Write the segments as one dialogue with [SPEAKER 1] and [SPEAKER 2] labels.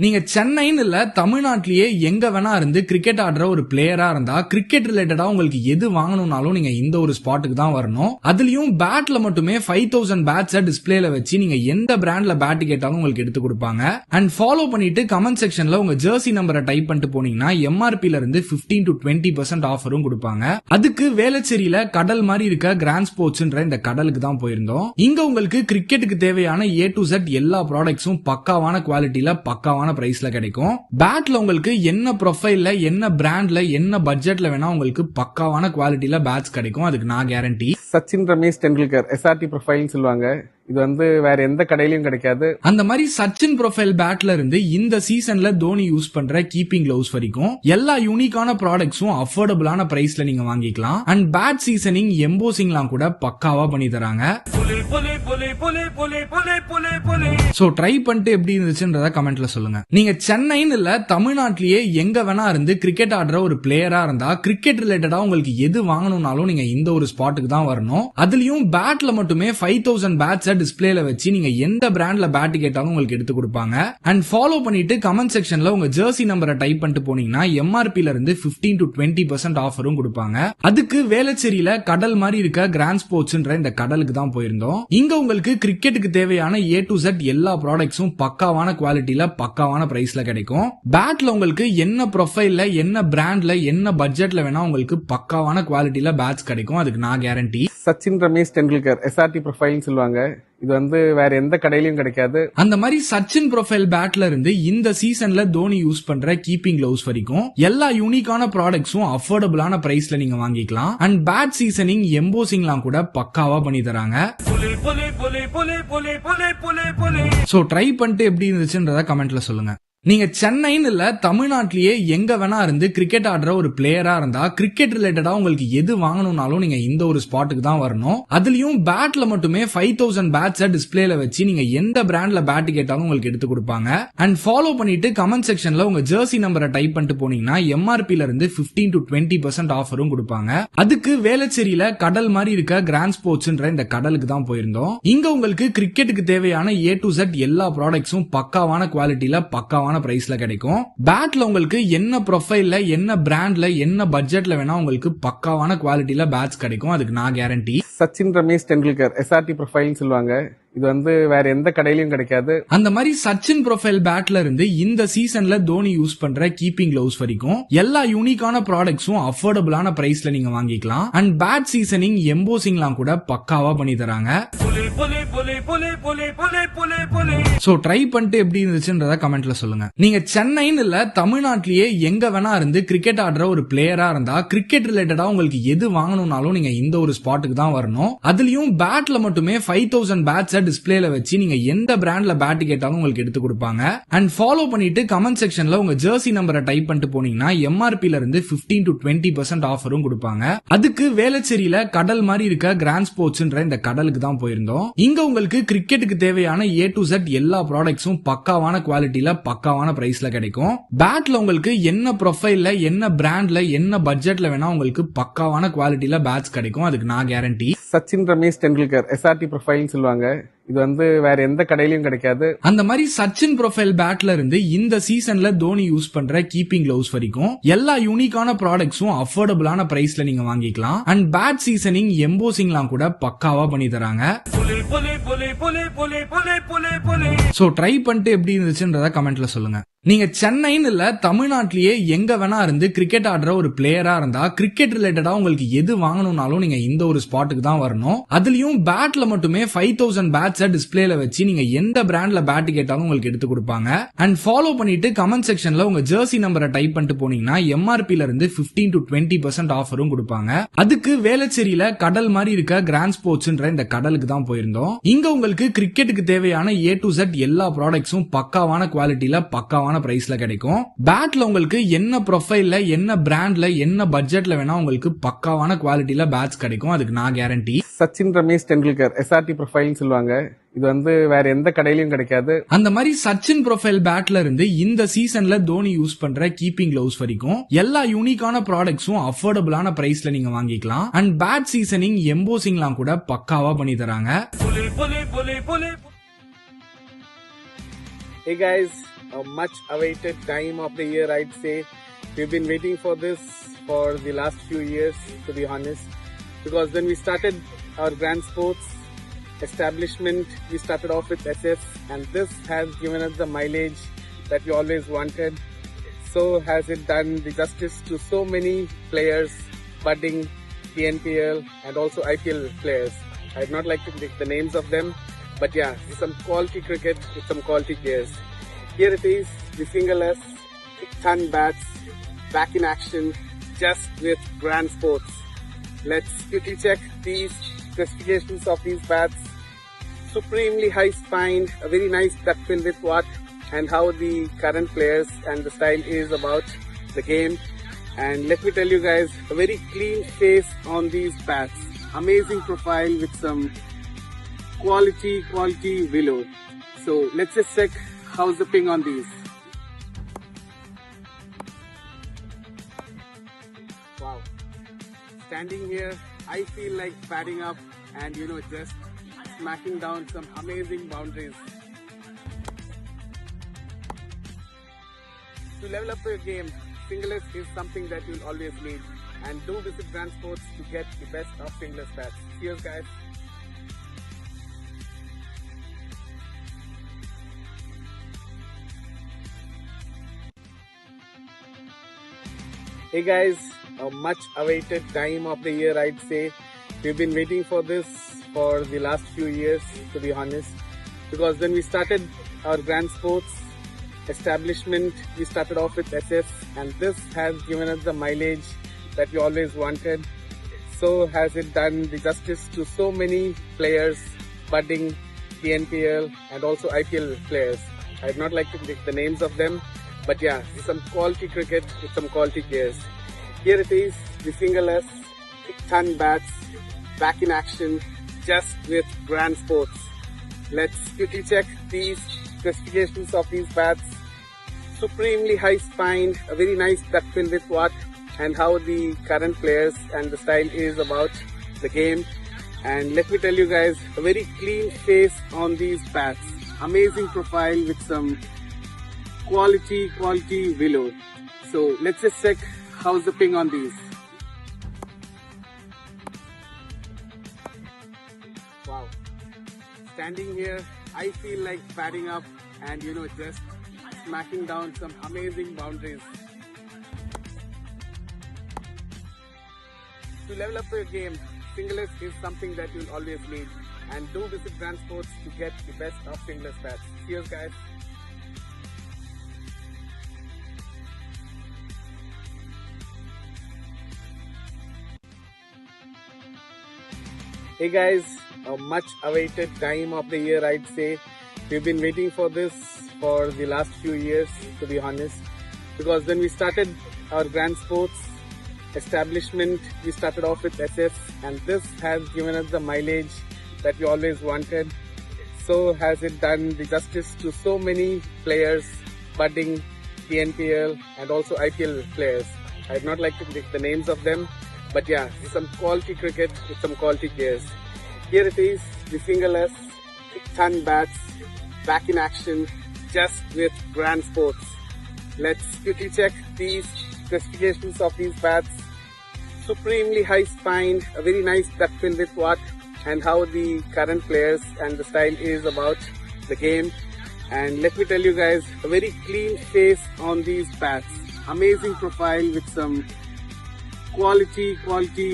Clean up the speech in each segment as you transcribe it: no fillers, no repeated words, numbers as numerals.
[SPEAKER 1] நீங்க சென்னைன்னு இல்ல தமிழ்நாட்டிலேயே எங்க வேணா இருந்து கிரிக்கெட் ஆடுற ஒரு பிளேயரா இருந்தா கிரிக்கெட் ரிலேட்டடா உங்களுக்கு எது வாங்கணும்னாலும் நீங்க இந்த ஒரு ஸ்பாட்டுக்கு தான் வரணும். அதுலயும் பேட்ல மட்டுமே 5000 பேட்ஸ டிஸ்பிளேல வச்சு நீங்க எந்த பிராண்ட்ல பேட் கேட்டாலும் உங்களுக்கு எடுத்து கொடுப்பாங்க. அண்ட் ஃபாலோ பண்ணிட்டு கமெண்ட் செக்ஷன்ல உங்க ஜெர்சி நம்பரை டைப் பண்ணிட்டு போனீங்கன்னா எம்ஆர்பில இருந்து 15 to 20% ஆஃபரும் கொடுப்பாங்க. அதுக்கு வேளச்சேரியில கடல் மாதிரி இருக்க கிராண்ட் ஸ்போர்ட்ஸ்ன்ற இந்த கடலுக்கு தான் போயிருந்தோம். இங்க உங்களுக்கு கிரிக்கெட்டுக்கு தேவையான A to Z எல்லா ப்ராடக்ட்ஸும் பக்காவான குவாலிட்டியில பக்காவான பிரைஸ்ல கிடைக்கும். பேட்ல உங்களுக்கு என்ன ப்ரொஃபைல்ல என்ன பிராண்ட்ல என்ன பட்ஜெட்ல வேணா உங்களுக்கு பக்காவான குவாலிட்டியில பேட்ஸ் கிடைக்கும். அதுக்கு நான் கேரண்டி.
[SPEAKER 2] சச்சின் ரமேஷ் டெண்டுல்கர் SRT ப்ரொஃபைல்னு சொல்லுவாங்க. இது வேற எந்த கடையிலயும் கிடைக்காது.
[SPEAKER 1] அந்த மாதிரி சச்சின் ப்ரொஃபைல் பேட்ல இருந்து இந்த சீசன்ல தோனி யூஸ் பண்ற கீப்பிங் கிளவுஸ் வரைக்கும் எல்லா யூனிக்கான ப்ராடக்ட்ஸும் அஃபோர்டபுளான பிரைஸ்ல நீங்க வாங்கிக்கலாம். அண்ட் பேட் சீசனிங் எம்போசிங்லாம் கூட பக்காவா பண்ணி தராங்க. சோ ட்ரை பண்ணிட்டு எப்படி இருந்துச்சுன்றத கமெண்ட்ல சொல்லுங்க. நீங்க சென்னைன்னு இல்ல தமிழ்நாட்டிலேயே எங்க வேணா இருந்து கிரிக்கெட் ஆடுற ஒரு பிளேயரா இருந்தா கிரிக்கெட் ரிலேட்டடா உங்களுக்கு எது வாங்கணும்னாலும் நீங்க இந்த ஒரு ஸ்பாட்டுக்கு தான் வரணும். அதுலயும் பேட்ல மட்டுமே 5000 பேட்ஸ டிஸ்பிளேல வச்சு நீங்க எந்த பிராண்ட்ல பேட் கேட்டாலும் உங்களுக்கு எடுத்து கொடுப்பாங்க. அண்ட் ஃபாலோ பண்ணிட்டு கமெண்ட் செக்ஷன்ல உங்க ஜெர்சி நம்பரை டைப் பண்ணிட்டு போனீங்கன்னா எம்ஆர்பில இருந்து 15 to 20% ஆஃபரும் கொடுப்பாங்க. அதுக்கு வேளச்சேரியில கடல் மாதிரி இருக்க கிராண்ட் ஸ்போர்ட்ஸ்ன்ற இந்த கடலுக்கு தான் போயிருந்தோம். இங்க உங்களுக்கு கிரிக்கெட்டுக்கு தேவையான A to Z எல்லா ப்ராடக்ட்ஸும் பக்காவான குவாலிட்டியில பக்காவான பிரைஸ்ல கிடைக்கும். பேட்ல உங்களுக்கு என்ன ப்ரொஃபைல்ல என்ன பிராண்ட்ல என்ன பட்ஜெட்ல வேணா உங்களுக்கு பக்காவான குவாலிட்டியில பேட்ஸ் கிடைக்கும். அதுக்கு நான் கேரண்டி.
[SPEAKER 2] சச்சின் ரமேஷ் டெண்டுல்கர் SRT ப்ரொஃபைல்னு சொல்லுவாங்க. இது வேற எந்த கடையிலயும் கிடைக்காது.
[SPEAKER 1] அந்த மாதிரி சச்சின் ப்ரொஃபைல் பேட்ல இருந்து இந்த சீசன்ல தோனி யூஸ் பண்ற கீப்பிங் கிளவுஸ் வரைக்கும் எல்லா யூனிக்கான ப்ராடக்ட்ஸும் அஃபோர்டபுளான பிரைஸ்ல நீங்க வாங்கிக்கலாம். அண்ட் பேட் சீசனிங் எம்போசிங்லாம் கூட பக்காவா பண்ணி தராங்க. சோ ட்ரை பண்ணிட்டு எப்படி இருந்துச்சுன்றத கமெண்ட்ல சொல்லுங்க. நீங்க சென்னைன்னு இல்ல தமிழ்நாட்டிலேயே எங்க வேணா இருந்து கிரிக்கெட் ஆடுற ஒரு பிளேயரா இருந்தா கிரிக்கெட் ரிலேட்டடா உங்களுக்கு எது வாங்கணும்னாலும் நீங்க இந்த ஒரு ஸ்பாட்டுக்கு தான் வரணும். அதுலயும் பேட்ல மட்டுமே 5000 பேட்ஸ டிஸ்பிளேல வச்சு நீங்க எந்த பிராண்ட்ல பேட் கேட்டாலும் உங்களுக்கு எடுத்து கொடுப்பாங்க. அண்ட் ஃபாலோ பண்ணிட்டு கமெண்ட் செக்ஷன்ல உங்க ஜெர்சி நம்பரை டைப் பண்ணிட்டு போனீங்கன்னா எம்ஆர்பில இருந்து 15 to 20% ஆஃபரும் கொடுப்பாங்க. அதுக்கு வேளச்சேரியில கடல் மாதிரி இருக்க கிராண்ட் ஸ்போர்ட்ஸ்ன்ற இந்த கடலுக்கு தான் போயிருந்தோம். இங்க உங்களுக்கு கிரிக்கெட்டுக்கு தேவையான A to Z எல்லா ப்ராடக்ட்ஸும் பக்காவான குவாலிட்டியில பக்காவான பிரைஸ்ல கிடைக்கும். பேட்ல உங்களுக்கு என்ன ப்ரொஃபைல்ல என்ன பிராண்ட்ல என்ன பட்ஜெட்ல வேணா உங்களுக்கு பக்காவான குவாலிட்டியில பேட்ஸ் கிடைக்கும். அதுக்கு நான் கேரண்டி.
[SPEAKER 2] சச்சின் ரமேஷ் டெண்டுல்கர் SRT ப்ரொஃபைல்னு சொல்லுவாங்க. இது வேற எந்த கடையிலயும் கிடைக்காது.
[SPEAKER 1] அந்த மாதிரி சச்சின் ப்ரொஃபைல் பேட்ல இருந்து இந்த சீசன்ல தோனி யூஸ் பண்ற கீப்பிங் கிளவுஸ் வரைக்கும் எல்லா யூனிக்கான ப்ராடக்ட்ஸும் அஃபோர்டபுளான பிரைஸ்ல நீங்க வாங்கிக்கலாம். அண்ட் பேட் சீசனிங் எம்போசிங்லாம் கூட பக்காவா பண்ணி தராங்க. சோ ட்ரை பண்ணிட்டு எப்படி இருந்துச்சுன்றத கமெண்ட்ல சொல்லுங்க. நீங்க சென்னைன்னு இல்ல தமிழ்நாட்டிலேயே எங்க வேணா இருந்து கிரிக்கெட் ஆடுற ஒரு பிளேயரா இருந்தா கிரிக்கெட் ரிலேட்டடா உங்களுக்கு எது வாங்கணும்னாலும் நீங்க இந்த ஒரு ஸ்பாட்டுக்கு தான் வரணும். அதுலயும் பேட்ல மட்டுமே 5000 பேட்ஸ டிஸ்பிளேல வச்சு நீங்க எந்த பிராண்ட்ல பேட் கேட்டாலும் உங்களுக்கு எடுத்து கொடுப்பாங்க. அண்ட் ஃபாலோ பண்ணிட்டு கமெண்ட் செக்ஷன்ல உங்க ஜெர்சி நம்பரை டைப் பண்ணிட்டு போனீங்கன்னா எம்ஆர்பில இருந்து 15 to 20% ஆஃபரும் கொடுப்பாங்க. அதுக்கு வேளச்சேரியில கடல் மாதிரி இருக்க கிராண்ட் ஸ்போர்ட்ஸ்ன்ற இந்த கடலுக்கு தான் போயிருந்தோம். இங்க உங்களுக்கு கிரிக்கெட்டுக்கு தேவையான A to Z எல்லா ப்ராடக்ட்ஸும் பக்காவான குவாலிட்டியில பக்காவான பிரைஸ்ல கிடைக்கும். பேட்ல உங்களுக்கு என்ன ப்ரொஃபைல்ல என்ன பிராண்ட்ல என்ன பட்ஜெட்ல வேணா உங்களுக்கு பக்காவான குவாலிட்டியில பேட்ஸ் கிடைக்கும். அதுக்கு நான் கேரண்டி.
[SPEAKER 2] சச்சின் ரமேஷ் டெண்டுல்கர் SRT ப்ரொஃபைல்னு சொல்லுவாங்க. இது வேற எந்த கடையிலயும் கிடைக்காது.
[SPEAKER 1] அந்த மாதிரி சச்சின் ப்ரொஃபைல் பேட்ல இருந்து இந்த சீசன்ல தோனி யூஸ் பண்ற கீப்பிங் கிளவுஸ் வரைக்கும் எல்லா யூனிக்கான ப்ராடக்ட்ஸும் அஃபோர்டபுளான பிரைஸ்ல நீங்க வாங்கிக்கலாம். அண்ட் பேட் சீசனிங் எம்போசிங்லாம் கூட பக்காவா பண்ணி தராங்க. சோ ட்ரை பண்ணிட்டு எப்படி இருந்துச்சுன்றத கமெண்ட்ல சொல்லுங்க. நீங்க சென்னைன்னு இல்ல தமிழ்நாட்டிலேயே எங்க வேணா இருந்து கிரிக்கெட் ஆடுற ஒரு பிளேயரா இருந்தா கிரிக்கெட் ரிலேட்டடா உங்களுக்கு எது வாங்கணும்னாலும் நீங்க இந்த ஒரு ஸ்பாட்டுக்கு தான் வரணும். அதுலயும் பேட்ல மட்டுமே 5000 பேட்ஸ டிஸ்பிளேல வச்சு நீங்க எந்த பிராண்ட்ல பேட் கேட்டாலும் உங்களுக்கு எடுத்து கொடுப்பாங்க. அண்ட் ஃபாலோ பண்ணிட்டு கமெண்ட் செக்ஷன்ல உங்க ஜெர்சி நம்பரை டைப் பண்ணிட்டு போனீங்கன்னா எம்ஆர்பில இருந்து 15 to 20% ஆஃபரும் கொடுப்பாங்க. அதுக்கு வேளச்சேரியில கடல் மாதிரி இருக்க கிராண்ட் ஸ்போர்ட்ஸ்ன்ற இந்த கடலுக்கு தான் போயிருந்தோம். இங்க உங்களுக்கு கிரிக்கெட்டுக்கு தேவையான A to Z எல்லா ப்ராடக்ட்ஸும் பக்காவான குவாலிட்டியில பக்காவான பிரைஸ்ல கிடைக்கும். பேட்ல உங்களுக்கு என்ன ப்ரொஃபைல்ல என்ன பிராண்ட்ல என்ன பட்ஜெட்ல வேணா உங்களுக்கு பக்காவான குவாலிட்டியில பேட்ஸ் கிடைக்கும். அதுக்கு நான் கேரண்டி.
[SPEAKER 2] சச்சின் ரமேஷ் டெண்டுல்கர் SRT ப்ரொஃபைல்னு சொல்லுவாங்க. இது வேற எந்த கடையிலயும் கிடைக்காது.
[SPEAKER 1] அந்த மாதிரி சச்சின் ப்ரொஃபைல் பேட்ல இருந்து இந்த சீசன்ல தோனி யூஸ் பண்ற கீப்பிங் கிளவுஸ் வரைக்கும் எல்லா யூனிக்கான ப்ராடக்ட்ஸும் அஃபோர்டபுளான பிரைஸ்ல நீங்க வாங்கிக்கலாம். அண்ட் பேட் சீசனிங் எம்போசிங்லாம் கூட பக்காவா பண்ணி தராங்க.
[SPEAKER 2] Hey guys, a much awaited time of the year, I'd say. We've been waiting for this for the last few years, to be honest, because when we started our grand sports establishment, we started off with SS, and this has given us the mileage that we always wanted. So has it done the justice to so many players, budding PNPL and also IPL players. I'd not like to pick the names of them, but yeah, some quality cricket with some quality players. Here it is, the fingerless, ton bats, back in action, just with grand sports. Let's quickly check these specifications of these bats. Supremely high spine, a very nice duck bill with what and how the current players and the style is about the game. And let me tell you guys, a very clean face on these bats. Amazing profile with some quality willow. So let's just check how's the ping on these. Wow. Standing here, I feel like batting up and just smacking down some amazing boundaries. To level up your game, fingerless is something that you'll always need, and do visit Grand Sports to get the best of fingerless bats. Cheers guys. Hey guys, a much awaited time of the year, I'd say. We've been waiting for this for the last few years, to be honest, because when we started our grand sports establishment, we started off with SS, and this has given us the mileage that we always wanted. So has it done the justice to so many players, budding PNPL and also IPL players. I'd not like to pick the names of them, but yeah, some quality cricket with some quality players. Here it is, the fingerless, ton bats, back in action, just with grand sports. Let's quickly check these specifications of these bats. Supremely high spine, a very nice duck bill with what and how the current players and the style is about the game. And let me tell you guys, a very clean face on these bats. Amazing profile with some quality willow. So let's just check how's the ping on these. Wow. Standing here, I feel like batting up and just smacking down some amazing boundaries. To level up your game, fingerless is something that you'll always need, and do visit Grand Sports to get the best of fingerless bats. Cheers guys. Hey guys, a much awaited time of the year, I'd say. We've been waiting for this for the last few years, to be honest, because when we started our grand sports establishment, we started off with SS, and this has given us the mileage that we always wanted. So has it done the justice to so many players, budding PNPL and also IPL players. I'd not like to pick the names of them, but yeah, some quality cricket with some quality players. Here it is, the fingerless, ton bats, back in action, just with grand sports. Let's quickly check these specifications of these bats. Supremely high spine, a very nice duck bill with what and how the current players and the style is about the game. And let me tell you guys, a very clean face on these bats. Amazing profile with some quality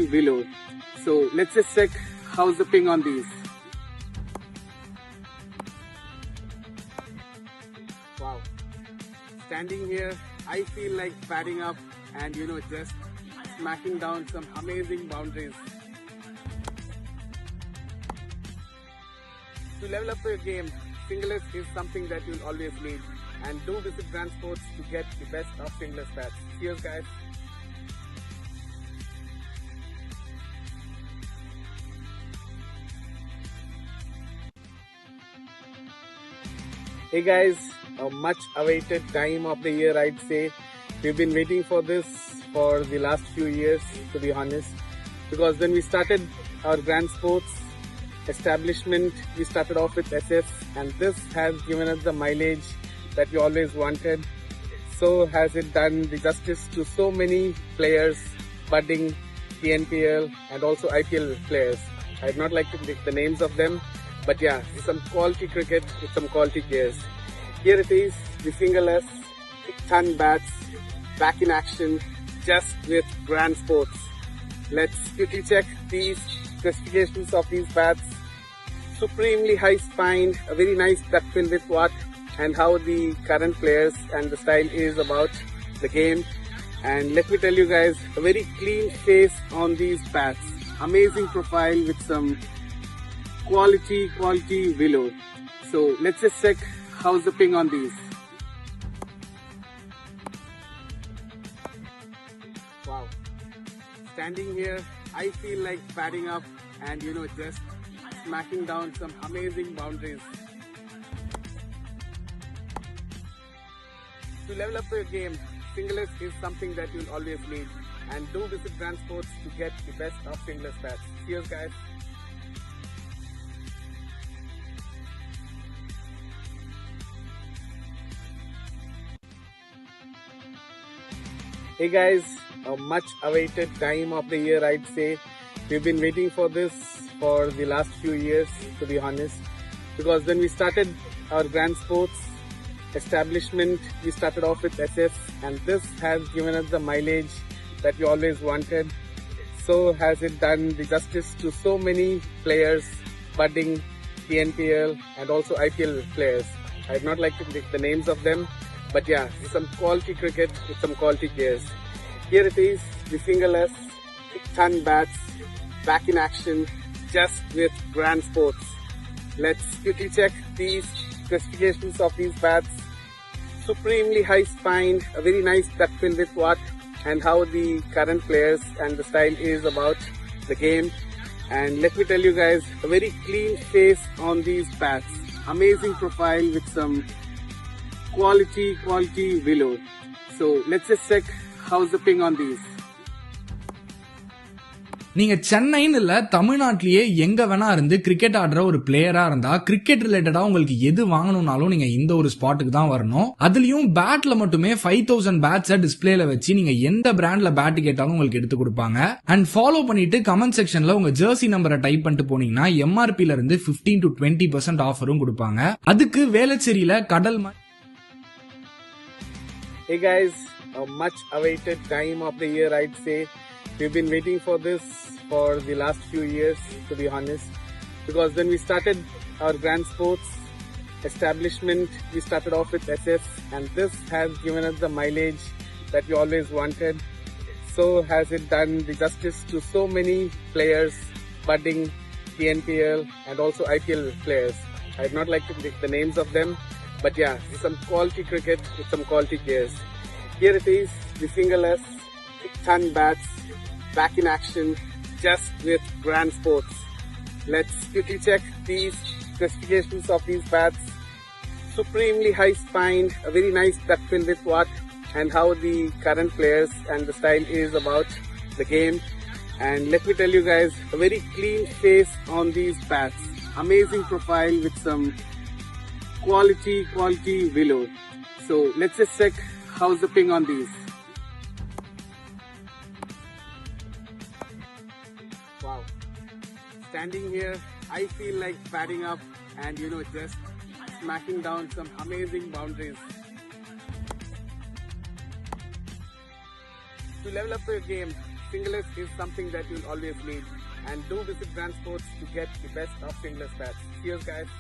[SPEAKER 2] willow. So let's just check how's the ping on these. Wow. Standing here, I feel like batting up and just smacking down some amazing boundaries. To level up your game, fingerless is something that you'll always need, and do visit Grand Sports to get the best of fingerless bats. Cheers guys. Hey guys, a much awaited time of the year, I'd say. We've been waiting for this for the last few years, to be honest, because when we started our grand sports establishment, we started off with SS, and this has given us the mileage that we always wanted. So has it done the justice to so many players, budding PNPL and also IPL players. I'd not like to pick the names of them, but yeah, some quality cricket with some quality players. Here it is, the fingerless, ton bats, back in action, just with grand sports. Let's quickly check these specifications of these bats. Supremely high spine, a very nice duck bill with what and how the current players and the style is about the game. And let me tell you guys, a very clean face on these bats. Amazing profile with some quality willow. So let's just check how's the ping on these. Wow. Standing here, I feel like batting up and just smacking down some amazing boundaries. To level up your game, fingerless is something that you'll always need. And do visit Grand Sports to get the best of fingerless bats. Cheers guys. Hey guys, a much awaited time of the year, I'd say. We've been waiting for this for the last few years, to be honest. Because when we started our Grand Sports establishment, we started off with SS, and this has given us the mileage that we always wanted. So has it done the justice to so many players, budding PNPL and also IPL players. I'd not like to pick the names of them, but yeah, some quality cricket with some quality players. Here it is, the fingerless, ton bats, back in action, just with grand sports. Let's quickly check these specifications of these bats. Supremely high spine, a very nice duck bill with what and how the current players and the style is about the game. And let me tell you guys, a very clean face on these bats. Amazing profile with some quality willow. So let's just check how's the ping on these.
[SPEAKER 1] நீங்க சென்னைன்னு இல்ல தமிழ்நாட்டிலேயே எங்க வேணா இருந்து cricket ஆடுற ஒரு பிளேயரா இருந்தா கிரிக்கெட் ரிலேட்டடா உங்களுக்கு எது வாங்கணும்னாலும் நீங்க இந்த ஒரு ஸ்பாட்டுக்கு தான் வரணும். அதுலயும் பேட்ல மட்டுமே 5000 பேட்ஸை டிஸ்பிளேல வச்சு நீங்க எந்த பிராண்ட்ல பேட் கேட்டாலும் உங்களுக்கு எடுத்து கொடுப்பாங்க. அண்ட் ஃபாலோ பண்ணிட்டு கமெண்ட் செக்ஷன்ல உங்க ஜெர்சி நம்பரை டைப் பண்ணிட்டு போனீங்கன்னா எம்ஆர்பில இருந்து 15 to 20% ஆஃபரும் கொடுப்பாங்க. அதுக்கு வேளச்சேரியில கடல்.
[SPEAKER 2] Hey guys, a much awaited time of the year, I'd say. We've been waiting for this for the last few years, to be honest. Because when we started our Grand Sports establishment, we started off with SS, and this has given us the mileage that we always wanted. So has it done the justice to so many players, budding PNPL and also IPL players. I'd not like to pick the names of them, but yeah, some quality cricket with some quality players. Here it is, the fingerless, ton bats, back in action, just with grand sports. Let's quickly check these specifications of these bats. Supremely high spine, a very nice duck bill with what and how the current players and the style is about the game. And let me tell you guys, a very clean face on these bats. Amazing profile with some quality willow. So let's just check how's the ping on these. Wow. Standing here, I feel like batting up and just smacking down some amazing boundaries. To level up your game, fingerless is something that you'll always need. And do visit Grand Sports to get the best of fingerless bats. Cheers guys.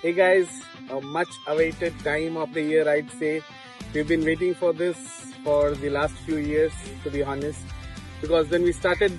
[SPEAKER 2] Hey guys, a much awaited time of the year, I'd say. We've been waiting for this for the last few years, to be honest. Because when we started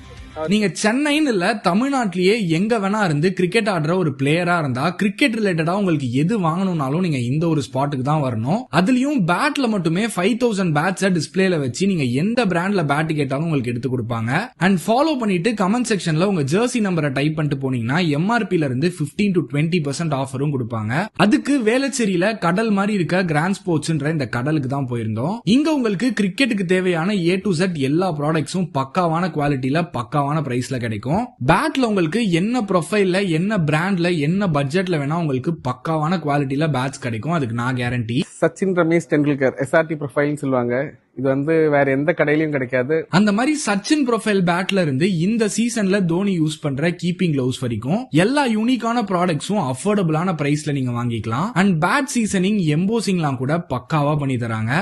[SPEAKER 1] நீங்க சென்னைன்னு இல்ல தமிழ்நாட்டிலேயே எங்க வேணா இருந்து cricket ஆடுற ஒரு பிளேயரா இருந்தா கிரிக்கெட் ரிலேட்டடா உங்களுக்கு எது வாங்கணும்னாலும் நீங்க இந்த ஒரு ஸ்பாட்டுக்கு தான் வரணும். அதுலயும் பேட்ல மட்டுமே 5000 பேட்ஸ் டிஸ்பிளேல வச்சு நீங்க எந்த பிராண்ட்ல பேட் கேட்டாலும் உங்களுக்கு எடுத்து கொடுப்பாங்க. அண்ட் ஃபாலோ பண்ணிட்டு கமெண்ட் செக்ஷன்ல உங்க ஜெர்சி நம்பரை டைப் பண்ணிட்டு போனீங்கன்னா எம்ஆர்பில இருந்து 15 to 20% ஆஃபரும் கொடுப்பாங்க. அதுக்கு வேளச்சேரியில கடல் மாதிரி இருக்க கிராண்ட் ஸ்போர்ட்ஸ்ன்ற இந்த கடலுக்கு தான் போயிருந்தோம். இங்க உங்களுக்கு கிரிக்கெட்டுக்கு தேவையான A to Z எல்லா ப்ராடக்ட்ஸும் பக்காவான குவாலிட்டியில பக்காவான பிரைஸ்ல கிடைக்கும். பேட்ல உங்களுக்கு என்ன ப்ரொஃபைல்ல என்ன பிராண்ட்ல என்ன பட்ஜெட்ல வேணா உங்களுக்கு பக்காவான குவாலிட்டியில பேட்ஸ் கிடைக்கும். அதுக்கு நான் கேரண்டி.
[SPEAKER 2] சச்சின் ரமேஷ் டெண்டுல்கர் SRT ப்ரொஃபைல்னு சொல்லுவாங்க. இது வந்து வேற எந்த கடையிலயும் கிடைக்காது.
[SPEAKER 1] அந்த மாதிரி சச்சின் ப்ரொஃபைல் பேட்ல இருந்து இந்த சீசன்ல தோனி யூஸ் பண்ற கீப்பிங் கிளவுஸ் வரைக்கும் எல்லா யூனிக்கான ப்ராடக்ட்ஸும் அஃபோர்டபுளான பிரைஸ்ல நீங்க வாங்கிக்கலாம். அண்ட் பேட் சீசனிங் எம்போசிங்லாம் கூட பக்காவா பண்ணி தராங்க.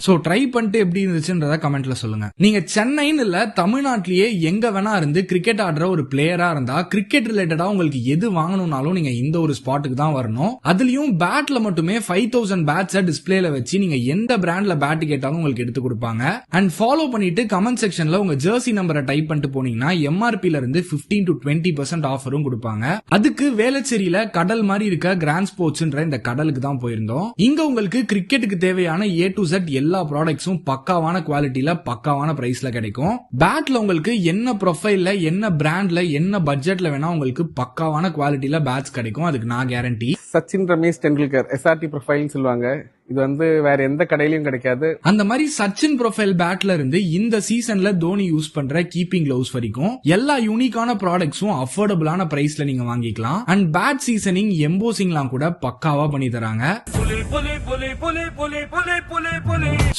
[SPEAKER 1] சோ ட்ரை பண்ணிட்டு எப்படி இருந்துச்சுன்றத கமெண்ட்ல சொல்லுங்க. நீங்க சென்னைன்னு இல்ல தமிழ்நாட்டிலேயே எங்க வேணா இருந்து கிரிக்கெட் ஆடுற ஒரு பிளேயரா இருந்தா கிரிக்கெட் ரிலேட்டடா உங்களுக்கு எது வாங்கணும்னாலும் நீங்க இந்த ஒரு ஸ்பாட்டுக்கு தான் வரணும். அதுலயும் பேட்ல மட்டுமே 5000 பேட்ஸ் டிஸ்பிளேல வச்சு நீங்க எந்த பிராண்ட்ல பேட் கேட்டாலும் உங்களுக்கு எடுத்து கொடுப்பாங்க. அண்ட் ஃபாலோ பண்ணிட்டு கமெண்ட் செக்ஷன்ல உங்க ஜெர்சி நம்பரை டைப் பண்ணிட்டு போனீங்கன்னா எம்ஆர்பில இருந்து 15 to 20% ஆஃபரும் கொடுப்பாங்க. அதுக்கு வேளச்சேரியில கடல் மாதிரி இருக்க கிராண்ட் ஸ்போர்ட்ஸ்ன்ற இந்த கடலுக்கு தான் போயிருந்தோம். இங்க உங்களுக்கு கிரிக்கெட்டுக்கு தேவையான A to Z எல்லா ப்ராடக்ட்ஸும் பக்காவான குவாலிட்டியில பக்காவான பிரைஸ்ல கிடைக்கும். பேட்ல உங்களுக்கு என்ன ப்ரொஃபைல்ல என்ன பிராண்ட்ல என்ன பட்ஜெட்ல வேணா உங்களுக்கு பக்காவான குவாலிட்டியில பேட்ஸ் கிடைக்கும். அதுக்கு நான் கேரண்டி.
[SPEAKER 2] சச்சின் ரமேஷ் டெண்டுல்கர் SRT ப்ரொஃபைல்னு சொல்லுவாங்க. இது வந்து வேற எந்த கடையிலயும் கிடைக்காது.
[SPEAKER 1] அந்த மாதிரி சச்சின் ப்ரொஃபைல் பேட்ல இருந்து இந்த சீசன்ல தோனி யூஸ் பண்ற கீப்பிங் கிளவுஸ் வரைக்கும் எல்லா யூனிக்கான ப்ராடக்ட்ஸும் அஃபோர்டபுளான பிரைஸ்ல நீங்க வாங்கிக்கலாம். அண்ட் பேட் சீசனிங் எம்போசிங்லாம் கூட பக்காவா பண்ணி தராங்க.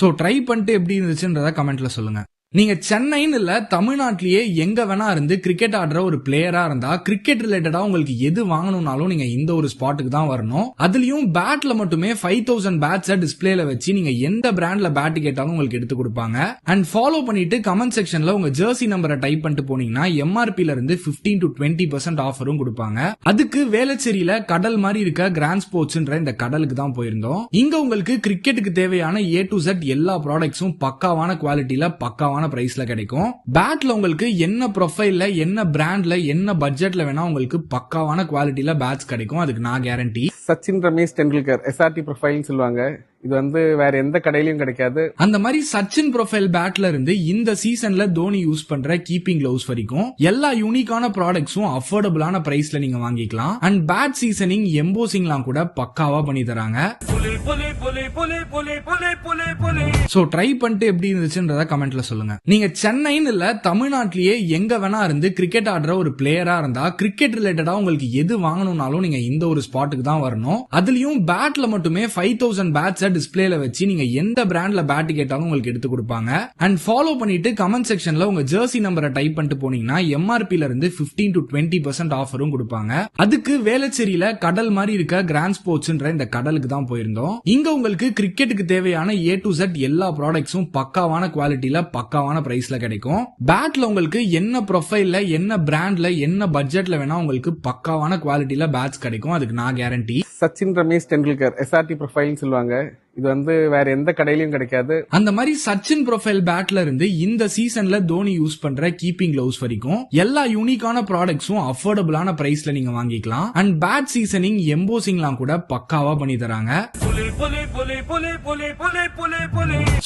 [SPEAKER 1] சோ ட்ரை பண்ணிட்டு எப்படி இருந்துச்சுன்றத கமெண்ட்ல சொல்லுங்க. நீங்க சென்னைன்னு இல்ல தமிழ்நாட்டிலேயே எங்க வேணா இருந்து கிரிக்கெட் ஆடுற ஒரு பிளேயரா இருந்தா கிரிக்கெட் ரிலேட்டடா உங்களுக்கு எது வாங்கணும்னாலும் நீங்க இந்த ஒரு ஸ்பாட்டுக்கு தான் வரணும். அதுலயும் பேட்ல மட்டுமே 5000 பேட்ஸ் டிஸ்பிளேல வச்சு நீங்க எந்த பிராண்ட்ல பேட் கேட்டாலும் உங்களுக்கு எடுத்து கொடுப்பாங்க. அண்ட் ஃபாலோ பண்ணிட்டு கமெண்ட் செக்ஷன்ல உங்க ஜெர்சி நம்பரை டைப் பண்ணிட்டு போனீங்கன்னா எம்ஆர்பில இருந்து 15 to 20% ஆஃபரும் கொடுப்பாங்க. அதுக்கு வேளச்சேரியில கடல் மாதிரி இருக்க கிராண்ட் ஸ்போர்ட்ஸ்ன்ற இந்த கடலுக்கு தான் போயிருந்தோம். இங்க உங்களுக்கு கிரிக்கெட்டுக்கு தேவையான A to Z எல்லா ப்ராடக்ட்ஸும் பக்காவான குவாலிட்டியில பக்காவான பிரைஸ்ல கிடைக்கும். பேட்ல உங்களுக்கு என்ன ப்ரொஃபைல்ல என்ன பிராண்ட்ல என்ன பட்ஜெட்ல வேணா உங்களுக்கு பக்காவான குவாலிட்டியில பேட்ஸ் கிடைக்கும். அதுக்கு நான் கேரண்டி.
[SPEAKER 2] சச்சின் ரமேஷ் டெண்டுல்கர் SRT ப்ரொஃபைல்னு சொல்லுவாங்க. இது வந்து வேற எந்த கடையிலயும் கிடைக்காது.
[SPEAKER 1] அந்த மாதிரி சச்சின் ப்ரொஃபைல் பேட்ல இருந்து இந்த சீசன்ல தோனி யூஸ் பண்ற கீப்பிங் கிளவுஸ் வரைக்கும் எல்லா யூனிக்கான ப்ராடக்ட்ஸும் அஃபோர்டபுளான பிரைஸ்ல நீங்க வாங்கிக்கலாம். அண்ட் பேட் சீசனிங் எம்போசிங்லாம் கூட பக்காவா பண்ணி தராங்க. சோ ட்ரை பண்ணிட்டு எப்படி இருந்துச்சுன்றத கமெண்ட்ல சொல்லுங்க. நீங்க சென்னைன்னு இல்ல தமிழ்நாட்டிலேயே எங்க வேணா இருந்து கிரிக்கெட் ஆடுற ஒரு பிளேயரா இருந்தா கிரிக்கெட் ரிலேட்டடா உங்களுக்கு எது வாங்கணும்னாலும் நீங்க இந்த ஒரு ஸ்பாட்டுக்கு தான் வரணும். அதுலயும் பேட்ல மட்டுமே 5000 பேட்ஸ் டிஸ்பிளேல வச்சு நீங்க எந்த பிராண்ட்ல பேட் கேட்டாலும் உங்களுக்கு எடுத்து கொடுப்பாங்க. அண்ட் ஃபாலோ பண்ணிட்டு கமெண்ட் செக்ஷன்ல உங்க ஜெர்சி நம்பரை டைப் பண்ணிட்டு போனீங்கன்னா எம்ஆர்பில இருந்து 15 to 20% ஆஃபரும் கொடுப்பாங்க. அதுக்கு வேளச்சேரியில கடல் மாதிரி இருக்க கிராண்ட் ஸ்போர்ட்ஸ்ன்ற இந்த கடலுக்கு தான் போயிருந்தோம். இங்க உங்களுக்கு கிரிக்கெட்டுக்கு தேவையான A to Z எல்லா ப்ராடக்ட்ஸும் பக்காவான குவாலிட்டியில பக்காவான பிரைஸ்ல கிடைக்கும். பேட்ல உங்களுக்கு என்ன ப்ரொஃபைல்ல என்ன பிராண்ட்ல என்ன பட்ஜெட்ல வேணா உங்களுக்கு பக்காவான குவாலிட்டியில பேட்ஸ் கிடைக்கும். அதுக்கு நான் கேரண்டி.
[SPEAKER 2] சச்சின் ரமேஷ் டெண்டுல்கர் SRT ப்ரொஃபைல்னு சொல்லுவாங்க. இது வந்து வேற எந்த கடையிலயும் கிடைக்காது.
[SPEAKER 1] அந்த மாதிரி சச்சின் ப்ரொஃபைல் பேட்ல இருந்து இந்த சீசன்ல தோனி யூஸ் பண்ற கீப்பிங் கிளவுஸ் வரைக்கும் எல்லா யூனிக்கான ப்ராடக்ட்ஸும் அஃபோர்டபுளான பிரைஸ்ல நீங்க வாங்கிக்கலாம். அண்ட் பேட் சீசனிங் எம்போசிங்லாம் கூட பக்காவா பண்ணி தராங்க.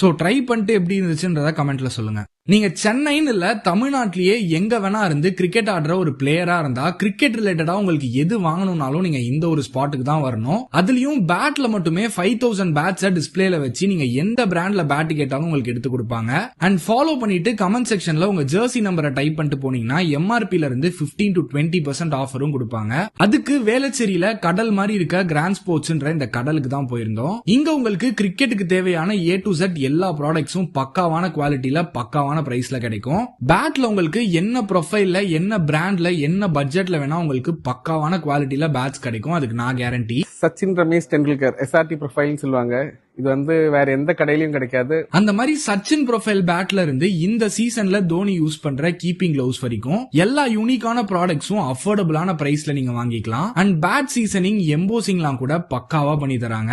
[SPEAKER 1] சோ ட்ரை பண்ணிட்டு எப்படி இருந்துச்சுன்றத கமெண்ட்ல சொல்லுங்க. நீங்க சென்னைன்னு இல்ல தமிழ்நாட்டிலேயே எங்க வேணா இருந்து கிரிக்கெட் ஆடுற ஒரு பிளேயரா இருந்தா கிரிக்கெட் ரிலேட்டடா உங்களுக்கு எது வாங்கணும்னாலும் நீங்க இந்த ஒரு ஸ்பாட்டுக்கு தான் வரணும். அதுலயும் பேட்ல மட்டுமே 5000 பேட்ஸ் டிஸ்பிளேல வச்சு நீங்க எந்த பிராண்ட்ல பேட் கேட்டாலும் உங்களுக்கு எடுத்து கொடுப்பாங்க. அண்ட் ஃபாலோ பண்ணிட்டு கமெண்ட் செக்ஷன்ல உங்க ஜெர்சி நம்பரை டைப் பண்ணிட்டு போனீங்கன்னா எம்ஆர்பில இருந்து 15 to 20% ஆஃபரும் கொடுப்பாங்க. அதுக்கு வேளச்சேரியில கடல் மாதிரி இருக்க கிராண்ட் ஸ்போர்ட்ஸ்ன்ற இந்த கடலுக்கு தான் போயிருந்தோம். இங்க உங்களுக்கு கிரிக்கெட்டுக்கு தேவையான A to Z எல்லா ப்ராடக்ட்ஸும் பக்காவான குவாலிட்டியில பக்காவான பிரைஸ்ல கிடைக்கும். பேட்ல உங்களுக்கு என்ன ப்ரொஃபைல்ல என்ன பிராண்ட்ல என்ன பட்ஜெட்ல வேணா உங்களுக்கு பக்காவான குவாலிட்டியில பேட்ஸ் கிடைக்கும். அதுக்கு நான் கேரண்டி.
[SPEAKER 2] சச்சின் ரமேஷ் டெண்டுல்கர் SRT ப்ரொஃபைல்னு சொல்லுவாங்க. இது வந்து வேற எந்த கடையிலயும் கிடைக்காது.
[SPEAKER 1] அந்த மாதிரி சச்சின் ப்ரொஃபைல் பேட்ல இருந்து இந்த சீசன்ல தோனி யூஸ் பண்ற கீப்பிங் கிளவுஸ் வரைக்கும் எல்லா யூனிக்கான ப்ராடக்ட்ஸும் அஃபோர்டபுளான பிரைஸ்ல நீங்க வாங்கிக்கலாம். அண்ட் பேட் சீசனிங் எம்போசிங்லாம் கூட பக்காவா பண்ணி தராங்க.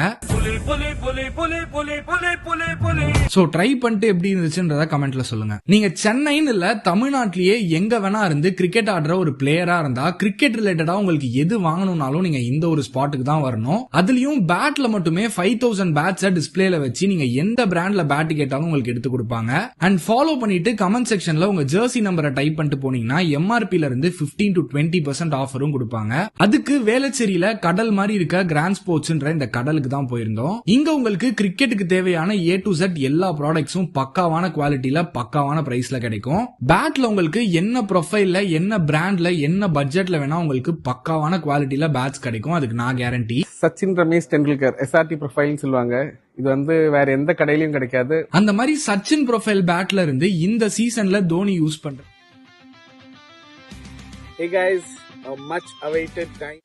[SPEAKER 1] சோ ட்ரை பண்ணிட்டு எப்படி இருந்துச்சுன்றத கமெண்ட்ல சொல்லுங்க. நீங்க சென்னைன்னு இல்ல தமிழ்நாட்டிலேயே எங்க வேணா இருந்து கிரிக்கெட் ஆடுற ஒரு பிளேயரா இருந்தா கிரிக்கெட் ரிலேட்டடா உங்களுக்கு எது வாங்கணும்னாலும் நீங்க இந்த ஒரு ஸ்பாட்டுக்கு தான் வரணும். அதுலயும் பேட்ல மட்டுமே 5000 பேட்ஸ் டிஸ்பிளேல வச்சு நீங்க எந்த பிராண்ட்ல பேட் கேட்டாலும் உங்களுக்கு எடுத்து கொடுப்பாங்க. அண்ட் ஃபாலோ பண்ணிட்டு கமெண்ட் செக்ஷன்ல உங்க ஜெர்சி நம்பரை டைப் பண்ணிட்டு போனீங்கன்னா எம்ஆர்பில இருந்து 15 to 20% ஆஃபரும் கொடுப்பாங்க. அதுக்கு வேளச்சேரியில கடல் மாதிரி இருக்க கிராண்ட் ஸ்போர்ட்ஸ்ன்ற இந்த கடலுக்கு தான் போயிருந்தோம். இங்க உங்களுக்கு கிரிக்கெட்டுக்கு தேவையான A to Z எல்லா ப்ராடக்ட்ஸும் பக்காவான குவாலிட்டியில பக்காவான பிரைஸ்ல கிடைக்கும். பேட்ல உங்களுக்கு என்ன ப்ரொஃபைல்ல என்ன பிராண்ட்ல என்ன பட்ஜெட்ல வேணா உங்களுக்கு பக்காவான குவாலிட்டியில பேட்ஸ் கிடைக்கும். அதுக்கு நான் கேரண்டி.
[SPEAKER 2] சச்சின் ரமேஷ் டெண்டுல்கர் SRT ப்ரொஃபைல்னு சொல்லுவாங்க. இது வந்து வேற எந்த கடையிலயும் கிடைக்காது.
[SPEAKER 1] அந்த மாதிரி சச்சின் ப்ரொஃபைல் பேட்ல இருந்து இந்த சீசன்ல தோனி யூஸ் பண்ற.
[SPEAKER 2] Hey guys, a much awaited time.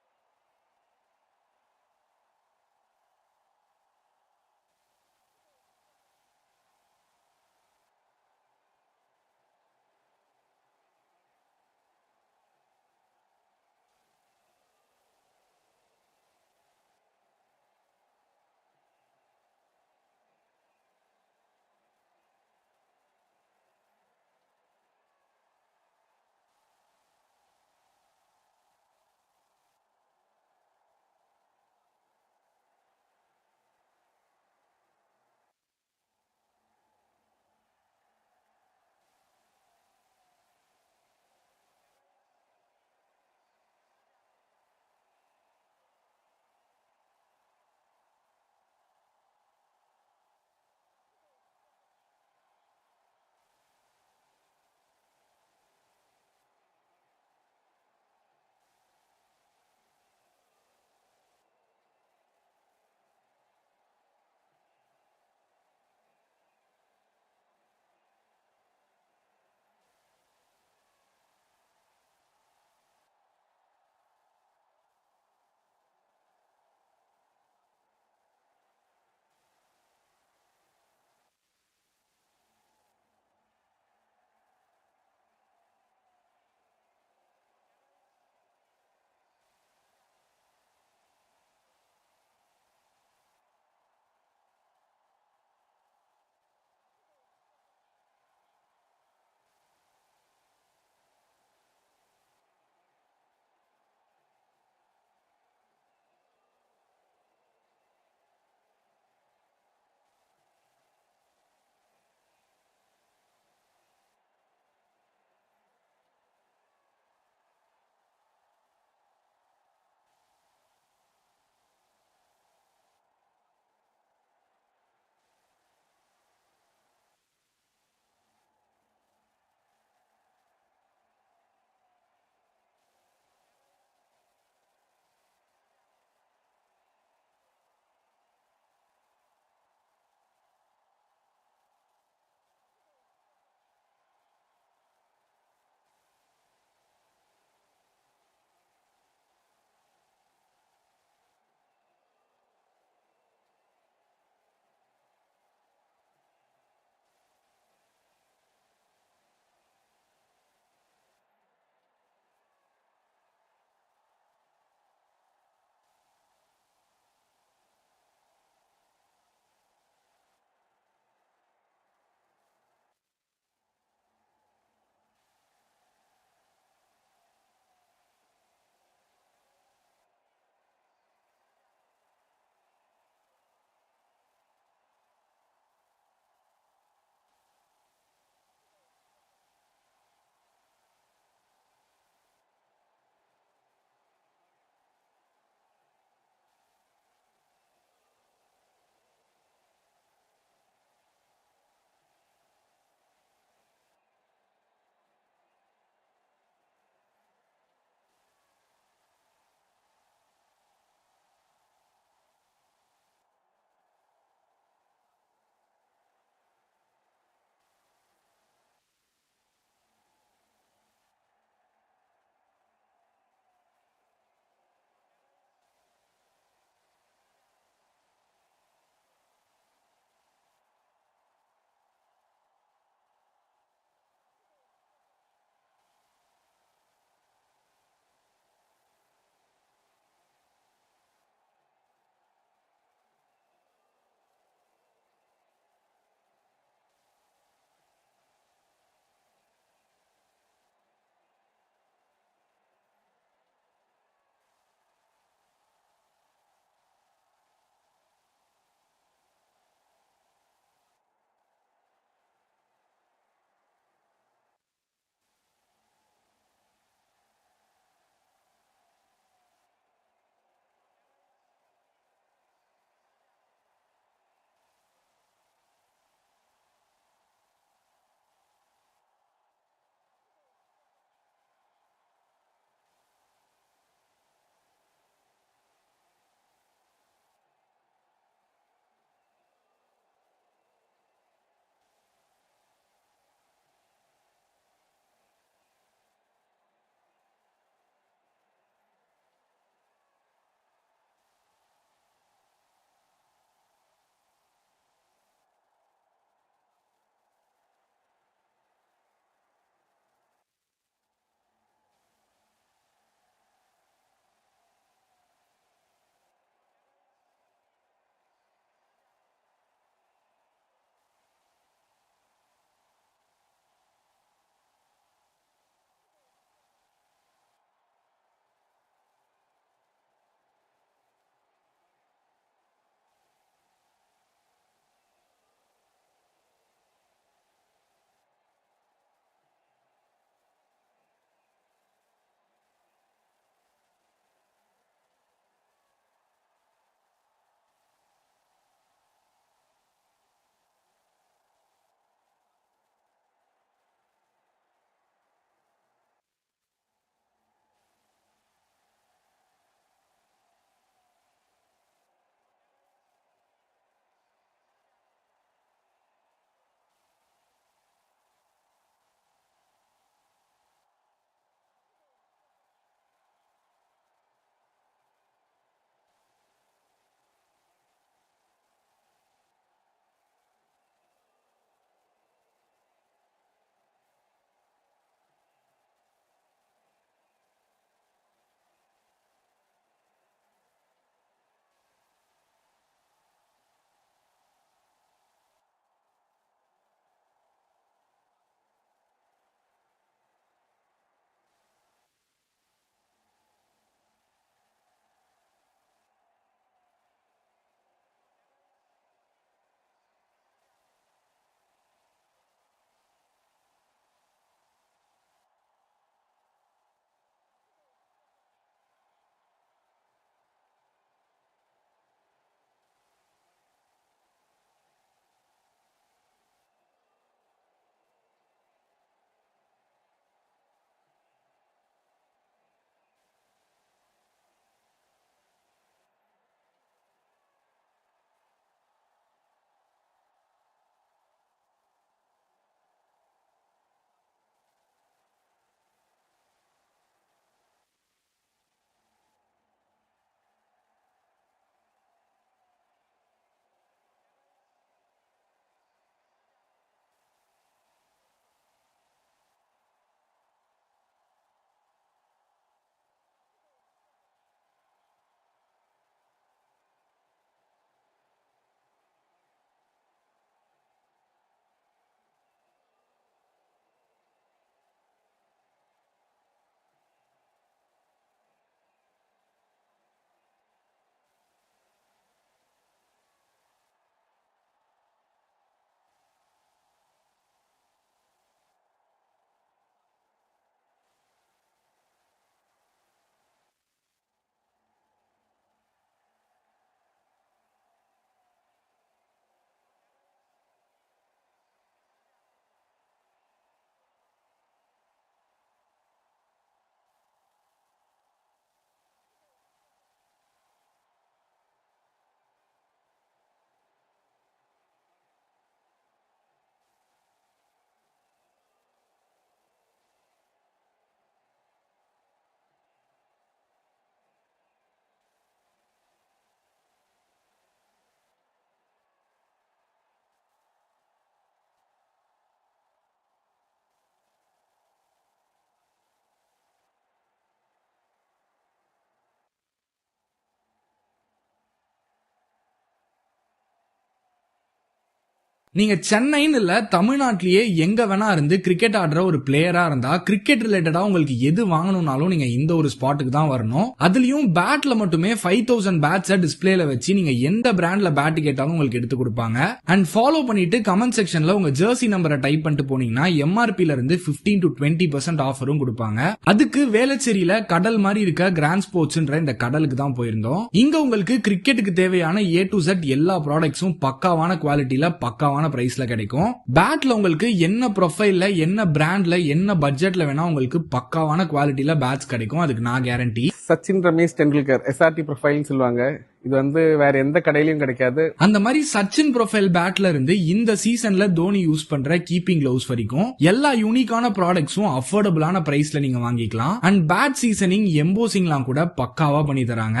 [SPEAKER 1] நீங்க சென்னைன்னு இல்ல தமிழ்நாட்டிலேயே எங்க வேணா இருந்து கிரிக்கெட் ஆடுற ஒரு பிளேயரா இருந்தா கிரிக்கெட் ரிலேட்டடா உங்களுக்கு எது வாங்கணும்னாலும் நீங்க இந்த ஒரு ஸ்பாட்டுக்கு தான் வரணும். அதுலயும் பேட்ல மட்டுமே 5000 பேட்ஸை டிஸ்பிளேல வச்சு நீங்க எந்த பிராண்ட்ல பேட் கேட்டாலும் உங்களுக்கு எடுத்து கொடுப்பாங்க. அண்ட் ஃபாலோ பண்ணிட்டு கமெண்ட் செக்ஷன்ல உங்க ஜெர்சி நம்பரை டைப் பண்ணிட்டு போனீங்கன்னா எம்ஆர்பில இருந்து 15 to 20% ஆஃபரும் கொடுப்பாங்க. அதுக்கு வேளச்சேரியில கடல் மாதிரி இருக்க கிராண்ட் ஸ்போர்ட்ஸ்ன்ற இந்த கடலுக்கு தான் போயிருந்தோம். இங்க உங்களுக்கு கிரிக்கெட்டுக்கு தேவையான A to Z எல்லா ப்ராடக்ட்ஸும் பக்காவான குவாலிட்டியில பக்காவான பிரைஸ்ல கிடைக்கும். பேட்ல உங்களுக்கு என்ன ப்ரொஃபைல்ல என்ன பிராண்ட்ல என்ன பட்ஜெட்ல வேணா உங்களுக்கு பக்காவான குவாலிட்டியில பேட்ஸ் கிடைக்கும். அதுக்கு நான் கேரண்டி.
[SPEAKER 2] சச்சின் ரமேஷ் டெண்டுல்கர் SRT ப்ரொஃபைல்னு சொல்லுவாங்க. இது வந்து வேற எந்த கடையிலயும் கிடைக்காது.
[SPEAKER 1] அந்த மாதிரி சச்சின் ப்ரொஃபைல் பேட்ல இருந்து இந்த சீசன்ல தோனி யூஸ் பண்ற கீப்பிங் கிளவுஸ் வரைக்கும் எல்லா யூனிக்கான ப்ராடக்ட்ஸும் அஃபோர்டபுளான பிரைஸ்ல நீங்க வாங்கிக்கலாம். அண்ட் பேட் சீசனிங் எம்போசிங்லாம் கூட பக்காவா பண்ணி தராங்க.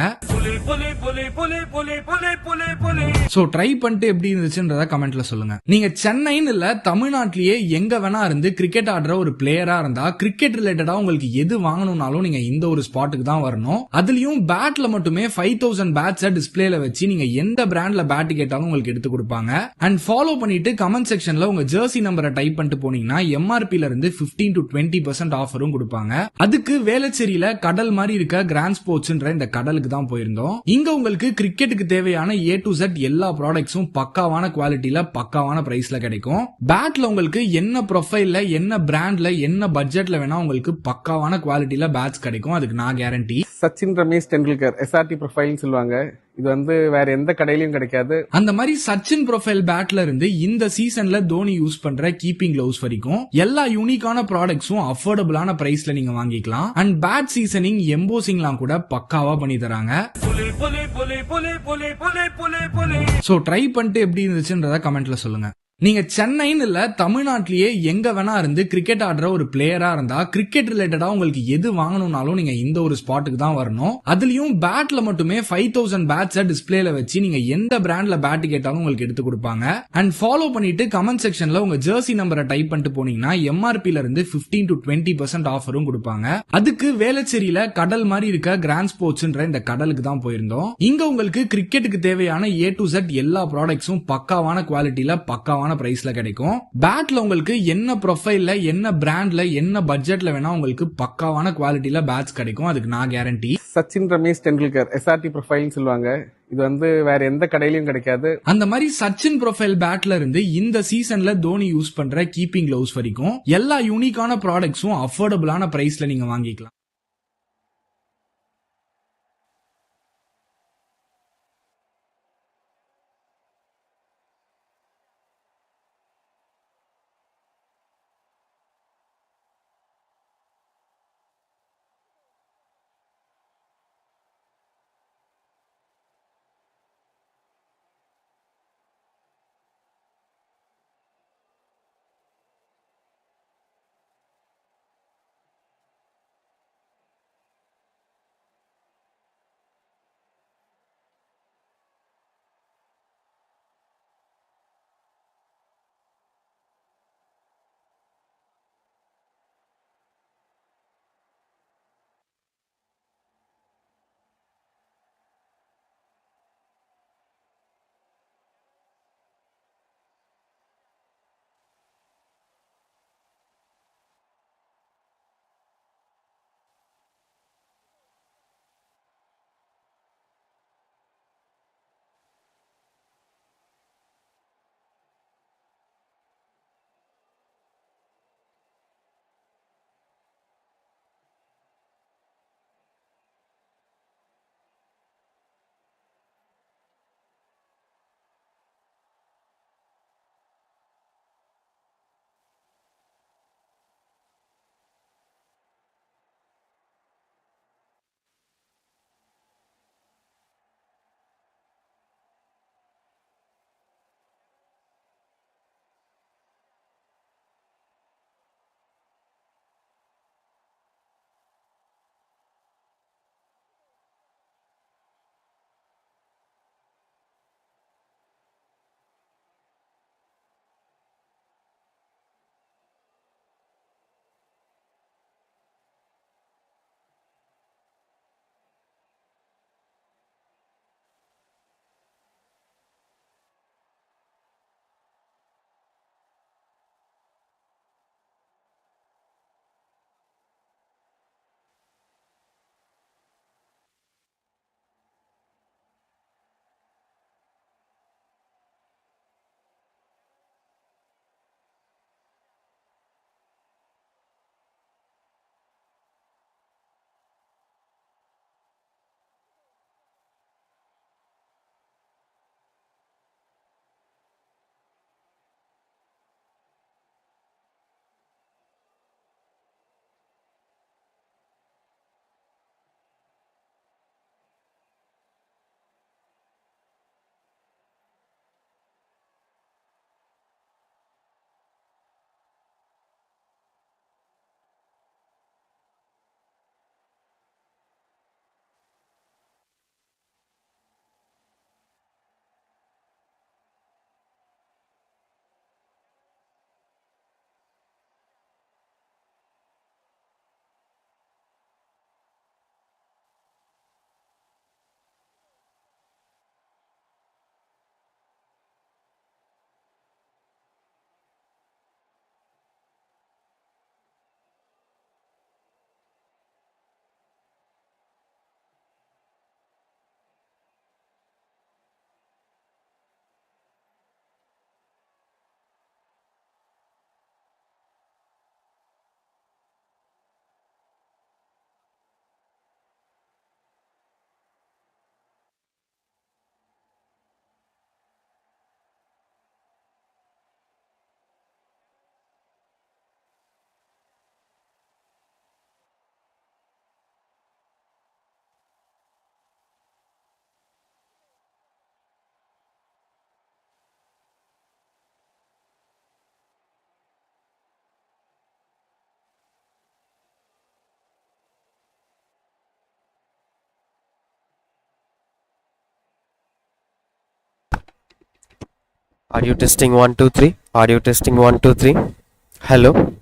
[SPEAKER 1] சோ ட்ரை பண்ணிட்டு எப்படி இருந்துச்சுன்றத கமெண்ட்ல சொல்லுங்க. நீங்க சென்னைன்னு இல்ல தமிழ்நாட்டிலேயே எங்க வேணா இருந்து கிரிக்கெட் ஆடுற ஒரு பிளேயரா இருந்தா கிரிக்கெட் ரிலேட்டடா உங்களுக்கு எது வாங்கணும்னாலும் நீங்க இந்த ஒரு ஸ்பாட்டுக்கு தான் வரணும். அதுலயும் பேட்ல மட்டுமே 5000 பேட்ஸை டிஸ்பிளேல வச்சு நீங்க எந்த பிராண்ட்ல பேட் கேட்டாலும் உங்களுக்கு எடுத்து கொடுப்பாங்க. அண்ட் ஃபாலோ பண்ணிட்டு கமெண்ட் செக்ஷன்ல உங்க ஜெர்சி நம்பரை டைப் பண்ணிட்டு போனீங்கன்னா எம்ஆர்பில இருந்து 15 to 20% ஆஃபரும் கொடுப்பாங்க. அதுக்கு வேளச்சேரியில கடல் மாதிரி இருக்க கிராண்ட் ஸ்போர்ட்ஸ்ன்ற இந்த கடலுக்கு தான் போயிருந்தோம். இங்க உங்களுக்கு கிரிக்கெட்டுக்கு தேவையான A to Z எல்லா ப்ராடக்ட்ஸும் பக்காவான குவாலிட்டியில பக்காவான பிரைஸ்ல கிடைக்கும். பேட்ல உங்களுக்கு என்ன ப்ரொஃபைல்ல என்ன பிராண்ட்ல என்ன பட்ஜெட்ல வேணா உங்களுக்கு பக்காவான குவாலிட்டியில பேட்ஸ் கிடைக்கும். அதுக்கு நான் கேரண்டி.
[SPEAKER 2] சச்சின் ரமேஷ் டெண்டுல்கர் SRT ப்ரொஃபைல்னு சொல்லுவாங்க. இது வந்து வேற எந்த கடையிலயும் கிடைக்காது.
[SPEAKER 1] அந்த மாதிரி சச்சின் ப்ரொஃபைல் பேட்ல இருந்து இந்த சீசன்ல தோனி யூஸ் பண்ற கீப்பிங் கிளவுஸ் வரைக்கும் எல்லா யூனிக்கான ப்ராடக்ட்ஸும் அஃபோர்டபுளான பிரைஸ்ல நீங்க வாங்கிக்கலாம். அண்ட் பேட் சீசனிங் எம்போசிங்லாம் கூட பக்காவா பண்ணி தராங்க. சோ ட்ரை பண்ணிட்டு எப்படி இருந்துச்சுன்றத கமெண்ட்ல சொல்லுங்க. நீங்க சென்னைன்னு இல்ல தமிழ்நாட்டிலேயே எங்க வேணா இருந்து கிரிக்கெட் ஆடுற ஒரு பிளேயரா இருந்தா கிரிக்கெட் ரிலேட்டடா உங்களுக்கு எது வாங்கணும்னாலும் நீங்க இந்த ஒரு ஸ்பாட்டுக்கு தான் வரணும். அதுலயும் பேட்ல மட்டுமே 5000 பேட்ஸை டிஸ்பிளேல வச்சு நீங்க எந்த பிராண்ட்ல பேட் கேட்டாலும் உங்களுக்கு எடுத்து கொடுப்பாங்க. அண்ட் ஃபாலோ பண்ணிட்டு கமெண்ட் செக்ஷன்ல உங்க ஜெர்சி நம்பரை டைப் பண்ணிட்டு போனீங்கன்னா எம்ஆர்பில இருந்து 15 to 20% ஆஃபரும் கொடுப்பாங்க. அதுக்கு வேளச்சேரியில கடல் மாதிரி இருக்க கிராண்ட் ஸ்போர்ட்ஸ்ன்ற இந்த கடலுக்கு தான் போயிருந்தோம். இங்க உங்களுக்கு கிரிக்கெட்டுக்கு தேவையான A to Z எல்லா ப்ராடக்ட்ஸும் பக்காவான குவாலிட்டியில பக்காவான பிரைஸ்ல கிடைக்கும். பேட்ல உங்களுக்கு என்ன ப்ரொஃபைல்ல என்ன பிராண்ட்ல என்ன பட்ஜெட்ல வேணா உங்களுக்கு பக்காவான குவாலிட்டியில பேட்ஸ் கிடைக்கும். அதுக்கு நான் கேரண்டி.
[SPEAKER 2] சச்சின் ரமேஷ் டெண்டுல்கர் SRT ப்ரொஃபைல்னு சொல்லுவாங்க. இது வந்து வேற எந்த கடையிலயும் கிடைக்காது.
[SPEAKER 1] அந்த மாதிரி சச்சின் ப்ரொஃபைல் பேட்ல இருந்து இந்த சீசன்ல தோனி யூஸ் பண்ற கீப்பிங் கிளவுஸ் வரைக்கும் எல்லா யூனிக்கான ப்ராடக்ட்ஸும் அஃபோர்டபுளான பிரைஸ்ல நீங்க வாங்கிக்கலாம்.
[SPEAKER 3] Audio testing 1 2 3. Audio testing 1 2 3. Hello.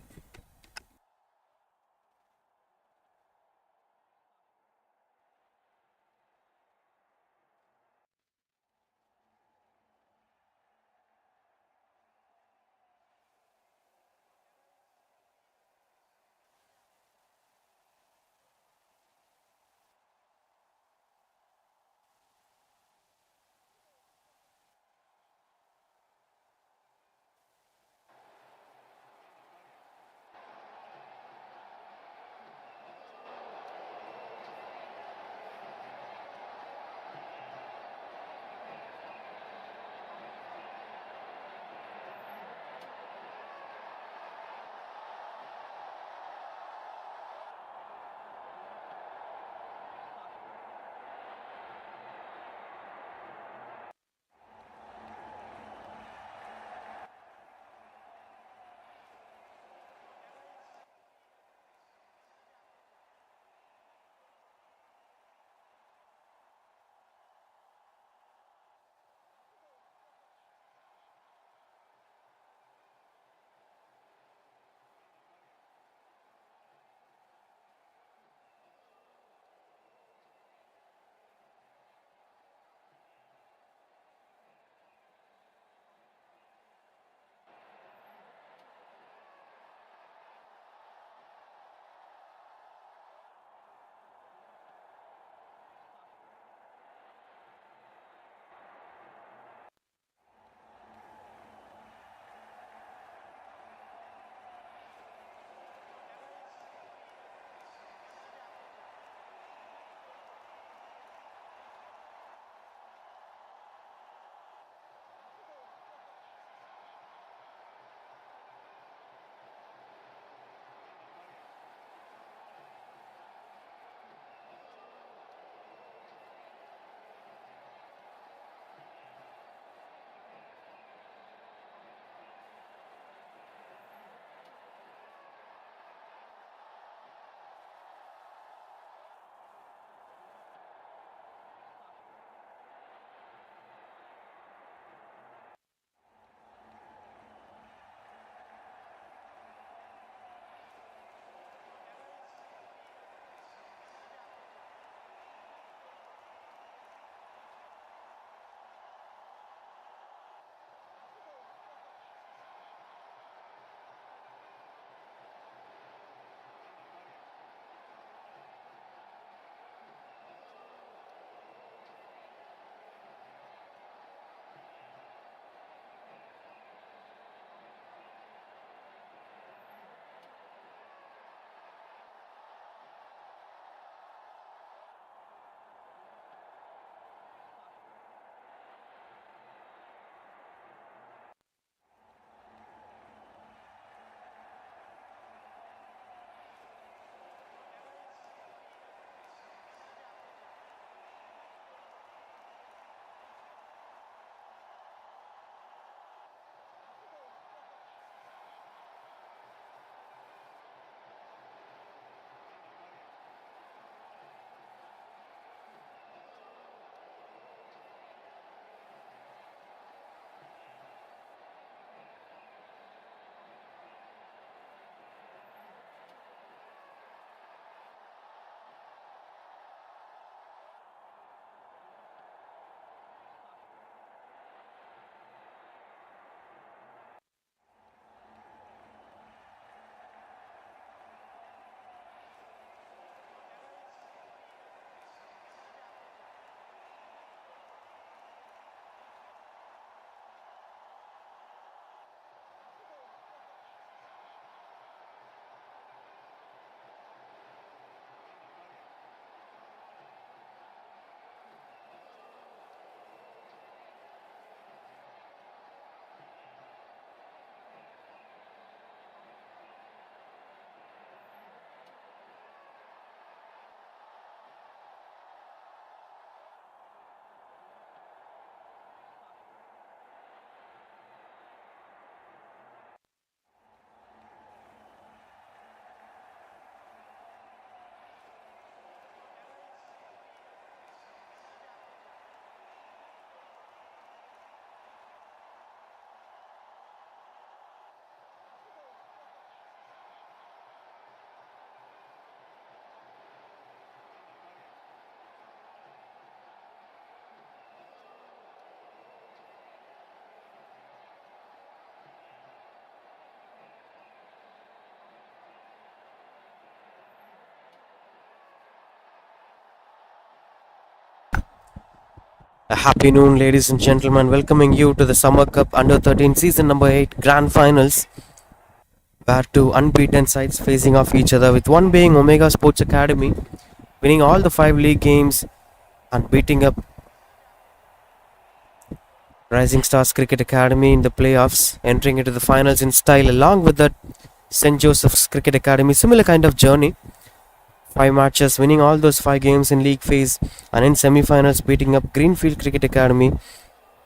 [SPEAKER 3] A happy noon, ladies and gentlemen. Welcoming you to the Summer Cup Under 13 Season number 8 Grand Finals, where two unbeaten sides facing off each other, with one being Omega Sports Academy, winning all the 5 league games and beating up Rising Stars Cricket Academy in the playoffs, entering into the finals in style, along with that St. Joseph's Cricket Academy. Similar kind of journey. 5 matches, winning all those 5 games in league phase, and in semi-finals beating up Greenfield Cricket Academy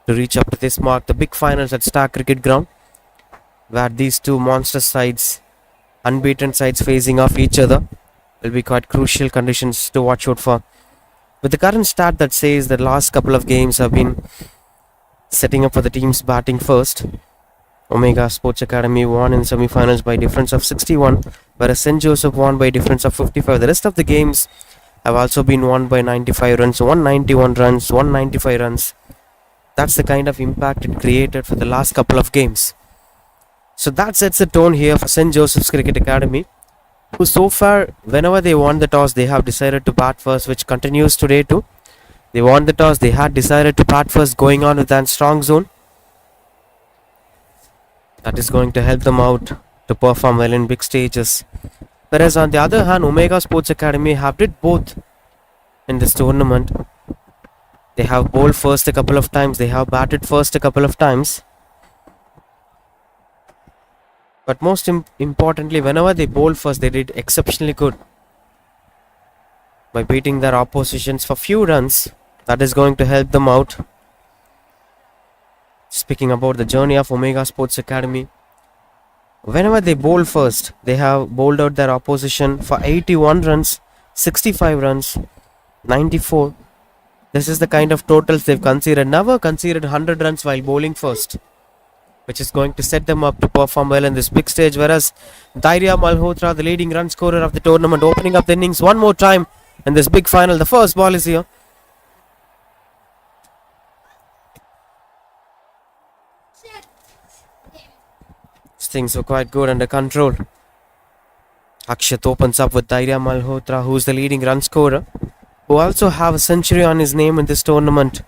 [SPEAKER 3] to reach up to this mark, the big finals at Stag Cricket Ground, where these two monster sides, unbeaten sides facing off each other, will be quite crucial conditions to watch out for. With the current stat that says the last couple of games have been setting up for the teams batting first, Omega Sports Academy won in semi-finals by difference of 61, whereas St. Joseph won by difference of 55. The rest of the games have also been won by 95 runs, 191 runs, 195 runs. That's the kind of impact it created for the last couple of games. So that sets the tone here for St. Joseph's Cricket Academy, who so far, whenever they won the toss, they have decided to bat first, which continues today too. They won the toss, they had decided to bat first, going on with that strong zone. That is going to help them out to perform well in big stages. Whereas on the other hand, Omega Sports Academy have did both in this tournament. They have bowled first a couple of times, they have batted first a couple of times. But most importantly, whenever they bowled first, they did exceptionally good by beating their oppositions for few runs. That is going to help them out. Speaking about the journey of Omega Sports Academy, whenever they bowl first, they have bowled out their opposition for 81 runs, 65 runs, 94. This is the kind of totals they've conceded. Never conceded 100 runs while bowling first, which is going to set them up to perform well in this big stage. Whereas Dhairya Malhotra, the leading run scorer of the tournament, opening up the innings one more time in this big final. The first ball is here. Things were quite good under control. Akshat opens up with Dhairya Malhotra, who is the leading run scorer, who also have a century on his name in this tournament,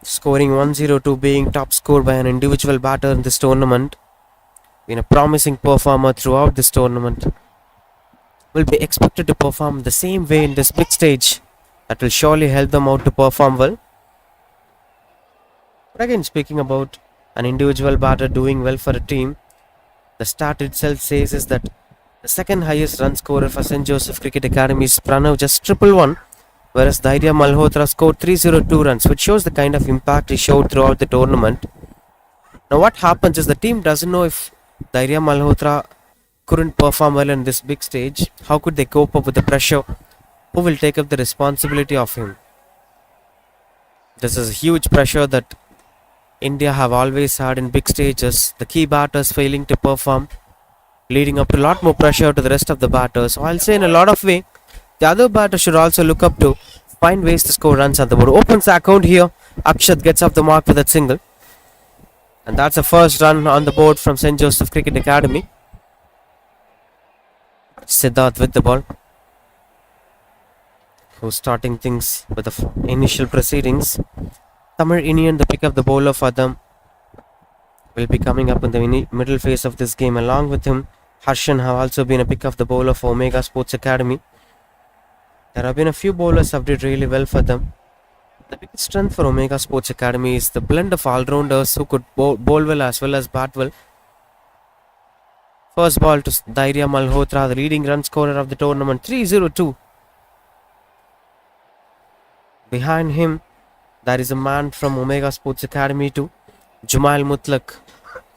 [SPEAKER 3] scoring 102, being top scored by an individual batter in this tournament. Been a promising performer throughout this tournament. Will be expected to perform the same way in this big stage. That will surely help them out to perform well. But again, speaking about an individual batter doing well for a team, the stat itself says is that the second highest run scorer for St. Joseph Cricket Academy is Pranav, just 111, whereas Dhairya Malhotra scored 302 runs, which shows the kind of impact he showed throughout the tournament. Now what happens is the team doesn't know if Dhairya Malhotra couldn't perform well in this big stage. How could they cope up with the pressure? Who will take up the responsibility of him? This is a huge pressure that India have always had in big stages. The key batters failing to perform, leading up to a lot more pressure to the rest of the batters. So I'll say in a lot of way, the other batters should also look up to find ways to score runs on the board. Opens the account here. Akshat gets off the mark with that single. And that's the first run on the board from St. Joseph Cricket Academy. Siddharth with the ball, who's starting things with the initial proceedings. Tamil Inian, the pick of the bowler for them, will be coming up in the middle phase of this game. Along with him, Harshan have also been a pick of the bowler for Omega Sports Academy. There have been a few bowlers who have did really well for them. The biggest strength for Omega Sports Academy is the blend of all-rounders who could bowl well as bat well. First ball to Dhairya Malhotra, the leading run scorer of the tournament, 302. Behind him, there is a man from Omega Sports Academy too, Jumail Mutlaq,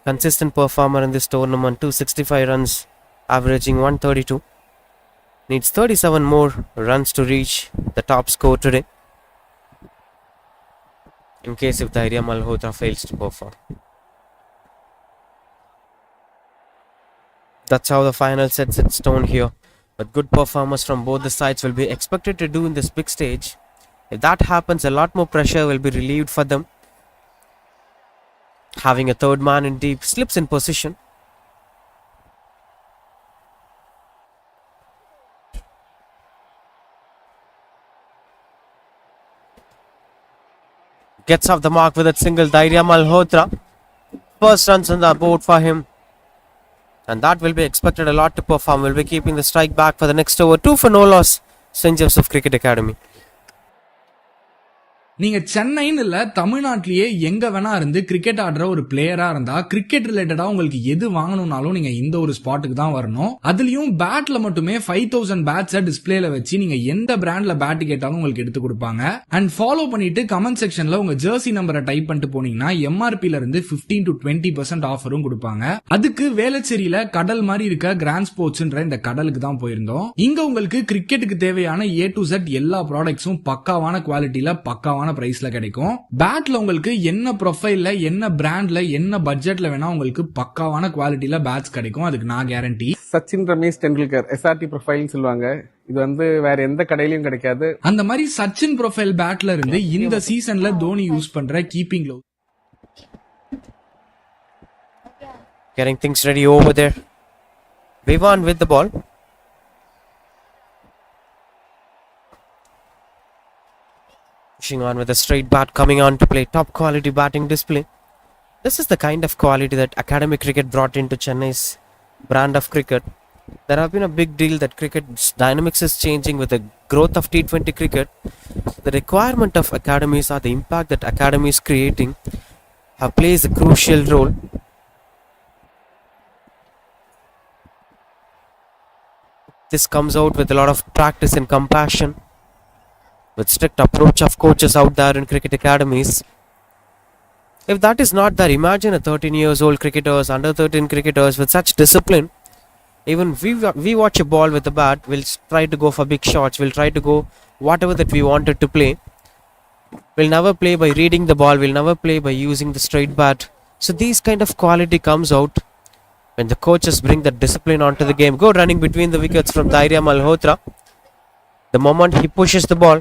[SPEAKER 3] consistent performer in this tournament, 265 runs, averaging 132. Needs 37 more runs to reach the top score today, in case if Dhairya Malhotra fails to perform. That's how the final sets its tone here. But good performers from both the sides will be expected to do in this big stage. If that happens, a lot more pressure will be relieved for them. Having a third man in deep, slips in position. Gets off the mark with that single. Dhairya Malhotra. First runs on the board for him. And that will be expected a lot to perform. Will be keeping the strike back for the next over. 2 for no loss. St. Joseph Cricket Academy.
[SPEAKER 1] நீங்க சென்னைன்னு இல்ல தமிழ்நாட்டிலேயே எங்க வேணா இருந்து cricket ஆடுற ஒரு பிளேயரா இருந்தா கிரிக்கெட் ரிலேட்டடா உங்களுக்கு எது வாங்கணும்னாலும் நீங்க இந்த ஒரு ஸ்பாட்டுக்கு தான் வரணும். அதுலயும் பேட்ல மட்டுமே 5000 பேட்ஸை டிஸ்பிளேல வச்சு நீங்க எந்த பிராண்ட்ல பேட் கேட்டாலும் உங்களுக்கு எடுத்து கொடுப்பாங்க. அண்ட் ஃபாலோ பண்ணிட்டு கமெண்ட் செக்ஷன்ல உங்க ஜெர்சி நம்பரை டைப் பண்ணிட்டு போனீங்கன்னா எம்ஆர்பில இருந்து 15 to 20% ஆஃபரும் கொடுப்பாங்க. அதுக்கு வேளச்சேரியில கடல் மாதிரி இருக்க கிராண்ட் ஸ்போர்ட்ஸ்ன்ற இந்த கடலுக்கு தான் போயிருந்தோம். இங்க உங்களுக்கு கிரிக்கெட்டுக்கு தேவையான A to Z எல்லா ப்ராடக்ட்ஸும் பக்காவான குவாலிட்டியில பக்காவான பிரைஸ்ல கிடைக்கும். பேட்ல உங்களுக்கு என்ன ப்ரொஃபைல்ல என்ன பிராண்ட்ல என்ன பட்ஜெட்ல வேணா உங்களுக்கு பக்காவான குவாலிட்டியில பேட்ஸ் கிடைக்கும். அதுக்கு நான் கேரண்டி.
[SPEAKER 2] சச்சின் ரமேஷ் டெண்டுல்கர் SRT ப்ரொஃபைல்னு சொல்லுவாங்க. இது வேற எந்த கடையிலயும் கிடைக்காது.
[SPEAKER 1] அந்த மாதிரி சச்சின் ப்ரொஃபைல் பேட்ல இருந்து இந்த சீசன்ல தோனி யூஸ் பண்ற keeping glove.
[SPEAKER 3] Getting things ready over there. Vivan with the ball. Pushing on with a straight bat, coming on to play top quality batting display. This is the kind of quality that academic cricket brought into Chennai's brand of cricket. There have been a big deal that cricket's dynamics is changing with the growth of T20 cricket. The requirement of academies or the impact that academies creating plays a crucial role. This comes out with a lot of practice and compassion, with strict approach of coaches out there in cricket academies. If that is not there, imagine a 13 years old cricketers, under 13 cricketers with such discipline. Even we watch a ball with a bat, we'll try to go for big shots, we'll try to go whatever that we wanted to play. We'll never play by reading the ball, we'll never play by using the straight bat. So these kind of quality comes out when the coaches bring that discipline onto the game. Go running between the wickets from Dhairya Malhotra. The moment he pushes the ball,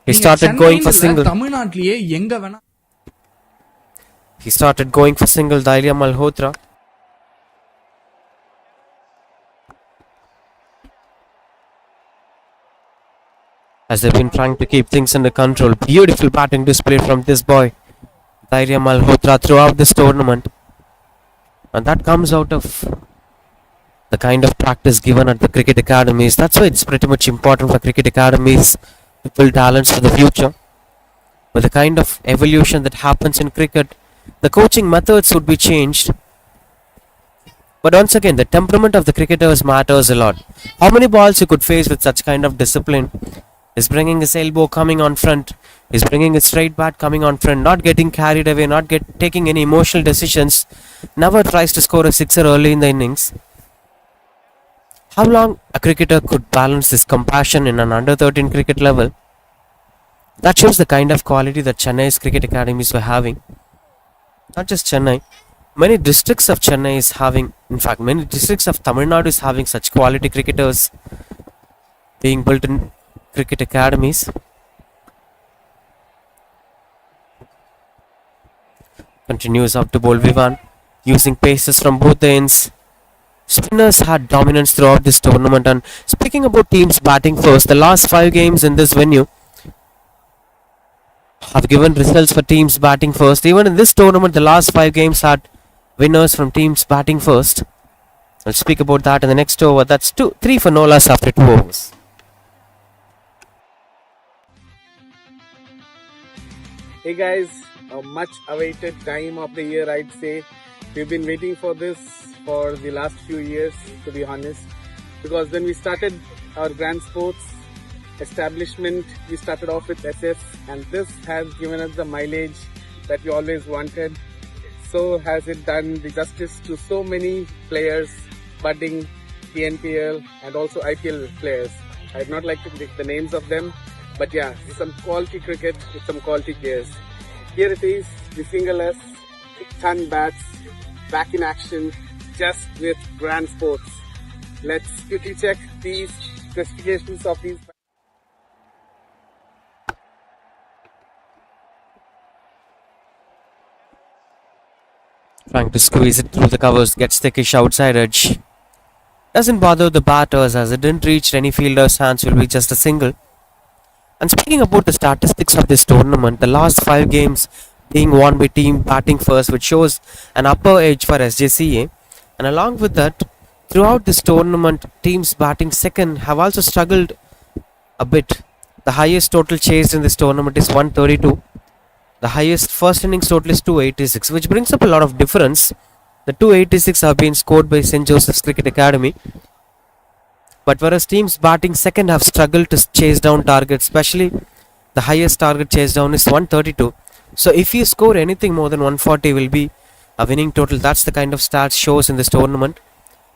[SPEAKER 3] he started going for single.
[SPEAKER 1] தமிழ்நாட்டிலேயே எங்க வேணா
[SPEAKER 3] He started going for single. Dhairya Malhotra. As they've been trying to keep things under control. Beautiful batting display from this boy, Dhairya Malhotra, throughout this tournament. And that comes out of the kind of practice given at the cricket academies. That's why it's pretty much important for cricket academies to build talents for the future. With the kind of evolution that happens in cricket, the coaching methods would be changed. But once again, the temperament of the cricketers matters a lot. How many balls you could face with such kind of discipline? Is bringing his elbow coming on front, is bringing his straight bat coming on front, not getting carried away, not taking any emotional decisions, never tries to score a sixer early in the innings. How long a cricketer could balance this compassion in an under 13 cricket level? That shows the kind of quality that Chennai's cricket academies were having. Not just Chennai, many districts of Chennai is having, in fact many districts of Tamil Nadu is having such quality cricketers being built in cricket academies. Continues up to bowl Vivan, using paces from both the ends. Spinners had dominance throughout this tournament. And speaking about teams batting first, the last 5 games in this venue have given results for teams batting first. Even in this tournament, the last 5 games had winners from teams batting first. I'll speak about that in the next over. That's 3 for no loss after 2 overs.
[SPEAKER 2] Hey guys, a much awaited time of the year, I'd say. We've been waiting for this for the last few years, to be honest, because when we started our grand sports establishment, we started off with SS, and this has given us the mileage that we always wanted. So has it done the justice to so many players, budding TNPL and also IPL players. I'd not like to pick the names of them, but yeah, some quality cricket with some quality players. Here it is, the single S, ton bats, back in action, just with grand sports. Let's quickly check these specifications of these.
[SPEAKER 3] Trying to squeeze it through the covers, gets thickish outside edge. Doesn't bother the batters as it didn't reach any fielder's hands, will be just a single. And speaking about the statistics of this tournament, the last 5 games being won by team batting first, which shows an upper edge for SJCA. And along with that, throughout this tournament, teams batting second have also struggled a bit. The highest total chased in this tournament is 132. The highest first innings total is 286, which brings up a lot of difference. The 286 have been scored by St. Joseph's Cricket Academy, but whereas teams batting second have struggled to chase down targets, especially the highest target chase down is 132. So if you score anything more than 140 will be a winning total. That's the kind of stats shows in this tournament.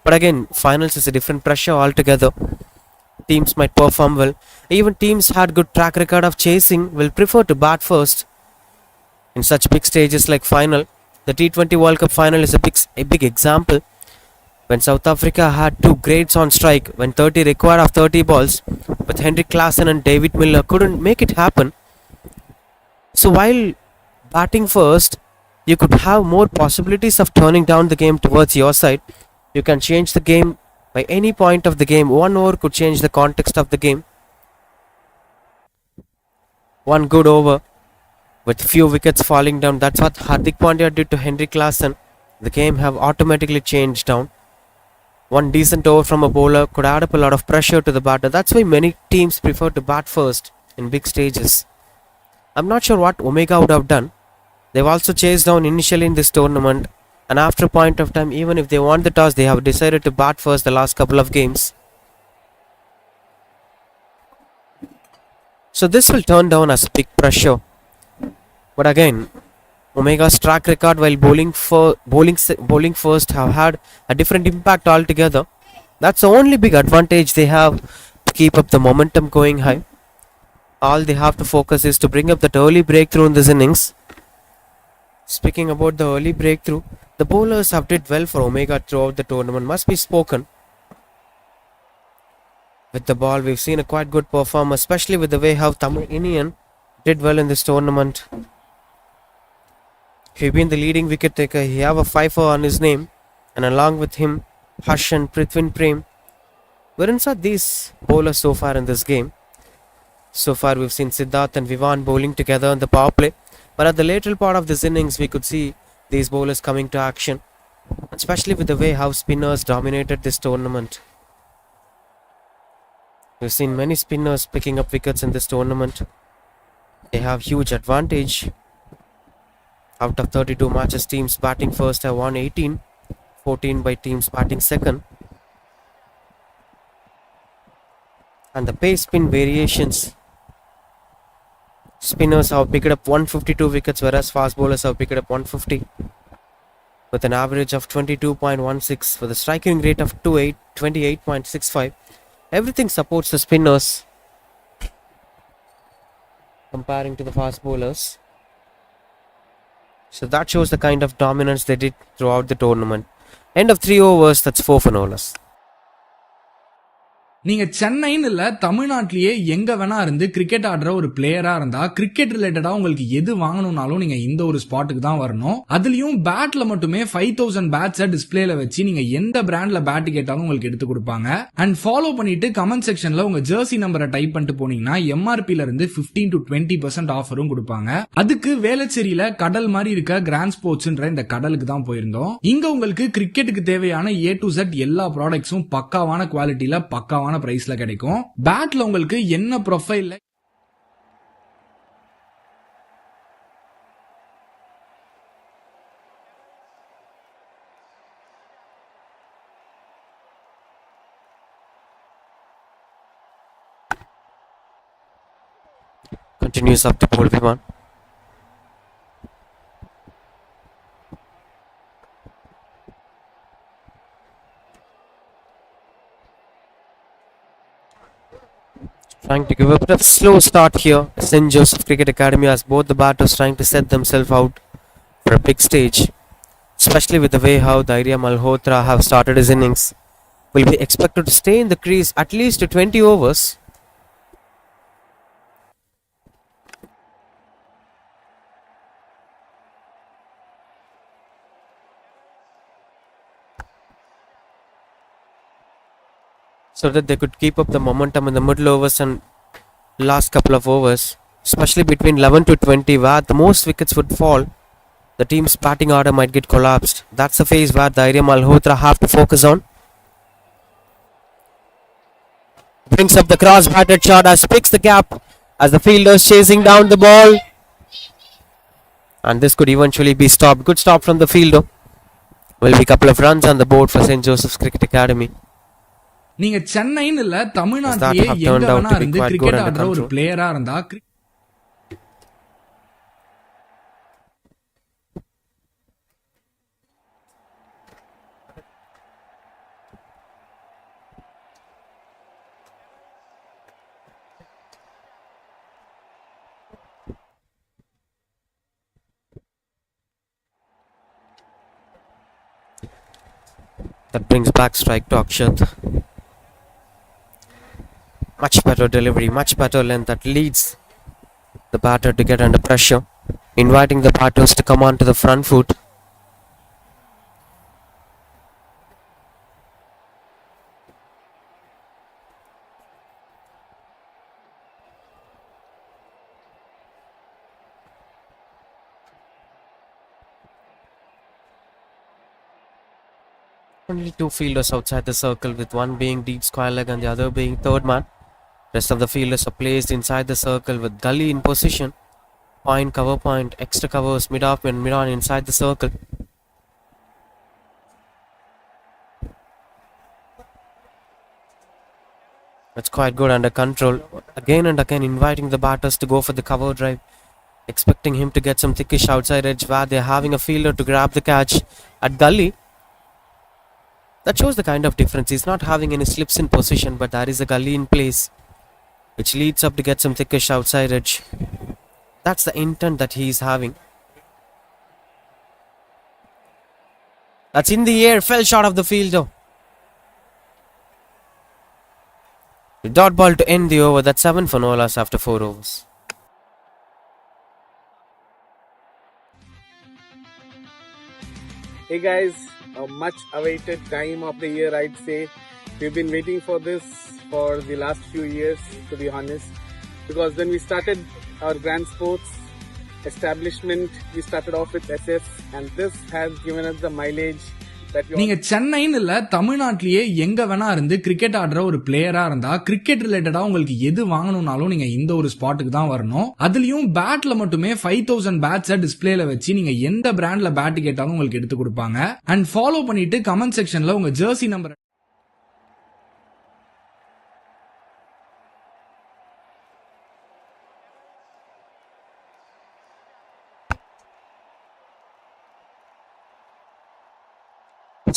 [SPEAKER 3] But again, finals is a different pressure altogether. Teams might perform well. Even teams had good track record of chasing will prefer to bat first in such big stages like final. The T20 World Cup final is a big example. When South Africa had two greats on strike, when 30 required of 30 balls, but Henrik Klaasen and David Miller couldn't make it happen. So while batting first, you could have more possibilities of turning down the game towards your side. You can change the game by any point of the game. 1 over could change the context of the game. One good over with few wickets falling down. That's what Hardik Pandya did to Henrik Klaasen. The game have automatically changed down. One decent over from a bowler could add up a lot of pressure to the batter. That's why many teams prefer to bat first in big stages. I'm not sure what Omega would have done. They've also chased down initially in this tournament, and after a point of time, even if they won the toss, they have decided to bat first the last couple of games. So this will turn down as big pressure. But again, Omega's track record while bowling first have had a different impact altogether. That's the only big advantage they have to keep up the momentum going high. All they have to focus is to bring up that early breakthrough in this innings. Speaking about the early breakthrough, the bowlers have did well for Omega throughout the tournament, must be spoken. With the ball, we've seen a quite good performance, especially with the way how Tamil Indian did well in this tournament. He's been the leading wicket taker. He have a 5 on his name, and along with him, Harsh and Prithvin Prem. Where inside these bowlers so far in this game? So far, we've seen Siddharth and Vivan bowling together in the power play. But at the lateral part of this innings, we could see these bowlers coming to action, especially with the way how spinners dominated this tournament. We've seen many spinners picking up wickets in this tournament. They have huge advantage. Out of 32 matches, teams batting first have won 18, 14 by teams batting second. And the pace spin variations. Spinners have picked up 152 wickets, whereas fast bowlers have picked up 150. With an average of 22.16, with a striking rate of 28.65. Everything supports the spinners comparing to the fast bowlers. So that shows the kind of dominance they did throughout the tournament. End of 3 overs, that's 4 for no loss.
[SPEAKER 1] நீங்க சென்னைன்னு இல்ல தமிழ்நாட்டிலேயே எங்க வேணா இருந்து cricket ஆடுற ஒரு பிளேயரா இருந்தா கிரிக்கெட் ரிலேட்டடா உங்களுக்கு எது வாங்கணும்னாலும் நீங்க இந்த ஒரு ஸ்பாட்டுக்கு தான் வரணும். அதுலயும் பேட்ல மட்டுமே 5000 பேட்ஸை டிஸ்பிளேல வச்சு நீங்க எந்த பிராண்ட்ல பேட் கேட்டாலும் உங்களுக்கு எடுத்து கொடுப்பாங்க. அண்ட் ஃபாலோ பண்ணிட்டு கமெண்ட் செக்ஷன்ல உங்க ஜெர்சி நம்பரை டைப் பண்ணிட்டு போனீங்கன்னா எம்ஆர்பில இருந்து 15 to 20% ஆஃபரும் கொடுப்பாங்க. அதுக்கு வேளச்சேரியில கடல் மாதிரி இருக்க கிராண்ட் ஸ்போர்ட்ஸ்ன்ற இந்த கடலுக்கு தான் போயிருந்தோம். இங்க உங்களுக்கு கிரிக்கெட்டுக்கு தேவையான A to Z எல்லா ப்ராடக்ட்ஸும் பக்காவான குவாலிட்டியில பக்காவான பிரைஸ்ல கிடைக்கும். பேட்ல உங்களுக்கு என்ன ப்ரொஃபைல்ல
[SPEAKER 3] Continues up to ball Vivan. Trying to give a bit of slow start here. St. Joseph Cricket Academy as both the batters trying to set themselves out for a big stage. Especially with the way how Dhairya Malhotra have started his innings. Will be expected to stay in the crease at least to 20 overs. So that they could keep up the momentum in the middle overs and last couple of overs, especially between 11 to 20, where the most wickets would fall, the team's batting order might get collapsed. That's the phase where Dhairya Malhotra have to focus on. Brings up the cross-batted shot as picks the gap as the fielder's chasing down the ball. And this could eventually be stopped. Good stop from the fielder. Will be a couple of runs on the board for St. Joseph's Cricket Academy.
[SPEAKER 1] நீங்க சென்னைன்னு இல்ல தமிழ்நாட்டிலேயே எங்க வேணா இருந்து cricket ஆடுற ஒரு பிளேயரா இருந்தா
[SPEAKER 3] That brings back strike to Akshat. Much better delivery, much better length that leads the batter to get under pressure, inviting the batters to come on to the front foot. Only two fielders outside the circle, with one being deep square leg and the other being third man. Rest of the fielders are placed inside the circle with gully in position. Point, cover point, extra covers, mid-off and mid-on inside the circle. That's quite good, under control. Again and again inviting the batters to go for the cover drive. Expecting him to get some thickish outside edge where they're having a fielder to grab the catch at gully. That shows the kind of difference. He's not having any slips in position, but there is a gully in place, which leads up to get some thickish outside edge. That's the intent that he is having. That's in the air, fell short of the fielder. The dot ball to end the over. That's 7 for no loss after 4 overs.
[SPEAKER 2] Hey guys, a much awaited time of the year, I'd say. We've been waiting for this for the last few years, to be honest, because when we started our grand sports establishment, we started off with SS, and this has given us the mileage that we
[SPEAKER 1] நீங்க சென்னைன்னு இல்ல தமிழ்நாட்டிலேயே எங்க வேணா இருந்து cricket ஆடுற ஒரு பிளேயரா இருந்தா கிரிக்கெட் ரிலேட்டடா உங்களுக்கு எது வாங்கணும்னாலும் நீங்க இந்த ஒரு ஸ்பாட்டுக்கு தான் வரணும். அதுலயும் பேட்ல மட்டுமே 5000 பேட்ஸை டிஸ்பிளேல வச்சு நீங்க எந்த பிராண்ட்ல பேட் கேட்டாலும் உங்களுக்கு எடுத்து கொடுப்பாங்க. அண்ட் ஃபாலோ பண்ணிட்டு கமெண்ட் செக்ஷன்ல உங்க Jersey number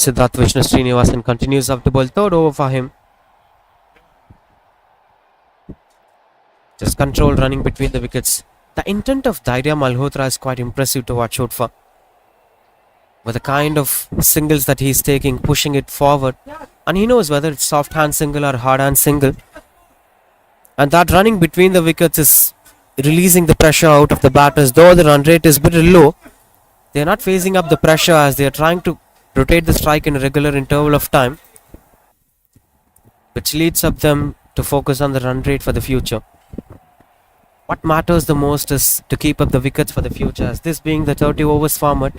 [SPEAKER 3] Siddharth Vishnu Srinivasan continues up to bowl. Third over for him. Just control running between the wickets. The intent of Dhairya Malhotra is quite impressive to watch out for. With the kind of singles that he is taking, pushing it forward. And he knows whether it's soft hand single or hard hand single. And that running between the wickets is releasing the pressure out of the batters. Though the run rate is a bit low, they are not facing up the pressure as they are trying to rotate the strike in a regular interval of time, which leads up them to focus on the run rate for the future. What matters the most is to keep up the wickets for the future, as this being the 30 overs format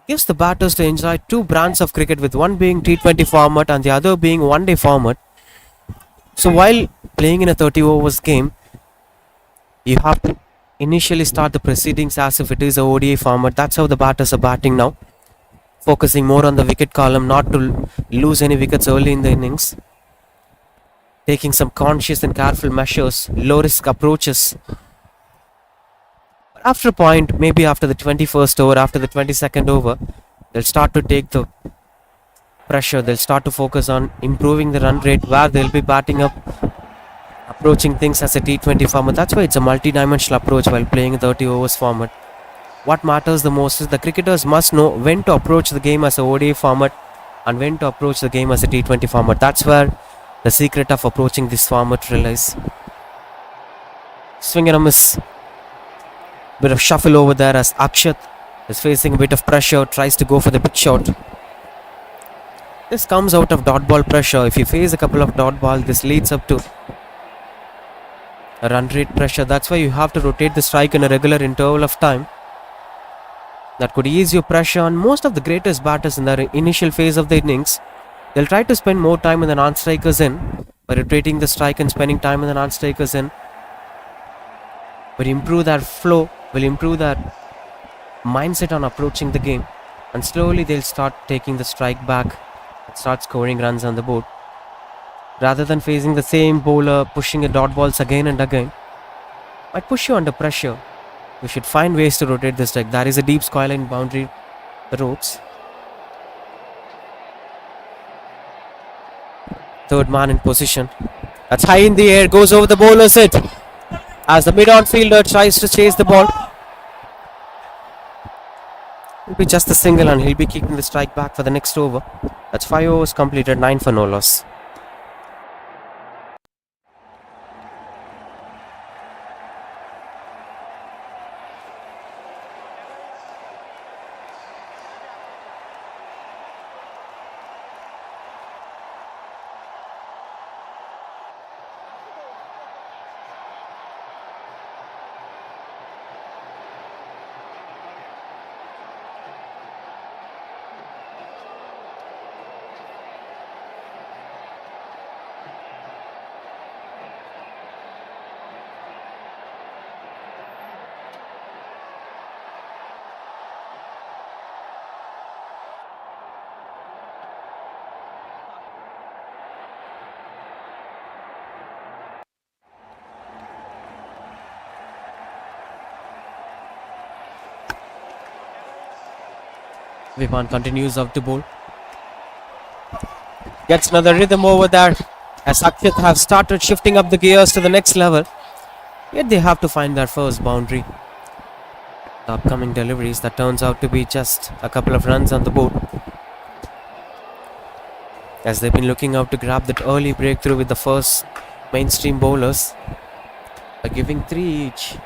[SPEAKER 3] gives the batters to enjoy two brands of cricket, with one being T20 format and the other being one-day format. So while playing in a 30 overs game, you have to initially start the proceedings as if it is a ODI format. That's how the batters are batting now, focusing more on the wicket column, not to lose any wickets early in the innings, taking some conscious and careful measures, low risk approaches. But after a point, maybe after the 21st over, after the 22nd over, they'll start to take the pressure, they'll start to focus on improving the run rate, where they'll be batting up, approaching things as a T20 format. That's why it's a multi-dimensional approach while playing a 30 overs format. What matters the most is the cricketers must know when to approach the game as a ODI format and when to approach the game as a T20 format. That's where the secret of approaching this format relies. Swing and a miss. Bit of shuffle over there as Akshat is facing a bit of pressure, tries to go for the big shot. This comes out of dot ball pressure. If you face a couple of dot ball, this leads up to a run rate pressure. That's why you have to rotate the strike in a regular interval of time. That could ease your pressure on most of the greatest batters in the initial phase of the innings. They'll try to spend more time with the non-strikers in, by rotating the strike and spending time with the non-strikers in. Will improve their flow, will improve their mindset on approaching the game, and slowly they'll start taking the strike back and start scoring runs on the board. Rather than facing the same bowler pushing the dot balls again and again, might push you under pressure. We should find ways to rotate the strike. That is a deep skyline boundary, the ropes. Third man in position. That's high in the air, goes over the bowler's head as the mid-on fielder tries to chase the ball. It'll be just a single and he'll be keeping the strike back for the next over. That's 5 overs completed, 9 for no loss. Vivan continues out to bowl. Gets another rhythm over there as Sjca have started shifting up the gears to the next level. Yet they have to find their first boundary. The upcoming deliveries that turns out to be just a couple of runs on the board, as they've been looking out to grab that early breakthrough with the first mainstream bowlers by giving 3 each.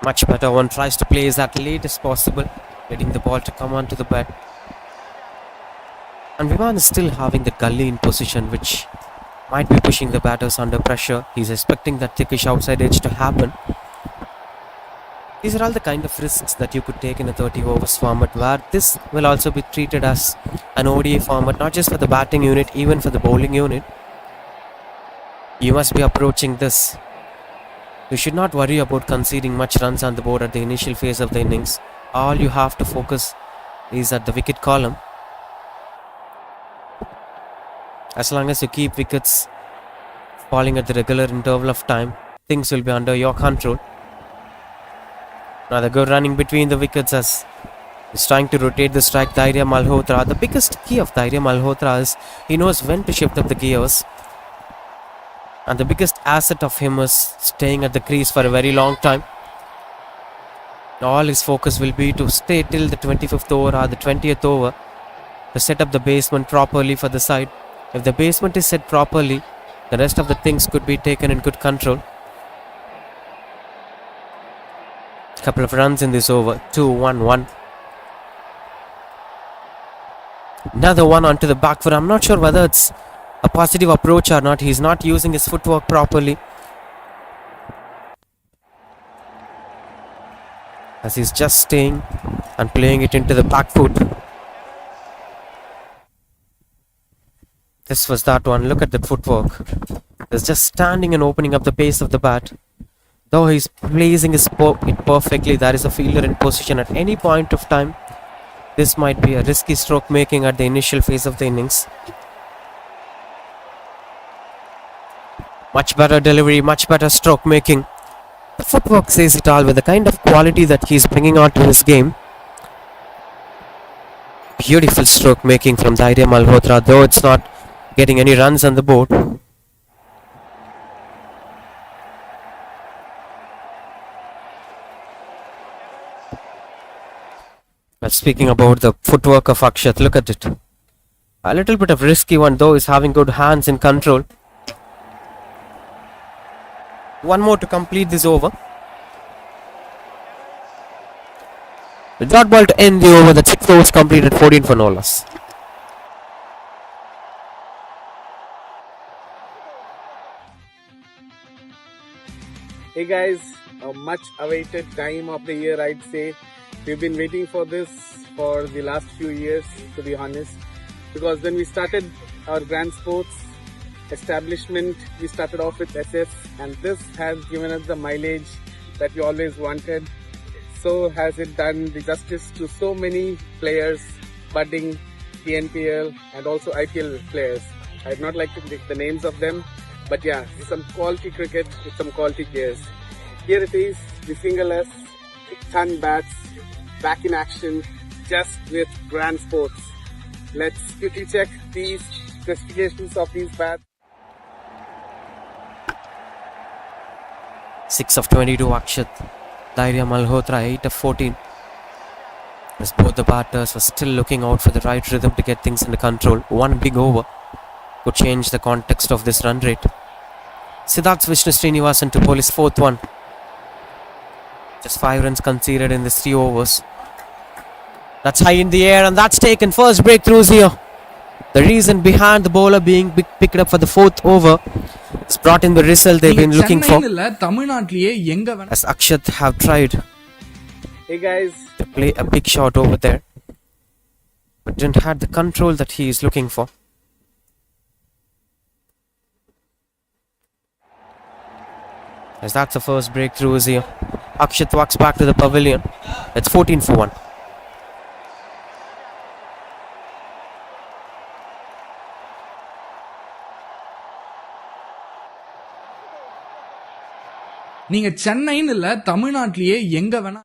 [SPEAKER 3] Much better. One tries to play as that late as possible, letting the ball to come onto the bat. And Vivan is still having the gully in position, which might be pushing the batters under pressure. He's expecting that thickish outside edge to happen. These are all the kind of risks that you could take in a 30 overs format, where this will also be treated as an ODI format, not just for the batting unit, even for the bowling unit. You must be approaching this. You should not worry about conceding much runs on the board at the initial phase of the innings. All you have to focus is at the wicket column. As long as you keep wickets falling at the regular interval of time, things will be under your control. Now the good running between the wickets as he's trying to rotate the strike. Dhairya Malhotra. The biggest key of Dhairya Malhotra is he knows when to shift up the gears. And the biggest asset of him is staying at the crease for a very long time. All his focus will be to stay till the 25th over or the 20th over to set up the basement properly for the side. If the basement is set properly, the rest of the things could be taken in good control. Couple of runs in this over. 2-1-1. Another one onto the back foot. I'm not sure whether it's a positive approach or not. He's not using his footwork properly, as he's just staying and playing it into the back foot. This was that one. Look at that footwork. He's just standing and opening up the pace of the bat. Though he's placing it perfectly, there is a fielder in position at any point of time. This might be a risky stroke making at the initial phase of the innings. Much better delivery, much better stroke making. The footwork says it all with the kind of quality that he's bringing out to his game. Beautiful stroke making from Dhairya Malhotra, though it's not getting any runs on the board. Well, speaking about the footwork of Akshat, look at it. A little bit of risky one, though he's having good hands in control. One more to complete this over. The dot ball to end the over. The 6 overs completed, 14 for no loss.
[SPEAKER 2] Hey guys, a much awaited time of the year, I'd say. We've been waiting for this for the last few years, to be honest, because when we started our grand sports establishment, we started off with SS, and this has given us the mileage that we always wanted. So has it done the justice to so many players, budding TNPL and also IPL players. I'd not like to take the names of them, but yeah, some quality cricket with some quality players. Here it is, the single S, ton bats, back in action, just with grand sports. Let's quickly check these specifications of these bats.
[SPEAKER 3] 6 of 22 Akshat. Dhairya Malhotra 8 of 14. As both the batters were still looking out for the right rhythm to get things under control. One big over could change the context of this run rate. Siddharth Vishnu Srinivasan to bowl his fourth one. Just 5 runs conceded in this 3 overs. That's high in the air and that's taken. First breakthroughs here. The reason behind the bowler being picked up for the 4th over is brought in the result they've been looking for. As Akshat have tried
[SPEAKER 2] Hey guys,
[SPEAKER 3] to play a big shot over there, but didn't have the control that he is looking for. As that's the first breakthrough is here. Akshat walks back to the pavilion. It's 14 for 1.
[SPEAKER 1] நீங்க சென்னைன்னு இல்ல தமிழ்நாட்டிலேயே எங்க வேணா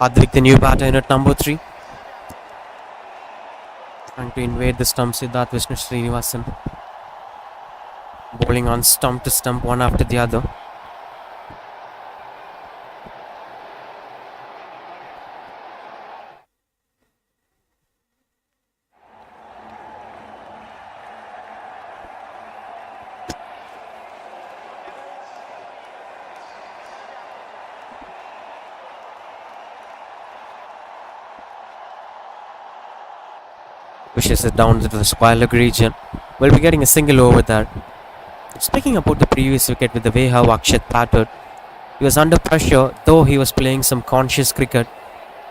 [SPEAKER 3] Adrik, the new batter in at number 3. Trying to invade the stump, Siddharth Vishnu Srinivasan. Bowling on stump to stump, one after the other. pushes it down into the square leg region. We'll be getting a single over there. Speaking about the previous wicket, with the way how Akshat batted, he was under pressure, though he was playing some conscious cricket.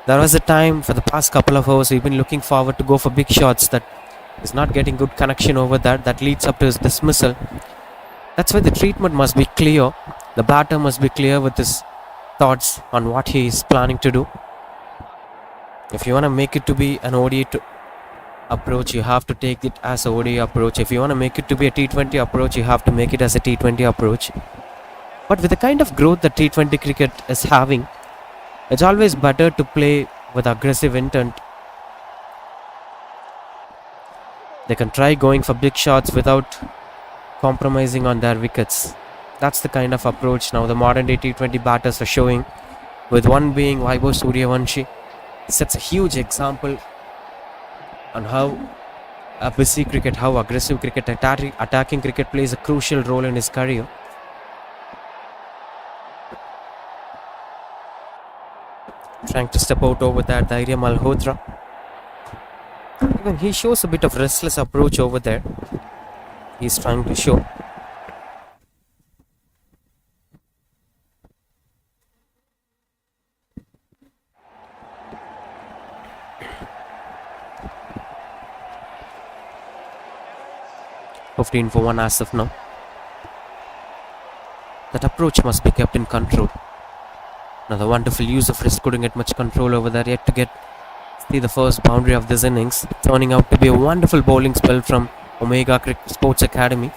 [SPEAKER 3] There was a time for the past couple of hours we've been looking forward to go for big shots that is not getting good connection over there. That leads up to his dismissal. That's why the treatment must be clear. The batter must be clear with his thoughts on what he is planning to do. If you want to make it to be an ODI approach, you have to take it as a ODI approach. If you want to make it to be a T20 approach, you have to make it as a T20 approach. But with the kind of growth that T20 cricket is having, it's always better to play with aggressive intent. They can try going for big shots without compromising on their wickets. That's the kind of approach now the modern day T20 batters are showing, with one being Vaibhav Suryavanshi. He sets a huge example on how a busy cricket, how aggressive cricket, attacking cricket plays a crucial role in his career. Trying to step out over there, Dhairya Malhotra. Even he shows a bit of restless approach over there. He's trying to show. $15 for 1 as of now. That approach must be kept in control. Another wonderful use of wrist, couldn't get much control over there yet to see the first boundary of this innings, turning out to be a wonderful bowling spell from Omega Sports Academy.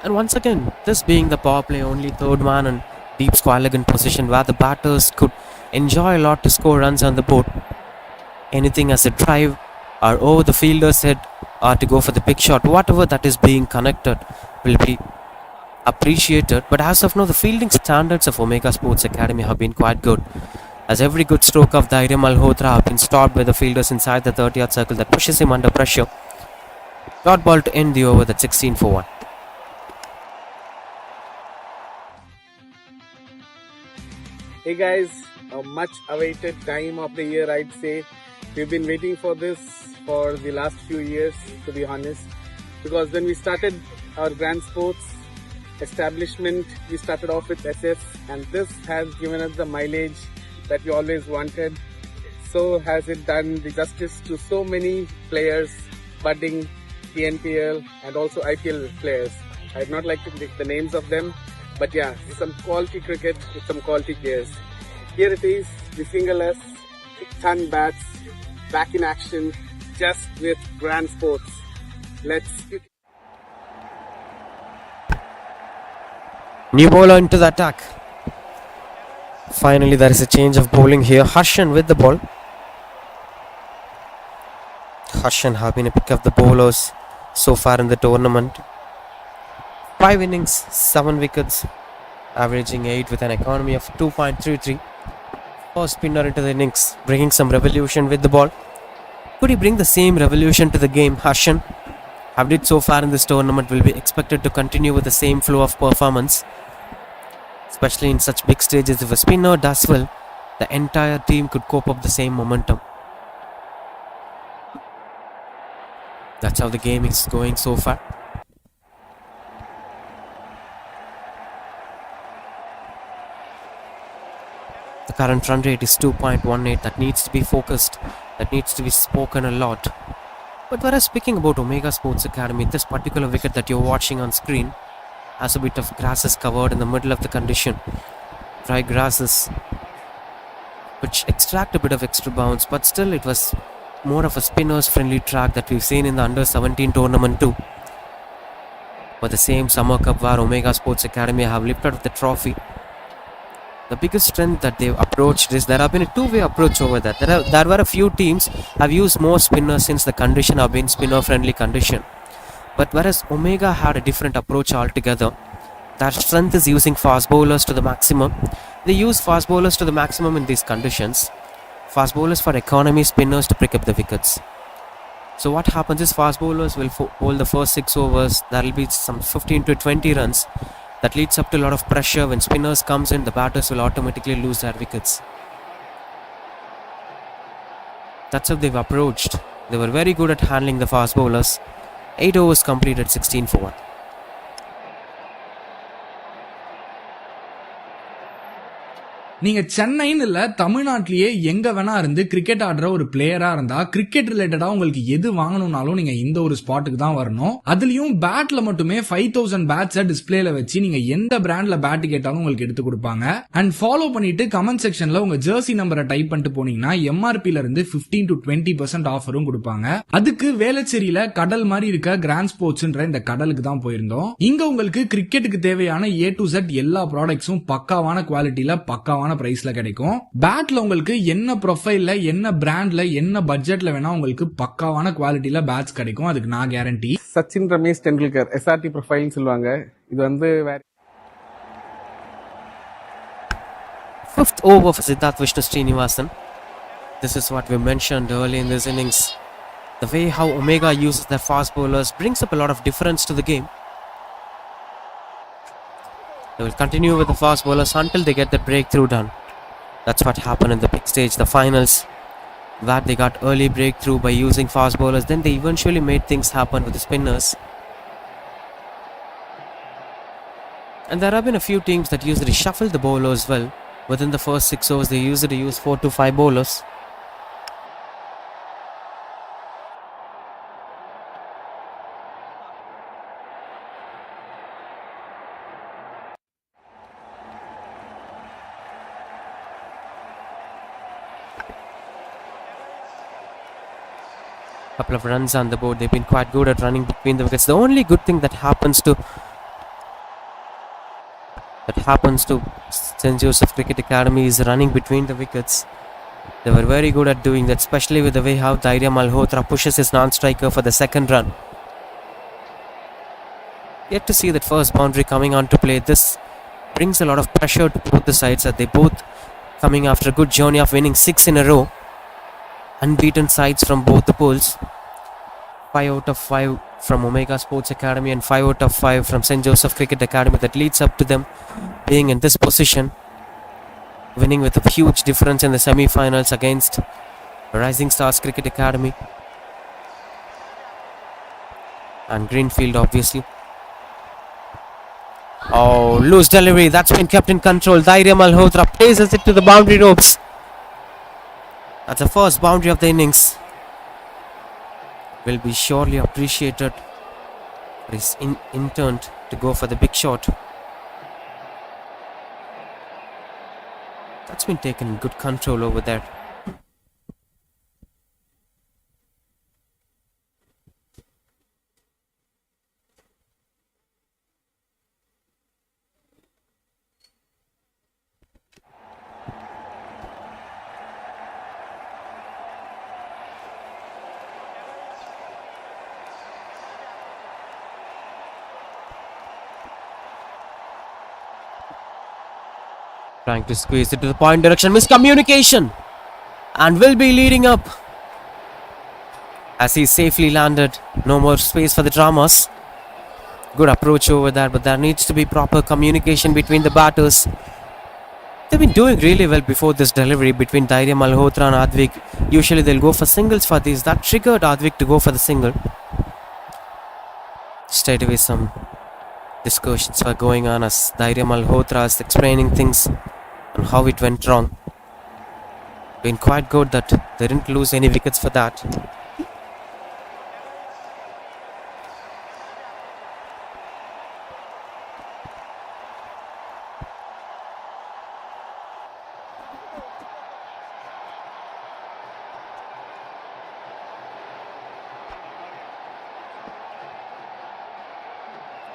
[SPEAKER 3] And once again, this being the power play, only third man and deep square leg in position where the batters could enjoy a lot to score runs on the board. Anything as a drive or over the fielder's head or to go for the big shot, whatever that is being connected will be appreciated. But as of now, the fielding standards of Omega Sports Academy have been quite good, as every good stroke of Dhairya Malhotra have been stopped by the fielders inside the 30-yard circle. That pushes him under pressure. Dot ball to end the over. That's 16 for 1.
[SPEAKER 2] Hey guys, a much awaited time of the year, I'd say. We've been waiting for this for the last few years, to be honest, because when we started our grand sports establishment, we started off with SS, and this has given us the mileage that we always wanted. So has it done the justice to so many players, budding PNPL and also IPL players. I'd not like to pick the names of them, but yeah, some quality cricket with some quality players. Here it is, the fingerless, 6-ton bats, back in action, just with grand sports. Let's get
[SPEAKER 3] new bowler into the attack. Finally, there is a change of bowling here. Harshan with the ball. Harshan have been a pick of the bowlers so far in the tournament. 5 innings, 7 wickets, averaging 8 with an economy of 2.33. First spinner into the innings, bringing some revolution with the ball. Could he bring the same revolution to the game? Harshan have did so far in this tournament, will be expected to continue with the same flow of performance, especially in such big stages. If a spinner does well, the entire team could cope up the same momentum. That's how the game is going so far. The current run rate is 2.18. That needs to be focused. That needs to be spoken a lot. But whereas speaking about Omega Sports Academy, this particular wicket that you're watching on screen has a bit of grasses covered in the middle of the condition. Dry grasses which extract a bit of extra bounce, but still it was more of a spinner's friendly track that we've seen in the under 17 tournament too. For the same Summer Cup where Omega Sports Academy have lifted the trophy, the biggest strength that they've approached is there have been a two-way approach over that. There were a few teams have used more spinners since the condition have been spinner friendly condition. But whereas Omega had a different approach altogether, their strength is using fast bowlers to the maximum. They use fast bowlers to the maximum in these conditions. Fast bowlers for economy, spinners to pick up the wickets. So what happens is fast bowlers will bowl the first 6 overs. There will be some 15 to 20 runs. That leads up to a lot of pressure. When spinners comes in, the batters will automatically lose their wickets. That's how they've approached. They were very good at handling the fast bowlers. 8 overs completed, 16 for 1.
[SPEAKER 1] நீங்க சென்னைன்னு இல்ல தமிழ்நாட்டிலேயே எங்க வேணா இருந்து cricket ஆடுற ஒரு பிளேயரா இருந்தா கிரிக்கெட் ரிலேட்டடா உங்களுக்கு எது வாங்கணும்னாலும் நீங்க இந்த ஒரு ஸ்பாட்டுக்கு தான் வரணும். அதுலயும் பேட்ல மட்டுமே 5000 பேட்ஸை டிஸ்பிளேல வச்சு நீங்க எந்த பிராண்ட்ல பேட் கேட்டாலும் உங்களுக்கு எடுத்து கொடுப்பாங்க. அண்ட் ஃபாலோ பண்ணிட்டு கமெண்ட் செக்ஷன்ல உங்க ஜெர்சி நம்பரை டைப் பண்ணிட்டு போனீங்கன்னா எம்ஆர்பில இருந்து 15 to 20% ஆஃபரும் கொடுப்பாங்க. அதுக்கு வேளச்சேரியில கடல் மாதிரி இருக்க கிராண்ட் ஸ்போர்ட்ஸ்ன்ற இந்த கடலுக்கு தான் போயிருந்தோம். இங்க உங்களுக்கு கிரிக்கெட்டுக்கு தேவையான A to Z எல்லா ப்ராடக்ட்ஸும் பக்காவான குவாலிட்டியில பக்காவான பிரைஸ்ல கிடைக்கும். பேட்ல உங்களுக்கு என்ன ப்ரொஃபைல்ல என்ன பிராண்ட்ல என்ன பட்ஜெட்ல வேணா உங்களுக்கு பக்காவான குவாலிட்டியில பேட்ஸ் கிடைக்கும். அதுக்கு நான் guarantee.
[SPEAKER 2] Sachin Ramesh Tendulkar SRT profile சொல்லுவாங்க. இது வந்து
[SPEAKER 3] Fifth over for Siddharth Vishnu Srinivasan. This is what we mentioned early in this innings. The way how Omega uses their fast bowlers brings up a lot of difference to the game. They will continue with the fast bowlers until they get the breakthrough done. That's what happened in the big stage, the finals, where they got early breakthrough by using fast bowlers. Then they eventually made things happen with the spinners. And there have been a few teams that usually shuffle the bowlers well. Within the first 6 overs, they usually use 4 to 5 bowlers. Couple of runs on the board. They've been quite good at running between the wickets. The only good thing that happens to St. Joseph Cricket Academy is running between the wickets. They were very good at doing that, especially with the way how Dhairya Malhotra pushes his non-striker for the second run. Yet to see that first boundary coming on to play. This brings a lot of pressure to both the sides, as they both coming after a good journey of winning 6 in a row. Unbeaten sides from both the pools. 5 out of 5 from Omega Sports Academy and 5 out of 5 from St. Joseph Cricket Academy. That leads up to them being in this position, winning with a huge difference in the semi-finals against Rising Stars Cricket Academy and Greenfield, obviously. Oh, loose delivery. That's been kept in control. Dhairya Malhotra places it to the boundary ropes. That's the first boundary of the innings. Will be surely appreciated for his intent to go for the big shot. That's been taken in good control over there. Trying to squeeze it to the point direction. Miscommunication. And will be leading up. As he safely landed. No more space for the dramas. Good approach over there. But there needs to be proper communication between the batters. They've been doing really well before this delivery between Dhairya Malhotra and Advik. Usually they'll go for singles for these. That triggered Advik to go for the single. Straight away some discussions were going on as Dhairya Malhotra is explaining things and how it went wrong. Been quite good that they didn't lose any wickets for that.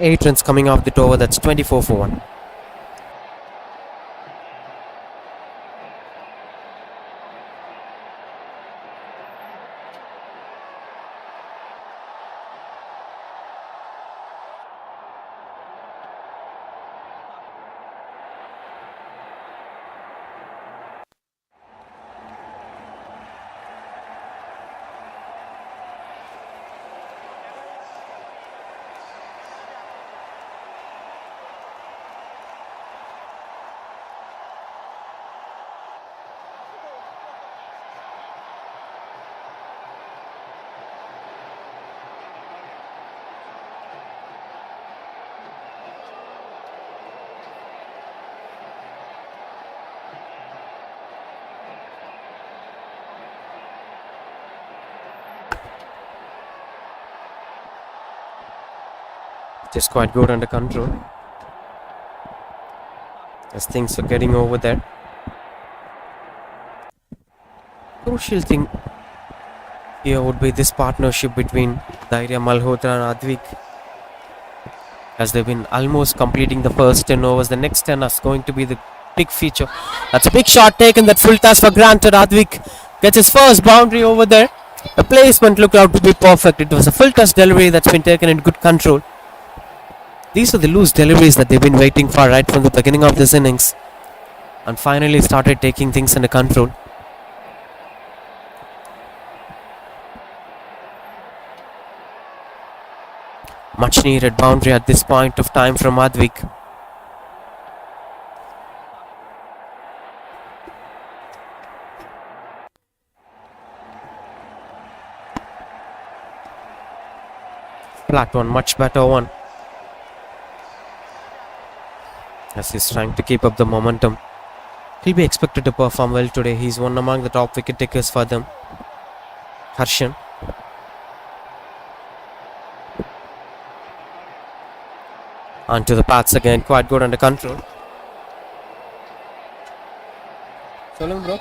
[SPEAKER 3] Eight runs coming off the over. That's 24 for 1. Just quite good under control. As things are getting over there. Crucial thing here would be this partnership between Dhairya Malhotra and Advik. As they've been almost completing the first 10 overs. The next 10 is going to be the big feature. That's a big shot taken. That full toss for granted. Advik gets his first boundary over there. The placement looked out to be perfect. It was a full toss delivery that's been taken in good control. These are the loose deliveries that they've been waiting for right from the beginning of this innings. And finally started taking things under control. Much needed boundary at this point of time from Advik. Flat one, much better one. As he's trying to keep up the momentum. He'll be expected to perform well today. He's one among the top wicket takers for them. Harshan. Onto the paths again, quite good under control. Solomon bro.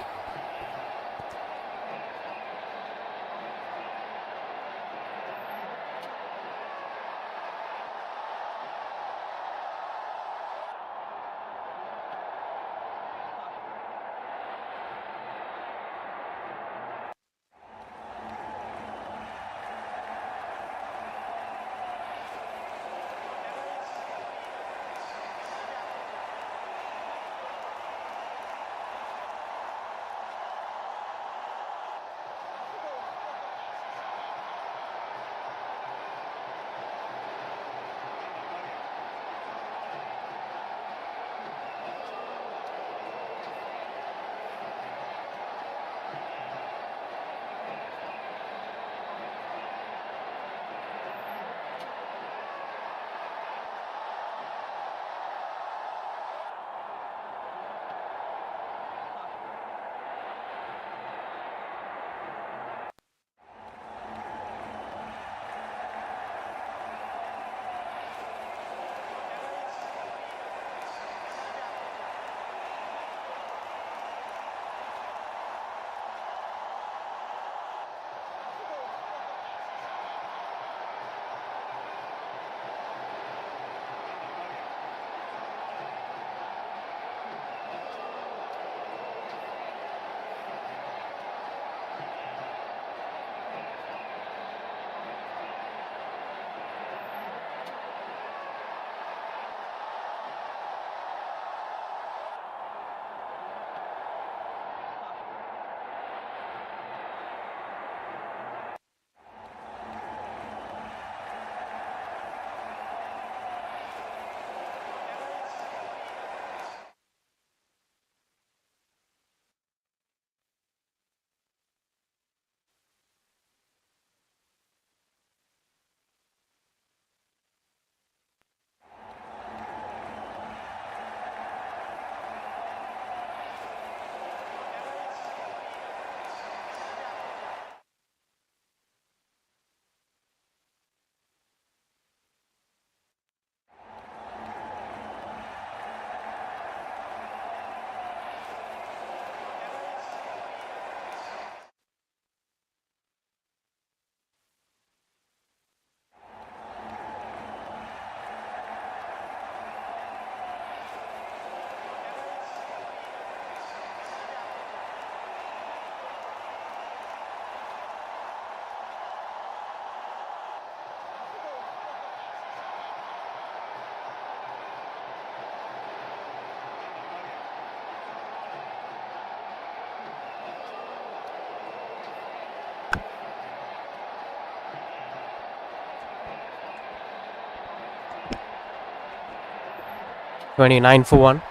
[SPEAKER 3] .29 for 1.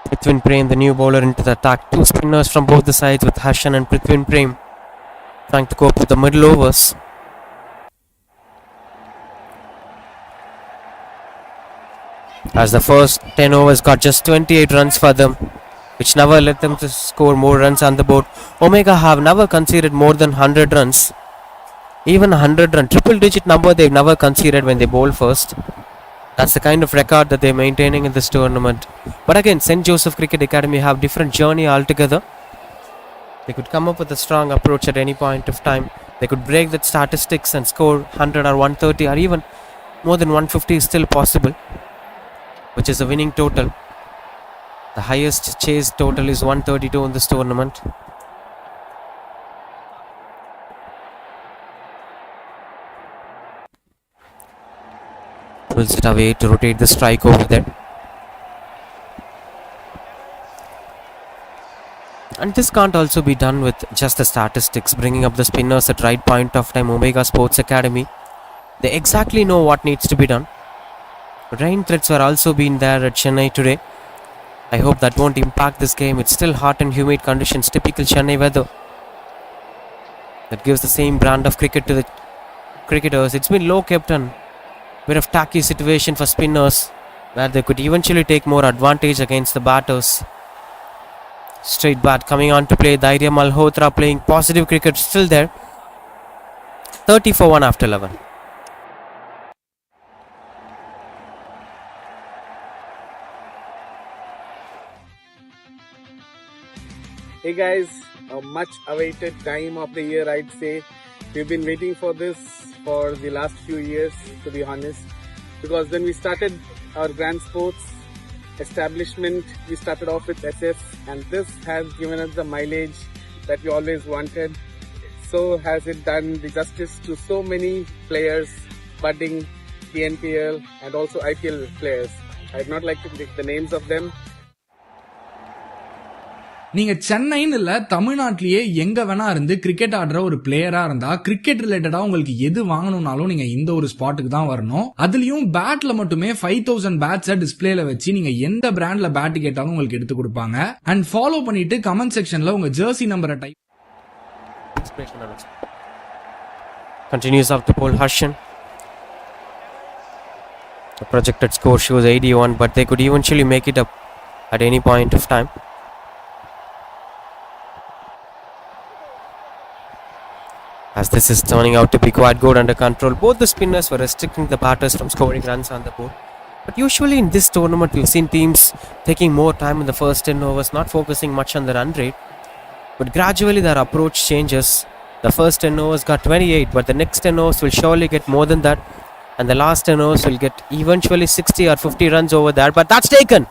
[SPEAKER 3] Prithvin Prem, the new bowler, into the attack. Two spinners from both the sides with Harshan and Prithvin Prem trying to cope with the middle overs. As the first 10 overs got just 28 runs for them, which never let them to score more runs on the board. Omega have never conceded more than 100 runs. Even 100 run, triple digit number they've never conceded when they bowl first. That's the kind of record that they're maintaining in this tournament. But again, St. Joseph Cricket Academy have different journey altogether. They could come up with a strong approach at any point of time. They could break that statistics and score 100 or 130 or even more than 150 is still possible, which is a winning total. The highest chase total is 132 in this tournament. Pulls it away to rotate the strike over there. And this can't also be done with just the statistics, bringing up the spinners at right point of time. Omega Sports Academy, they exactly know what needs to be done. Rain threats were also been there at Chennai today. I hope that won't impact this game. It's still hot and humid conditions, typical Chennai weather. That gives the same brand of cricket to the cricketers. It's been low kept and bit of tacky situation for spinners, where they could eventually take more advantage against the batters. Straight bat coming on to play. Dhairya Malhotra playing positive cricket still there. 30 for 1 after 11.
[SPEAKER 2] Hey guys, a much awaited time of the year, I'd say. We've been waiting for this for the last few years, to be honest, because when we started our grand sports establishment, we started off with SS, and this has given us the mileage that we always wanted. So has it done the justice to so many players, budding TNPL and also IPL players. I'd not like to pick the names of them.
[SPEAKER 1] நீங்க சென்னைன்னு இல்ல தமிழ்நாட்டிலேயே எங்க வேணா இருந்து cricket ஆடுற ஒரு பிளேயரா இருந்தா கிரிக்கெட் ரிலேட்டடா உங்களுக்கு எது வாங்கணும்னாலும் நீங்க இந்த ஒரு ஸ்பாட்டுக்கு தான் வரணும். அதுலயும் பேட்ல மட்டுமே 5000 பேட்ஸை டிஸ்பிளேல வச்சு நீங்க எந்த பிராண்ட்ல பேட் கேட்டாலும் உங்களுக்கு எடுத்து கொடுப்பாங்க. அண்ட் ஃபாலோ பண்ணிட்டு கமெண்ட் செக்ஷன்ல உங்க ஜெர்சி நம்பரை type.
[SPEAKER 3] Continues off the pole, Harshan. The projected score shows 81, but they could eventually make it up at any point of time. As this is turning out to be quite good under control, both the spinners were restricting the batters from scoring runs on the board. But usually in this tournament, we've seen teams taking more time in the first 10 overs, not focusing much on the run rate. But gradually their approach changes. The first 10 overs got 28, but the next 10 overs will surely get more than that. And the last 10 overs will get eventually 60 or 50 runs over there. But that's taken!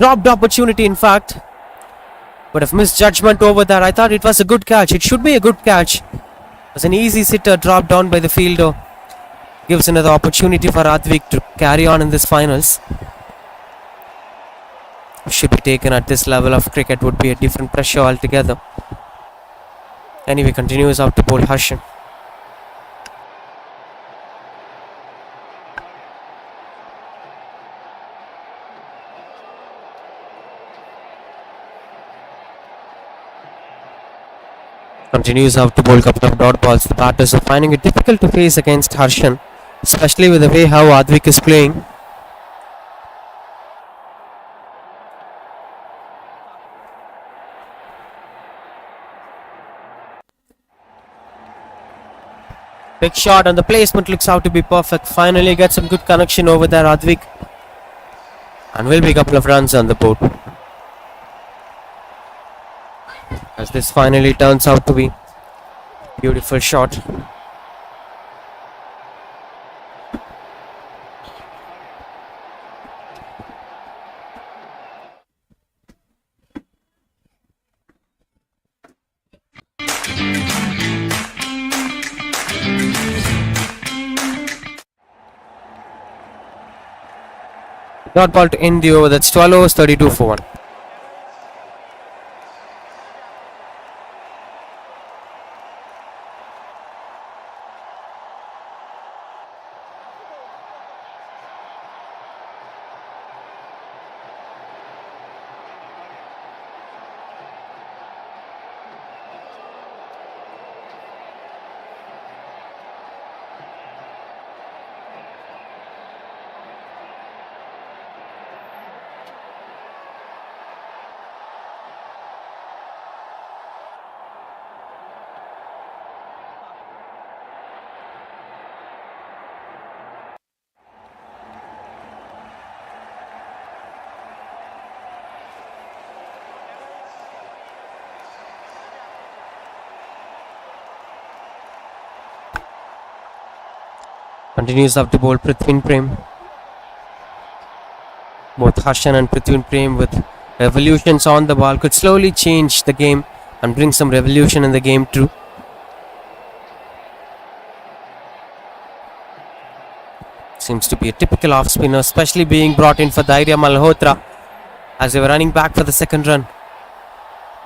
[SPEAKER 3] Dropped opportunity, in fact. But of misjudgment over there, I thought it was a good catch. It should be a good catch. It was an easy sitter dropped down by the fielder. Gives another opportunity for Advik to carry on in this finals. Should be taken at this level of cricket, would be a different pressure altogether. Anyway, continues out to bowl Harshan. Continues out to bowl couple of dot balls. The batters are finding it difficult to face against Harshan, especially with the way how Advik is playing. Big shot and the placement looks out to be perfect. Finally gets some good connection over there, Advik. And will be a couple of runs on the board. As this finally turns out to be beautiful shot. Dot ball to end the over. That's 12 overs, 32 for 1. Continues up to bowl Prithvin Prem. Both Harshan and Prithvin Prem with revolutions on the ball could slowly change the game and bring some revolution in the game too. Seems to be a typical off spinner, especially being brought in for Dhairya Malhotra as they were running back for the second run.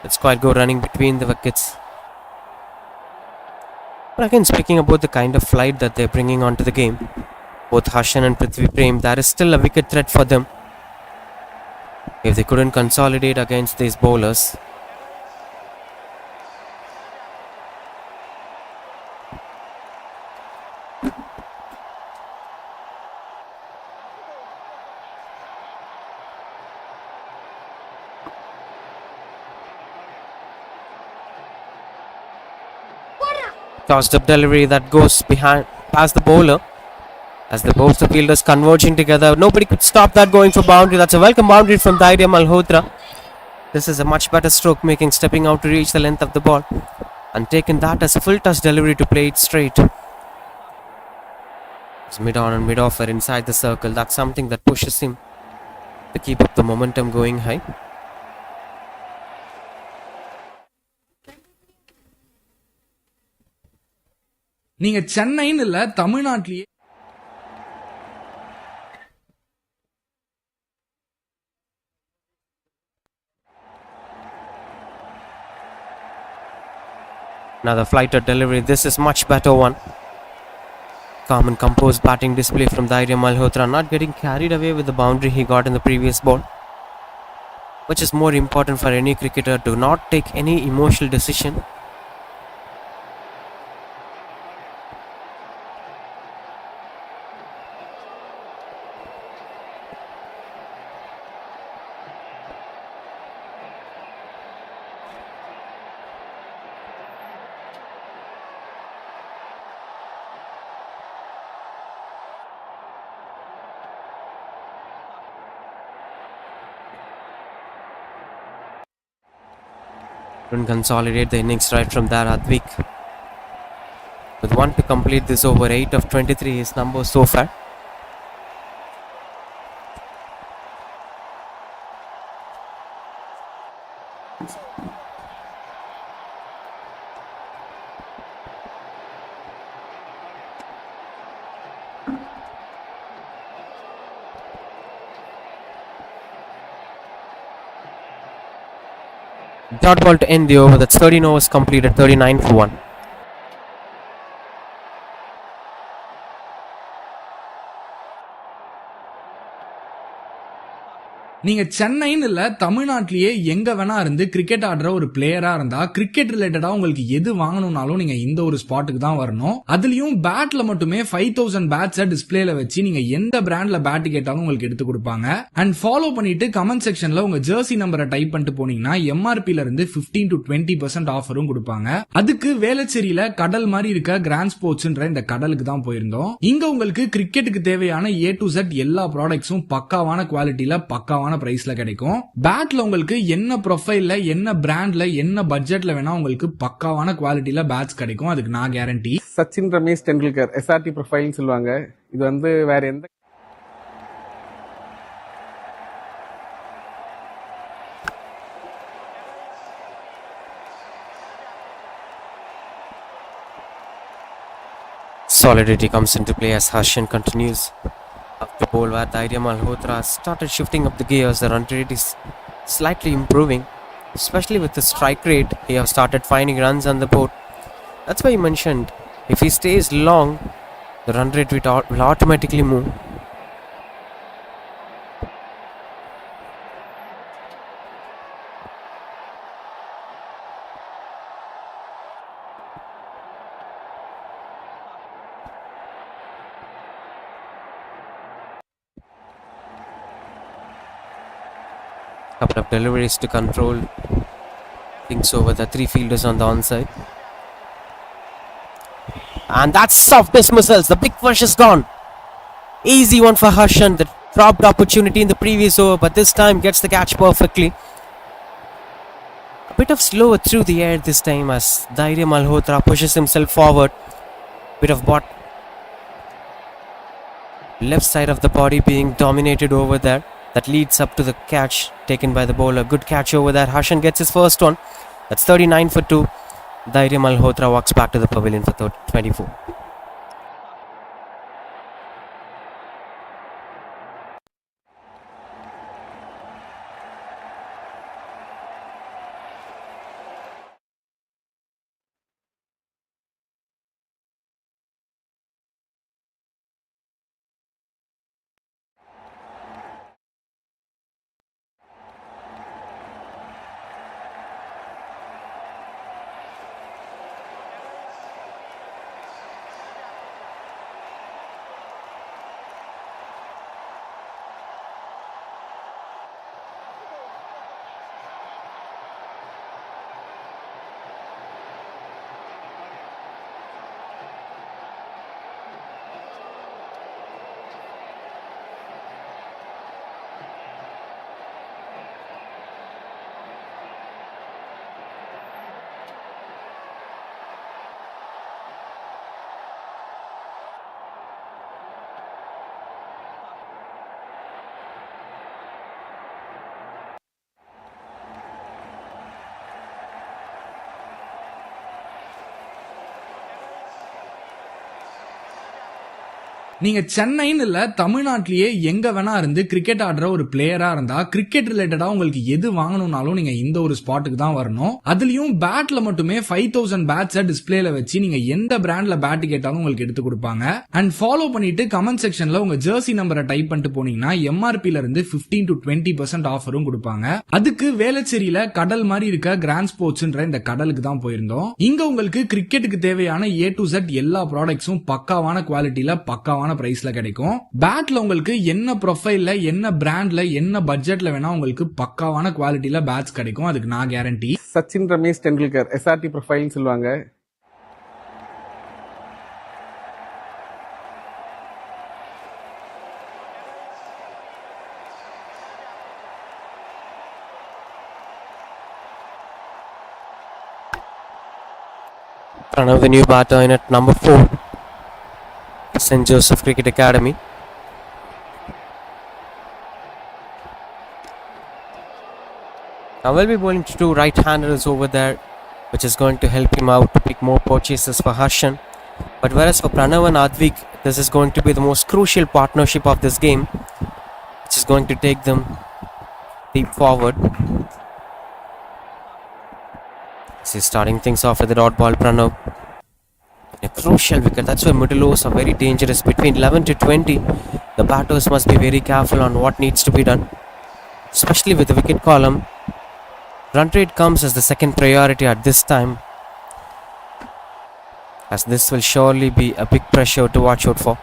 [SPEAKER 3] It's quite good running between the wickets. But again, speaking about the kind of flight that they're bringing onto the game, both Harshan and Prithvi Prem, there is still a wicket threat for them. If they couldn't consolidate against these bowlers. Tossed up delivery that goes behind past the bowler as both the fielders converging together. Nobody could stop that going for boundary. That's a welcome boundary from Dhairya Malhotra. This is a much better stroke making, stepping out to reach the length of the ball and taking that as a full toss delivery to play it straight. It's mid on and mid off inside the circle. That's something that pushes him to keep up the momentum going high.
[SPEAKER 1] நீங்க சென்னைன்னு இல்ல தமிழ்நாட்டிலேயே
[SPEAKER 3] Another flighter delivery. This is much better one. Calm and composed batting display from Dhairya Malhotra, not getting carried away with the boundary he got in the previous ball, which is more important for any cricketer, to not take any emotional decision. Couldn't consolidate the innings right from there. Advik with one to complete this over. 8 of 23 his number so far. Dot ball to end the over. That's 13 overs completed, 39 for 1.
[SPEAKER 1] நீங்க சென்னைன்னு இல்ல தமிழ்நாட்டிலேயே எங்க வேணா இருந்து cricket ஆடுற ஒரு பிளேயரா இருந்தா கிரிக்கெட் ரிலேட்டடா உங்களுக்கு எது வாங்கணும்னாலும் நீங்க இந்த ஒரு ஸ்பாட்டுக்கு தான் வரணும். அதுலயும் பேட்ல மட்டுமே 5000 பேட்ஸை டிஸ்பிளேல வச்சு நீங்க எந்த பிராண்ட்ல பேட் கேட்டாலும் உங்களுக்கு எடுத்து கொடுப்பாங்க. அண்ட் ஃபாலோ பண்ணிட்டு கமெண்ட் செக்ஷன்ல உங்க ஜெர்சி நம்பரை டைப் பண்ணிட்டு போனீங்கன்னா எம்ஆர்பில இருந்து 15 to 20% ஆஃபரும் கொடுப்பாங்க. அதுக்கு வேளச்சேரியில கடல் மாதிரி இருக்க கிராண்ட் ஸ்போர்ட்ஸ்ன்ற இந்த கடலுக்கு தான் போயிருந்தோம். இங்க உங்களுக்கு கிரிக்கெட்டுக்கு தேவையான A to Z எல்லா ப்ராடக்ட்ஸும் பக்காவான குவாலிட்டியில பக்காவான பிரைஸ்ல கிடைக்கும். பேட்ல உங்களுக்கு என்ன ப்ரொஃபைல்ல என்ன பிராண்ட்ல என்ன பட்ஜெட்ல வேணா உங்களுக்கு பக்காவான குவாலிட்டியில பேட்ஸ் கிடைக்கும். அதுக்கு நான் கேரண்டி.
[SPEAKER 2] சச்சின் ரமேஷ் டெண்டுல்கர் SRT ப்ரொஃபைல்னு சொல்லுவாங்க. இது வந்து வேற எந்த
[SPEAKER 3] Solidity comes into play as Harshan continues up the bowl where Dhairya Malhotra started shifting up the gears. The run rate is slightly improving, especially with the strike rate. He has started finding runs on the board. That's why he mentioned if he stays long, the run rate will automatically move. Couple of deliveries to control things over the 3 fielders on the onside. And that's soft dismissals. The big push is gone. Easy one for Harshan. The dropped opportunity in the previous over, but this time gets the catch perfectly. A bit of slower through the air this time as Dhairya Malhotra pushes himself forward. Bit of Left side of the body being dominated over there. That leads up to the catch taken by the bowler. Good catch over there. Harshan gets his first one. That's 39 for 2. Dhairya Malhotra walks back to the pavilion for 24.
[SPEAKER 1] நீங்க சென்னைன்னு இல்ல தமிழ்நாட்டிலேயே எங்க வேணா இருந்து cricket ஆடுற ஒரு பிளேயரா இருந்தா கிரிக்கெட் ரிலேட்டடா உங்களுக்கு எது வாங்கணும்னாலும் நீங்க இந்த ஒரு ஸ்பாட்டுக்கு தான் வரணும். அதுலயும் பேட்ல மட்டுமே 5000 பேட்ஸ டிஸ்பிளேல வச்சு நீங்க எந்த பிராண்ட்ல பேட் கேட்டாலும் உங்களுக்கு எடுத்து கொடுப்பாங்க. அண்ட் ஃபாலோ பண்ணிட்டு கமெண்ட் செக்ஷன்ல உங்க ஜெர்சி நம்பரை டைப் பண்ணிட்டு போனீங்கன்னா எம்ஆர்பில இருந்து 15 to 20% ஆஃபரும் கொடுப்பாங்க. அதுக்கு வேளச்சேரியில கடல் மாதிரி இருக்க கிராண்ட் ஸ்போர்ட்ஸ்ன்ற இந்த கடலுக்கு தான் போயிருந்தோம். இங்க உங்களுக்கு கிரிக்கெட்டுக்கு தேவையான A to Z எல்லா ப்ராடக்ட்ஸும் பக்காவான குவாலிட்டியில பக்காவான பிரைஸ்ல கிடைக்கும். பேட்ல உங்களுக்கு என்ன ப்ரொஃபைல்ல என்ன பிராண்ட்ல என்ன பட்ஜெட்ல வேணா உங்களுக்கு பக்காவான குவாலிட்டியில பேட்ஸ் கிடைக்கும். அதுக்கு நான் கேரண்டி.
[SPEAKER 2] சச்சின் ரமேஷ் டெண்டுல்கர் SRT ப்ரொஃபைல்னு சொல்லுவாங்க.
[SPEAKER 3] Pranav, the new batter in at number 4, St. Joseph Cricket Academy. Now we'll be bowling to 2 right-handers over there, which is going to help him out to pick more purchases for Harshan. But whereas for Pranav and Advik, this is going to be the most crucial partnership of this game, which is going to take them deep forward. He's starting things off with the dot ball, Pranav. A crucial wicket. That's why middle overs are very dangerous. Between 11 to 20, the batters must be very careful on what needs to be done, especially with the wicket column. Run rate comes as the second priority at this time, as this will surely be a big pressure to watch out for.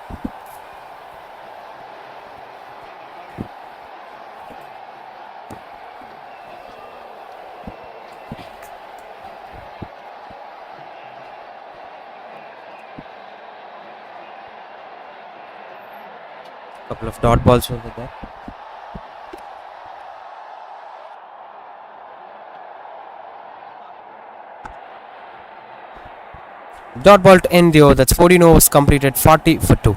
[SPEAKER 3] Couple of dot balls over there. Dot ball to end the over. That's 14 overs completed, 40 for 2.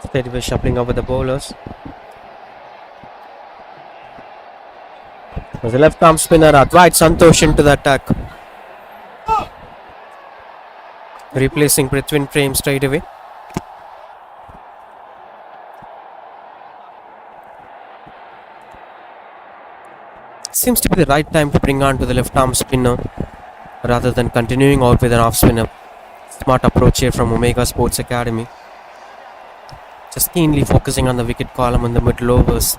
[SPEAKER 3] Steady way shuffling over the bowlers. There's a left arm spinner, Advait Santosh into the attack. Replacing Prithwin Prem straight away. Seems to be the right time to bring on to the left arm spinner rather than continuing out with an off spinner. Smart approach here from Omega Sports Academy. Just keenly focusing on the wicket column in the middle overs.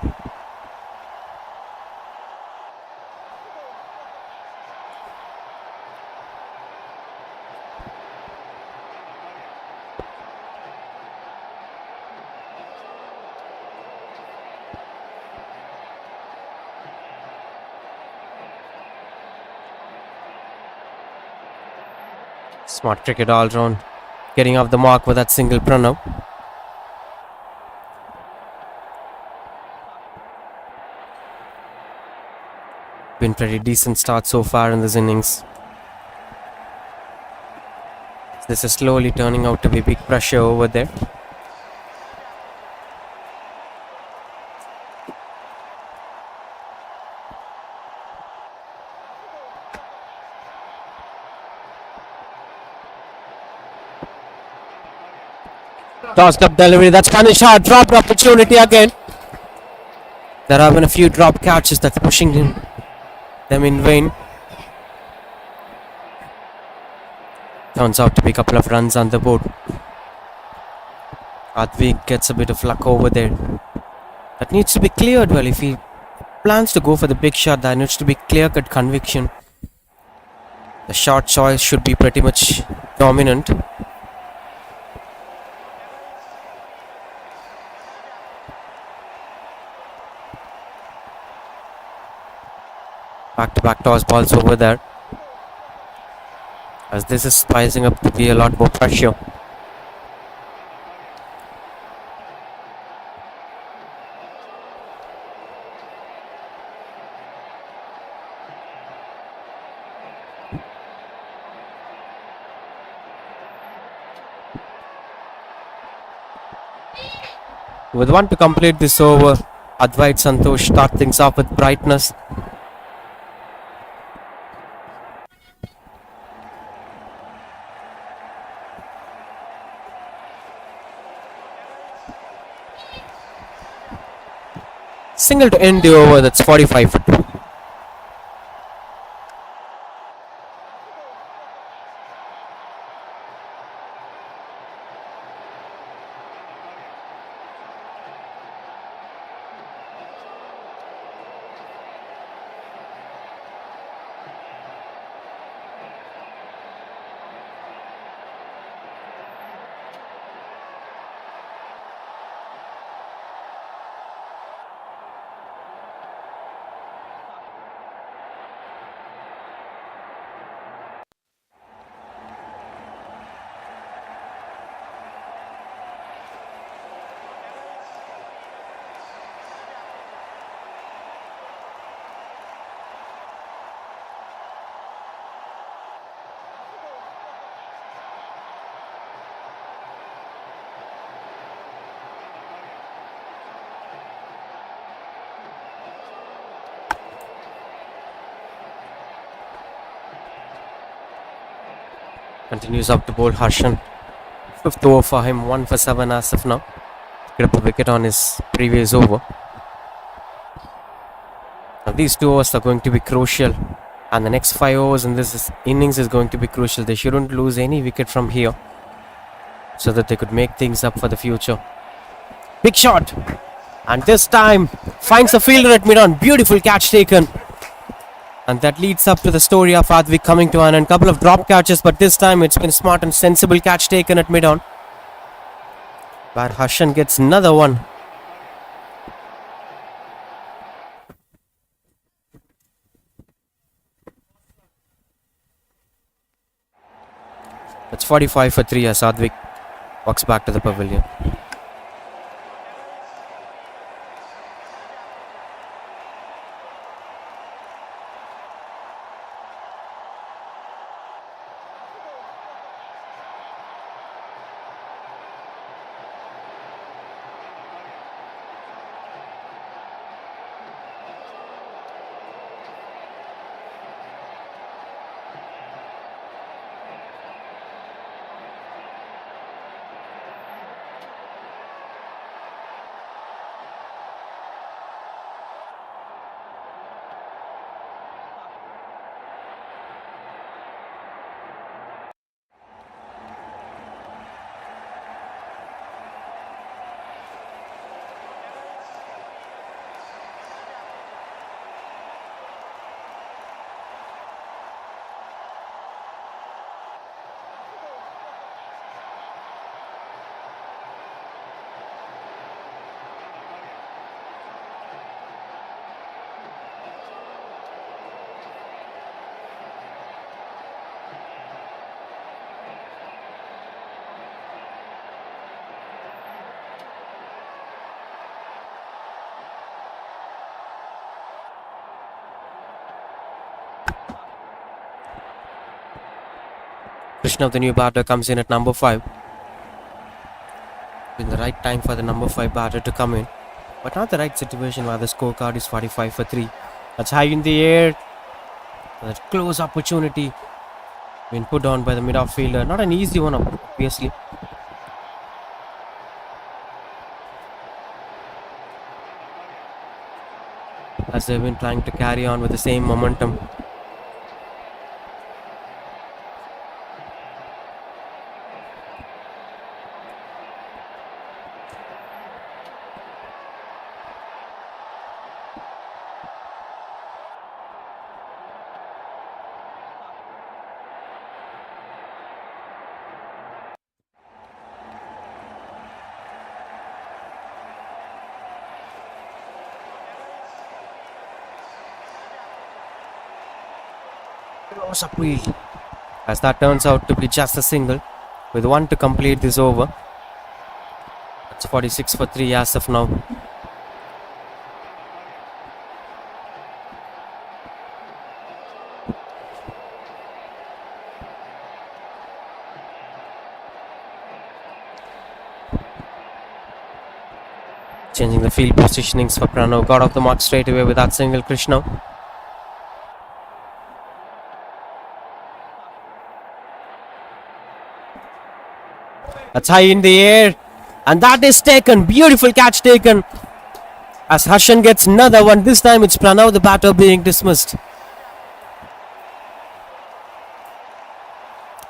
[SPEAKER 3] Smart cricket all round. Getting off the mark with that single Pranav. Been pretty decent start so far in this innings. This is slowly turning out to be big pressure over there. Tossed up delivery, that's punished hard, dropped opportunity again. There have been a few drop catches that's pushing them in vain. Turns out to be a couple of runs on the board. Advik gets a bit of luck over there. That needs to be cleared well. If he plans to go for the big shot, there needs to be clear-cut conviction. The short choice should be pretty much dominant. Back-to-back toss balls over there, as this is spicing up to be a lot more pressure. With one to complete this over, Advait Santosh start things off with brightness. Single to end the over, that's 45 for 2. Continues up to bowl Harshan. 5th over for him, 1 for 7 as of now. Get up a wicket on his previous over. Now these 2 overs are going to be crucial, and the next 5 overs in this innings is going to be crucial. They shouldn't lose any wicket from here, so that they could make things up for the future. Big shot, and this time finds the fielder at mid-on. Beautiful catch taken. And that leads up to the story of Advik coming to an end. Couple of drop catches, but this time it's been smart and sensible catch taken at mid-on, where Harshan gets another one. That's 45 for 3 as Advik walks back to the pavilion. Krishna, the new batter, comes in at number 5. In the right time for the number 5 batter to come in. But not the right situation where the scorecard is 45 for 3. That's high in the air. That close opportunity being put on by the mid-off-fielder. Not an easy one, obviously. As they've been trying to carry on with the same momentum. Close appeal. As that turns out to be just a single, with 1 to complete this over. That's 46 for 3 as of now. Changing the field positionings for Pranav. Got off the mark straight away with that single, Krishna. That's high in the air. And that is taken. Beautiful catch taken. As Harshan gets another one. This time it's Pranav, the batter, being dismissed.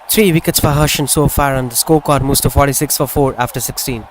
[SPEAKER 3] 3 wickets for Harshan so far, and the scorecard moves to 46 for 4 after 16.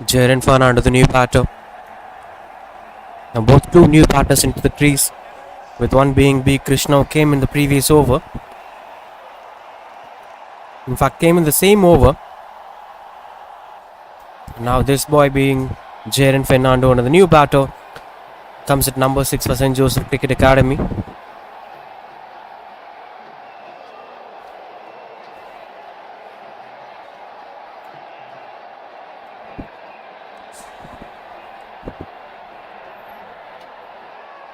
[SPEAKER 3] Jaren Fernando, the new batter. Now both 2 new batters into the crease, with one being B. Krishna, who came in the previous over. In fact, came in the same over. Now this boy being Jaren Fernando, and the new batter comes at number 6 for St. Joseph Cricket Academy.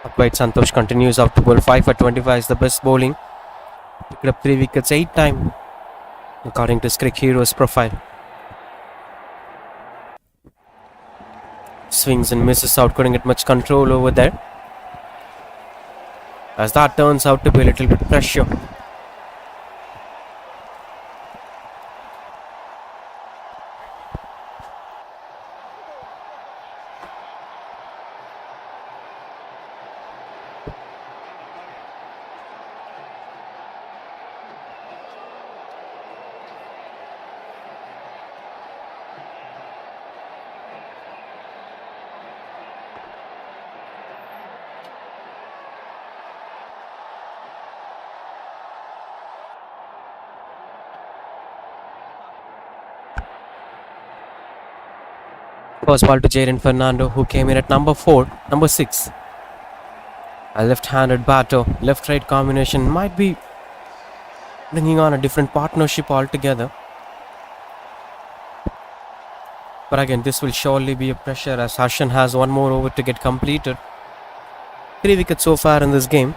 [SPEAKER 3] Upright Santosh continues out to bowl. 5 for 25 is the best bowling. Picked up 3 wickets 8 times, according to Cricket Heroes profile. Swings and misses out, couldn't get much control over there. As that turns out to be a little bit pressure. First ball to Jaren Fernando, who came in at number 6. A left-handed batter, left-right combination might be bringing on a different partnership altogether. But again, this will surely be a pressure, as Harshan has one more over to get completed. 3 wickets so far in this game.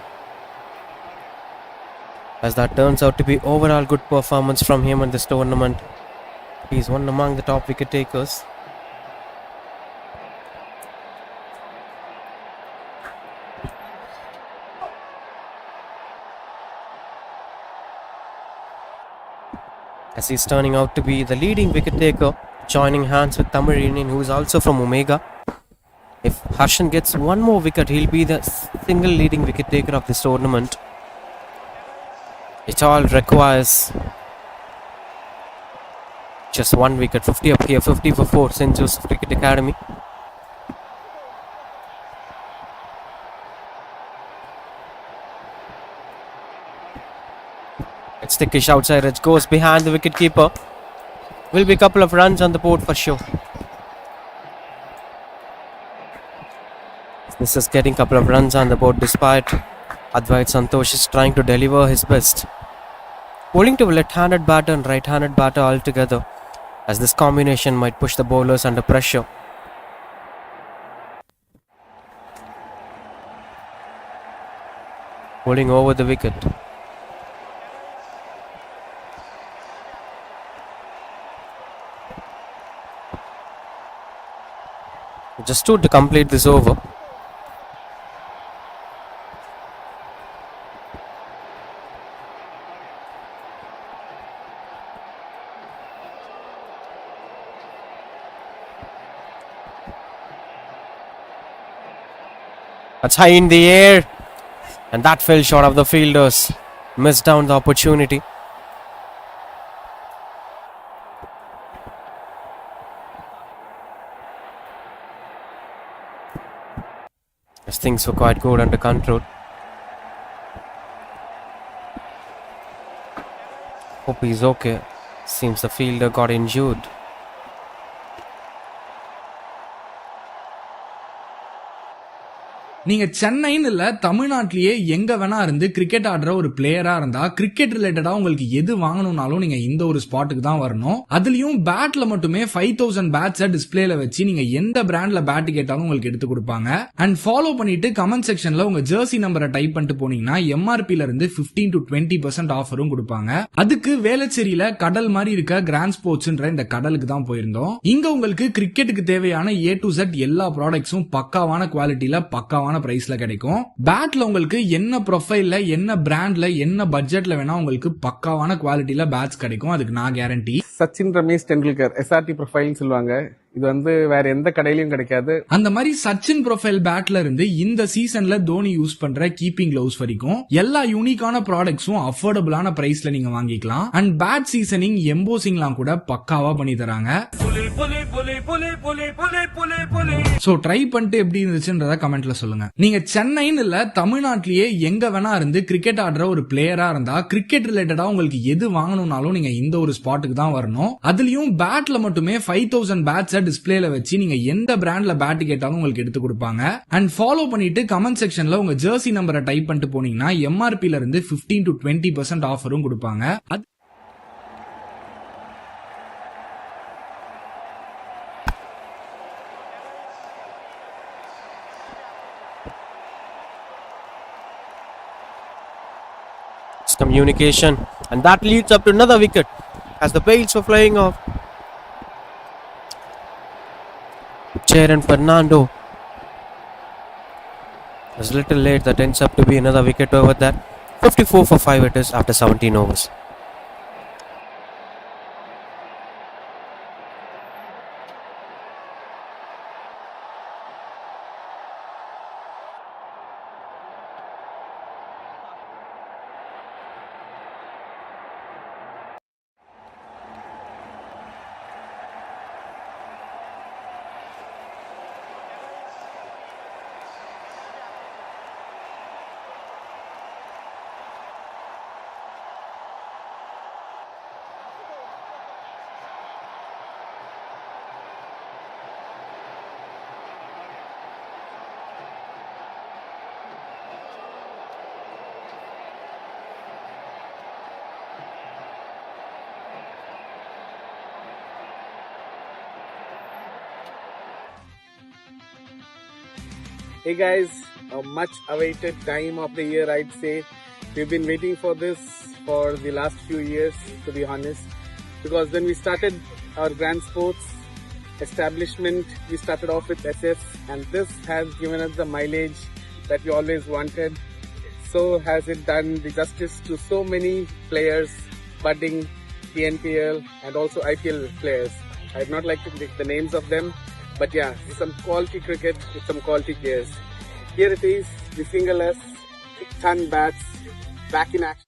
[SPEAKER 3] as that turns out to be overall good performance from him in this tournament. He's one among the top wicket takers. As he's turning out to be the leading wicket taker, joining hands with Tamil Union, who is also from Omega. If Harshan gets one more wicket, he'll be the single leading wicket taker of this tournament. It all requires just one wicket. 50 up here, 50 for 4, St. Joseph Cricket Academy. It's thickish outside edge, goes behind the wicketkeeper. Will be a couple of runs on the board for sure. This is getting a couple of runs on the board despite Advait Santosh is trying to deliver his best. Bowling to a left-handed batter and right-handed batter altogether, as this combination might push the bowlers under pressure. Bowling over the wicket. Just two to complete this over. That's high in the air, and that fell short of the fielders. Missed down the opportunity. As things were quite good under control. Hope he's okay. Seems the fielder got injured.
[SPEAKER 1] நீங்க சென்னைன்னு இல்ல தமிழ்நாட்டிலேயே எங்க வேணா இருந்து cricket ஆடுற ஒரு பிளேயரா இருந்தா கிரிக்கெட் ரிலேட்டடா உங்களுக்கு எது வாங்கணும்னாலும் நீங்க இந்த ஒரு ஸ்பாட்டுக்கு தான் வரணும். அதுலயும் பேட்ல மட்டுமே 5000 பேட்ஸை டிஸ்பிளேல வச்சு நீங்க எந்த பிராண்ட்ல பேட் கேட்டாலும் உங்களுக்கு எடுத்து கொடுப்பாங்க. அண்ட் ஃபாலோ பண்ணிட்டு கமெண்ட் செக்ஷன்ல உங்க ஜெர்சி நம்பரை டைப் பண்ணிட்டு போனீங்கன்னா எம்ஆர்பில இருந்து 15 to 20% ஆஃபரும் கொடுப்பாங்க. அதுக்கு வேளச்சேரியில கடல் மாதிரி இருக்க கிராண்ட் ஸ்போர்ட்ஸ்ன்ற இந்த கடலுக்கு தான் போயிருந்தோம். இங்க உங்களுக்கு கிரிக்கெட்டுக்கு தேவையான A to Z எல்லா ப்ராடக்ட்ஸும் பக்காவான குவாலிட்டியில பக்காவான பிரைஸ்ல கிடைக்கும். பேட்ல உங்களுக்கு என்ன ப்ரொஃபைல்ல என்ன பிராண்ட்ல என்ன பட்ஜெட்ல வேணா உங்களுக்கு பக்காவான குவாலிட்டியில பேட்ஸ் கிடைக்கும். அதுக்கு நான் guarantee.
[SPEAKER 2] Sachin Ramesh Tendulkar SRT profile சொல்லுவாங்க. இது வந்து வேற எந்த கடையிலயும் கிடைக்காது.
[SPEAKER 1] அந்த மாதிரி சச்சின் ப்ரொஃபைல் பேட்ல இருந்து இந்த சீசன்ல தோனி யூஸ் பண்ற கீப்பிங் கிளவுஸ் வரைக்கும் எல்லா யூனிக்கான ப்ராடக்ட்ஸும் அஃபோர்டபுளான பிரைஸ்ல நீங்க வாங்கிக்கலாம். அண்ட் பேட் சீசனிங் எம்போசிங்லாம் கூட பக்காவா பண்ணி தராங்க. சோ ட்ரை பண்ணிட்டு எப்படி இருந்துச்சுன்றத கமெண்ட்ல சொல்லுங்க. நீங்க சென்னைன்னு இல்ல தமிழ்நாட்டிலேயே எங்க வேணா இருந்து கிரிக்கெட் ஆடுற ஒரு பிளேயரா இருந்தா கிரிக்கெட் ரிலேட்டடா உங்களுக்கு எது வாங்கணும்னாலும் நீங்க இந்த ஒரு ஸ்பாட்டுக்கு தான் வரணும். அதுலயும் பேட்ல மட்டுமே 5000 பேட்ஸை டிஸ்பிளேல வச்சு நீங்க எந்த பிராண்ட்ல பேட் கேட்டாலும் உங்களுக்கு எடுத்து கொடுப்பாங்க. அண்ட் ஃபாலோ பண்ணிட்டு கமெண்ட் செக்ஷன்ல உங்க ஜெர்சி நம்பரை டைப் பண்ணிட்டு போனீங்கன்னா எம்ஆர்பில இருந்து 15 to 20% ஆஃபரும் கொடுப்பாங்க.
[SPEAKER 3] Communication, and that leads up to another wicket as the bails were flying off. Jaren Fernando was a little late. That ends up to be another wicket over that. 54 for 5 it is after 17 overs.
[SPEAKER 2] Hey guys, a much awaited time of the year, I'd say. We've been waiting for this for the last few years, to be honest, because when we started our grand sports establishment, we started off with SS, and this has given us the mileage that we always wanted. So has it done the justice to so many players, budding TNPL and also IPL players. I'd not like to pick the names of them, but yeah, some quality cricket with some quality players. Here it is, the fingerless, ton bats, back in action.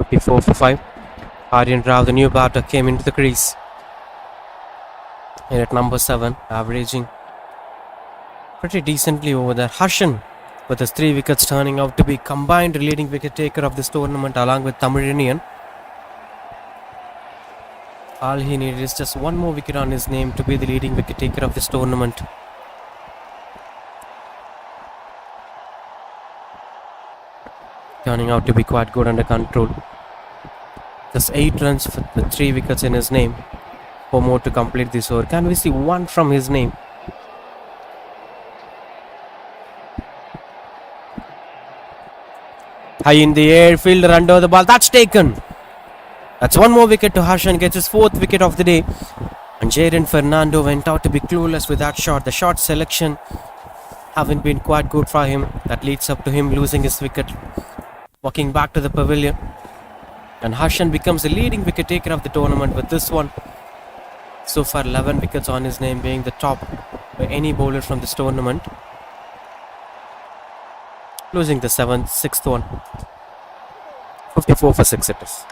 [SPEAKER 3] .54 for 5. Aryan Rao, the new batter, came into the crease. Here at number 7, averaging pretty decently over there. Harshan, with his 3 wickets, turning out to be combined leading wicket taker of this tournament along with Tamilinian. All he needed is just one more wicket on his name to be the leading wicket taker of this tournament. Turning out to be quite good under control. Just 8 runs with 3 wickets in his name. 4 more to complete this over. Can we see 1 from his name? High in the air, fielder under the ball. That's taken. That's 1 more wicket to Harshan. Gets his 4th wicket of the day. And Jayden Fernando went out to be clueless with that shot. The shot selection haven't been quite good for him. That leads up to him losing his wicket. Walking back to the pavilion. And Harshan becomes the leading wicket taker of the tournament with this one. So far 11 wickets on his name, being the top by any bowler from this tournament. Losing the 6th one. 54 for 6 it is.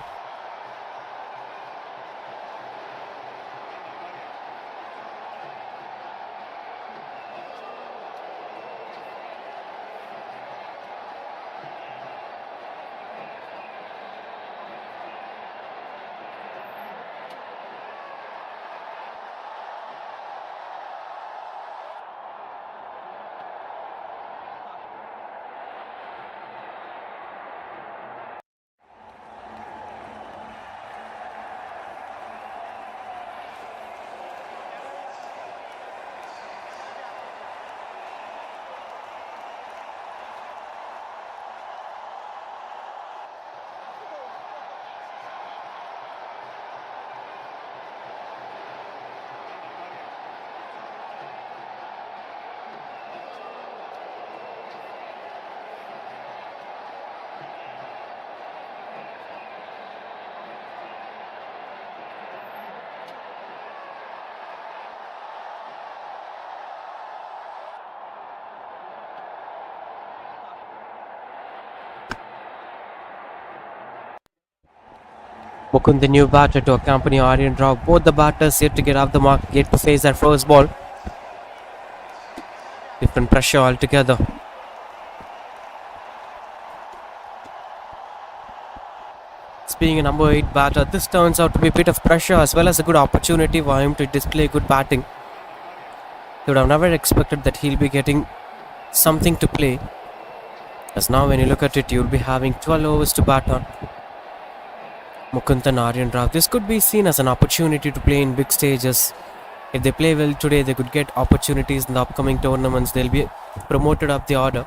[SPEAKER 3] Mukund, the new batter, to accompany Aryan Rao. Both the batters yet to get off the mark, yet to face their first ball. Different pressure altogether. Being a number 8 batter, this turns out to be a bit of pressure as well as a good opportunity for him to display good batting. You would have never expected that he'll be getting something to play, as now when you look at it, you'll be having 12 overs to bat on. Mukund and Aryan Rao, this could be seen as an opportunity to play in big stages. If they play well today, they could get opportunities in the upcoming tournaments. They'll be promoted up the order.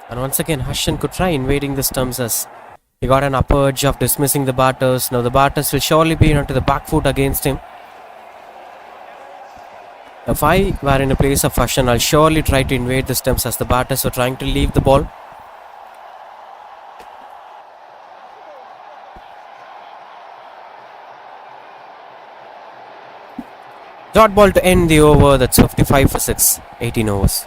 [SPEAKER 3] And once again, Harshan could try invading the stumps as he got an upper edge of dismissing the batters. Now the batters will surely be onto the back foot against him. If I were in a place of Harshan, I'll surely try to invade the stumps as the batters are trying to leave the ball. Dot ball to end the over. That's 55 for 6. 18 overs.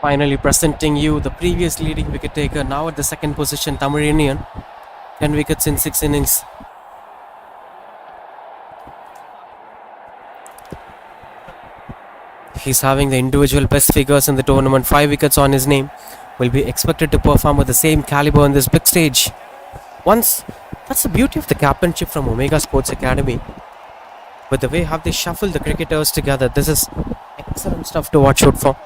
[SPEAKER 3] Finally presenting you the previous leading wicket taker, now at the second position, Tamil 10 wickets in 6 innings. He's having the individual best figures in the tournament, 5 wickets on his name. Will be expected to perform with the same caliber on this big stage. That's the beauty of the captainship from Omega Sports Academy. With the way how they shuffle the cricketers together, this is excellent stuff to watch out for.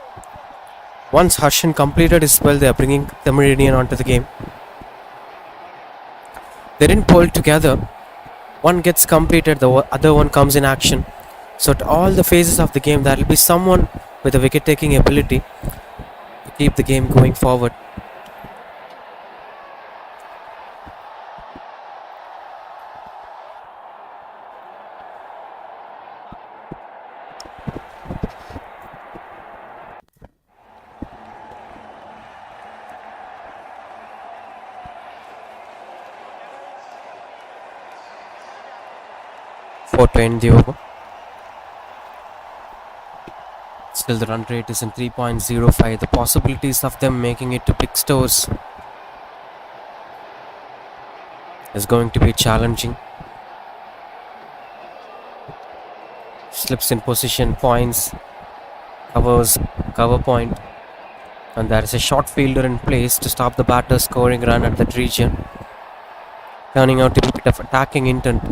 [SPEAKER 3] Once Harshan completed his spell, they are bringing the Meridian onto the game. They didn't pull together. One gets completed, the other one comes in action. So at all the phases of the game, there will be someone with a wicket-taking ability to keep the game going forward. To end the over. Still the run rate is in 3.05. The possibilities of them making it to big scores is going to be challenging. Slips in position, points, cover point, and there is a short fielder in place to stop the batter scoring run at that region, turning out to be a bit of attacking intent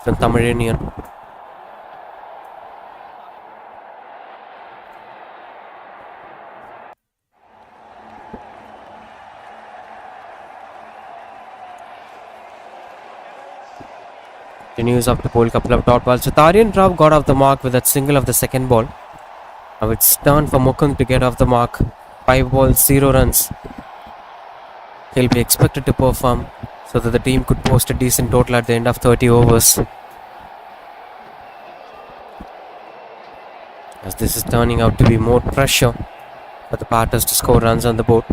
[SPEAKER 3] from Tamil. Continues up to bowl couple of dot balls. So Tarian Rao got off the mark with that single of the second ball. Now it's turn for Mukund to get off the mark. 5 balls, 0 runs. He'll be expected to perform so that the team could post a decent total at the end of 30 overs. As this is turning out to be more pressure for the batters to score runs on the board.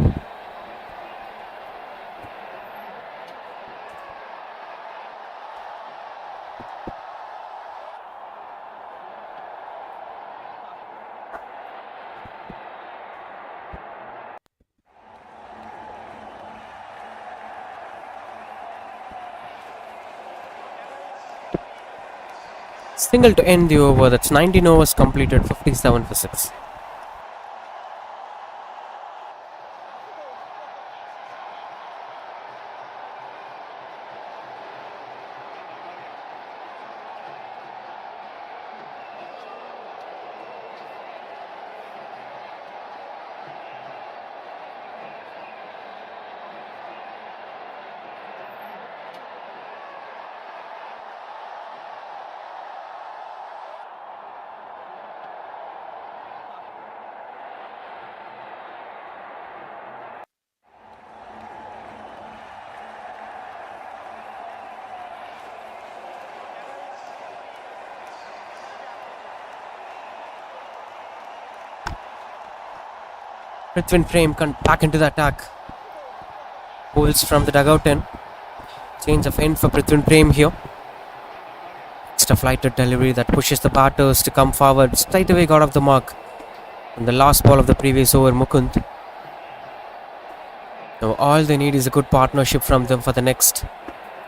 [SPEAKER 3] Single to end the over. That's 19 overs completed, 57 for 6. Prithvin Prem back into the attack. Pulls from the dugout in. Change of end for Prithvin Prem here. Extra flighted delivery that pushes the batters to come forward. Straight away got off the mark. And the last ball of the previous over, Mukund. Now all they need is a good partnership from them for the next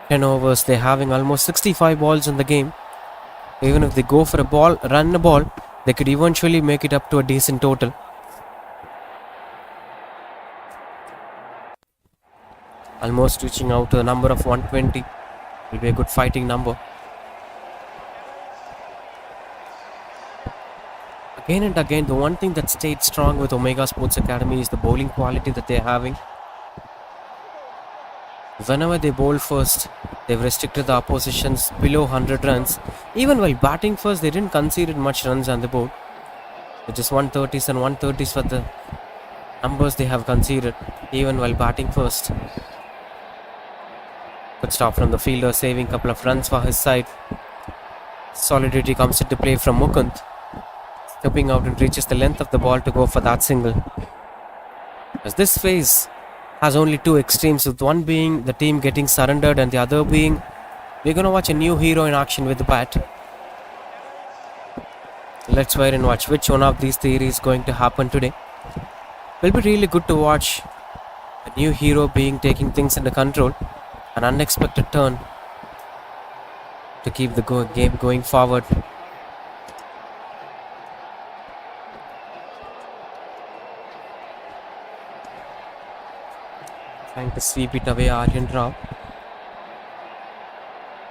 [SPEAKER 3] 10 overs. They're having almost 65 balls in the game. Even if they go for a ball, run a ball, they could eventually make it up to a decent total. Almost reaching out to a number of 120. Will be a good fighting number. Again and again, the one thing that stayed strong with Omega Sports Academy is the bowling quality that they're having. Whenever they bowl first, they've restricted the oppositions below 100 runs. Even while batting first, they didn't concede much runs on the board. It's just 130s and 130s for the numbers they have conceded, even while batting first. Good stop from the fielder, saving a couple of runs for his side. Solidity comes into play from Mukund. Stepping out and reaches the length of the ball to go for that single. As this phase has only two extremes, with one being the team getting surrendered and the other being we're going to watch a new hero in action with the bat. Let's wait and watch which one of these theories is going to happen today. Will be really good to watch a new hero being taking things under control. An unexpected turn to keep the game going forward. Trying to sweep it away, Aryan Rao.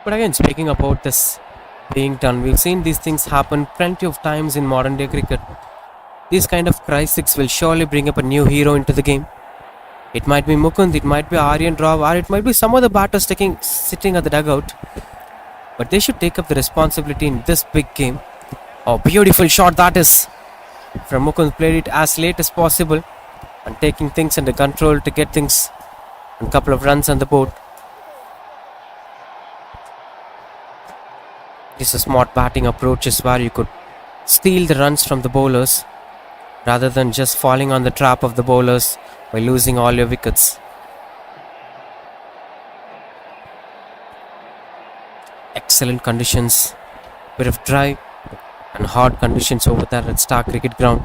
[SPEAKER 3] But again, speaking about this being done, we've seen these things happen plenty of times in modern day cricket. These kind of crises will surely bring up a new hero into the game. It might be Mukund, it might be Aryan Rao, or it might be some other batter sitting at the dugout. But they should take up the responsibility in this big game. Oh, beautiful shot that is from Mukund. Played it as late as possible and taking things under control to get things and a couple of runs on the board. This is a smart batting approach is where you could steal the runs from the bowlers rather than just falling on the trap of the bowlers by losing all your wickets. Excellent conditions, bit of dry and hard conditions over there at Stag cricket ground.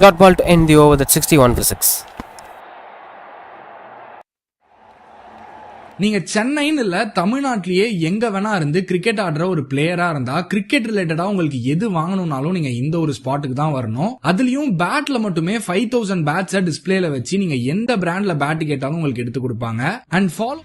[SPEAKER 3] Dot ball to end the over, that's 61 for 6.
[SPEAKER 1] நீங்க சென்னைன்னு இல்ல தமிழ்நாட்டிலேயே எங்க வேணா இருந்து cricket ஆடுற ஒரு பிளேயரா இருந்தா கிரிக்கெட் ரிலேட்டடா உங்களுக்கு எது வாங்கணும்னாலும் நீங்க இந்த ஒரு ஸ்பாட்டுக்கு தான் வரணும். அதுலயும் பேட்ல மட்டுமே 5000 பேட்ஸை டிஸ்பிளேல வச்சு நீங்க எந்த பிராண்ட்ல பேட் கேட்டாலும் உங்களுக்கு எடுத்து கொடுப்பாங்க. And follow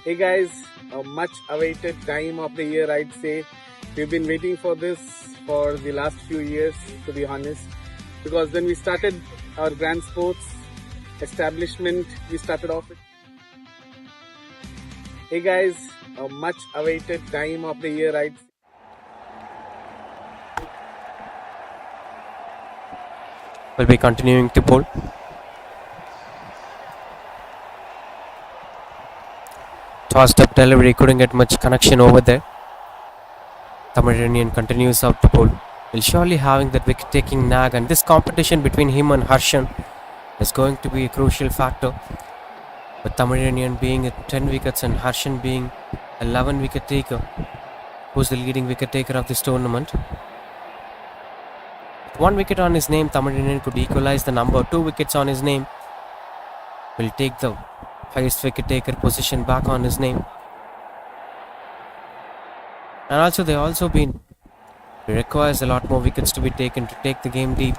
[SPEAKER 2] Hey guys, a much awaited time of the year, I'd say. We've been waiting for this for the last few years, to be honest, because when we started our grand sports establishment, we started off with. Hey guys, a much awaited time of the year, I'd say.
[SPEAKER 3] Will be continuing to bowl. Tossed up delivery, couldn't get much connection over there. Tamil continues out to bowl. Will surely having that wicket taking nag, and this competition between him and Harshan is going to be a crucial factor. With Tamil being at 10 wickets and Harshan being 11 wicket taker, who's the leading wicket taker of this tournament. With 1 wicket on his name, Tamil could equalize the number. 2 wickets on his name will take the highest wicket taker position back on his name. And also they also been requires a lot more wickets to be taken to take the game deep.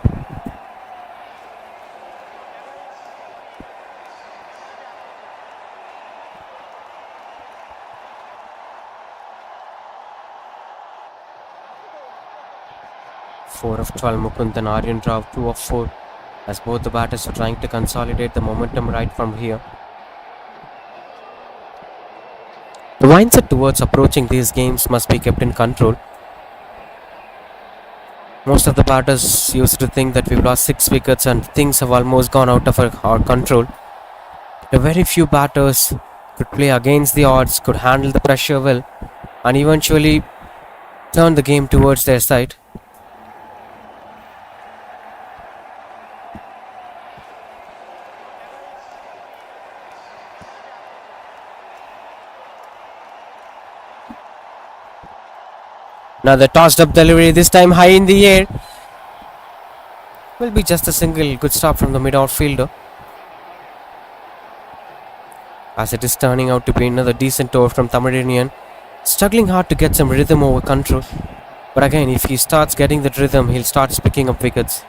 [SPEAKER 3] Four of 12 Mukund and Aryan Rao, 2 of 4, as both the batters are trying to consolidate the momentum right from here. The mindset towards approaching these games must be kept in control. Most of the batters used to think that we've lost 6 wickets and things have almost gone out of our control. The very few batters could play against the odds, could handle the pressure well, and eventually turn the game towards their side. Another tossed up delivery, this time high in the air. Will be just a single, good stop from the mid outfielder. As it is turning out to be another decent over from Tamil. Struggling hard to get some rhythm over control. But again, if he starts getting that rhythm, he'll start picking up wickets.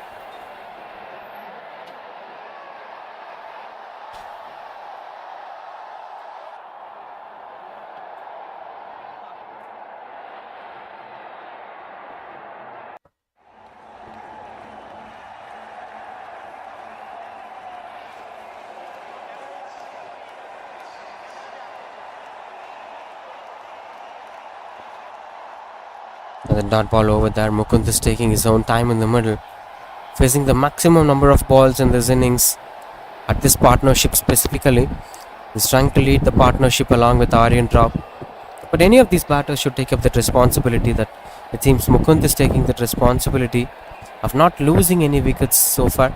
[SPEAKER 3] And the dot ball over there, Mukund is taking his own time in the middle, facing the maximum number of balls in this innings. At this partnership specifically, he's trying to lead the partnership along with Aryan Rao. But any of these batters should take up that responsibility that It seems Mukund is taking that responsibility of not losing any wickets so far.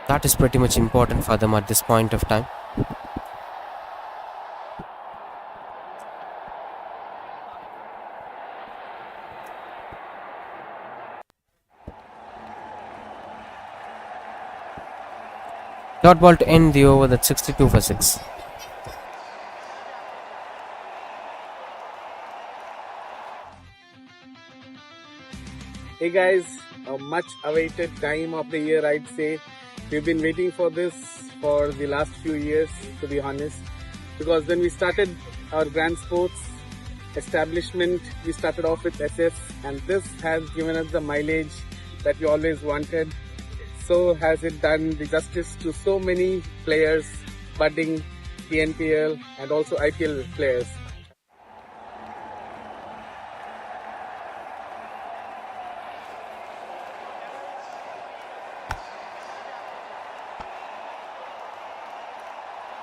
[SPEAKER 3] That is pretty much important for them at this point of time. Dot ball to end the over, that's 62 for 6.
[SPEAKER 2] Hey guys, a much awaited time of the year, I'd say. We've been waiting for this for the last few years, to be honest, because when we started our grand sports establishment, we started off with SS, and this has given us the mileage that we always wanted. So has it done the justice to so many players, budding TNPL and also IPL players.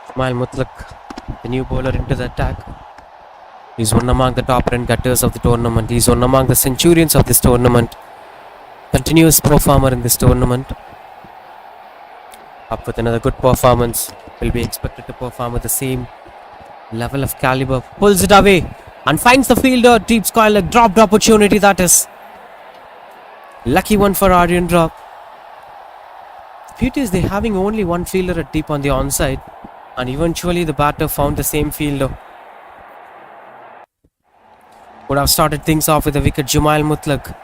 [SPEAKER 3] Ismail Mutlaq, the new bowler, into the attack. He's one among the top run cutters of the tournament. He's one among the centurions of this tournament. Continuous performer in this tournament. Up with another good performance. Will be expected to perform with the same level of caliber. Pulls it away and finds the fielder. Deep square leg, dropped opportunity, that is. Lucky one for Aryan drop. Beauty is they're having only one fielder at deep on the onside, and eventually the batter found the same fielder. Would have started things off with a wicket. Jumail Mutlaq.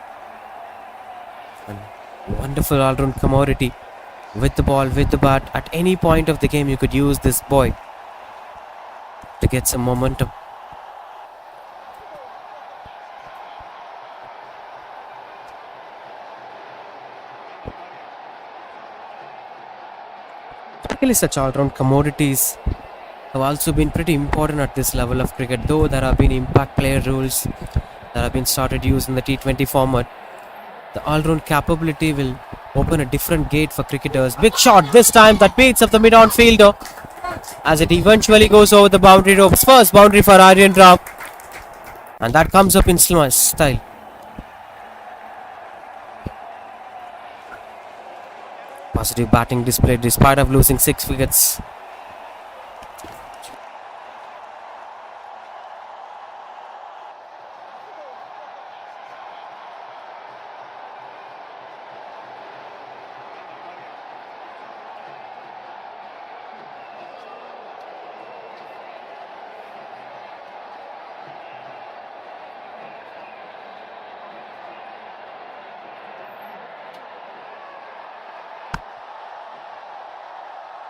[SPEAKER 3] Wonderful all-round commodity. With the ball, with the bat, at any point of the game you could use this boy to get some momentum. Typically such all-round commodities have also been pretty important at this level of cricket, though there have been impact player rules that have been started used in the T20 format. The all-round capability will open a different gate for cricketers. Big shot this time that beats up the mid-on fielder as it eventually goes over the boundary ropes. First boundary for Aryan drop, and that comes up in style. Positive batting display despite of losing 6 wickets.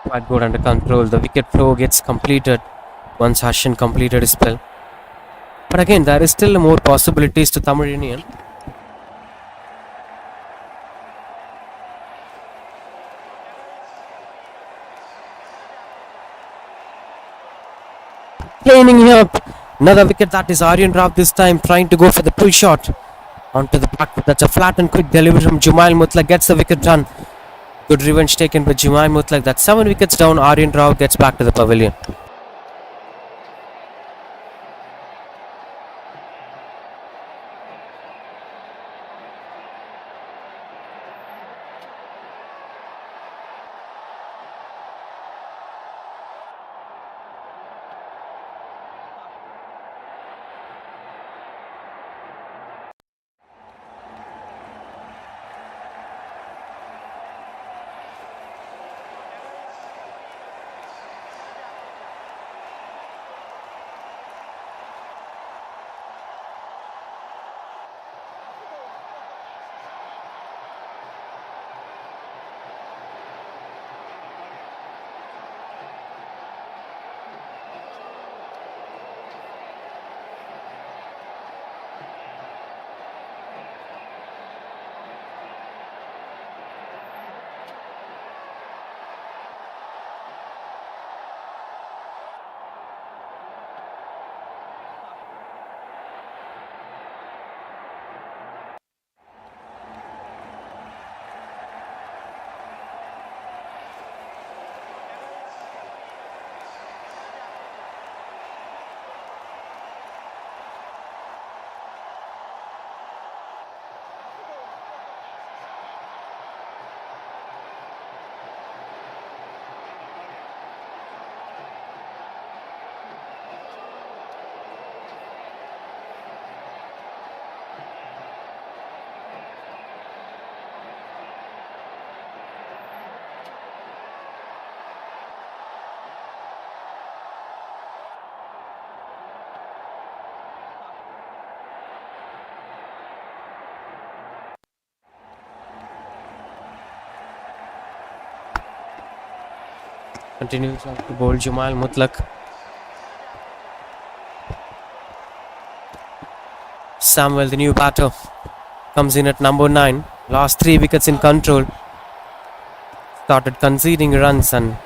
[SPEAKER 3] Quite good under control. The wicket flow gets completed once Hashan completed his spell. But again, there is still more possibilities to Tamil Union. Cleaning here. Another wicket, that is Aryan Rao this time trying to go for the pull shot onto the back. That's a flat and quick delivery from Jumail Mutlaq. Gets the wicket done. Good revenge taken by Jumail Mutlaq. That's 7 wickets down. Aryan Rao gets back to the pavilion. Continues to bowl Jumail Mutlaq. Samuel, the new batter, comes in at number 9. Last 3 wickets in control. Started conceding runs and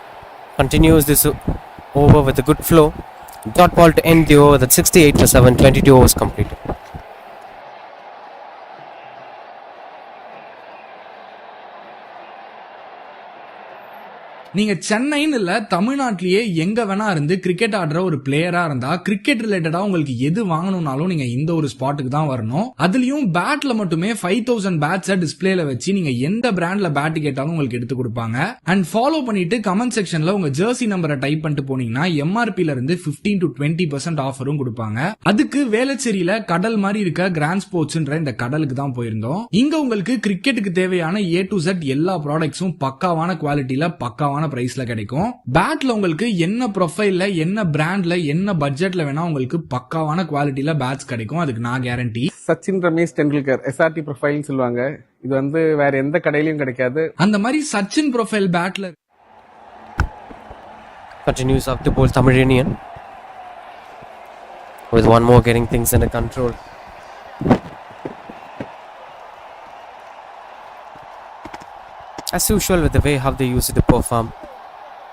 [SPEAKER 3] continues this over with a good flow. Dot ball to end the over. That's 68 for 7. 22 overs completed.
[SPEAKER 1] நீங்க சென்னைன்னு இல்ல தமிழ்நாட்டிலேயே எங்க வேணா இருந்து cricket ஆடுற ஒரு பிளேயரா இருந்தா கிரிக்கெட் ரிலேட்டடா உங்களுக்கு எது வாங்கணும்னாலும் நீங்க இந்த ஒரு ஸ்பாட்டுக்கு தான் வரணும். அதுலயும் பேட்ல மட்டுமே 5000 பேட்ஸை டிஸ்பிளேல வச்சு நீங்க எந்த பிராண்ட்ல பேட் கேட்டாலும் உங்களுக்கு எடுத்து கொடுப்பாங்க. அண்ட் ஃபாலோ பண்ணிட்டு கமெண்ட் செக்ஷன்ல உங்க ஜெர்சி நம்பரை டைப் பண்ணிட்டு போனீங்கன்னா எம்ஆர்பில இருந்து 15 to 20% ஆஃபரும் கொடுப்பாங்க. அதுக்கு வேளச்சேரியில கடல் மாதிரி இருக்க கிராண்ட் ஸ்போர்ட்ஸ்ன்ற இந்த கடலுக்கு தான் போயிருந்தோம். இங்க உங்களுக்கு கிரிக்கெட்டுக்கு தேவையான A to Z எல்லா ப்ராடக்ட்ஸும் பக்காவான குவாலிட்டியில பக்காவான பிரைஸ்ல கிடைக்கும். பேட்ல உங்களுக்கு என்ன ப்ரொஃபைல்ல என்ன பிராண்ட்ல என்ன பட்ஜெட்ல வேணா உங்களுக்கு பக்காவான குவாலிட்டியில பேட்ஸ் கிடைக்கும். அதுக்கு நான் கேரண்டி.
[SPEAKER 2] சச்சின் ரமேஷ் டெண்டுல்கர் SRT ப்ரொஃபைல்னு சொல்லுவாங்க. இது வந்து வேற எந்த கடையிலயும் கிடைக்காது.
[SPEAKER 1] அந்த மாதிரி சச்சின் ப்ரொஃபைல் பேட்ல
[SPEAKER 3] Continues up to bowl Tamilinian with one more getting things under control. As usual with the way how they used to perform,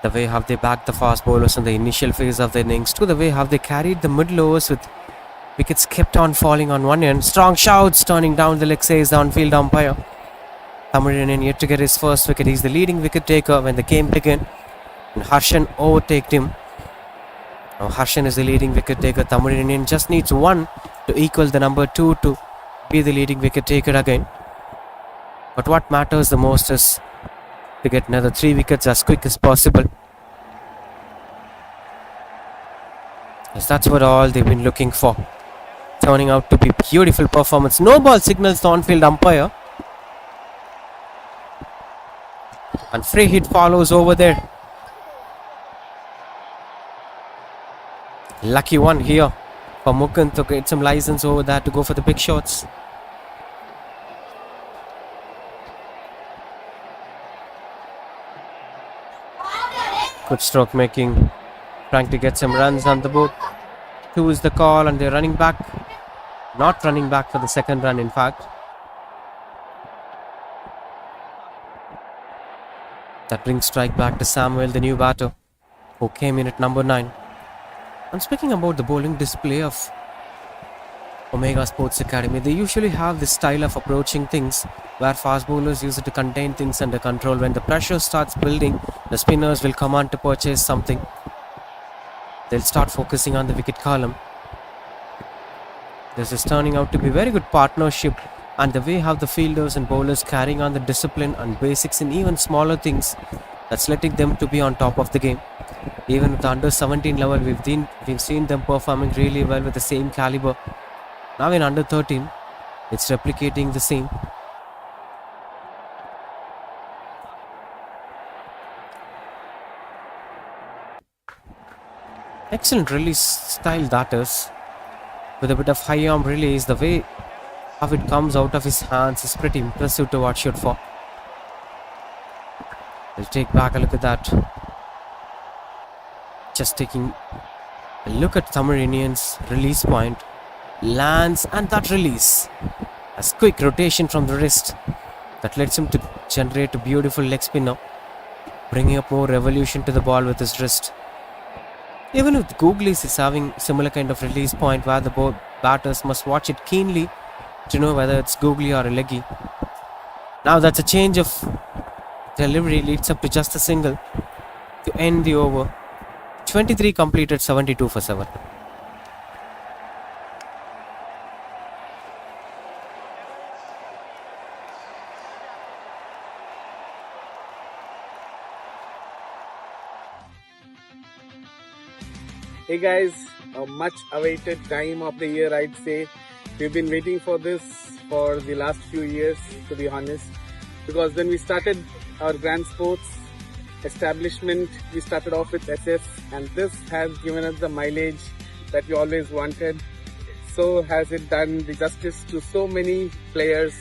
[SPEAKER 3] the way how they backed the fast bowlers in the initial phase of the innings, to the way how they carried the middle overs with wickets kept on falling on one end. Strong shouts turning down the leg, says the on-field umpire. Tamilinian yet to get his first wicket. He's the leading wicket taker when the game began. And Harshan overtaked him. Now Harshan is the leading wicket taker. Tamilinian just needs one to equal the number 2 to be the leading wicket taker again. But what matters the most is to get another 3 wickets as quick as possible. Yes, that's what all they've been looking for. Turning out to be beautiful performance. No ball signals the on-field umpire. And free hit follows over there. Lucky one here for Mukund to get some license over there to go for the big shots. Good stroke making, trying to get some runs on the board. 2 is the call and they're running back. Not running back for the second run, in fact. That brings strike back to Samuel, the new batter, who came in at number 9. I'm speaking about the bowling display of Omega Sports Academy. They usually have this style of approaching things where fast bowlers use it to contain things under control. When the pressure starts building, the spinners will come on to purchase something. They'll start focusing on the wicket column. This is turning out to be very good partnership, and the way how the fielders and bowlers carrying on the discipline and basics in even smaller things, that's letting them to be on top of the game. Even with the under 17 level, we've seen them performing really well with the same caliber. Now in under 13, it's replicating the same. Excellent release style that is. With a bit of high arm release, the way how it comes out of his hands is pretty impressive to watch it for. We'll take back a look at that. Just taking a look at Tamilinian's release point. Lands and that release. A quick rotation from the wrist that lets him to generate a beautiful leg spinner, bringing up more revolution to the ball with his wrist. Even with Googlies is having similar kind of release point where the batters must watch it keenly to know whether it's googly or a leggy. Now that's a change of delivery, leads up to just a single to end the over. 23 completed, 72 for 7.
[SPEAKER 2] Hey guys, a much awaited time of the year, I'd say. We've been waiting for this for the last few years, to be honest, because when we started our grand sports establishment, we started off with SS, and this has given us the mileage that we always wanted. So has it done the justice to so many players,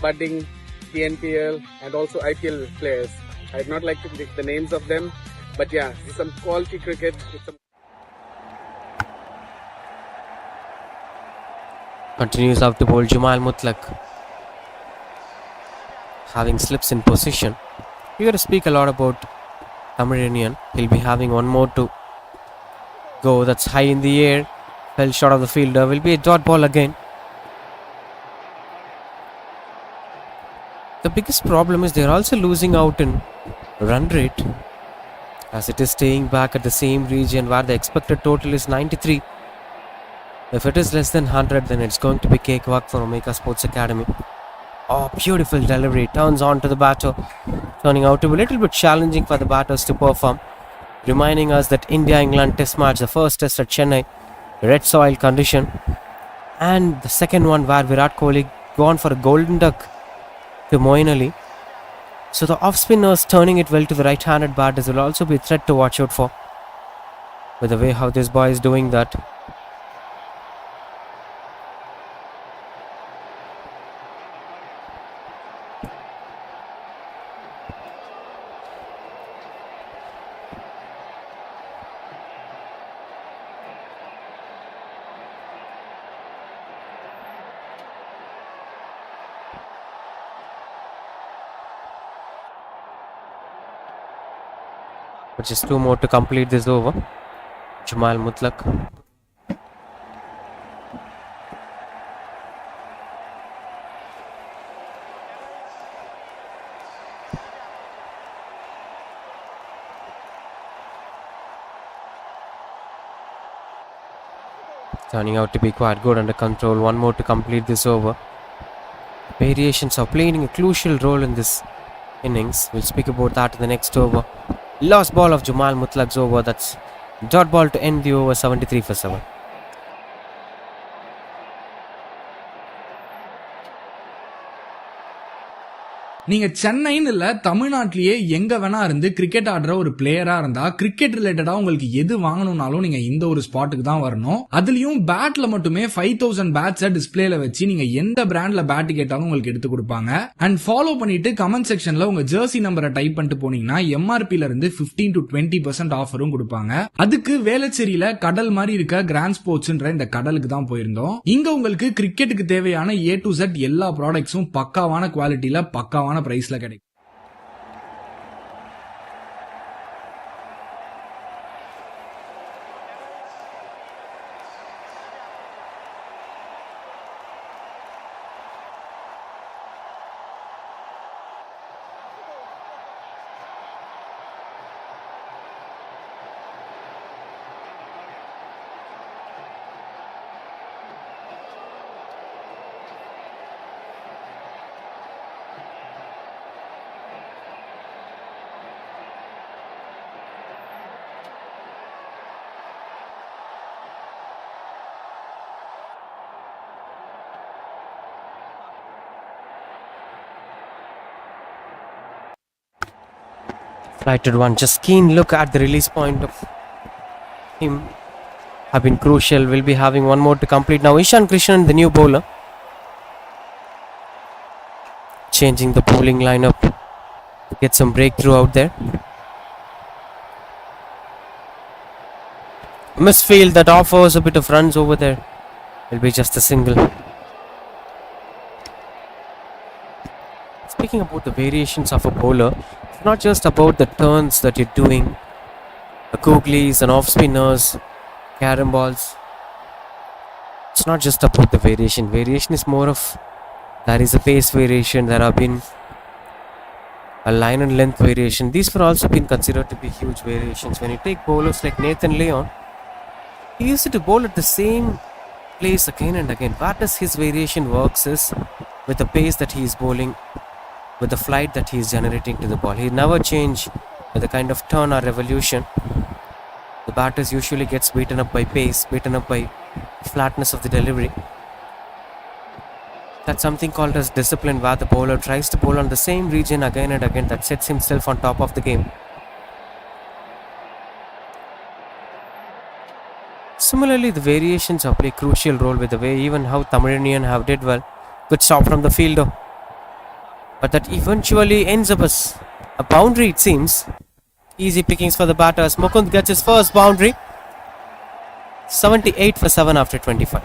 [SPEAKER 2] budding TNPL and also IPL players. I'd not like to pick the names of them, But yeah, some quality cricket.
[SPEAKER 3] Continues out to bowl Jumal Mutlaq, having slips in position. We got to speak a lot about Tamil. He'll be having one more to go. That's high in the air. Fell short of the fielder. Will be a dot ball again. The biggest problem is they're also losing out in run rate, as it is staying back at the same region where the expected total is 93. If it is less than 100, then it's going to be cakewalk for Omega Sports Academy. Oh, beautiful delivery. Turns on to the batter. Turning out to be a little bit challenging for the batters to perform. Reminding us that India-England test match, the first test at Chennai, red soil condition. And the second one where Virat Kohli gone for a golden duck to Moeen Ali. So the off-spinners turning it well to the right-handed batters will also be a threat to watch out for. With the way how this boy is doing that. But just two more to complete this over. Jumal Mutlaq. Turning out to be quite good under control. One more to complete this over. Variations are playing a crucial role in this innings. We'll speak about that in the next over. Last ball of Jumal Mutlaq's over. That's dot ball to end the over, 73 for 7.
[SPEAKER 1] நீங்க சென்னைன்னு இல்ல தமிழ்நாட்டிலேயே எங்க வேணா இருந்து cricket ஆடுற ஒரு பிளேயரா இருந்தா கிரிக்கெட் ரிலேட்டடா உங்களுக்கு எது வாங்கணும்னாலும் நீங்க இந்த ஒரு ஸ்பாட்டுக்கு தான் வரணும். அதுலயும் பேட்ல மட்டுமே 5000 பேட்ஸை டிஸ்பிளேல வச்சு நீங்க எந்த பிராண்ட்ல பேட் கேட்டாலும் உங்களுக்கு எடுத்து கொடுப்பாங்க. அண்ட் ஃபாலோ பண்ணிட்டு கமெண்ட் செக்ஷன்ல உங்க ஜெர்சி நம்பரை டைப் பண்ணிட்டு போனீங்கன்னா எம்ஆர்பில இருந்து 15 to 20% ஆஃபரும் கொடுப்பாங்க. அதுக்கு வேளச்சேரியில கடல் மாதிரி இருக்க கிராண்ட் ஸ்போர்ட்ஸ்ன்ற இந்த கடலுக்கு தான் போயிருந்தோம். இங்க உங்களுக்கு கிரிக்கெட்டுக்கு தேவையான A to Z எல்லா ப்ராடக்ட்ஸும் பக்காவான குவாலிட்டியில பக்காவான பிரைஸ்ல கிடைக்கும்.
[SPEAKER 3] Flighted one, just keen look at the release point of him have been crucial. We'll be having one more to complete now. Ishan Krishnan, the new bowler, changing the bowling lineup to get some breakthrough out there. Misfield that offers a bit of runs over there. Will be just a single. Speaking about the variations of a bowler, it's not just about the turns that you're doing, the googlies and off spinners, carom balls. It's not just about the variation. Variation is more of, there is a pace variation, there have been a line and length variation. These were also been considered to be huge variations. When you take bowlers like Nathan Leon, he used to bowl at the same place again and again. What does his variation works is with the pace that he is bowling, with the flight that he is generating to the ball. He never change with the kind of turn or revolution. The batters usually gets beaten up by pace, beaten up by flatness of the delivery. That's something called as discipline, where the bowler tries to bowl on the same region again and again. That sets himself on top of the game. Similarly, the variations have played a crucial role with the way even how Tamil have did well. Good stop from the fielder. But that eventually ends up as a boundary, it seems. Easy pickings for the batters. Mukund gets his first boundary. 78 for 7 after 25.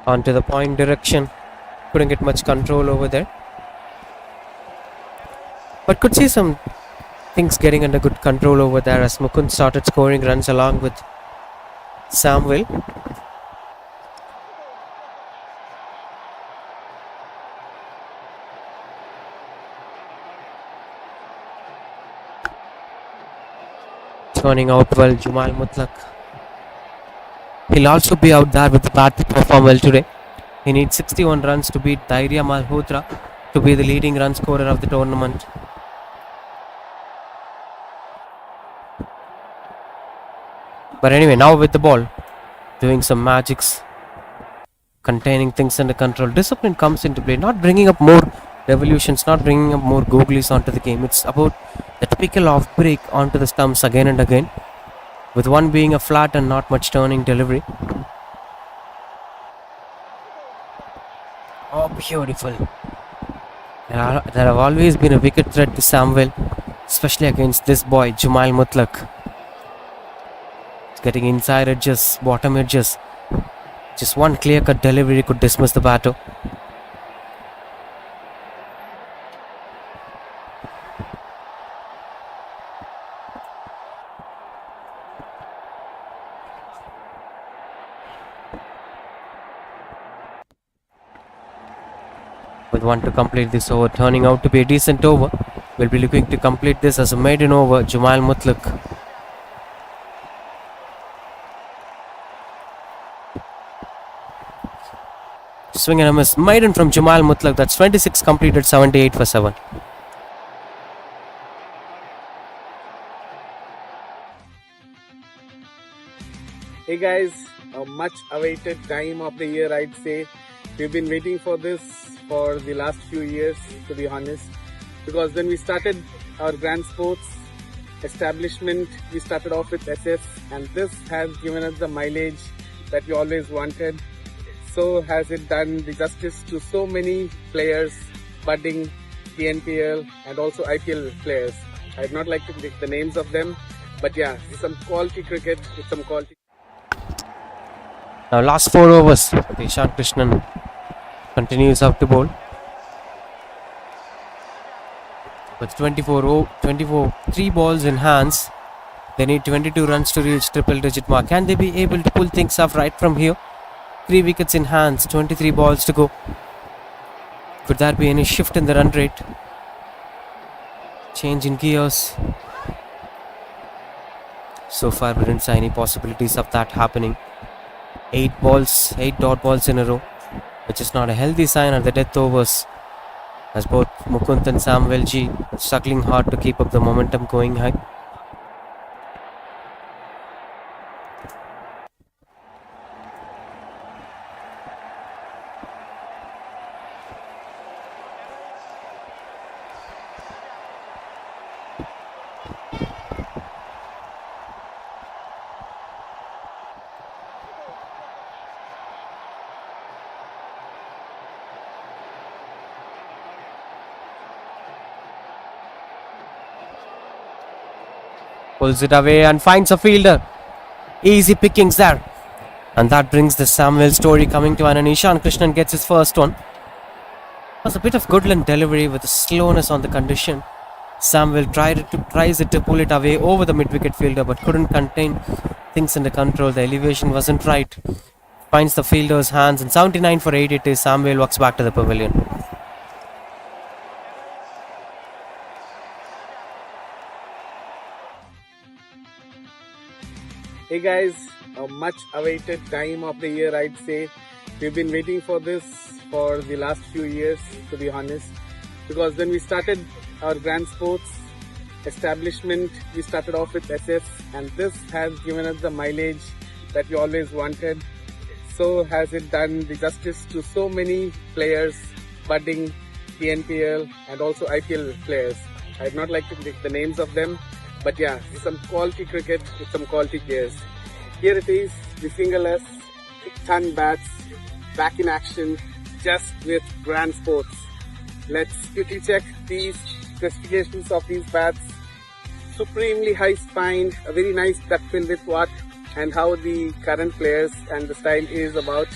[SPEAKER 3] Onto the point direction. Couldn't get much control over there. But could see some things getting under good control over there as Mukund started scoring runs along with Samuel. Turning out well, Jumal Mutlaq. He'll also be out there with the bat to perform well today. He needs 61 runs to beat Dhairya Malhotra to be the leading run scorer of the tournament. But anyway, now with the ball, doing some magics, containing things under control. Discipline comes into play, not bringing up more revolutions, not bringing up more googlies onto the game. It's about the typical off break onto the stumps again and again, with one being a flat and not much turning delivery. Oh, beautiful. There have always been a wicket threat to Samuel, especially against this boy, Jumal Mutlaq. It's getting inside edges, bottom edges. Just one clear-cut delivery could dismiss the batter. With one to complete this over, turning out to be a decent over. We'll be looking to complete this as a maiden over, Jumal Mutlaq. Swing and a miss. Maiden from Jumal Mutlaq. That's 26 completed, 78 for 7.
[SPEAKER 2] Hey guys, a much awaited time of the year, I'd say. We've been waiting for this for the last few years, to be honest, because when we started our grand sports establishment, we started off with SF, and this has given us the mileage that we always wanted. So has it done the justice to so many players, budding TNPL and also IPL players. I'd not like to pick the names of them, but yeah, some quality cricket with some quality.
[SPEAKER 3] Now last 4 overs, Ishan Krishnan continues up to bowl. With 3 balls in hands, they need 22 runs to reach triple digit mark. Can they be able to pull things off right from here? 3 wickets in hands, 23 balls to go. Could there be any shift in the run rate? Change in gears? So far we didn't see any possibilities of that happening. 8 dot balls in a row, which is not a healthy sign at the death overs, as both Mukund and Samuel G struggling hard to keep up the momentum going high. Pulls it away and finds a fielder. Easy pickings there. And that brings the Samuel story coming to an end. Ishan Krishnan gets his first one. It was a bit of Goodland delivery with a slowness on the condition. Samuel tries it to pull it away over the mid-wicket fielder, but couldn't contain things under control. The elevation wasn't right. Finds the fielder's hands, and 79 for 8 it is. Samuel walks back to the pavilion.
[SPEAKER 2] Hey guys, a much awaited time of the year, I'd say. We've been waiting for this for the last few years, to be honest, because when we started our grand sports establishment, we started off with SS, and this has given us the mileage that we always wanted. So has it done the justice to so many players, budding PNPL and also IPL players. I'd not like to pick the names of them, but yeah, some quality cricket with some quality players. Here it is, the single-S, 6-ton bats, back in action, just with grand sports. Let's quickly check these specifications of these bats. Supremely high spine, a very nice duck bill with what and how the current players and the style is about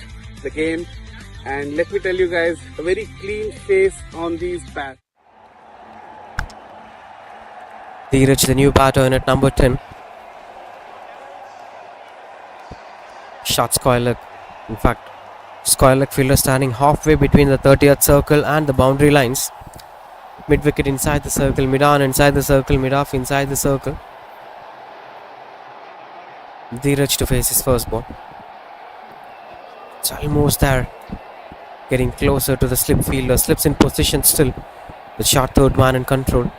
[SPEAKER 2] the game. And let me tell you guys, a very clean face on these bats.
[SPEAKER 3] Dheeraj, the new batter in at number 10. Shot square leg. In fact, square leg fielder standing halfway between the 30th circle and the boundary lines. Mid wicket inside the circle, mid on inside the circle, mid off inside the circle. Dheeraj to face his first ball. It's almost there. Getting closer to the slip fielder. Slips in position still. The short third man in control.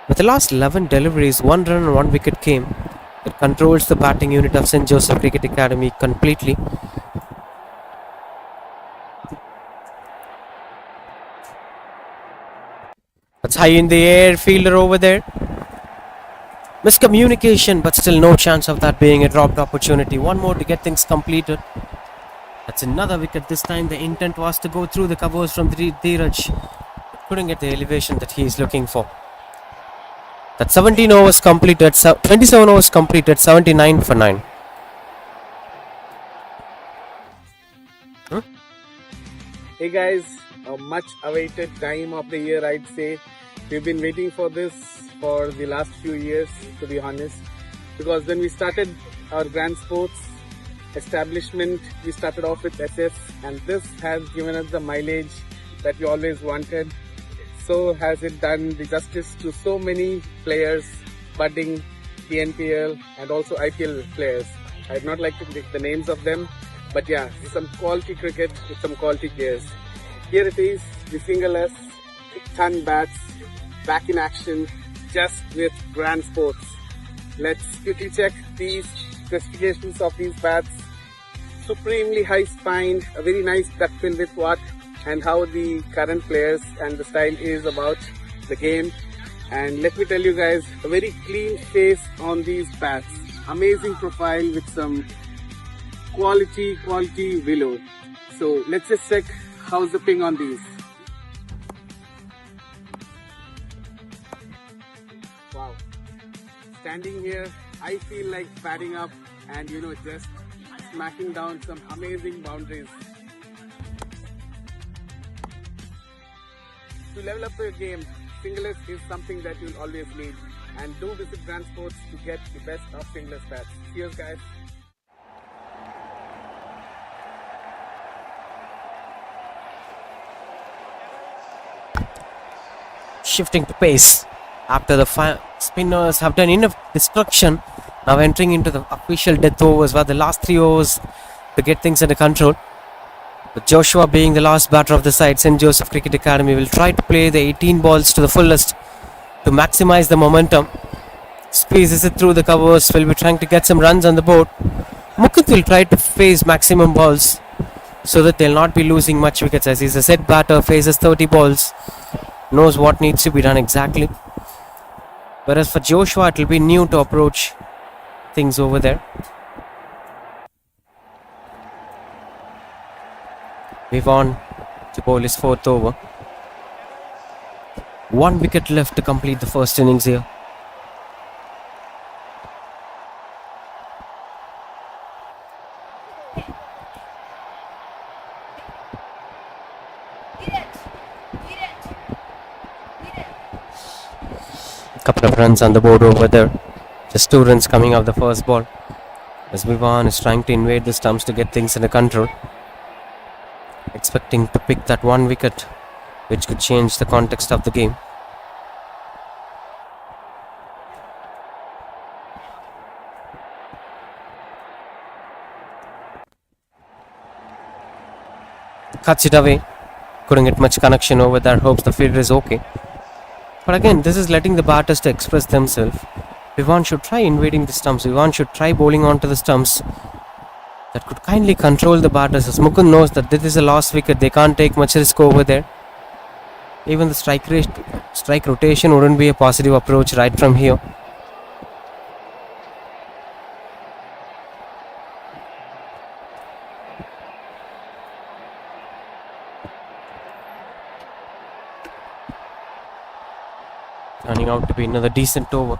[SPEAKER 3] With the last 11 deliveries, 1 run and 1 wicket came. It controls the batting unit of St. Joseph Cricket Academy completely. That's high in the air. Fielder over there. Miscommunication, but still no chance of that being a dropped opportunity. One more to get things completed. That's another wicket. This time the intent was to go through the covers from Dheeraj. Couldn't get the elevation that he is looking for. That's 17 overs completed, 27 overs completed, 79 for 9.
[SPEAKER 2] Hey guys, a much awaited time of the year, I'd say. We've been waiting for this for the last few years, to be honest, because when we started our grand sports establishment, we started off with SS, and this has given us the mileage that we always wanted. So has it done the justice to so many players, budding PNPL and also IPL players. I'd not like to pick the names of them, but yeah, some quality cricket with some quality players. Here it is, the single-S, 6-ton bats, back in action, just with grand sports. Let's quickly check these specifications of these bats. Supremely high spine, a very nice duck bill with what and how the current players and the style is about the game. And let me tell you guys, a very clean face on these bats. Amazing profile with some quality willow. So let's just check how's the ping on these. Wow. Standing here, I feel like padding up and just smacking down some amazing boundaries. To level up your game, single-S is something that you'll always need. And do visit Grand Sports to get the best of single-S bats. Cheers guys.
[SPEAKER 3] Shifting to pace. After the spinners have done enough destruction, now entering into the official death overs, where the last 3 overs to get things under control. With Joshua being the last batter of the side, St. Joseph Cricket Academy will try to play the 18 balls to the fullest to maximize the momentum. Squeezes it through the covers, will be trying to get some runs on the board. Mukund will try to face maximum balls so that they'll not be losing much wickets, as he's a set batter, faces 30 balls, knows what needs to be done exactly. Whereas for Joshua, it will be new to approach things over there. Vivon to bowl his 4th over. 1 wicket left to complete the first innings here. Couple of runs on the board over there. Just 2 runs coming off the first ball, as Vivon is trying to invade the stumps to get things under control. Expecting to pick that 1 wicket, which could change the context of the game. Cuts it away. Couldn't get much connection over there. Hopes the fielder is okay. But again, this is letting the batters to express themselves. Vivan should try invading the stumps. Vivan should try bowling onto the stumps. That could kindly control the batters. As Mukund knows that this is a lost wicket. They can't take much risk over there. Even the strike rotation wouldn't be a positive approach right from here. Turning out to be another decent over.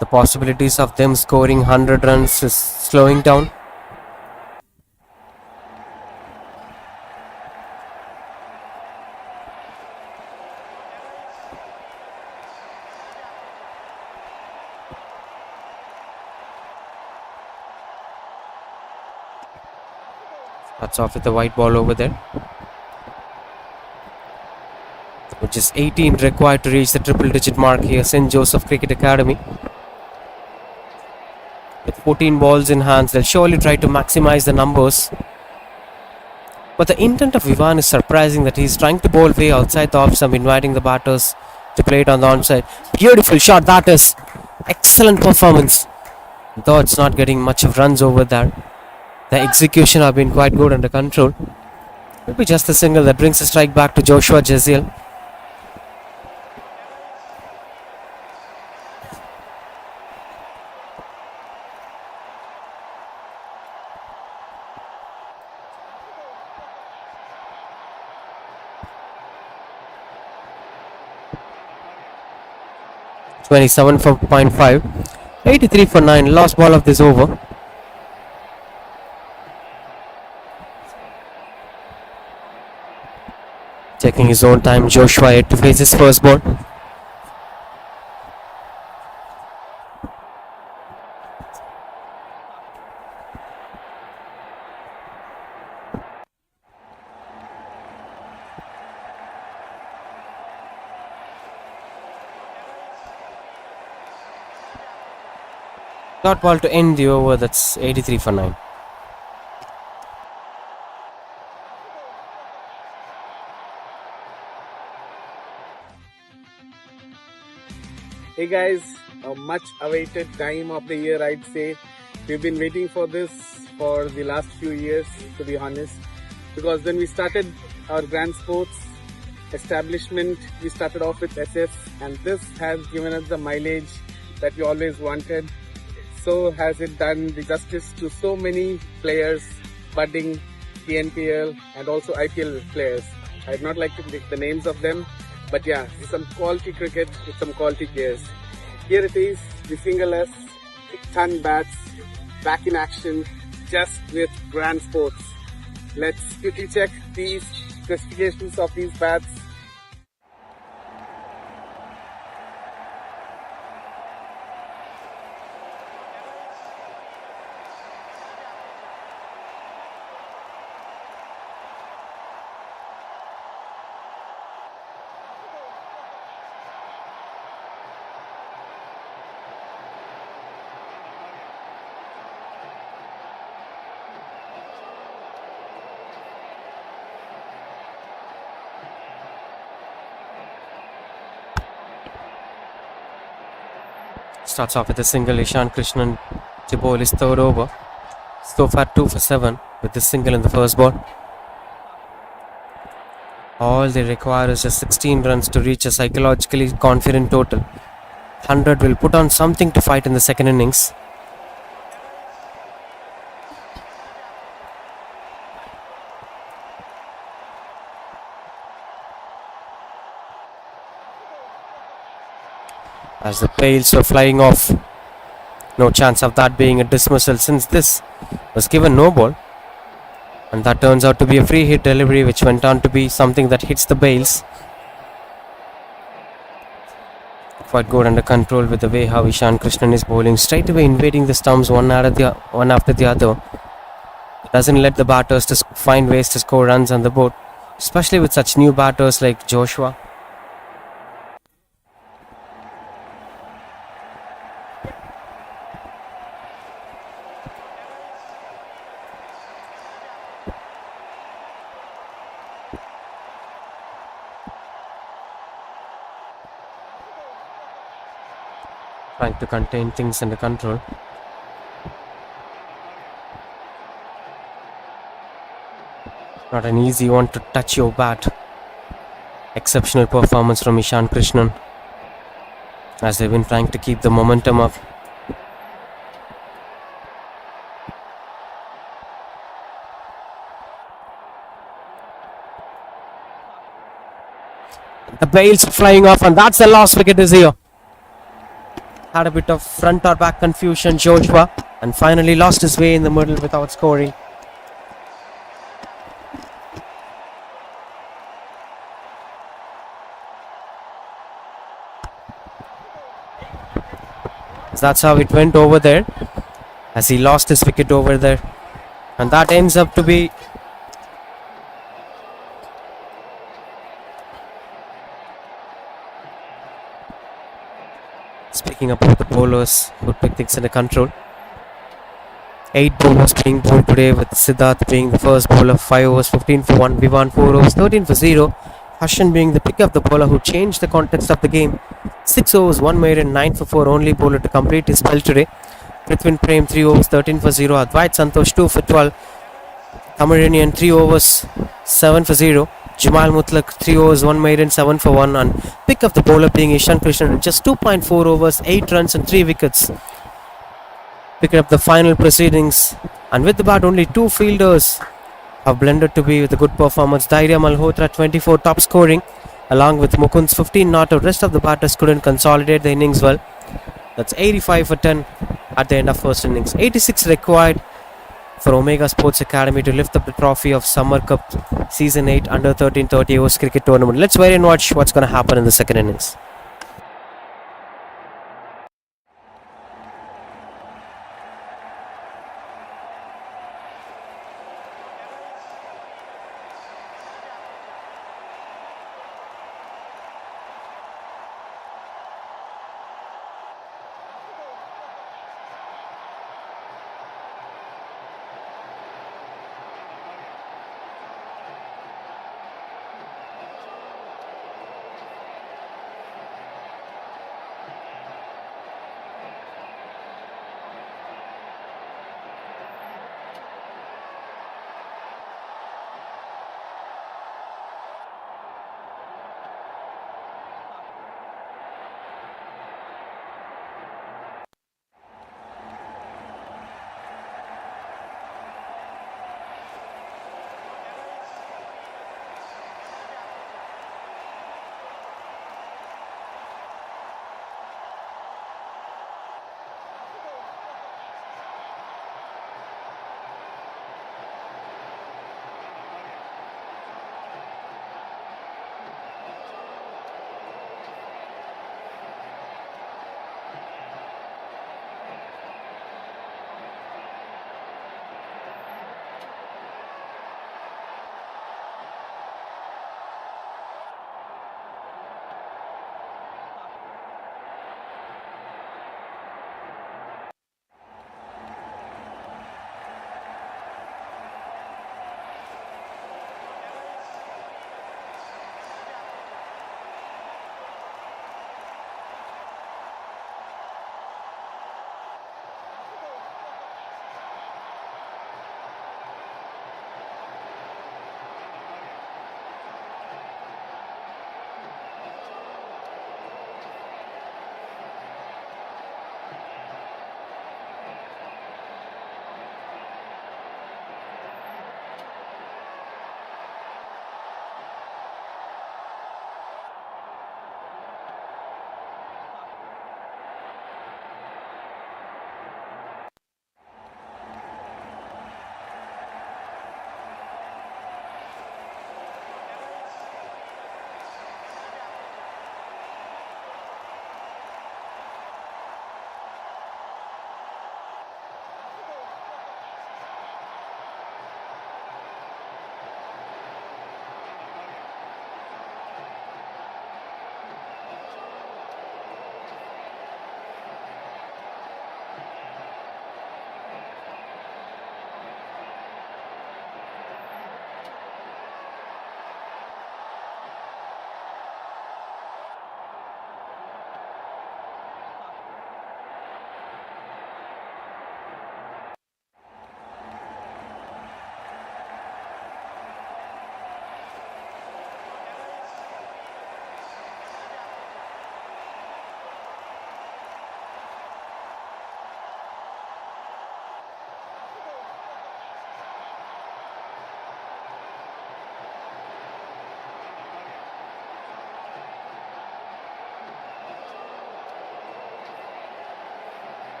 [SPEAKER 3] The possibilities of them scoring 100 runs is slowing down. Starts off with the white ball over there. Which is 18 required to reach the triple digit mark here. St. Joseph Cricket Academy. With 14 balls in hands, they'll surely try to maximize the numbers. But the intent of Vivan is surprising, that he's trying to bowl way outside the off stump, inviting the batters to play it on the onside. Beautiful shot, that is. Excellent performance. Though it's not getting much of runs over there. The execution have been quite good, under control. Maybe just a single that brings a strike back to Joshua Jeziel. .27 for 0.5, 83 for 9, last ball of this over. Taking his own time, Joshua yet to face his first ball. Dot ball to end the over. That's 83 for 9.
[SPEAKER 2] Hey guys, a much awaited time of the year, I'd say. We've been waiting for this for the last few years, to be honest, because when we started our grand sports establishment, we started off with SS, and this has given us the mileage that we always wanted. So has it done the justice to so many players, budding TNPL and also IPL players. I'd not like to pick the names of them, but yeah, some quality cricket with some quality players. Here it is, the single S, ton bats, back in action, just with grand sports. Let's quickly check these specifications of these bats.
[SPEAKER 3] Starts off with a single. Ishan Krishnan to bowl his third over. So far 2 for 7 with this single in the first ball. All they require is just 16 runs to reach a psychologically confident total. 100 will put on something to fight in the second innings. As the pails were flying off. No chance of that being a dismissal, since this was given no ball. And that turns out to be a free hit delivery, which went on to be something that hits the bails. Quite good under control with the way how Ishan Krishnan is bowling, straight away invading the stumps one after the other. Doesn't let the batters to find ways to score runs on the board, especially with such new batters like Joshua. trying to contain things under control. Not an easy one to touch your bat. Exceptional performance from Ishan Krishnan as they've been trying to keep the momentum up. The bails flying off, and that's the last wicket this year. Had a bit of front or back confusion, Joshua, and finally lost his way in the middle without scoring. So that's how it went over there, as he lost his wicket over there, and that ends up to be speaking about the bowlers who took things under control. 8 bowlers being bowled today, with Siddharth being the first bowler, 5 overs 15 for 1, Vivan 4 overs 13 for 0, Harshan being the pick of the bowler who changed the context of the game, 6 overs 1 maiden 9 for 4, only bowler to complete his spell today. Prithvin Prem 3 overs 13 for 0, Advait Santosh 2 for 12, Cameroonian 3 overs 7 for 0, Jamal Mutlaq 3 overs 1 maiden 7 for 1, and pick of the bowler being Ishan Krishnan, just 2.4 overs 8 runs and 3 wickets. Picking up the final proceedings, and with the bat only 2 fielders have blended to be with a good performance. Dhairya Malhotra 24 top scoring, along with Mukund's 15 not out. Rest of the batters couldn't consolidate the innings well. That's 85 for 10 at the end of first innings. 86 required for Omega Sports Academy to lift up the trophy of Summer Cup Season 8 Under 13 30 overs cricket tournament. Let's wait and watch what's going to happen in the second innings.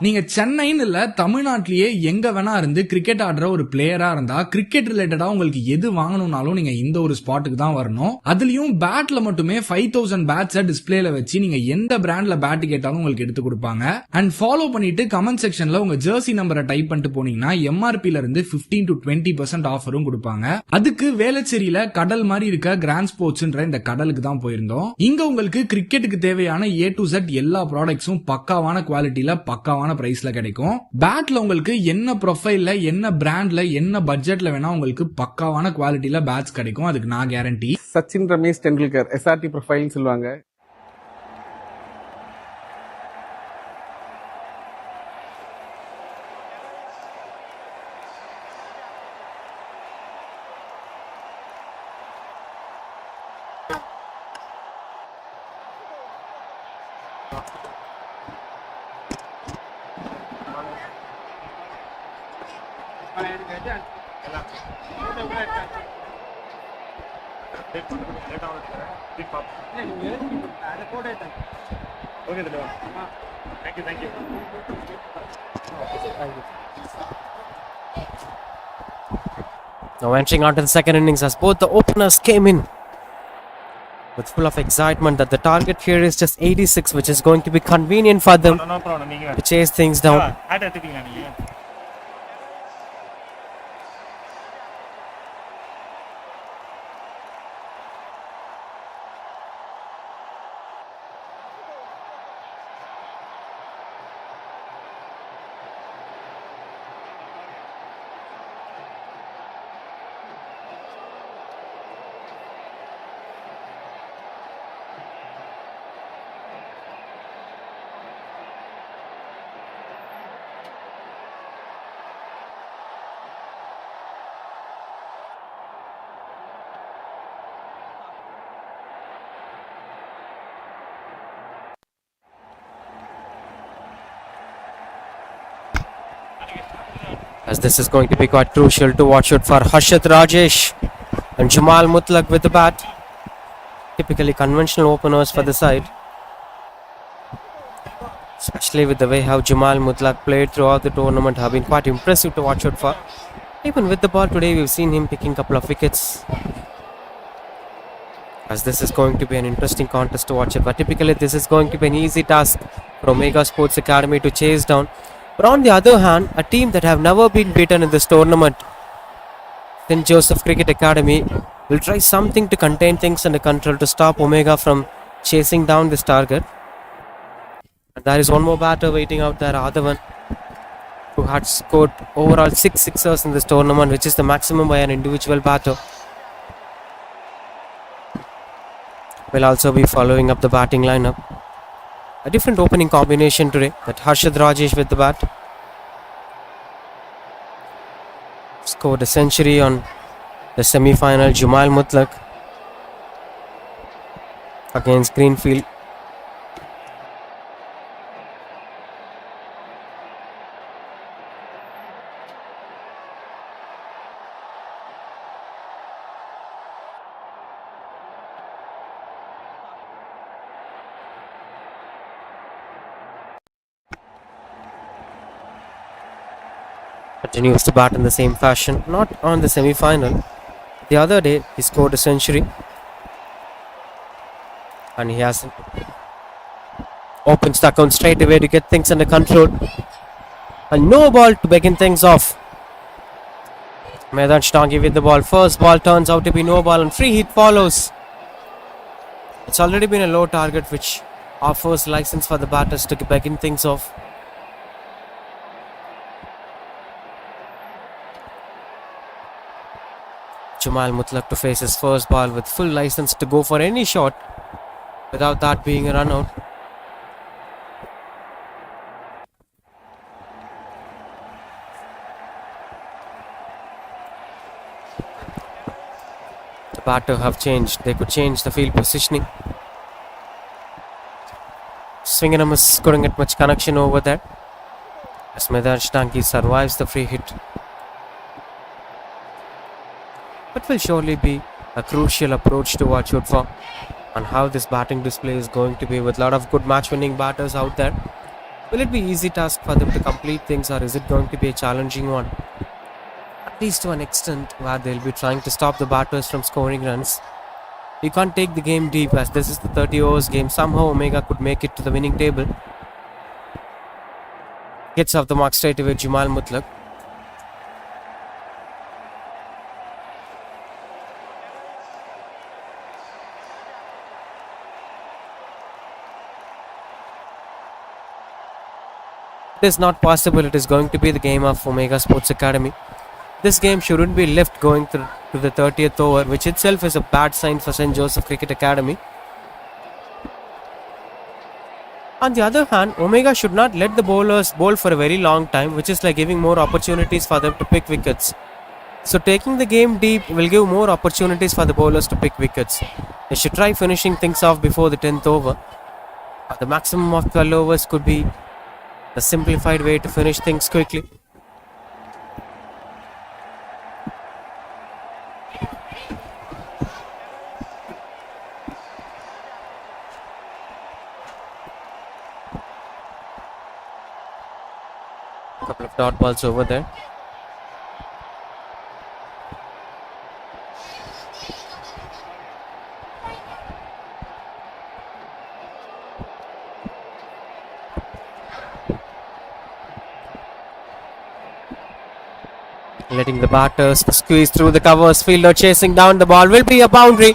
[SPEAKER 1] நீங்க சென்னைன்னு இல்ல தமிழ்நாட்டிலேயே எங்க வேணா இருந்து cricket ஆடுற ஒரு பிளேயரா இருந்தா கிரிக்கெட் ரிலேட்டடா உங்களுக்கு எது வாங்கணும்னாலும் நீங்க இந்த ஒரு ஸ்பாட்டுக்கு தான் வரணும். அதுலயும் பேட்ல மட்டுமே 5000 பேட்ஸ டிஸ்பிளேல வச்சு நீங்க எந்த பிராண்ட்ல பேட் கேட்டாலும் உங்களுக்கு எடுத்து கொடுப்பாங்க. அண்ட் ஃபாலோ பண்ணிட்டு கமெண்ட் செக்ஷன்ல உங்க ஜெர்சி நம்பரை டைப் பண்ணிட்டு போனீங்கன்னா எம்ஆர்பில இருந்து 15 to 20% ஆஃபரும் கொடுப்பாங்க. அதுக்கு வேளச்சேரியில கடல் மாதிரி இருக்க கிராண்ட் ஸ்போர்ட்ஸ்ன்ற இந்த கடலுக்கு தான் போயிருந்தோம். இங்க உங்களுக்கு கிரிக்கெட்டுக்கு தேவையான A to Z எல்லா ப்ராடக்ட்ஸும் பக்காவான குவாலிட்டியில பக்காவான பிரைஸ்ல கிடைக்கும். பேட்ல உங்களுக்கு என்ன ப்ரொஃபைல்ல என்ன பிராண்ட்ல என்ன பட்ஜெட்ல வேணா உங்களுக்கு பக்காவான குவாலிட்டியில பேட்ஸ் கிடைக்கும். அதுக்கு நான் கேரண்டி.
[SPEAKER 2] சச்சின் ரமேஷ் டெண்டுல்கர் SRT ப்ரொஃபைல்னு சொல்லுவாங்க.
[SPEAKER 3] Now entering onto the second innings as both the openers came in with full of excitement that the target here is just 86, which is going to be convenient for them to chase things down. As this is going to be quite crucial to watch out for Sjca Rajesh and Jamal Mutlaq with the bat. Typically conventional openers for the side. Especially with the way how Jamal Mutlaq played throughout the tournament have been quite impressive to watch out for. Even with the ball today, we've seen him picking a couple of wickets. As this is going to be an interesting contest to watch it, but typically this is going to be an easy task for Omega Sports Academy to chase down. But on the other hand, a team that have never been beaten in this tournament, St. Joseph Cricket Academy, will try something to contain things under control to stop Omega from chasing down this target. And there is one more batter waiting out there, Adhavan, who had scored overall 6 sixers in this tournament, which is the maximum by an individual batter. Will also be following up the batting lineup. A different opening combination today, that Sjca Rajesh with the bat. Scored a century on the semi-final, Jamal Mutlaq against Greenfield. Continues to bat in the same fashion, not on the semi-final. The other day he scored a century and he has opens the account straight away to get things under control, and no ball to begin things off. Maidan Shtangi with the ball. First ball turns out to be no ball and free hit follows. It's already been a low target which offers license for the batters to begin things off. Jamal Mutlaq to face his first ball with full license to go for any shot without that being a run out. The batter have changed. They could change the field positioning. Swing and a miss, couldn't get much connection over there as Maidan Shtangi survives the free hit. But will surely be a crucial approach to watch out for, and how this batting display is going to be with a lot of good match winning batters out there. Will it be easy task for them to complete things, or is it going to be a challenging one? At least to an extent where they'll be trying to stop the batters from scoring runs. You can't take the game deep as this is the 30 overs game. Somehow Omega could make it to the winning table. Gets off the mark straight away Jumal Mutlaq. It is not possible. It is going to be the game of Omega Sports Academy. This game shouldn't be left going to the 30th over, which itself is a bad sign for St. Joseph Cricket Academy. On the other hand, Omega should not let the bowlers bowl for a very long time, which is like giving more opportunities for them to pick wickets. So taking the game deep will give more opportunities for the bowlers to pick wickets. They should try finishing things off before the 10th over. The maximum of 12 overs could be the simplified way to finish things quickly. Couple of dot balls over there. Letting the batters squeeze through the covers. Fielder chasing down the ball will be a boundary.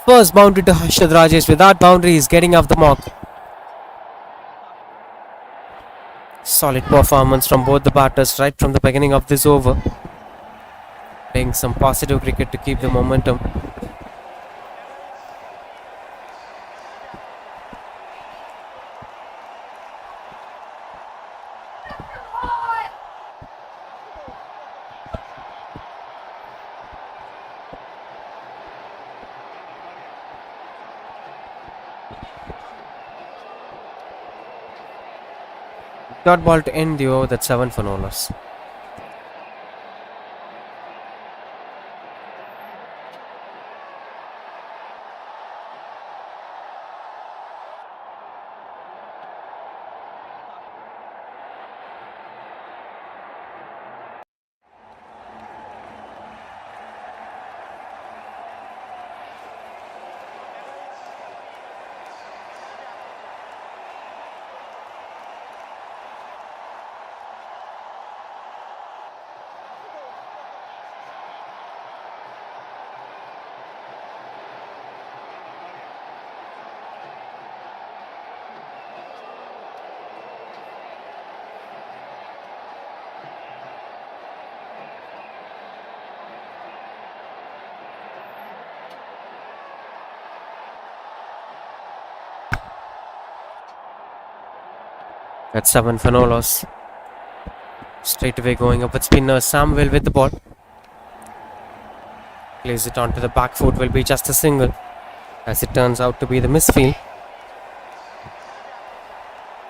[SPEAKER 3] First boundary to Harshad Rajesh. Without boundary, he's getting off the mark. Solid performance from both the batters right from the beginning of this over. Playing some positive cricket to keep the momentum. Dot ball to end the over. That's 7 for no loss. That's 7 for no loss. Straight away going up with spinner Samuel with the ball. Plays it onto the back foot, will be just a single, as it turns out to be the misfield.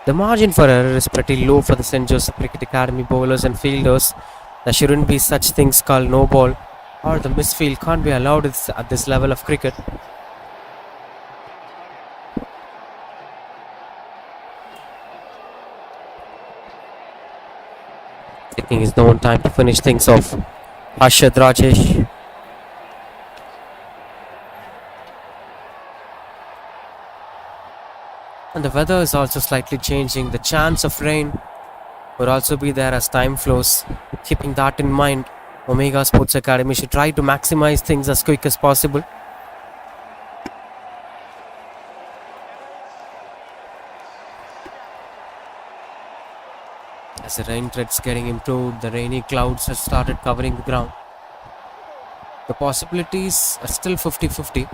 [SPEAKER 3] The margin for error is pretty low for the St. Joseph Cricket Academy bowlers and fielders. There shouldn't be such things called no ball or the misfield can't be allowed at this level of cricket. Taking his own time to finish things off. Harshad Rajesh. And the weather is also slightly changing. The chance of rain will also be there as time flows. Keeping that in mind, Omega Sports Academy should try to maximize things as quick as possible. As the rain threats getting improved, the rainy clouds have started covering the ground. The possibilities are still 50-50.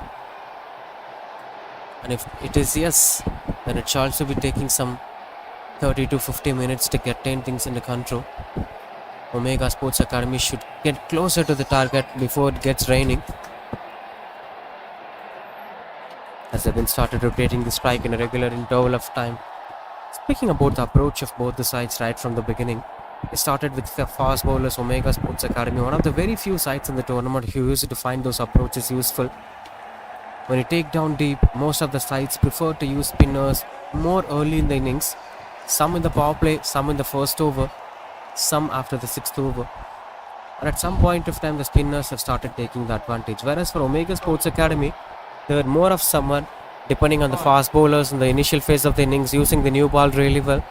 [SPEAKER 3] And if it is yes, then it shall also be taking some 30 to 50 minutes to get 10 things under control. Omega Sports Academy should get closer to the target before it gets raining. As they've been started rotating the strike in a regular interval of time. Speaking about the approach of both the sides right from the beginning, they started with the fast bowlers. Omega Sports Academy, one of the very few sides in the tournament who used to find those approaches useful. When you take down deep, most of the sides prefer to use spinners more early in the innings Some in the power play, some in the first over, some after the sixth over. And at some point of time, the spinners have started taking the advantage. Whereas for Omega Sports Academy, they were more of someone depending on the fast bowlers in the initial phase of the innings, using the new ball really well.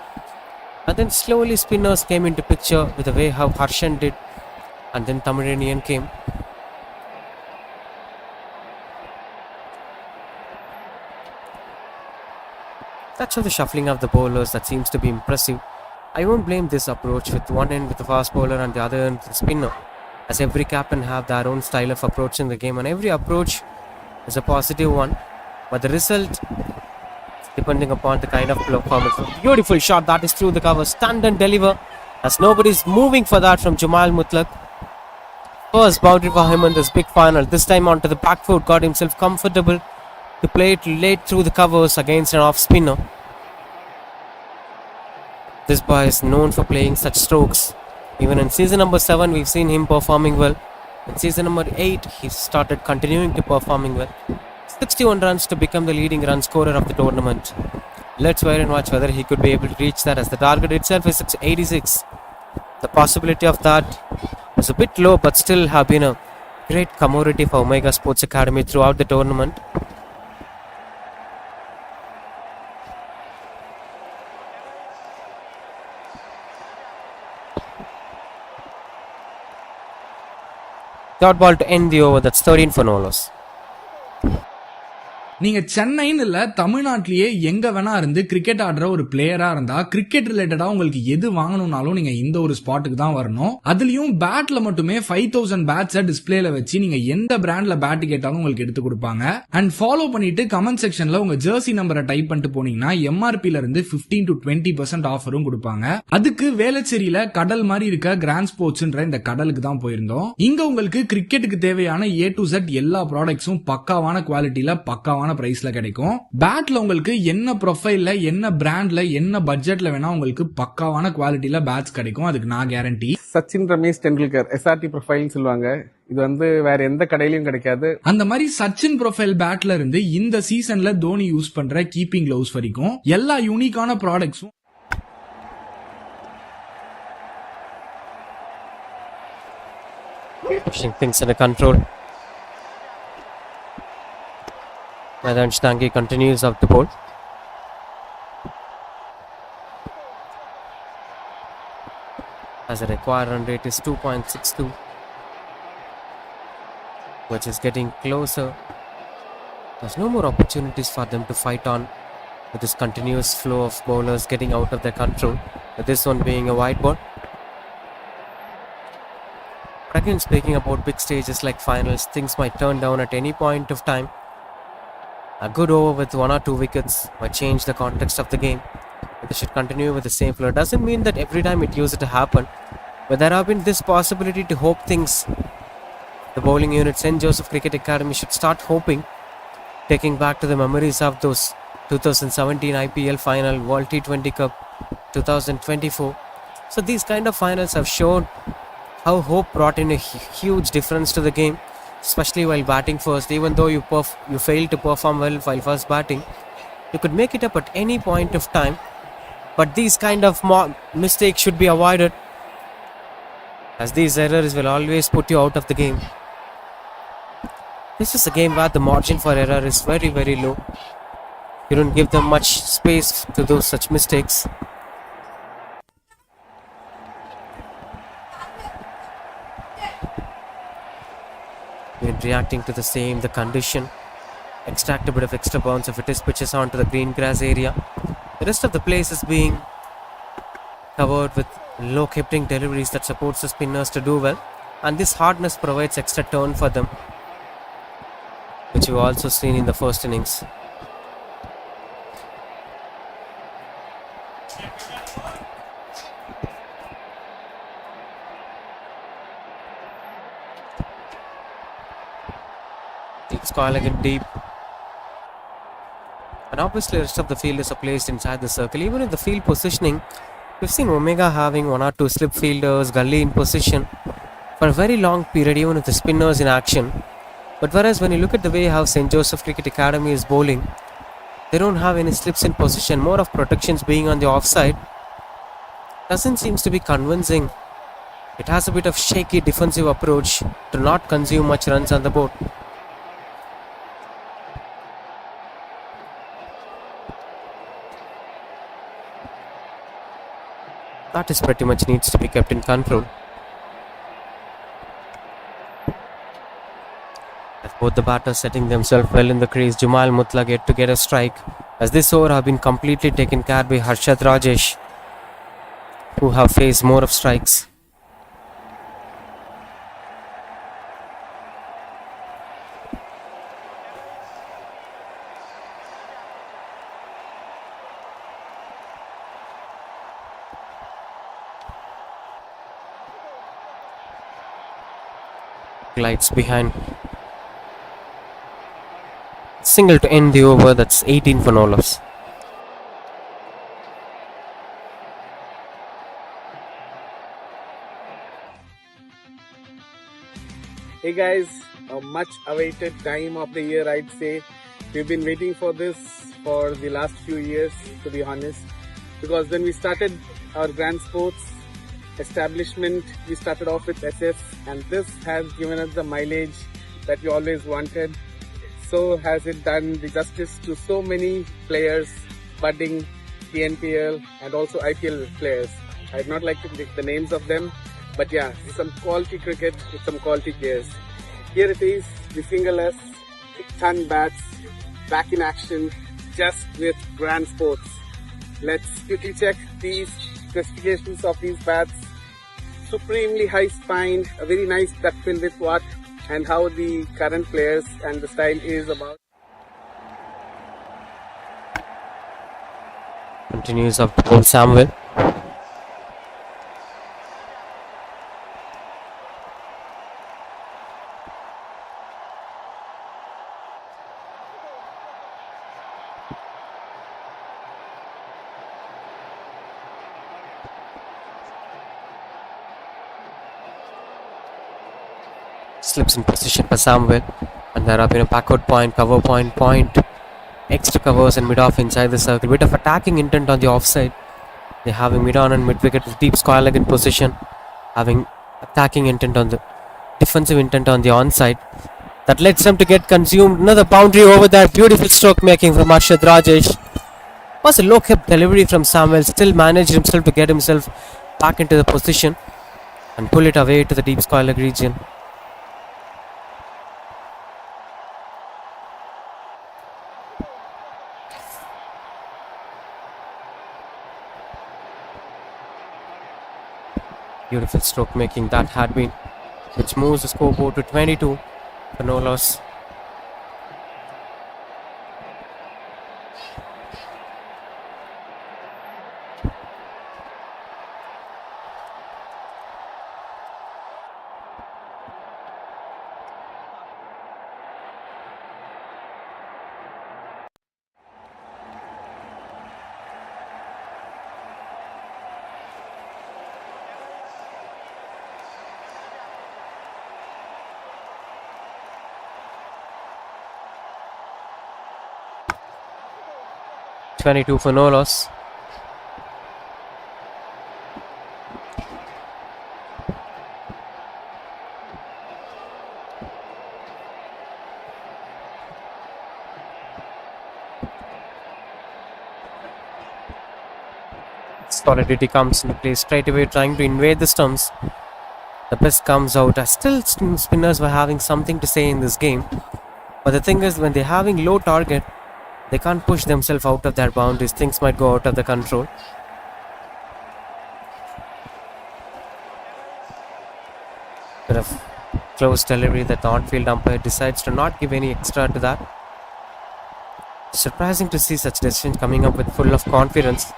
[SPEAKER 3] And then slowly spinners came into picture with the way how Harshan did, and then Tamiranian came. That's how the shuffling of the bowlers that seems to be impressive. I won't blame this approach with one end with the fast bowler and the other end with the spinner, as every captain have their own style of approaching the game and every approach is a positive one, but the result depending upon the kind of performance. Beautiful shot that is through the cover, stand and deliver, as nobody's moving for that from Jamal Mutlaq. First boundary for him in this big final, this time onto the back foot, got himself comfortable to play it late through the covers against an off spinner. This boy is known for playing such strokes. Even in season number 7, we've seen him performing well. In season number 8, he started continuing to performing well. 61 runs to become the leading run scorer of the tournament. Let's wait and watch whether he could be able to reach that, as the target itself is 86. The possibility of that is a bit low, but still have been a great commodity for Omega Sports Academy throughout the tournament. Dot ball to end the over. That's 13 for no loss.
[SPEAKER 1] நீங்க சென்னைன்னு இல்ல தமிழ்நாட்டிலேயே எங்க வேணா இருந்து cricket ஆடுற ஒரு பிளேயரா இருந்தா கிரிக்கெட் ரிலேட்டடா உங்களுக்கு எது வாங்கணும்னாலும் நீங்க இந்த ஒரு ஸ்பாட்டுக்கு தான் வரணும். அதுலயும் பேட்ல மட்டுமே 5000 பேட்ஸை டிஸ்பிளேல வச்சு நீங்க எந்த பிராண்ட்ல பேட் கேட்டாலும் உங்களுக்கு எடுத்து கொடுப்பாங்க. அண்ட் ஃபாலோ பண்ணிட்டு கமெண்ட் செக்ஷன்ல உங்க ஜெர்சி நம்பரை டைப் பண்ணிட்டு போனீங்கன்னா எம்ஆர்பில இருந்து 15 to 20% ஆஃபரும் கொடுப்பாங்க. அதுக்கு வேளச்சேரியில கடல் மாதிரி இருக்க கிராண்ட் ஸ்போர்ட்ஸ்ன்ற இந்த கடலுக்கு தான் போயிருந்தோம். இங்க உங்களுக்கு கிரிக்கெட்டுக்கு தேவையான A to Z எல்லா ப்ராடக்ட்ஸும் பக்காவான குவாலிட்டியில பக்காவான பிரைஸ்ல கிடைக்கும். பேட்ல உங்களுக்கு என்ன ப்ரொஃபைல்ல என்ன பிராண்ட்ல என்ன பட்ஜெட்ல வேணா உங்களுக்கு பக்காவான குவாலிட்டியில பேட்ஸ் கிடைக்கும். அதுக்கு நான் guarantee.
[SPEAKER 2] Sachin Ramesh Tendulkar SRT profile சொல்லுவாங்க. இது வந்து வேற எந்த கடையிலயும் கிடைக்காது.
[SPEAKER 1] அந்த மாதிரி சச்சின் ப்ரொஃபைல் பேட்ல இருந்து இந்த சீசன்ல தோனி யூஸ் பண்ற கீப்பிங் கிளவுஸ் வரைக்கும் எல்லா யூனிக்கான ப்ராடக்ட்ஸும்
[SPEAKER 3] Pushing things under control. Sjca continues up the ball. As a required run rate is 2.62, which is getting closer. There's no more opportunities for them to fight on with this continuous flow of bowlers getting out of their control, with this one being a wide ball. But again, speaking about big stages like finals, things might turn down at any point of time. A good over with 1 or 2 wickets might change the context of the game. But they should continue with the same flow. It doesn't mean that every time it used to happen, but there have been this possibility to hope things. The bowling unit, St. Joseph Cricket Academy, should start hoping, taking back to the memories of those 2017 IPL final, World T20 Cup, 2024. So these kind of finals have shown how hope brought in a huge difference to the game, especially while batting first. Even though you failed to perform well while first batting, you could make it up at any point of time. But these kind of mistakes should be avoided, as these errors will always put you out of the game. This is a game where the margin for error is very, very low. You don't give them much space to do such mistakes. When reacting to the condition, extract a bit of extra bounce if it is pitches onto the green grass area. The rest of the place is being covered with low keeping deliveries that supports the spinners to do well, and this hardness provides extra turn for them, which we've also seen in the first innings. It's calling it deep, and obviously the rest of the field is placed inside the circle. Even in the field positioning, we've seen Omega having 1 or 2 slip fielders, gully in position for a very long period, even with the spinners in action. But whereas when you look at the way how St. Joseph Cricket Academy is bowling, They don't have any slips in position. More of protections being on the offside. Doesn't seem to be convincing. It has a bit of shaky defensive approach to not consume much runs on the board. That is pretty much needs to be kept in control. As both the batters setting themselves well in the crease, Jumal Mutlaq yet to get a strike. As this over have been completely taken care by Harshad Rajesh, who have faced more of strikes. Glides behind. Single to end the over. That's 18 for no loss.
[SPEAKER 2] Hey guys, a much awaited time of the year, I'd say. We've been waiting for this for the last few years, to be honest, because when we started our grand sports establishment, we started off with SF, and this has given us the mileage that we always wanted. So has it done the justice to so many players, budding PNPL and also IPL players. I'd not like to take the names of them, but yeah, some quality cricket with some quality players. Here it is, the fingerless, ton bats, back in action, just with grand sports. Let's quickly check these specifications of these bats. Supremely high spine, a very nice duck bill with what and how the current players and the style is about.
[SPEAKER 3] Continues up to ball Samuel. Slips in position for Samuel, and there have been a backward point, cover point, extra covers and mid-off inside the circle. Bit of attacking intent on the offside. They're having mid-on and mid-wicket with deep square leg in position, having attacking intent on the defensive intent on the onside. That lets them to get consumed. Another boundary over there. Beautiful stroke making from Harshad Rajesh. Was a low kept delivery from Samuel. Still managed himself to get himself back into the position and pull it away to the deep square leg region. Beautiful stroke making that had been, which moves the scoreboard to 22 for no loss. $22 for no loss. Solidity comes into play straight away, trying to invade the stumps. The best comes out. As still spinners were having something to say in this game, but the thing is, when they're having low target, they can't push themselves out of their boundaries. Things might go out of the control. Bit of close delivery that the on-field umpire decides to not give any extra to that. Surprising to see such decisions coming up with full of confidence.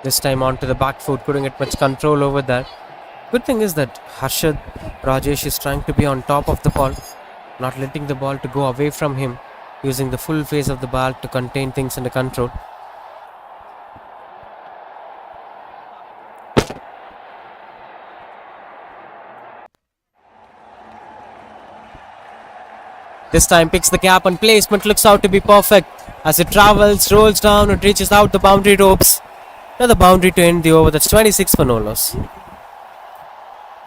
[SPEAKER 3] This time onto the back foot, couldn't get much control over that. Good thing is that Harshad Rajesh is trying to be on top of the ball, not letting the ball to go away from him, using the full face of the ball to contain things under control. This time picks the gap and placement looks out to be perfect. As it travels, rolls down and reaches out the boundary ropes. Another boundary to end the over. That's 26 for no loss.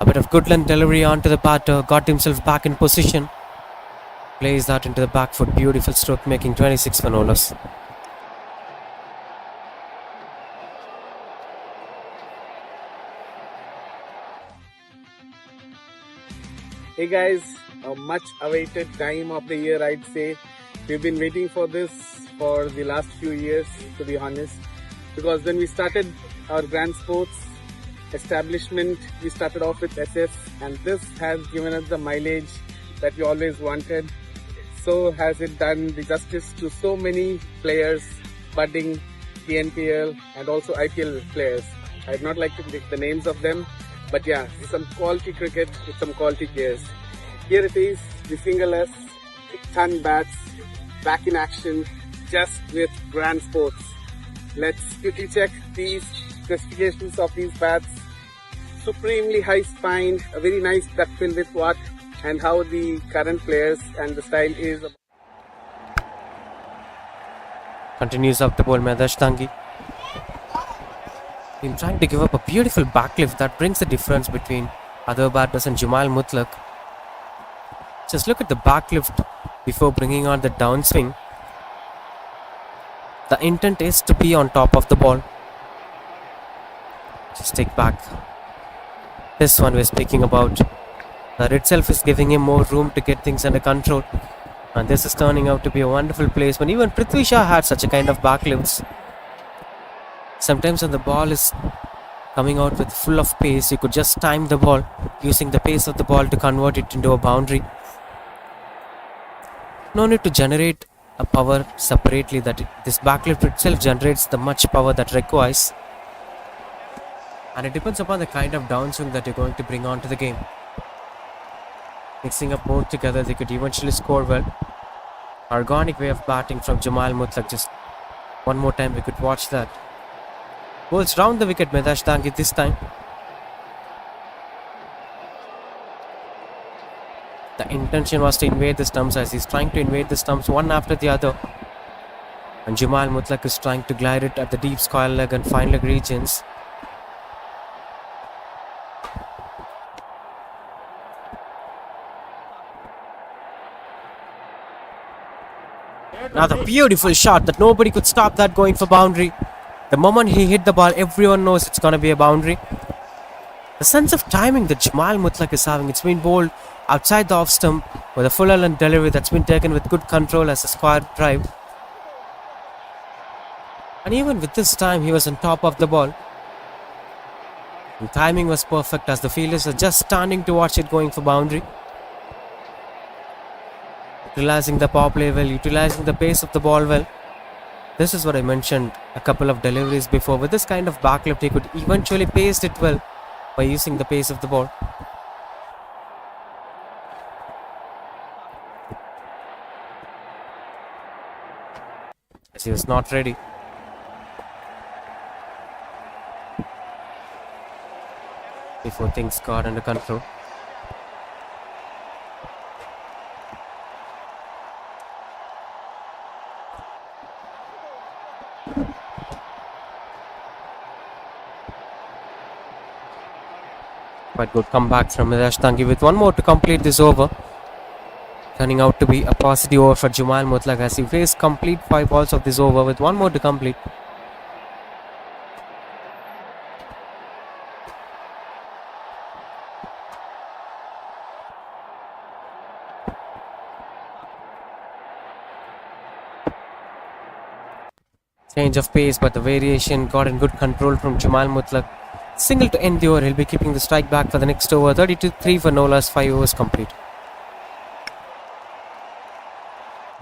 [SPEAKER 3] A bit of good length delivery onto the batter. Got himself back in position. Plays that into the back foot. Beautiful stroke, making 26 for no loss.
[SPEAKER 2] Hey guys, a much awaited time of the year, I'd say. We've been waiting for this for the last few years, to be honest, because when we started our grand sports establishment, we started off with SS, and this has given us the mileage that we always wanted. So has it done the justice to so many players, budding TNPL and also IPL players. I'd not like to pick the names of them, but yeah, some quality cricket with some quality players. Here it is, the fingerless, ton bats, back in action, just with grand sports. Let's quickly check these specifications of these bats. Supremely high spine, a very nice duckbill with what, and how the current players and the style is.
[SPEAKER 3] Continues up the ball, Madashtangi. Been trying to give up a beautiful backlift that brings the difference between other batters and Jamal Mutlaq. Just look at the backlift before bringing on the downswing. The intent is to be on top of the ball. Just take back. This one we're speaking about. That itself is giving him more room to get things under control. And this is turning out to be a wonderful placement. Even Prithvi Shah had such a kind of backlifts. Sometimes when the ball is coming out with full of pace, you could just time the ball using the pace of the ball to convert it into a boundary. No need to generate a power separately. This backlift itself generates the much power that requires. And it depends upon the kind of downswing that you're going to bring onto the game. Mixing up both together, they could eventually score well. Organic way of batting from Jamal Mutlaq. Just one more time we could watch that. Bowls round the wicket, Madashtangi this time. The intention was to invade the stumps, as he's trying to invade the stumps one after the other. And Jamal Mutlaq is trying to glide it at the deep square leg and fine leg regions. Another beautiful shot that nobody could stop that going for boundary. The moment he hit the ball, everyone knows it's going to be a boundary. The sense of timing that Jamal Mutlaq is having, it's been bowled outside the off stump with a full length delivery that's been taken with good control as a square drive. And even with this time, he was on top of the ball. And timing was perfect as the fielders are just standing to watch it going for boundary. Utilizing the power play well, utilizing the pace of the ball well. This is what I mentioned a couple of deliveries before. With this kind of backlift, he could eventually pace it well by using the pace of the ball. As he was not ready. Before things got under control. Quite good comeback from Madashtangi with one more to complete this over. Turning out to be a positive over for Jamal Mutlaq as he faced complete 5 balls of this over with one more to complete. Change of pace, but the variation got in good control from Jamal Mutlaq. Single to end the over. He'll be keeping the strike back for the next over. 32-3 for no loss, 5 overs complete.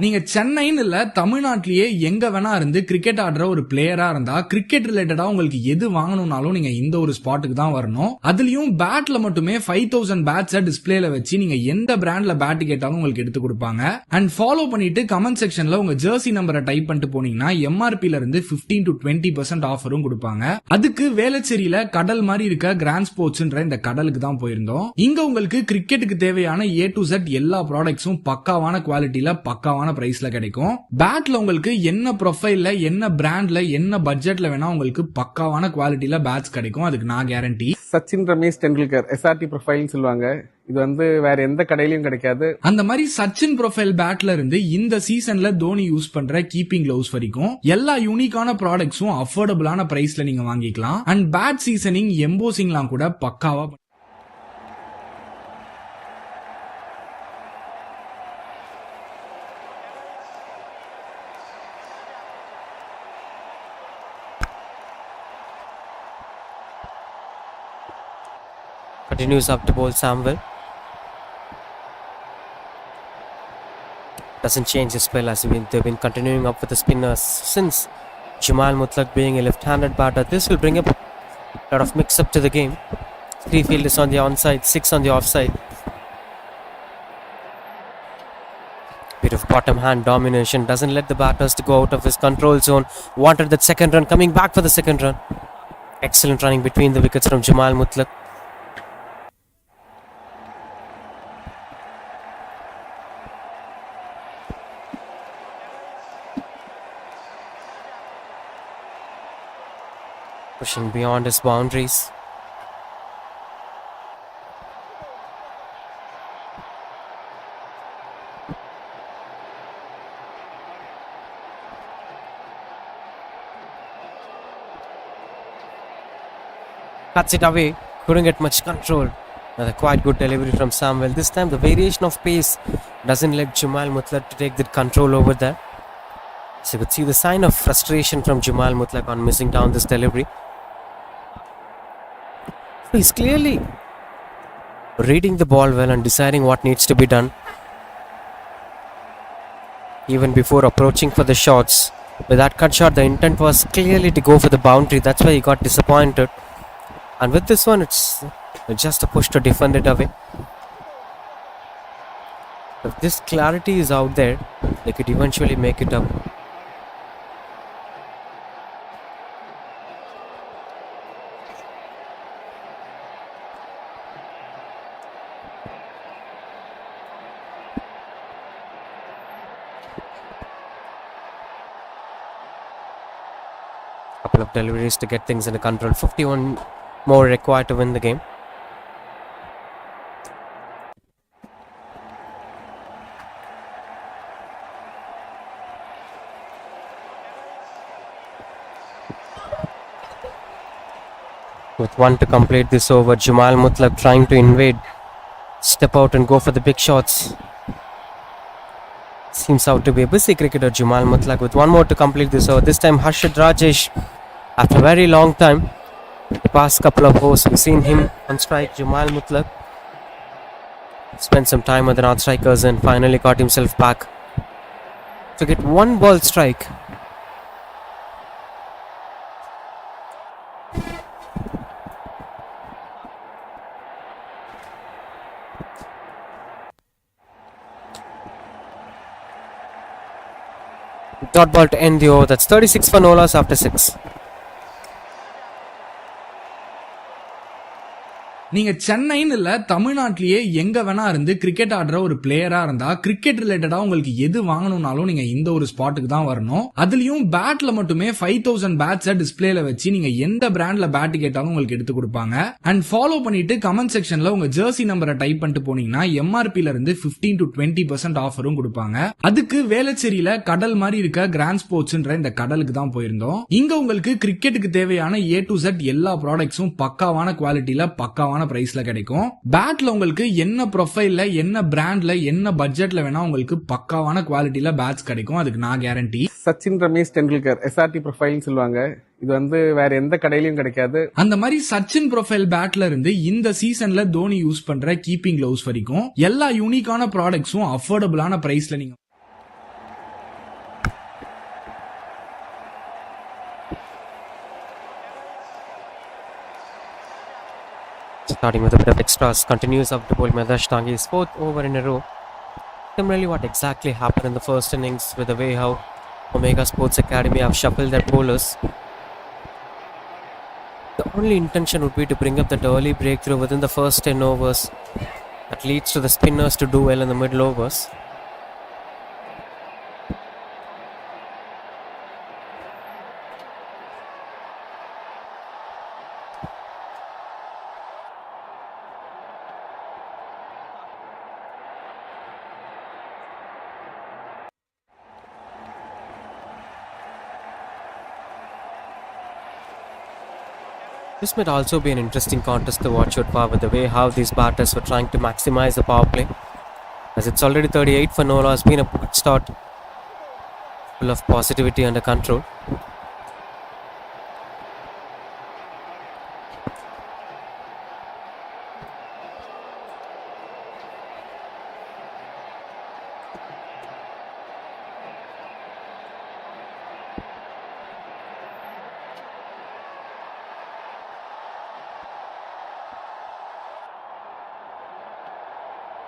[SPEAKER 1] நீங்க சென்னைன்னு இல்ல தமிழ்நாட்டிலேயே எங்க வேணா இருந்து cricket ஆடுற ஒரு பிளேயரா இருந்தா கிரிக்கெட் ரிலேட்டடா உங்களுக்கு எது வாங்கணும்னாலும் நீங்க இந்த ஒரு ஸ்பாட்டுக்கு தான் வரணும். அதுலயும் பேட்ல மட்டுமே 5000 பேட்ஸ டிஸ்பிளேல வச்சு நீங்க எந்த பிராண்ட்ல பேட் கேட்டாலும் உங்களுக்கு எடுத்து கொடுப்பாங்க. அண்ட் ஃபாலோ பண்ணிட்டு கமெண்ட் செக்ஷன்ல உங்க ஜெர்சி நம்பரை டைப் பண்ணிட்டு போனீங்கன்னா எம்ஆர்பில இருந்து 15 to 20% ஆஃபரும் கொடுப்பாங்க. அதுக்கு வேளச்சேரியில கடல் மாதிரி இருக்க கிராண்ட் ஸ்போர்ட்ஸ்ன்ற இந்த கடலுக்கு தான் போயிருந்தோம். இங்க உங்களுக்கு கிரிக்கெட்டுக்கு தேவையான A to Z எல்லா ப்ராடக்ட்ஸும் பக்காவான குவாலிட்டியில பக்காவான பிரைஸ்ல கிடைக்கும். பேட்ல உங்களுக்கு என்ன ப்ரொஃபைல்ல என்ன பிராண்ட்ல என்ன பட்ஜெட்ல வேணா உங்களுக்கு பக்காவான குவாலிட்டியில பேட்ஸ் கிடைக்கும். அதுக்கு நான் கேரண்டி.
[SPEAKER 2] சச்சின் ரமேஷ் டெண்டுல்கர் SRT ப்ரொஃபைல்னு சொல்லுவாங்க. இது வேற எந்த கடையிலயும் கிடைக்காது.
[SPEAKER 1] அந்த மாதிரி சச்சின் ப்ரொஃபைல் பேட்ல இருந்து இந்த சீசன்ல தோனி யூஸ் பண்ற கீப்பிங் கிளவுஸ் வரைக்கும் எல்லா யூனிக்கான ப்ராடக்ட்ஸும் அஃபோர்டபுளான பிரைஸ்ல நீங்க வாங்கிக்கலாம். அண்ட் பேட் சீசனிங் எம்போசிங்லாம் கூட பக்காவா.
[SPEAKER 3] Continues up to bowl Samuel. Doesn't change his spell as they've been continuing up with the spinners since Jamal Mutlaq being a left-handed batter. This will bring up a lot of mix-up to the game. 3 fielders on the onside, 6 on the offside. Bit of bottom hand domination doesn't let the batters to go out of his control zone. Wanted that second run, coming back for the second run. Excellent running between the wickets from Jamal Mutlaq. Pushing beyond his boundaries. Cuts it away. Couldn't get much control. Another quite good delivery from Samuel. This time the variation of pace doesn't let Jamal Mutlaq to take the control over there. So you could see the sign of frustration from Jamal Mutlaq on missing down this delivery. He's clearly reading the ball well and deciding what needs to be done. Even before approaching for the shots, with that cut shot, the intent was clearly to go for the boundary. That's why he got disappointed. And with this one, it's just a push to defend it away. If this clarity is out there, they could eventually make it up. Couple of deliveries to get things under control. 51 more required to win the game. With one to complete this over, Jamal Mutlaq trying to invade, step out and go for the big shots. Seems out to be a busy cricketer, Jamal Mutlaq, with one more to complete this over. This time Harshad Rajesh, after a very long time, the past couple of overs we've seen him on strike. Jamal Mutlaq spent some time with the North strikers and finally got himself back to get one ball strike. Dot ball to end the over. That's 36 for no loss after 6.
[SPEAKER 1] நீங்க சென்னைன்னு இல்ல தமிழ்நாட்டிலேயே எங்க வேணா இருந்து cricket ஆடுற ஒரு பிளேயரா இருந்தா கிரிக்கெட் ரிலேட்டடா உங்களுக்கு எது வாங்கணும்னாலும் நீங்க இந்த ஒரு ஸ்பாட்டுக்கு தான் வரணும். அதுலயும் பேட்ல மட்டுமே 5000 பேட்ஸ டிஸ்பிளேல வச்சு நீங்க எந்த பிராண்ட்ல பேட் கேட்டாலும் உங்களுக்கு எடுத்து கொடுப்பாங்க. அண்ட் ஃபாலோ பண்ணிட்டு கமெண்ட் செக்ஷன்ல உங்க ஜெர்சி நம்பரை டைப் பண்ணிட்டு போனீங்கன்னா எம்ஆர்பில இருந்து 15 to 20% ஆஃபரும் கொடுப்பாங்க. அதுக்கு வேளச்சேரியில கடல் மாதிரி இருக்க கிராண்ட் ஸ்போர்ட்ஸ்ன்ற இந்த கடலுக்கு தான் போயிருந்தோம். இங்க உங்களுக்கு கிரிக்கெட்டுக்கு தேவையான A to Z எல்லா ப்ராடக்ட்ஸும் பக்காவான குவாலிட்டியில பக்காவான பிரைஸ்ல கிடைக்கும். பேட்ல உங்களுக்கு என்ன ப்ரொஃபைல்ல என்ன பிராண்ட்ல என்ன பட்ஜெட்ல வேணா உங்களுக்கு பக்காவான குவாலிட்டியில பேட்ஸ் கிடைக்கும். அதுக்கு நான் கேரண்டி.
[SPEAKER 2] சச்சின் ரமேஷ் டெண்டுல்கர் SRT ப்ரொஃபைல்னு சொல்லுவாங்க. இது வேற எந்த கடையிலயும் கிடைக்காது.
[SPEAKER 1] அந்த மாதிரி சச்சின் ப்ரொஃபைல் பேட்ல இருந்து இந்த சீசன்ல தோனி யூஸ் பண்ற கீப்பிங் கிளவுஸ் வரைக்கும் எல்லா யூனிக்கான ப்ராடக்ட்ஸும் அஃபோர்டபுளான பிரைஸ்ல நீங்க
[SPEAKER 3] Starting with a bit of extras, continues up to bowl Medash Tangi's fourth over in a row. Similarly, what exactly happened in the first innings with the way how Omega Sports Academy have shuffled their bowlers. The only intention would be to bring up that early breakthrough within the first 10 overs that leads to the spinners to do well in the middle overs. This might also be an interesting contest to watch out for with the way how these batters were trying to maximize the power play. As it's already 38 for Nola, has been a good start, full of positivity under control.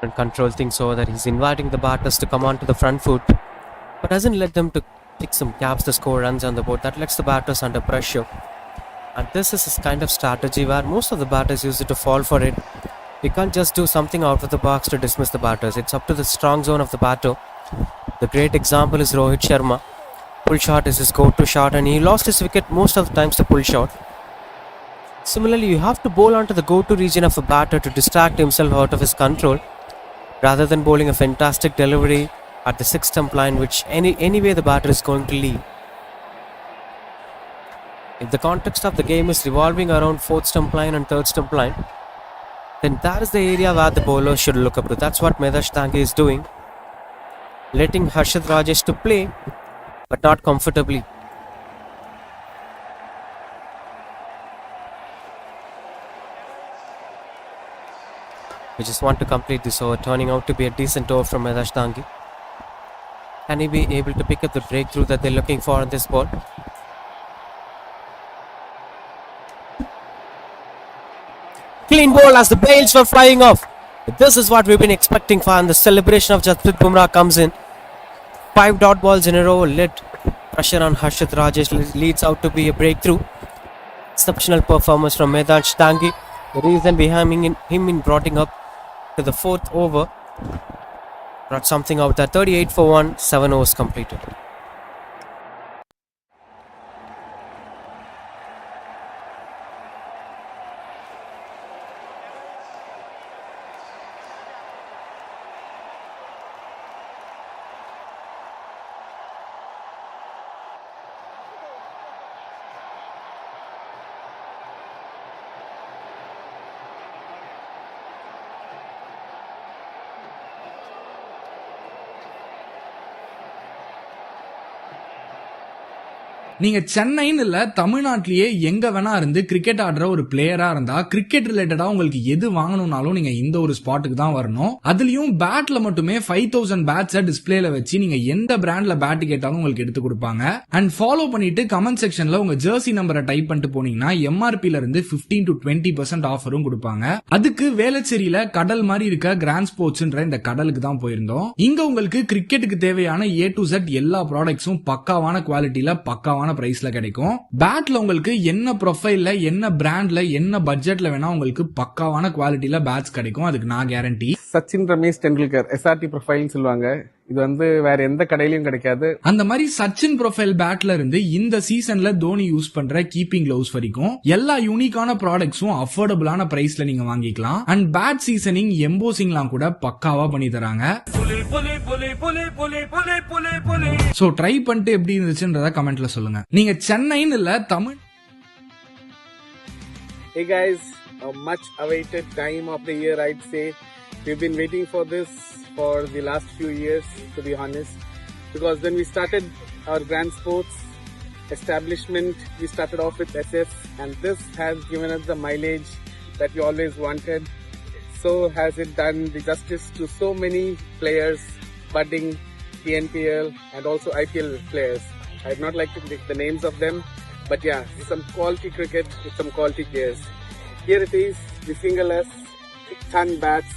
[SPEAKER 3] And control things so that he's inviting the batters to come onto the front foot, but doesn't let them to pick some gaps to score runs on the board. That lets the batters under pressure, and this is a kind of strategy where most of the batters use it to fall for it. You can't just do something out of the box to dismiss the batters. It's up to the strong zone of the batter. The great example is Rohit Sharma. Pull shot is his go-to shot, and he lost his wicket most of the times to pull shot. Similarly, you have to bowl onto the go-to region of a batter to distract himself out of his control, rather than bowling a fantastic delivery at the sixth stump line, which anyway the batter is going to leave. If the context of the game is revolving around fourth stump line and third stump line, then that is the area where the bowler should look up to. That's what Medash Tangi is doing, letting Harshad Rajesh to play, but not comfortably. We just want to complete this over, turning out to be a decent over from Medash Tangi. Can he be able to pick up the breakthrough that they're looking for on this ball? Clean ball as the bails were flying off. This is what we've been expecting for, and the celebration of Jasprit Bumrah comes in. 5 dot balls in a row, lit pressure on Harshad Rajesh leads out to be a breakthrough. Exceptional performance from Medash Tangi. The reason behind him in brought up to the fourth over brought something out there. 38 for 1, 7 overs completed.
[SPEAKER 1] நீங்க சென்னைன்னு இல்ல தமிழ்நாட்டிலேயே எங்க வேணா இருந்து cricket ஆடுற ஒரு பிளேயரா இருந்தா கிரிக்கெட் ரிலேட்டடா உங்களுக்கு எது வாங்கணும்னாலும் நீங்க இந்த ஒரு ஸ்பாட்டுக்கு தான் வரணும். அதுலயும் பேட்ல மட்டுமே 5000 பேட்ஸை டிஸ்பிளேல வச்சு நீங்க எந்த பிராண்ட்ல பேட் கேட்டாலும் உங்களுக்கு எடுத்து கொடுப்பாங்க. அண்ட் ஃபாலோ பண்ணிட்டு கமெண்ட் செக்ஷன்ல உங்க ஜெர்சி நம்பரை டைப் பண்ணிட்டு போனீங்கன்னா எம்ஆர்பில இருந்து 15 to 20% ஆஃபரும் கொடுப்பாங்க. அதுக்கு வேளச்சேரியில கடல் மாதிரி இருக்க கிராண்ட் ஸ்போர்ட்ஸ்ன்ற இந்த கடலுக்கு தான் போயிருந்தோம். இங்க உங்களுக்கு கிரிக்கெட்டுக்கு தேவையான A to Z எல்லா ப்ராடக்ட்ஸும் பக்காவான குவாலிட்டியில பக்காவான பிரைஸ்ல கிடைக்கும். பேட்ல உங்களுக்கு என்ன ப்ரொஃபைல்ல என்ன பிராண்ட்ல என்ன பட்ஜெட்ல வேணா உங்களுக்கு பக்காவான குவாலிட்டியில பேட்ஸ் கிடைக்கும். அதுக்கு நான் கேரண்டி.
[SPEAKER 2] சச்சின் ரமேஷ் டெண்டுல்கர் SRT ப்ரொஃபைல்னு சொல்லுவாங்க. இது வந்து வேற எந்த கடையிலயும் கிடைக்காது.
[SPEAKER 1] அந்த மாதிரி சச்சின் ப்ரொஃபைல் பேட்ல இருந்து இந்த சீசன்ல தோனி யூஸ் பண்ற கீப்பிங் கிளவுஸ் வரைக்கும் எல்லா யூனிக்கான ப்ராடக்ட்ஸும் அஃபோர்டபுளான பிரைஸ்ல நீங்க வாங்கிக்கலாம். அண்ட் பேட் சீசனிங் எம்போசிங்லாம் கூட பக்காவா பண்ணி தராங்க. சோ ட்ரை பண்ணிட்டு எப்படி இருந்துச்சுன்றத கமெண்ட்ல சொல்லுங்க. நீங்க சென்னைன்னு இல்ல Tamil.
[SPEAKER 2] Hey guys, a much awaited time of the year, I'd say. We've been waiting for this for the last few years, to be honest, because when we started our grand sports establishment, we started off with SF, and this has given us the mileage that we always wanted. So has it done the justice to so many players, budding TNPL and also IPL players. I'd not like to pick the names of them, but yeah, some quality cricket with some quality players. Here it is. the fingerless ton bats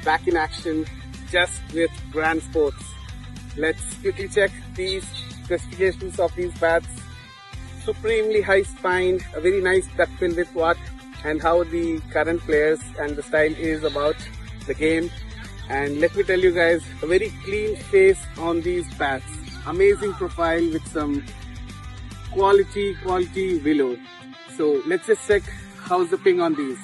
[SPEAKER 2] back in action just with grand sports. Let's quickly check these specifications of these bats. Supremely high spine, a very nice duck bill with what and how the current players and the style is about the game. And let me tell you guys, a very clean face on these bats. Amazing profile with some quality willow. So let's just check how's the ping on these.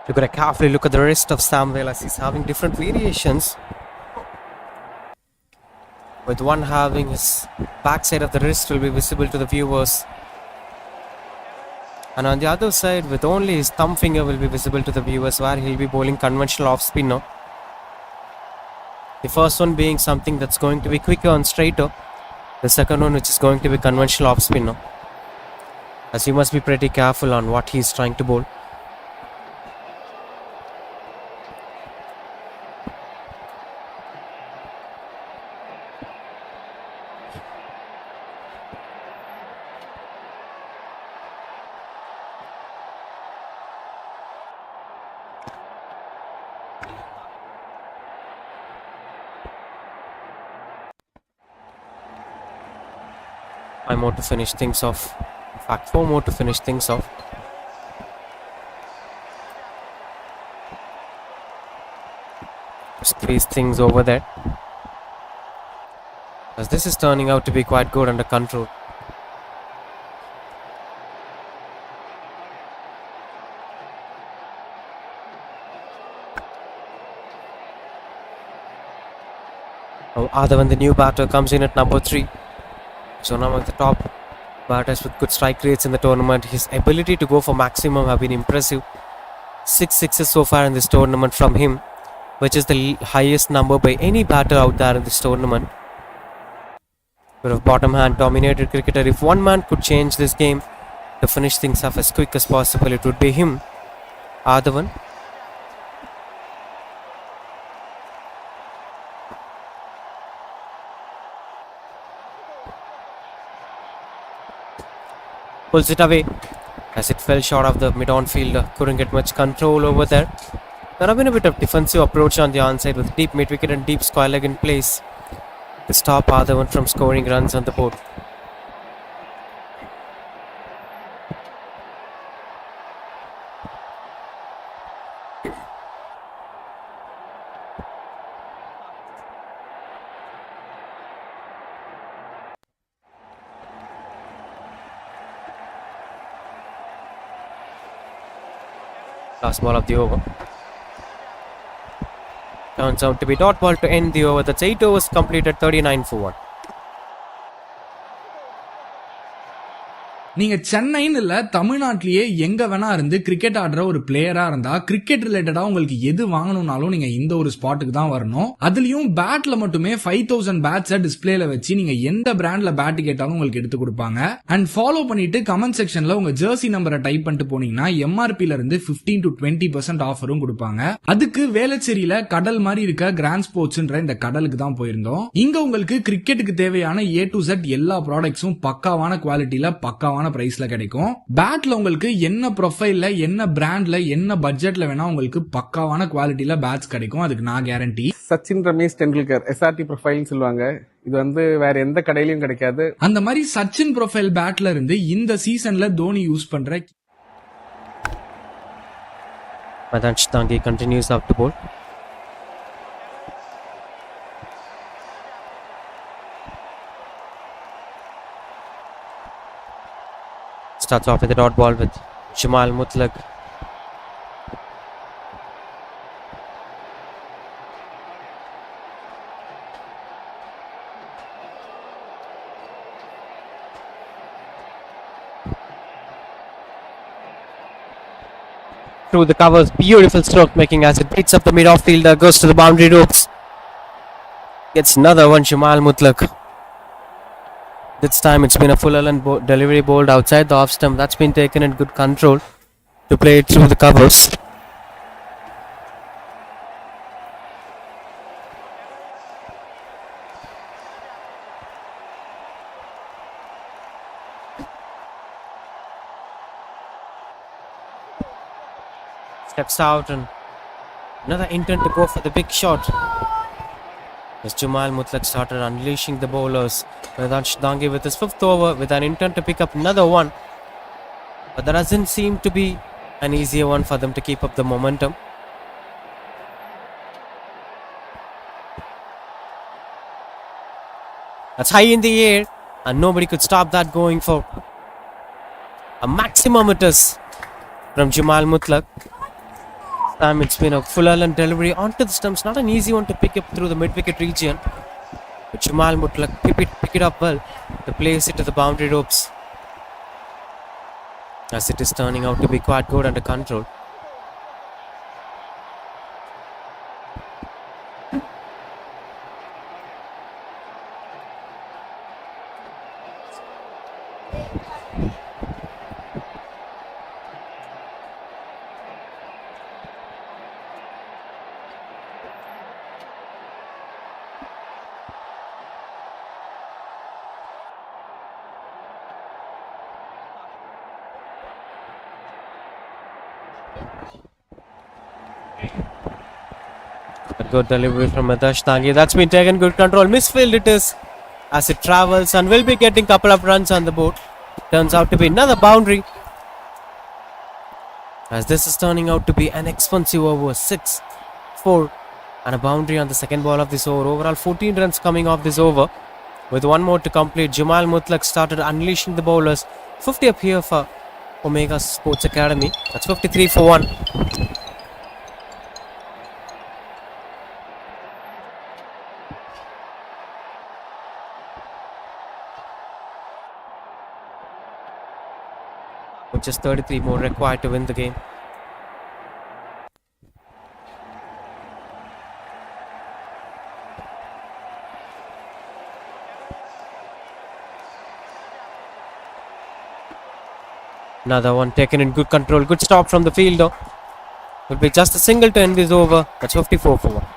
[SPEAKER 3] You've got to carefully look at the wrist of Samuel as he's having different variations. With one having his backside of the wrist will be visible to the viewers. And on the other side, with only his thumb finger will be visible to the viewers, where he'll be bowling conventional off spinner. The first one being something that's going to be quicker and straighter. The second one which is going to be conventional off spinner. As he must be pretty careful on what he's trying to bowl. Five more to finish things off. In fact, 4 more to finish things off. Squeeze things over there. As this is turning out to be quite good under control. Now Adhavan, the new batter, comes in at number 3. So now among the top batters with good strike rates in the tournament. His ability to go for maximum have been impressive. 6 sixes so far in this tournament from him, which is the highest number by any batter out there in this tournament. But of bottom hand dominated cricketer, if one man could change this game to finish things off as quick as possible, it would be him, Adhavan. Pulls it away as it fell short of the mid-on fielder. Couldn't get much control over there. There have been a bit of defensive approach on the onside with deep mid-wicket and deep square leg in place to stop Adhavan from scoring runs on the board. Last ball of the over. Turns out to be dot ball to end the over. That's 8 overs completed, 39 for 1.
[SPEAKER 1] நீங்க சென்னைன்னு இல்ல தமிழ்நாட்டிலேயே எங்க வேணா இருந்து cricket ஆடுற ஒரு பிளேயரா இருந்தா கிரிக்கெட் ரிலேட்டடா உங்களுக்கு எது வாங்கணும்னாலும் நீங்க இந்த ஒரு ஸ்பாட்டுக்கு தான் வரணும். அதுலயும் பேட்ல மட்டுமே 5000 பேட்ஸை டிஸ்பிளேல வச்சு நீங்க எந்த பிராண்ட்ல பேட் கேட்டாலும் உங்களுக்கு எடுத்து கொடுப்பாங்க. அண்ட் ஃபாலோ பண்ணிட்டு கமெண்ட் செக்ஷன்ல உங்க ஜெர்சி நம்பரை டைப் பண்ணிட்டு போனீங்கன்னா எம்ஆர்பில இருந்து 15 to 20% ஆஃபரும் கொடுப்பாங்க. அதுக்கு வேளச்சேரியில கடல் மாதிரி இருக்க கிராண்ட் ஸ்போர்ட்ஸ்ன்ற இந்த கடலுக்கு தான் போயிருந்தோம். இங்க உங்களுக்கு கிரிக்கெட்டுக்கு தேவையான A to Z எல்லா ப்ராடக்ட்ஸும் பக்காவான குவாலிட்டியில பக்காவான பிரைஸ்ல கிடைக்கும். பேட்ல உங்களுக்கு என்ன ப்ரொஃபைல்ல என்ன பிராண்ட்ல என்ன பட்ஜெட்ல வேணா உங்களுக்கு பக்காவான குவாலிட்டியில பேட்ஸ் கிடைக்கும். அதுக்கு நான் கேரண்டி.
[SPEAKER 2] சச்சின் ரமேஷ் டெண்டுல்கர் SRT ப்ரொஃபைல்னு சொல்லுவாங்க. இது வந்து வேற எந்த கடையிலயும் கிடைக்காது.
[SPEAKER 1] அந்த மாதிரி சச்சின் ப்ரொஃபைல் பேட்ல இருந்து இந்த சீசன்ல தோனி யூஸ் பண்ற
[SPEAKER 3] Sjca continues up to bowl. Starts off with a dot ball with Jamal Mutlaq. through the covers. Beautiful stroke making as it beats up the mid off fielder, goes to the boundary ropes. Gets another one, Jamal Mutlaq. This time it's been a full and delivery bowled outside the off stump. That's been taken in good control to play it through the covers. Steps out and another intent to go for the big shot. As Jamal Mutlaq started unleashing the bowlers. Vedansh Dange with his 5th over with an intent to pick up another one. But that doesn't seem to be an easier one for them to keep up the momentum. That's high in the air and nobody could stop that going for a maximum it is from Jamal Mutlaq. Time it's been a full and delivery onto the stumps. Not an easy one to pick up through the mid-wicket region. But Jamal Mutlaq pick it up well to place it to the boundary ropes. As it is turning out to be quite good under control. A good delivery from Vedansh Dange. That's been taken good control. Misfield it is as it travels and will be getting couple of runs on the board. Turns out to be another boundary. As this is turning out to be an expensive over. 6-4 and a boundary on the second ball of this over. Overall 14 runs coming off this over. With one more to complete, Jamal Mutlaq started unleashing the bowlers. 50 up here for Omega Sports Academy. That's 53 for 1. With just 33 more required to win the game. Another one taken in good control. Good stop from the fielder. Will be just a single to end this over. That's 54 for 1.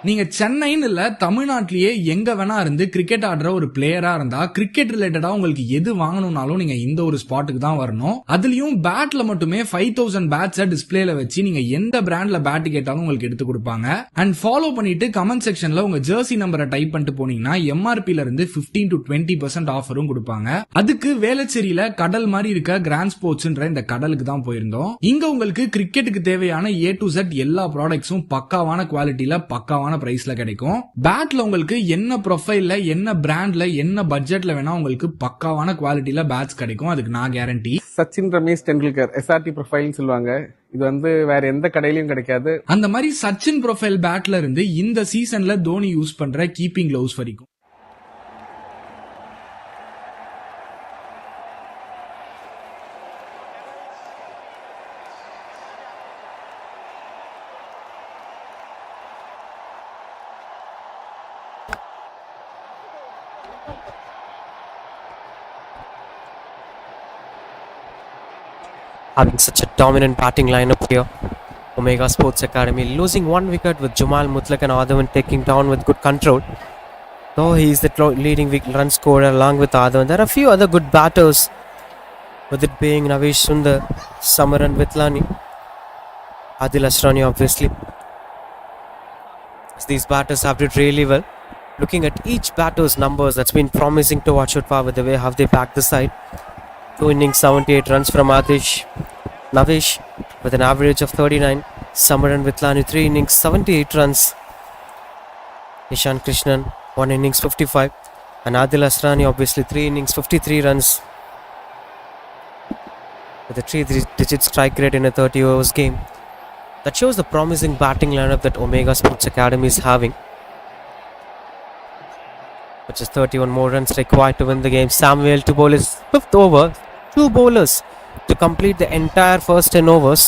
[SPEAKER 1] நீங்க சென்னைன்னு இல்ல தமிழ்நாட்டிலேயே எங்க வேணா இருந்து cricket ஆடுற ஒரு பிளேயரா இருந்தா கிரிக்கெட் ரிலேட்டடா உங்களுக்கு எது வாங்கணும்னாலும் நீங்க இந்த ஒரு ஸ்பாட்டுக்கு தான் வரணும். அதுலயும் பேட்ல மட்டுமே 5000 பேட்ஸை டிஸ்பிளேல வச்சு நீங்க எந்த பிராண்ட்ல பேட் கேட்டாலும் உங்களுக்கு எடுத்து கொடுப்பாங்க. அண்ட் ஃபாலோ பண்ணிட்டு கமெண்ட் செக்ஷன்ல உங்க ஜெர்சி நம்பரை டைப் பண்ணிட்டு போனீங்கன்னா எம்ஆர்பில இருந்து 15 to 20% ஆஃபரும் கொடுப்பாங்க. அதுக்கு வேளச்சேரியில கடல் மாதிரி இருக்க கிராண்ட் ஸ்போர்ட்ஸ்ன்ற இந்த கடலுக்கு தான் போயிருந்தோம். இங்க உங்களுக்கு கிரிக்கெட்டுக்கு தேவையான A to Z எல்லா ப்ராடக்ட்ஸும் பக்காவான குவாலிட்டியில பக்காவான பிரைஸ்ல கிடைக்கும். பேட்ல உங்களுக்கு என்ன ப்ரொஃபைல்ல என்ன பிராண்ட்ல என்ன பட்ஜெட்ல வேணா உங்களுக்கு பக்காவான குவாலிட்டியில பேட்ஸ் கிடைக்கும். அதுக்கு நான் கேரண்டி.
[SPEAKER 2] சச்சின் ரமேஷ் டெண்டுல்கர் SRT ப்ரொஃபைல்னு சொல்லுவாங்க. இது வந்து வேற எந்த கடையிலயும் கிடைக்காது.
[SPEAKER 1] அந்த மாதிரி சச்சின் ப்ரொஃபைல் பேட்ல இருந்து இந்த சீசன்ல தோனி யூஸ் பண்ற கீப்பிங் கிளவுஸ் வரைக்கும்
[SPEAKER 3] having such a dominant batting lineup here. Omega Sports Academy losing one wicket with Jamal Mutlaq and Adhavan taking down with good control. Though he is the leading run scorer along with Adhavan. There are a few other good batters, with it being Navesh Sundar, Samaran Vitlani, Adil Asrani obviously. As these batters have did really well. Looking at each batter's numbers, that's been promising to watch out for with the way how they back the side. 2 innings, 78 runs from Navesh with an average of 39. Samaran Vitlani 3 innings, 78 runs. Ishan Krishnan 1 innings, 55. And Adil Asrani obviously 3 innings, 53 runs. With a 3-digit strike rate in a 30 overs game. That shows the promising batting lineup that Omega Sports Academy is having. which is 31 more runs required to win the game. Samuel to bowl his 5th over. 2 bowlers to complete the entire first 10 overs.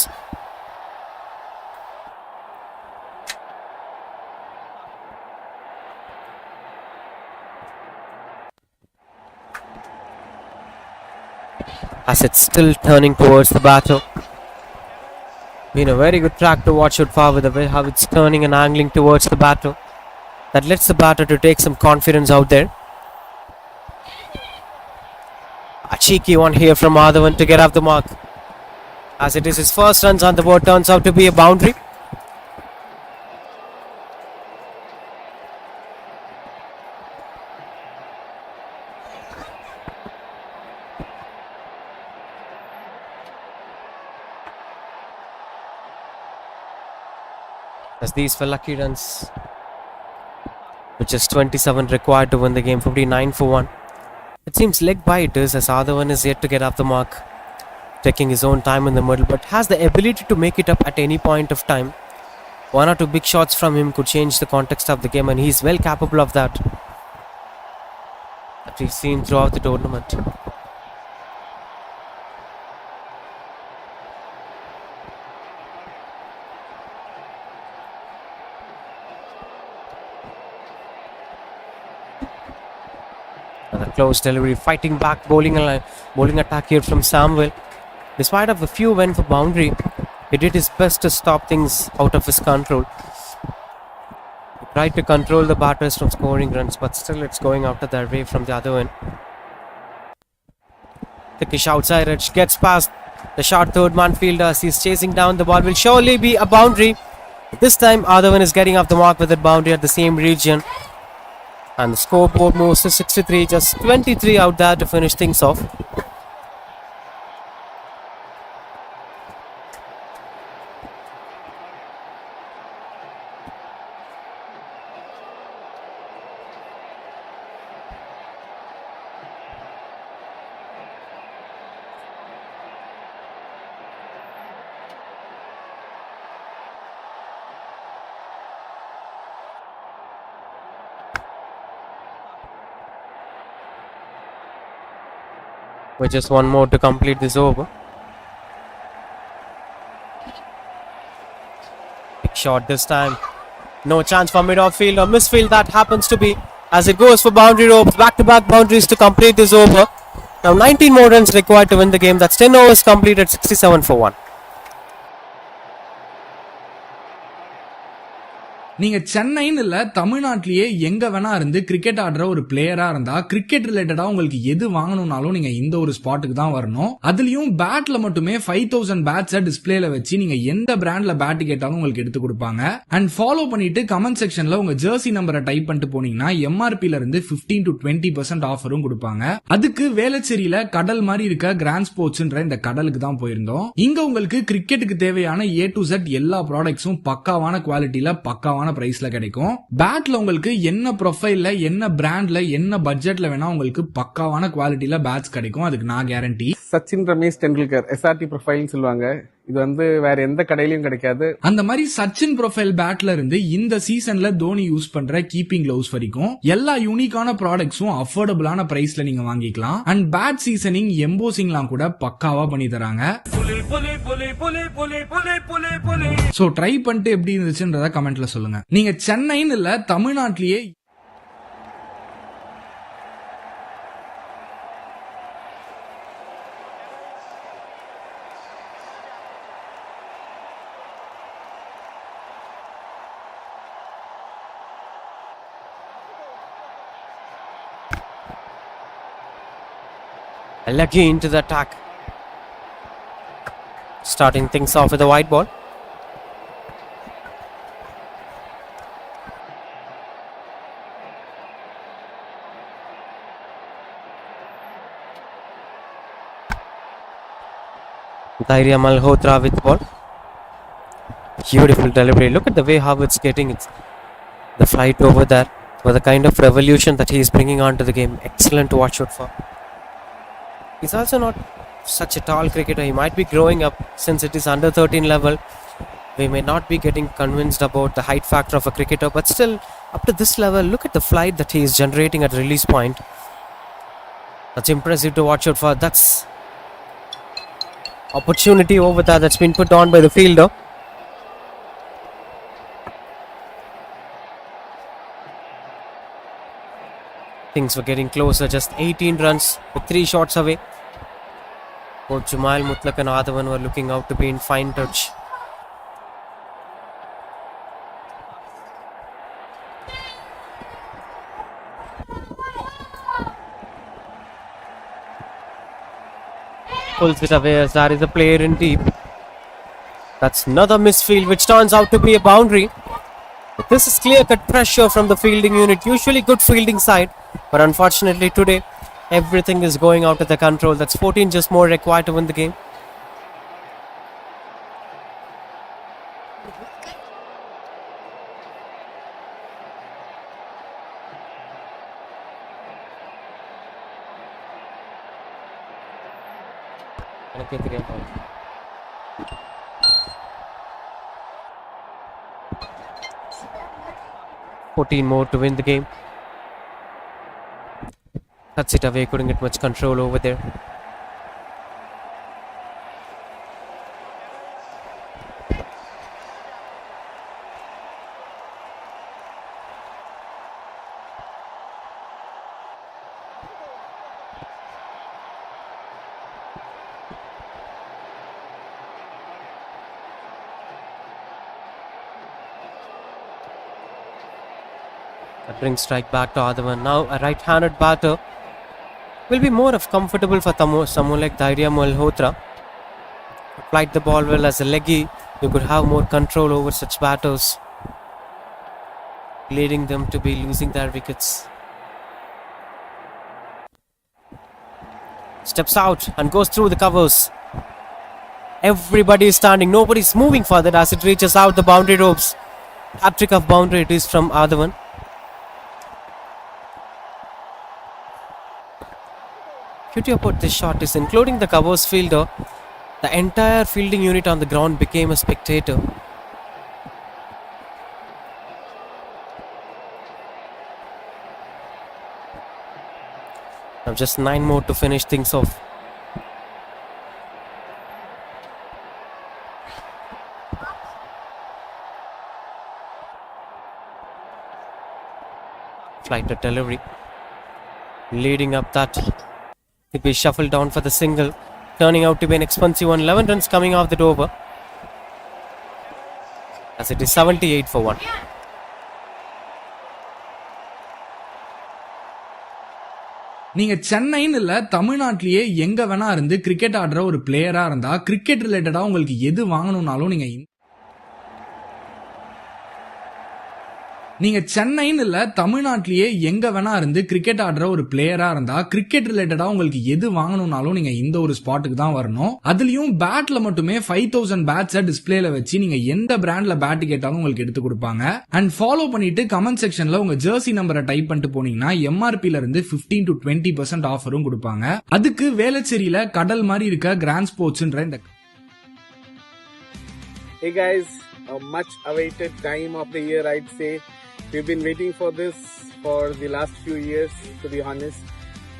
[SPEAKER 3] As it's still turning towards the batter. Been a very good track to watch out for with the way how it's turning and angling towards the batter. That lets the batter to take some confidence out there. A cheeky one here from Madhavan to get off the mark. As it is his first runs on the board, turns out to be a boundary. As these were lucky runs, which is 27 required to win the game, 59 for 1. It seems leg biters as Adhavan is yet to get up the mark, taking his own time in the middle, but has the ability to make it up at any point of time. 1 or 2 big shots from him could change the context of the game, and he's well capable of that we've seen throughout the tournament. Close delivery, fighting back, bowling attack here from Samuel. Despite of the few went for boundary, he did his best to stop things out of his control. He tried to control the batters from scoring runs, but still it's going out of their way from the other end. Thickish outside edge, gets past the short third man fielder as he's chasing down the ball. Will surely be a boundary. This time Adhavan is getting off the mark with that boundary at the same region. And the scoreboard moves to 63, just 23 out there to finish things off. With just 1 more to complete this over. Big shot this time. No chance for mid-off field or misfield, that happens to be, as it goes for boundary ropes. Back-to-back boundaries to complete this over. Now 19 more runs required to win the game. That's 10 overs completed, 67 for 1.
[SPEAKER 1] நீங்க சென்னைன்னு இல்ல தமிழ்நாட்டிலேயே எங்க வேணா இருந்து cricket ஆடுற ஒரு பிளேயரா இருந்தா கிரிக்கெட் ரிலேட்டடா உங்களுக்கு எது வாங்கணும்னாலும் நீங்க இந்த ஒரு ஸ்பாட்டுக்கு தான் வரணும். அதுலயும் பேட்ல மட்டுமே 5000 பேட்ஸை டிஸ்பிளேல வச்சு நீங்க எந்த பிராண்ட்ல பேட் கேட்டாலும் உங்களுக்கு எடுத்து கொடுப்பாங்க. அண்ட் ஃபாலோ பண்ணிட்டு கமெண்ட் செக்ஷன்ல உங்க ஜெர்சி நம்பரை டைப் பண்ணிட்டு போனீங்கன்னா எம்ஆர்பில இருந்து 15 to 20% ஆஃபரும் கொடுப்பாங்க. அதுக்கு வேளச்சேரியில கடல் மாதிரி இருக்க கிராண்ட் ஸ்போர்ட்ஸ்ன்ற இந்த கடலுக்கு தான் போயிருந்தோம். இங்க உங்களுக்கு கிரிக்கெட்டுக்கு தேவையான A to Z எல்லா ப்ராடக்ட்ஸும் பக்காவான குவாலிட்டியில பக்காவான பிரைஸ்ல கிடைக்கும். பேட்ல உங்களுக்கு என்ன ப்ரொஃபைல்ல என்ன பிராண்ட்ல என்ன பட்ஜெட்ல வேணா உங்களுக்கு பக்காவான குவாலிட்டியில பேட்ஸ் கிடைக்கும். அதுக்கு நான் கேரண்டி.
[SPEAKER 2] சச்சின் ரமேஷ் டெண்டுல்கர் SRT ப்ரொஃபைல்னு சொல்லுவாங்க. இது வந்து வேற எந்த கடையிலயும் கிடைக்காது.
[SPEAKER 1] அந்த மாதிரி சச்சின் ப்ரொஃபைல் பேட்ல இருந்து இந்த சீசன்ல தோனி யூஸ் பண்ற கீப்பிங் கிளவுஸ் வரைக்கும் எல்லா யூனிக்கான ப்ராடக்ட்ஸும் அஃபோர்டபுளான பிரைஸ்ல நீங்க வாங்கிக்கலாம். அண்ட் பேட் சீசனிங் எம்போசிங்லாம் கூட பக்காவா பண்ணி தராங்க. சோ ட்ரை பண்ணிட்டு எப்படி இருந்துச்சுன்றத கமெண்ட்ல சொல்லுங்க. நீங்க சென்னைன்னு இல்ல தமிழ்நாட்டிலேயே
[SPEAKER 3] Lucky into the attack. Starting things off with a wide ball. Dhairya Malhotra with the ball. Beautiful delivery. Look at the way how it's getting it. The flight over there with the kind of revolution that he is bringing onto the game. Excellent to watch out for. He's also not such a tall cricketer. He might be growing up since it is under 13 level. We may not be getting convinced about the height factor of a cricketer, but still Up to this level, look at the flight that he is generating at release point. That's impressive to watch out for. That's opportunity over there that's been put on by the fielder. Things were getting closer, just 18 runs with 3 shots away. Both Jumail Mutlaq and Adhavan were looking out to be in fine touch. Pulls it away as there is a player in deep. That's another misfield which turns out to be a boundary. But this is clear-cut pressure from the fielding unit. Usually good fielding side, but unfortunately today everything is going out of their control. That's 14 just more required to win the game. Okay, 14 more to win the game. Cuts it away, couldn't get much control over there. That brings strike back to Adhavan. Now a right-handed batter will be more of comfortable for someone like Dhairya Malhotra. Applied the ball well as a leggy. You could have more control over such batters, leading them to be losing their wickets. Steps out and goes through the covers. Everybody is standing. Nobody is moving for that as it reaches out the boundary ropes. Hat-trick of boundary it is from Adhavan. Beauty about this shot is including the covers fielder, the entire fielding unit on the ground became a spectator. Now just 9 more to finish things off. Flight at delivery. Leading up that. It will be shuffled down for the single, turning out to be an expensive one. 11 runs coming off the over, as it is 78 for 1.
[SPEAKER 1] நீங்க சென்னைன்னு இல்ல தமிழ்நாட்டிலேயே எங்க வேணா இருந்து cricket ஆடுற ஒரு பிளேயரா இருந்தா கிரிக்கெட் ரிலேட்டடா உங்களுக்கு எது வாங்கணும்னாலும் நீங்க சென்னைன்னு இல்ல தமிழ்நாட்டிலேயே எங்க வேணா இருந்து கிரிக்கெட் ஆடுற ஒரு பிளேயரா இருந்தா கிரிக்கெட் ரிலேட்டடா உங்களுக்கு எது வாங்கணும்னாலும் நீங்க இந்த ஒரு ஸ்பாட்டுக்கு தான் வரணும். அதுலயும் பேட்ல மட்டுமே 5000 பேட்ஸை டிஸ்பிளேல வச்சு நீங்க எந்த பிராண்ட்ல பேட் கேட்டாலும் உங்களுக்கு எடுத்து கொடுப்பாங்க. அண்ட் ஃபாலோ பண்ணிட்டு கமெண்ட் செக்ஷன்ல உங்க ஜெர்சி நம்பரை டைப் பண்ணிட்டு போனீங்கன்னா எம்ஆர்பில இருந்து 15 to 20% ஆஃபரும் கொடுப்பாங்க. அதுக்கு வேளச்சேரியில கடல் மாதிரி இருக்க கிராண்ட் ஸ்போர்ட்ஸ்ன்ற இந்த
[SPEAKER 2] Hey guys, a much awaited time of the year, I'd say. We've been waiting for this for the last few years, to be honest,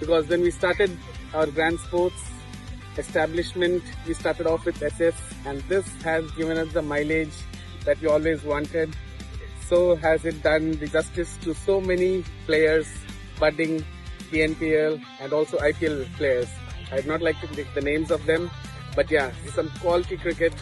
[SPEAKER 2] because when we started our grand sports establishment, we started off with SF, and this has given us the mileage that we always wanted. So has it done the justice to so many players, budding PNPL and also IPL players. I'd not like to take the names of them, but yeah, some quality cricket.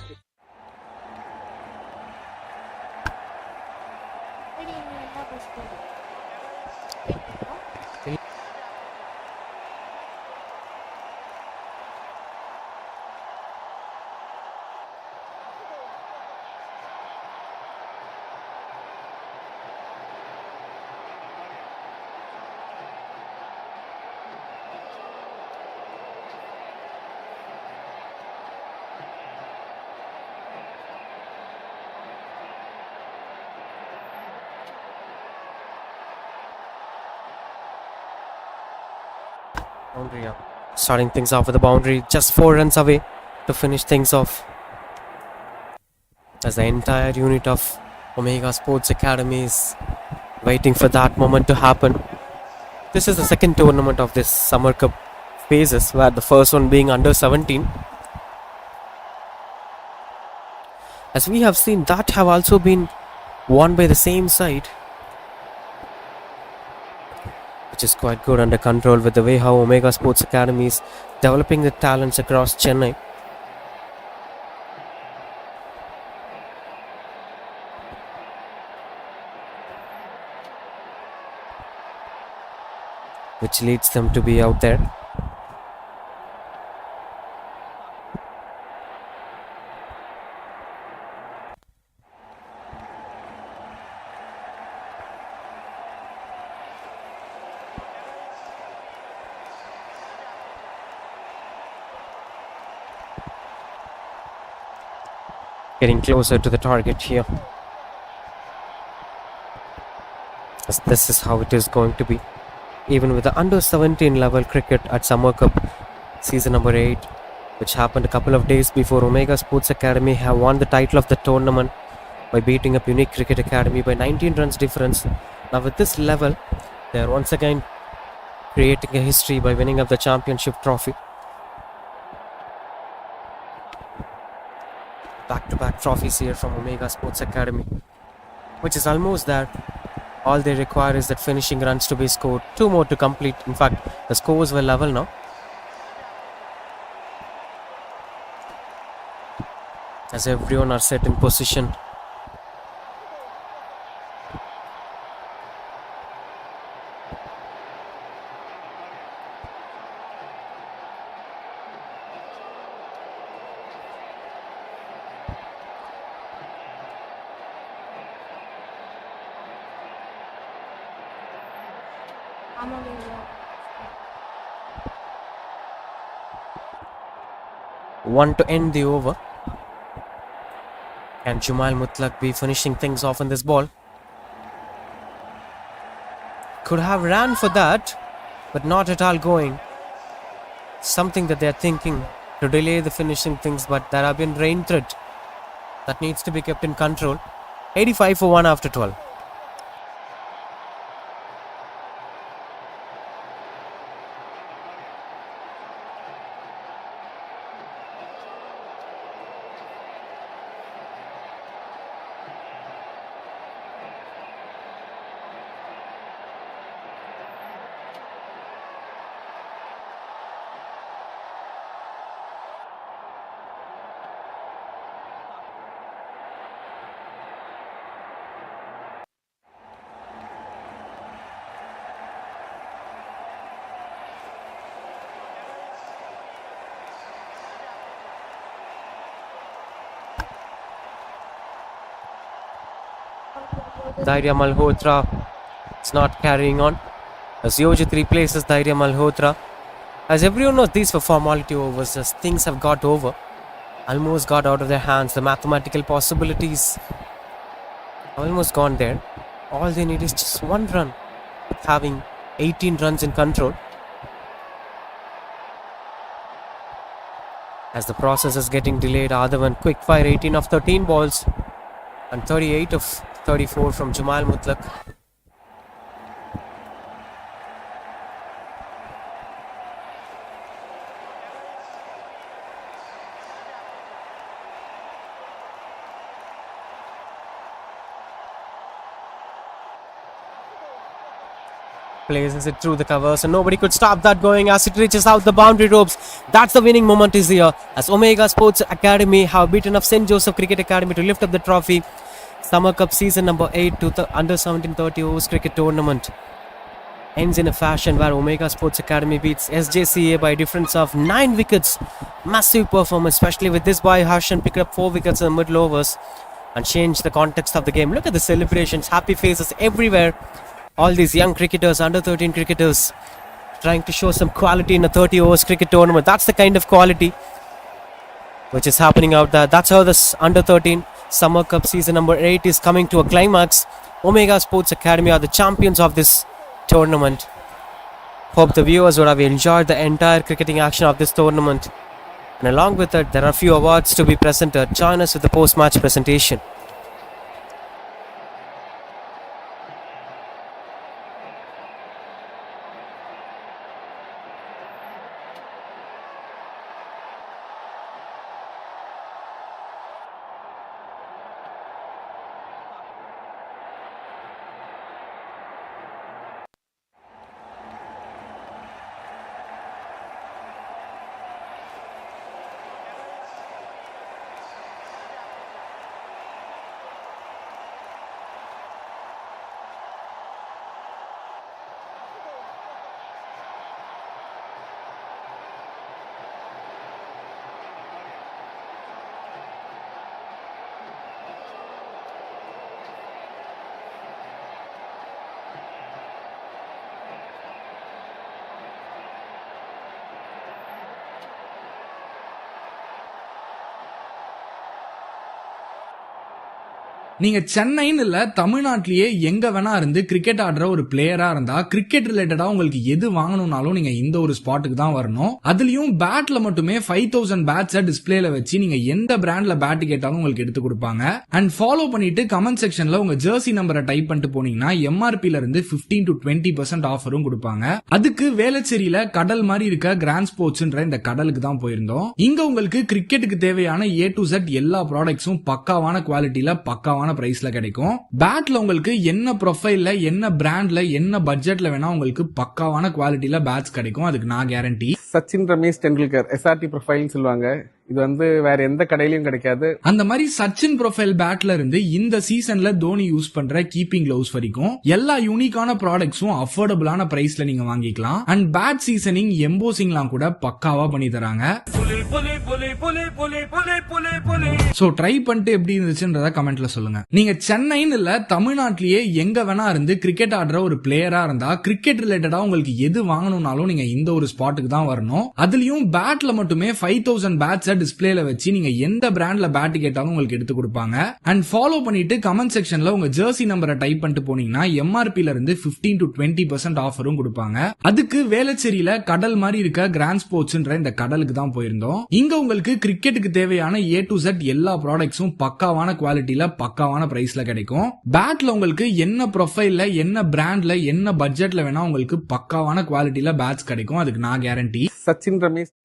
[SPEAKER 3] Boundary up. Starting things off with the boundary, just 4 runs away to finish things off. As the entire unit of Omega Sports Academy is waiting for that moment to happen. This is the second tournament of this Summer Cup phases, where the first one being under 17. As we have seen, that have also been won by the same side, which is quite good under control with the way how Omega Sports Academy is developing the talents across Chennai. Which leads them to be out there. Getting closer to the target here. As this is how it is going to be. Even with the under 17 level cricket at Summer Cup season number 8, which happened a couple of days before, Omega Sports Academy have won the title of the tournament by beating up Unique Cricket Academy by 19 runs difference. Now with this level, they are once again creating a history by winning up the championship trophy. Back-to-back trophies here from Omega Sports Academy, which is almost there. All they require is that finishing runs to be scored. 2 more to complete. In fact, the scores were level now. As everyone are set in position. One to end the over. Can Jumail Mutlaq be finishing things off in this ball? Could have ran for that, but not at all going. Something that they are thinking to delay the finishing things, but there have been rain threat that needs to be kept in control. 85 for 1 after 12. Dhairya Malhotra is not carrying on as Yojit replaces Dhairya Malhotra. As everyone knows, these were formality overs as things have got over. Almost got out of their hands. The mathematical possibilities almost gone there. All they need is just 1 run, having 18 runs in control. As the process is getting delayed, Adavan quick fire 18 of 13 balls and 38 of 34 from Jumail Mutlaq. Places it through the covers and nobody could stop that going as it reaches out the boundary ropes. That's the winning moment is here as Omega Sports Academy have beaten up St. Joseph Cricket Academy to lift up the trophy. Summer Cup season number 8 to the under 17 30 overs cricket tournament ends in a fashion where Omega Sports Academy beats Sjca by a difference of 9 wickets. Massive performance, especially with this boy Harshan picked up 4 wickets in the middle overs and changed the context of the game. Look at the celebrations, happy faces everywhere. All these young cricketers, under 13 cricketers, trying to show some quality in a 30 overs cricket tournament. That's the kind of quality which is happening out there. That's how this under 13 Summer Cup season number 8 is coming to a climax. Omega Sports Academy are the champions of this tournament. Hope the viewers would have enjoyed the entire cricketing action of this tournament. And along with it, there are a few awards to be presented. Join us with the post-match presentation.
[SPEAKER 1] நீங்க சென்னைன்னு இல்ல தமிழ்நாட்டிலேயே எங்க வேணா இருந்து cricket ஆடுற ஒரு பிளேயரா இருந்தா கிரிக்கெட் ரிலேட்டடா உங்களுக்கு எது வாங்கணும்னாலும் நீங்க இந்த ஒரு ஸ்பாட்டுக்கு தான் வரணும். அதுலயும் பேட்ல மட்டுமே 5000 பேட்ஸ டிஸ்பிளேல வச்சு நீங்க எந்த பிராண்ட்ல பேட் கேட்டாலும் உங்களுக்கு எடுத்து கொடுப்பாங்க. அண்ட் ஃபாலோ பண்ணிட்டு கமெண்ட் செக்ஷன்ல உங்க ஜெர்சி நம்பரை டைப் பண்ணிட்டு போனீங்கன்னா எம்ஆர்பில இருந்து 15 to 20% ஆஃபரும் கொடுப்பாங்க. அதுக்கு வேளச்சேரியில கடல் மாதிரி இருக்க கிராண்ட் ஸ்போர்ட்ஸ்ன்ற இந்த கடலுக்கு தான் போயிருந்தோம். இங்க உங்களுக்கு கிரிக்கெட்டுக்கு தேவையான A to Z எல்லா ப்ராடக்ட்ஸும் பக்காவான குவாலிட்டியில பக்காவான பிரைஸ்ல கிடைக்கும். பேட்ல உங்களுக்கு என்ன ப்ரொஃபைல்ல என்ன பிராண்ட்ல என்ன பட்ஜெட்ல வேணா உங்களுக்கு பக்காவான குவாலிட்டியில பேட்ஸ் கிடைக்கும். அதுக்கு நான் கேரண்டி.
[SPEAKER 2] சச்சின் ரமேஷ் டெண்டுல்கர் SRT ப்ரொஃபைல்னு சொல்லுவாங்க. இது வந்து வேற எந்த கடையிலயும் கிடைக்காது.
[SPEAKER 1] அந்த மாதிரி சச்சின் ப்ரொஃபைல் பேட்ல இருந்து இந்த சீசன்ல தோனி யூஸ் பண்ற கீப்பிங் கிளவுஸ் வரைக்கும் எல்லா யூனிக்கான ப்ராடக்ட்ஸும் அஃபோர்டபுளான பிரைஸ்ல நீங்க வாங்கிக்கலாம். அண்ட் பேட் சீசனிங் எம்போசிங்லாம் கூட பக்காவா பண்ணி தராங்க. சோ ட்ரை பண்ணிட்டு எப்படி இருந்துச்சுன்றத கமெண்ட்ல சொல்லுங்க. நீங்க சென்னைன்னு இல்ல தமிழ்நாட்டிலேயே எங்க வேணா இருந்து கிரிக்கெட் ஆடுற ஒரு பிளேயரா இருந்தா கிரிக்கெட் ரிலேட்டடா உங்களுக்கு எது வாங்கணும்னாலும் நீங்க இந்த ஒரு ஸ்பாட்டுக்கு தான் வரணும். அதுலயும் பேட்ல மட்டுமே 5000 பேட்ஸ டிஸ்பிளேல வச்சு நீங்க எந்த பிராண்ட்ல பேட் கேட்டாலும் உங்களுக்கு எடுத்து கொடுப்பாங்க. அண்ட் ஃபாலோ பண்ணிட்டு கமெண்ட் செக்ஷன்ல உங்க ஜெர்சி நம்பரை டைப் பண்ணிட்டு போனீங்கன்னா எம்ஆர்பில இருந்து 15 to 20% ஆஃபரும் கொடுப்பாங்க. அதுக்கு வேளச்சேரியில கடல் மாதிரி இருக்க கிராண்ட் ஸ்போர்ட்ஸ்ன்ற இந்த கடலுக்கு தான் போயிருந்தோம். இங்க உங்களுக்கு கிரிக்கெட்டுக்கு தேவையான A to Z எல்லா ப்ராடக்ட்ஸும் பக்காவான குவாலிட்டியில பக்காவான பிரைஸ்ல கிடைக்கும். பேட்ல உங்களுக்கு என்ன ப்ரொஃபைல்ல என்ன பிராண்ட்ல என்ன பட்ஜெட்ல வேணா உங்களுக்கு பக்காவான குவாலிட்டியில பேட்ஸ் கிடைக்கும். அதுக்கு நான் guarantee.
[SPEAKER 2] Sachin Ramesh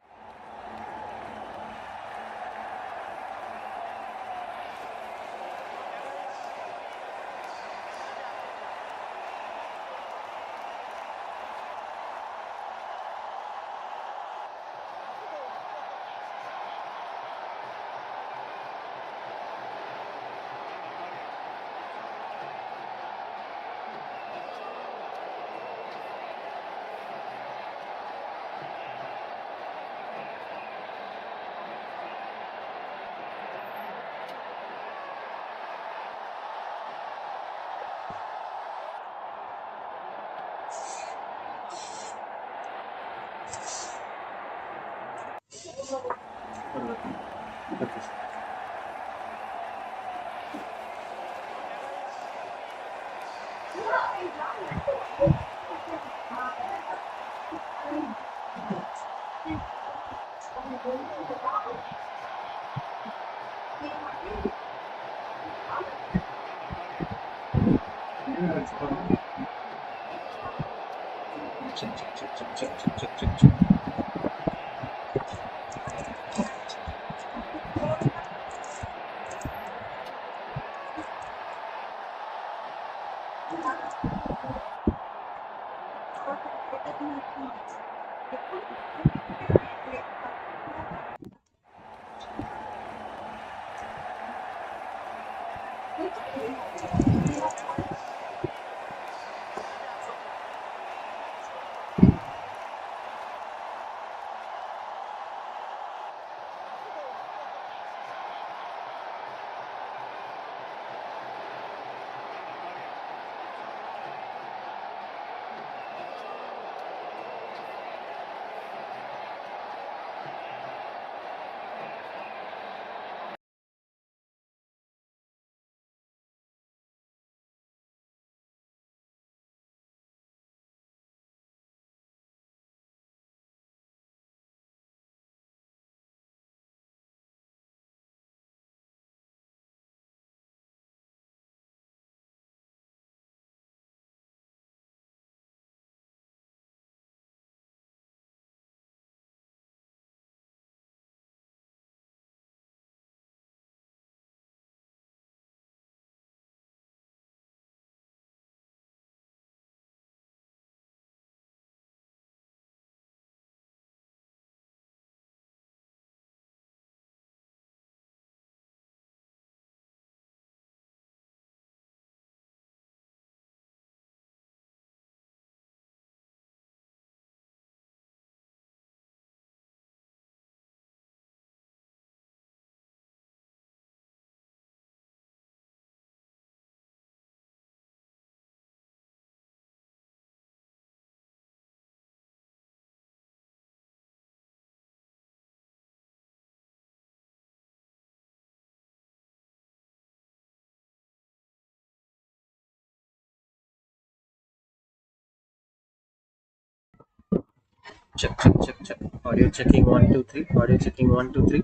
[SPEAKER 3] Check, check, check, check. Audio checking 1 2 3. Audio checking 1 2 3.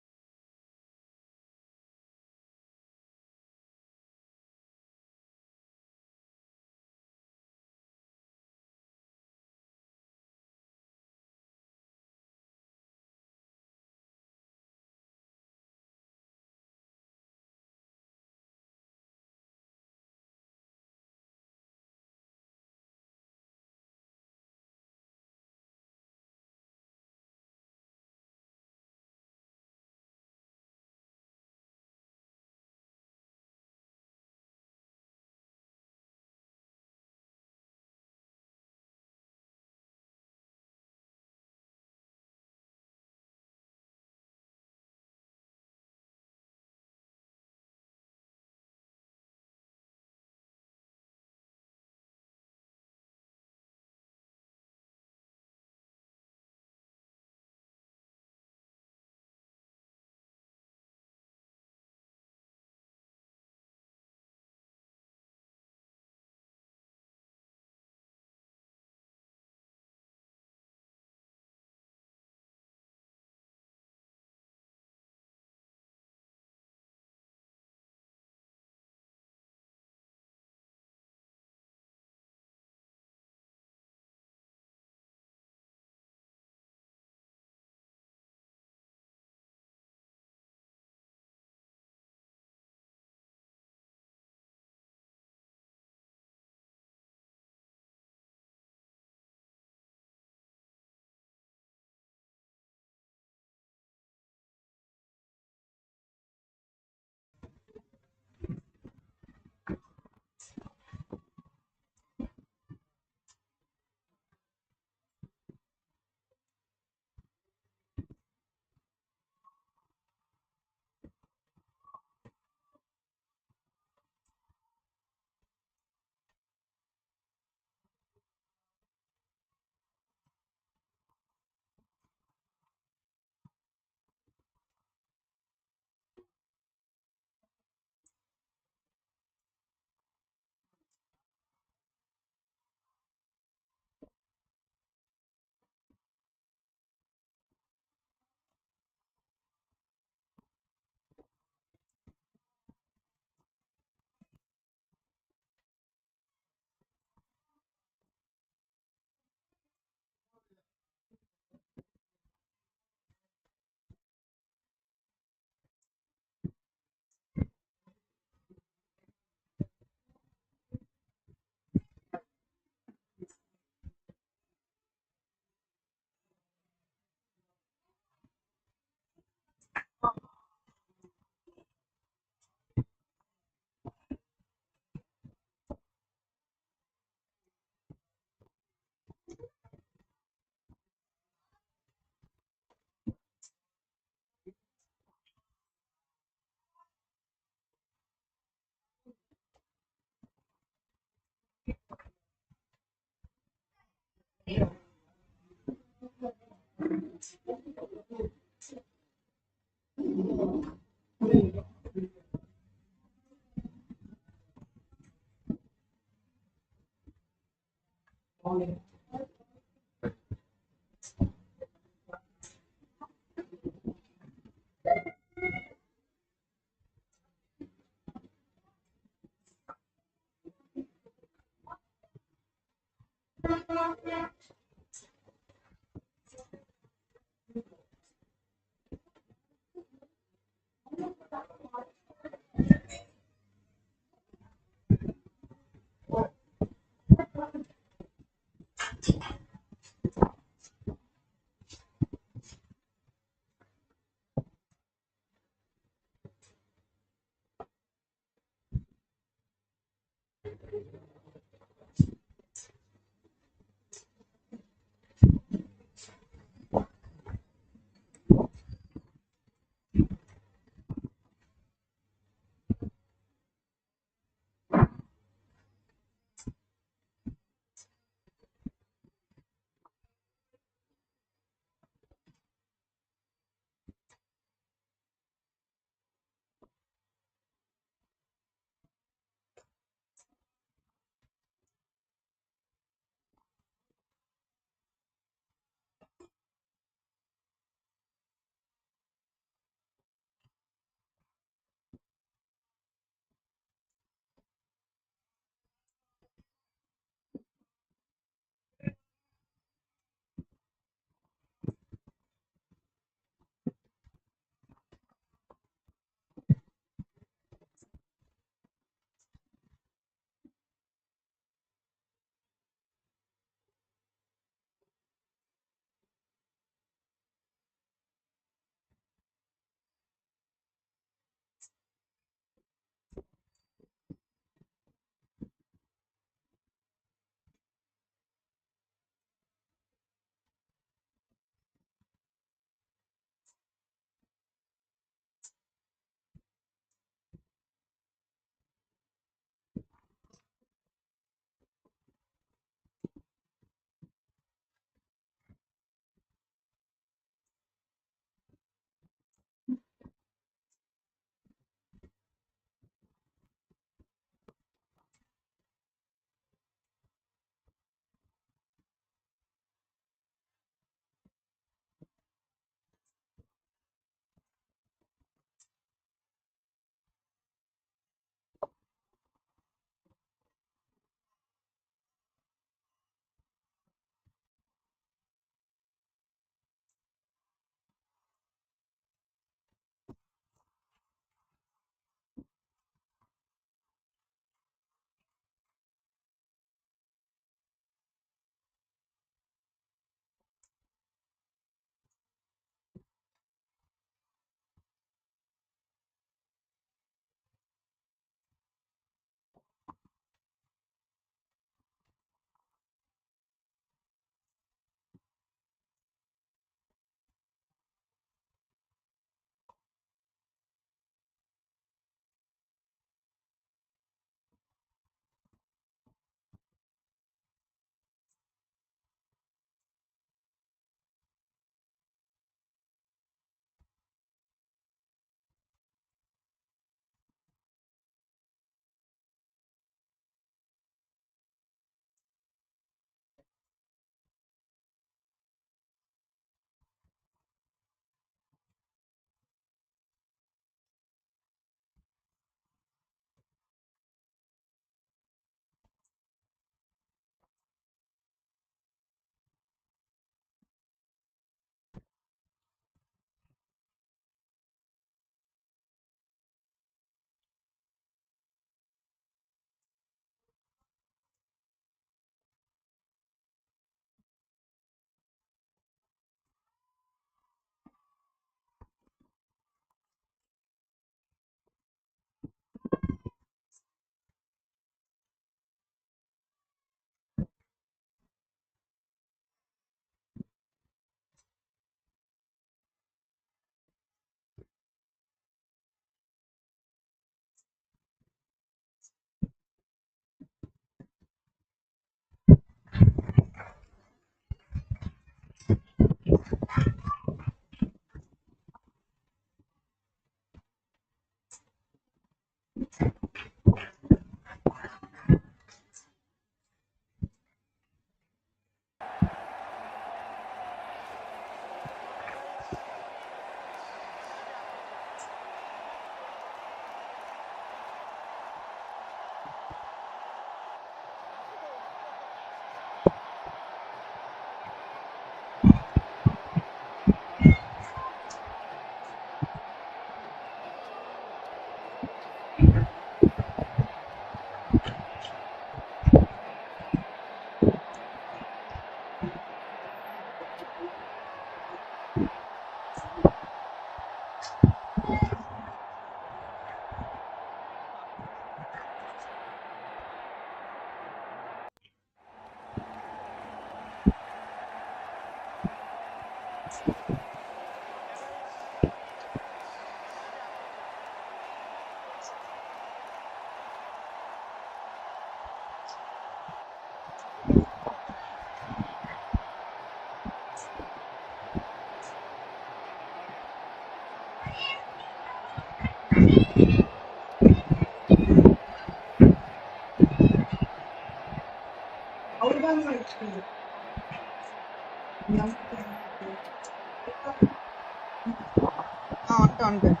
[SPEAKER 4] வந்துட்டேன்.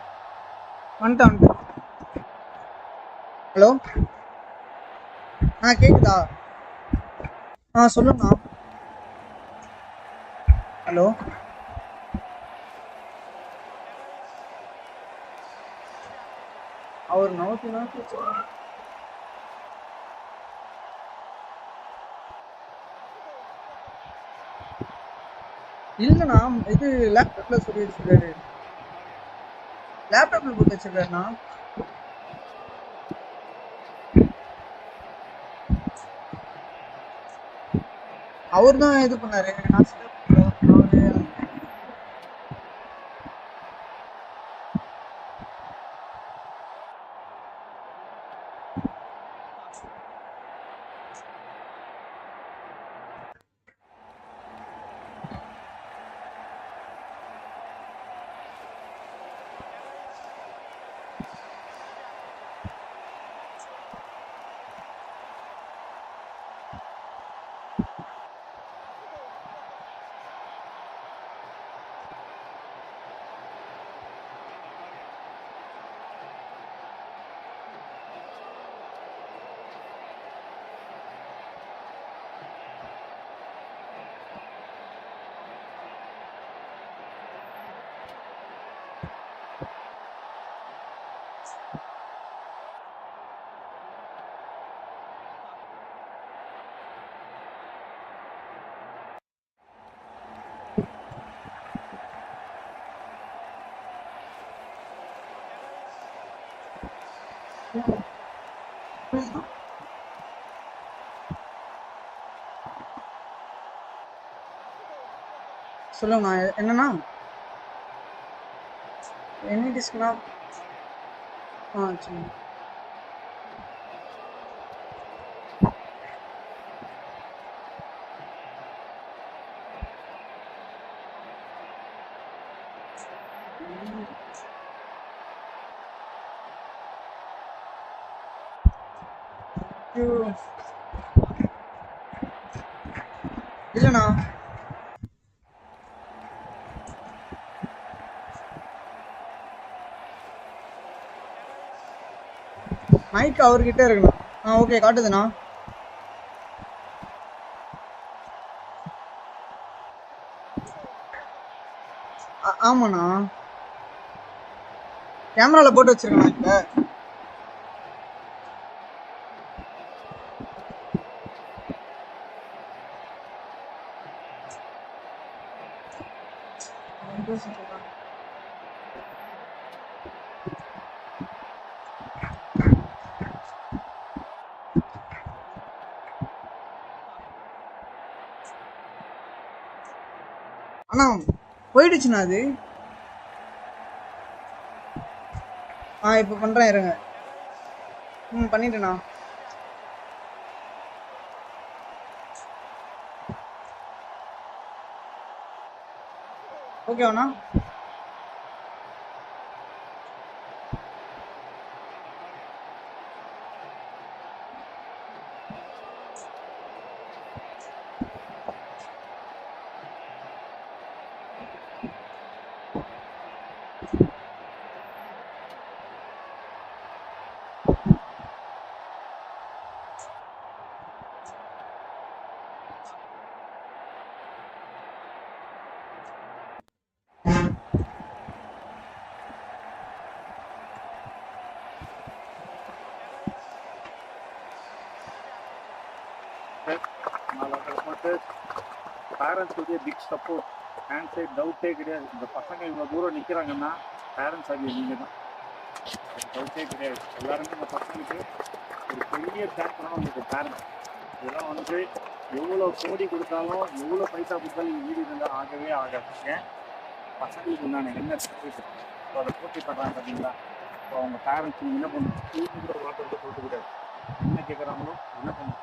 [SPEAKER 4] ஹலோ, கேக்குதா? சொல்லுண்ணா. ஹலோ, அவர் நோக்கி இல்லைண்ணா, இது லேப்டாப்ல சொல்லி வச்சிருக்காரு. லேப்டாப்ல போட்டு வச்சிருக்காருண்ணா. அவர் தான் இது பண்ணாரு. சொல்லுங்கண்ணா, என்னண்ணா? என்ன டிஸ்க்ண்ணா? சரி. இல்லைண்ணா, மைக் அவர்கிட்ட இருக்குண்ணா. ஓகே, காட்டுதுண்ணா. ஆமாண்ணா, கேமரால போட்டு வச்சிருக்கேண்ணா. இப்ப அண்ணா போயிடுச்சுண்ணா அது. இப்போ பண்றேன், இருங்க. பண்ணிட்டேண்ணா. ஓகேவாண்ணா?
[SPEAKER 5] பேரண்ட்ஸுடைய பிக் சப்போர்ட். ஹேண்ட் சைட் டவுட்டே கிடையாது. இந்த பசங்க இவ்வளோ தூரம் நிற்கிறாங்கன்னா பேரண்ட்ஸ் ஆகிய நீங்கள் தான், டவுட்டே கிடையாது. எல்லாருமே இந்த பசங்களுக்கு ஒரு பெரிய தேங்க் பண்ணணும் உங்களுக்கு பேரண்ட்ஸ். இதெல்லாம் வந்து எவ்வளோ கோடி கொடுத்தாலும் எவ்வளோ பைசா கொடுத்தாலும் வீடு இருந்தால் ஆகவே ஆகாது. ஏன் பசங்களுக்கு உண்டான என்ன சர்வீஸ் ஸோ அதை பூர்த்தி பண்ணுறாங்க பார்த்தீங்களா. ஸோ அவங்க பேரண்ட்ஸ் என்ன பண்ணணும், ஸ்கூலுங்கிற ஒரு வார்த்தை போட்டு கூடாது. என்ன கேட்குறாங்களோ என்ன பண்ணணும்.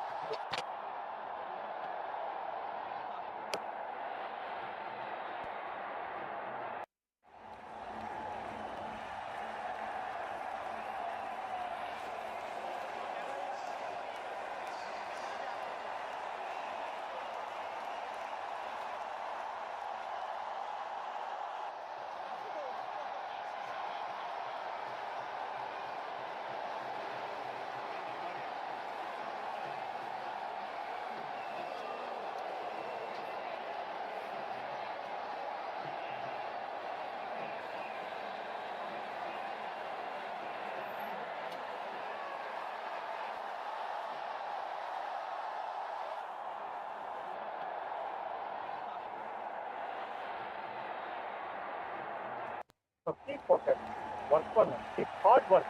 [SPEAKER 5] So keep focused, work for them. Keep hard work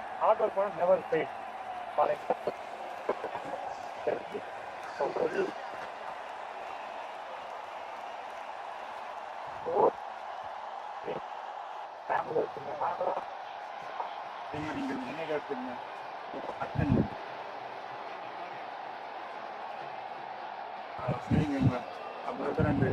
[SPEAKER 5] for never fail. For example, so நீங்கள் என்ன கேட்பீங்க சரிங்க அப்புறம் ரெண்டு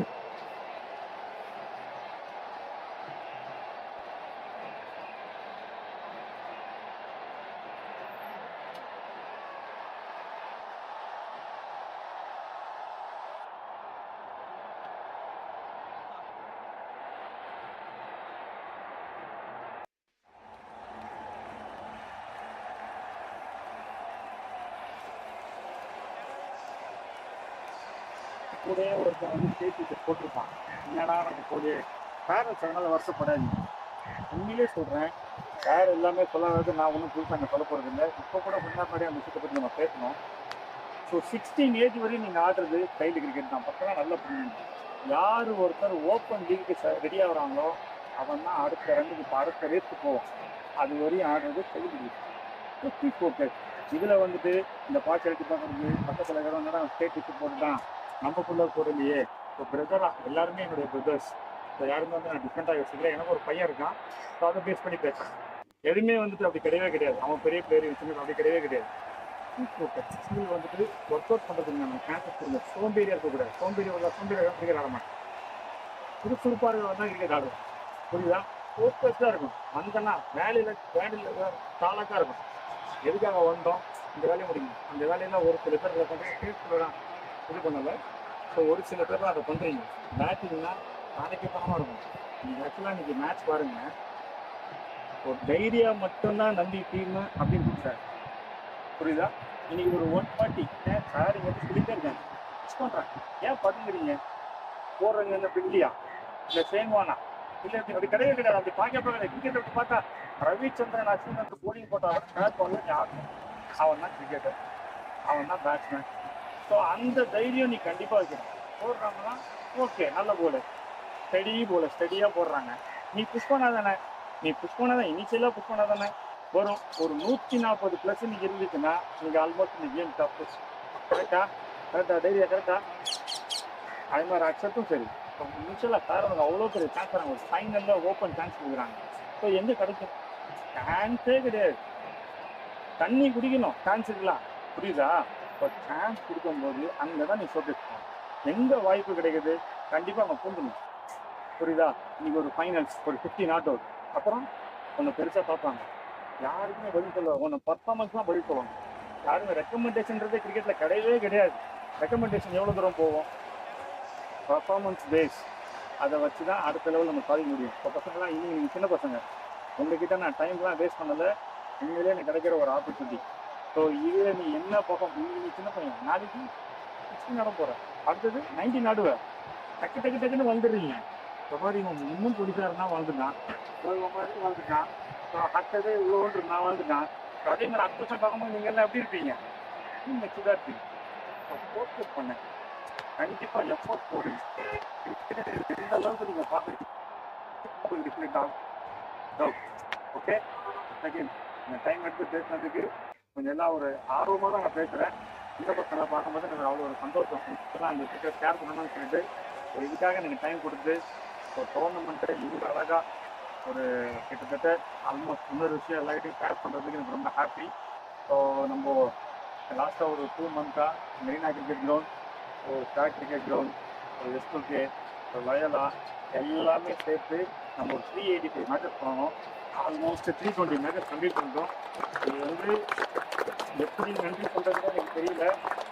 [SPEAKER 5] கூட ஒருத்தர் வந்து சேர்த்து போட்டிருப்பான். என்னடா நம்ம கூட பேரண்ட்ஸ் அதனால வருஷப்படாதீங்க. உண்மையிலே சொல்கிறேன், யார் எல்லாமே சொல்லாதது நான் ஒன்றும் புதுசாக அங்கே சொல்ல போகிறது இல்லை. இப்போ கூட முன்னாடி அந்த விஷயத்தை பற்றி நம்ம பேசணும். ஸோ 16 ஏஜ் வரையும் நீங்கள் ஆடுறது கையில் கிரிக்கெட் தான். பக்கம் நல்லா புரியுங்க. யார் ஒருத்தர் ஓப்பன் லீக்கு ரெடி ஆகுறாங்களோ அவன் தான் அடுத்த ரன்னுக்கு அடுத்த ரேஸ்க்கு போவான். அது வரையும் ஆடுறது கையில் கிரிக்கெட். ஃபோக்கஸ் இதில் வந்துட்டு இந்த பாய்ச்சி எடுத்து பார்க்குறது பக்கத்தில் இருக்கிறவங்க ஸ்டேட் விட்டு போட்டுட்டான் நம்மக்குள்ளே போடலையே. இப்போ பிரதராக எல்லாருமே என்னுடைய பிரதர்ஸ். ஸோ யாருமே வந்து நான் டிஃப்ரெண்ட்டாக யோசிக்கிறேன். எனக்கு ஒரு பையன் இருக்கான். ஸோ அதை பேஸ் பண்ணி பேசுகிறேன். எதுவுமே வந்துட்டு அப்படி கிடையவே கிடையாது. அவன் பெரிய பிளேயர் வச்சுன்னு அப்படி கிடையவே கிடையாது. ஸ்கூல் வந்துட்டு ஒர்க் அவுட் பண்ணுறதுக்கு நம்ம சான்சஸ் கொடுங்க. சோம்பேறியாக இருக்கக்கூடாது. சோம்பேறியாக கிரிக்கெட் ஆட மாட்டேன். சுறுசுறுப்பாக தான் கிரிக்கெட் ஆடுவோம். புரியுதா? ஃபோக்கஸ்டாக இருக்கும். வந்தோன்னா வேலையில் தாளாக்காக இருக்கும். எதுக்காக வந்தோம், இந்த வேலையை முடியும். அந்த வேலையெல்லாம் ஒரு சில பேர் பண்ணுறேன் இது பண்ணலை. ஸோ ஒரு சில பேர் அதை பண்ணுறீங்க. பேட்டிங்னா நாளைக்கு பணமாக இருக்கும். நீங்கள் ஆக்சுவலாக இன்றைக்கி மேட்ச் பாருங்கள். ஒரு தைரியா மட்டும்தான் நம்பி டீம் அப்படின்னு கொடுத்தாரு. புரியுதா? இன்னைக்கு ஒரு 140 சார் இங்கே வந்து சொல்லிட்டே இருக்காங்க. மிஸ் பண்ணுறாங்க. ஏன் பண்ணுறீங்க? போடுறவங்க என்ன பில்லியா இல்லை சேன்வானா இல்லை அப்படி கிடையவே கிடையாது. அப்படி பார்க்க கிரிக்கெட் அப்படி பார்த்தா ரவிச்சந்திரன் அஸ்வின் போலிங் போட்டால் மேட்ச் வந்து யாரும் அவன் தான் கிரிக்கெட்டர், அவன் தான் பேட்ஸ்மேன். ஸோ அந்த தைரியம் நீ கண்டிப்பாக வைக்கணும். போடுறாங்கன்னா ஓகே நல்ல போலர், ஸ்டடியாக போடுறாங்க. நீ புஷ் பண்ணாதானே, இனிஷியலாக புஷ் பண்ணாதானே வரும். ஒரு 140+ இன்னைக்கு இருந்துச்சுன்னா நீங்கள் ஆல்மோஸ்ட் இந்த கேம் தப்பு. கரெக்டா தைரியா கரெக்டா? அது மாதிரி அக்செப்டும் சரி. இப்போ இனிஷியலாக காரணம் அவ்வளோ பெரிய சான்ஸ் தராங்க. ஒரு ஃபைனலில் ஓப்பன் சான்ஸ் கொடுக்குறாங்க. ஸோ எங்கே கிடைக்கும்? சான்ஸே கிடையாது. தண்ணி குடிக்கணும் சான்ஸ் இருக்கலாம். புரியுதா? இப்போ சான்ஸ் கொடுக்கும்போது அங்கே தான் நீ சொல்லிருக்கணும். எங்கே வாய்ப்பு கிடைக்குது கண்டிப்பாக அவங்க பூண்டணும். புரியுதா? இன்னைக்கு ஒரு ஃபைனல்ஸ் ஒரு 50 நாட் அவுட் அப்புறம் கொஞ்சம் பெருசாக பார்ப்பாங்க. யாருக்குமே பதில் சொல்லுவாங்க. உன்னை பர்ஃபார்மன்ஸ் தான் பதில் சொல்லுவாங்க. யாருமே ரெக்கமெண்டேஷன்ன்றதே கிரிக்கெட்டில் கிடையவே கிடையாது. ரெக்கமெண்டேஷன் எவ்வளோ தூரம் போவோம்? Performance base. அதை வச்சு தான் அடுத்த லெவல் நம்ம சாதிக்க முடியும். இப்போ பசங்களாம் நீங்கள் சின்ன பசங்க, உங்ககிட்ட நான் டைம்லாம் வேஸ்ட் பண்ணலை. உண்மையிலே எனக்கு கிடைக்கிற ஒரு ஆப்பர்ச்சுனிட்டி. ஸோ இதில் நீ என்ன பர்ஃபார்ம், நீ சின்ன பையன், நாளைக்கு 16 நட போகிறேன், அடுத்தது 19 நடுவேன். டக்குன்னு வந்துடுறீங்க. இப்போ மாதிரி இவன் இன்னும் பிடிச்சாருன்னா வாழ்ந்துட்டான், வாழ்ந்துட்டான். ஸோ அடுத்தது இவ்வளோன்று நான் வாழ்ந்துட்டான். அதே மாதிரி 10 வருஷம் பார்க்கும்போது நீங்கள் எல்லாம் எப்படி இருப்பீங்க? மெச்சூர்டாக இருப்பீங்க. ஸோ ஃபோக்கஸ் பண்ணேன். கண்டிப்பா எஃபோர்ட் போடுங்க. எந்த அளவுக்கு நீங்க பாக்குறீங்க ஓகே. செகண்ட் இந்த டைம் எடுத்து பேசுனதுக்கு கொஞ்சம் எல்லாம் ஒரு ஆர்வமாக தான் நான் பேசுகிறேன். இந்த பசங்களை பார்க்கும்போது எனக்கு அவ்வளோ ஒரு சந்தோஷம். இப்போதான் அந்த கிரிக்கெட் ஷேர் பண்ணணும்னு சொல்லிட்டு இதுக்காக எனக்கு டைம் கொடுத்து ஒரு டோர்னமெண்ட்டை இவ்வளோ அழகாக ஒரு கிட்டத்தட்ட ஆல்மோஸ்ட் இன்னொரு விஷயம் எல்லாத்தையும் ஷேர் பண்ணுறதுக்கு எனக்கு ரொம்ப ஹாப்பி. ஸோ நம்ம லாஸ்ட்டாக ஒரு 2 மந்த்தாக மெரினா கிரிக்கெட் கிரவுண்ட், ஒரு ஸ்டாக் கிரிக்கெட் கிரவுண்ட், ஒரு எஸ்கே, ஒரு லயலா எல்லாமே சேர்த்து நம்ம ஒரு 385 மேட்சஸ் போனோம். ஆல்மோஸ்ட் 320 மேட்சஸ் கம்ப்ளீட் பண்ணிட்டோம். இது வந்து எப்படி நன்றி சொல்கிறதுன்னு எனக்கு தெரியல.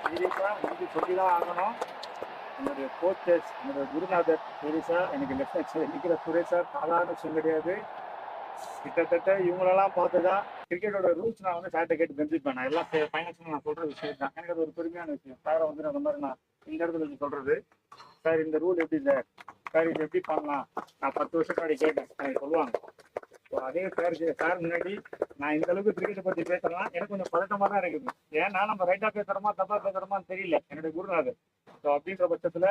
[SPEAKER 5] சீரியஸாக நன்றி சொல்லி தான் ஆகணும். என்னுடைய கோச்சஸ், என்னுடைய குருநாதர் சீரியஸாக எனக்கு லெஃப்ட் நிற்கிற சுரேஷ் சார் சாதாரண விஷயம் கிடையாது. கிட்டத்தட்ட இவங்களெல்லாம் பார்த்து தான் கிரிக்கெட்டோட ரூல்ஸ் நான் வந்து சார்ட்ட கேட்டு தெரிஞ்சுப்பேன். நான் எல்லாம் ஃபைனல்ஸ் நான் சொல்கிற விஷயம் தான். எனக்கு அது ஒரு பெருமையான விஷயம். சாரை வந்து அந்த மாதிரி நான் இந்த இடத்துல வச்சு சொல்கிறது, சார் இந்த ரூல் எப்படி சார், சார் இது எப்படி பண்ணலாம், நான் 10 வருஷம் முன்னாடி கேட்டேன், எனக்கு சொல்லுவாங்க. ஸோ அதே சார் முன்னாடி நான் இந்த அளவுக்கு கிரிக்கெட்டை பற்றி பேசுறேன்னா எனக்கு கொஞ்சம் பதட்டமாக தான் இருக்குது. ஏன்னா நம்ம ரைட்டாக பேசுகிறோமா தப்பாக பேசுகிறோமான்னு தெரியல என்னுடைய குருநாதர். ஸோ அப்படின்ற பட்சத்தில்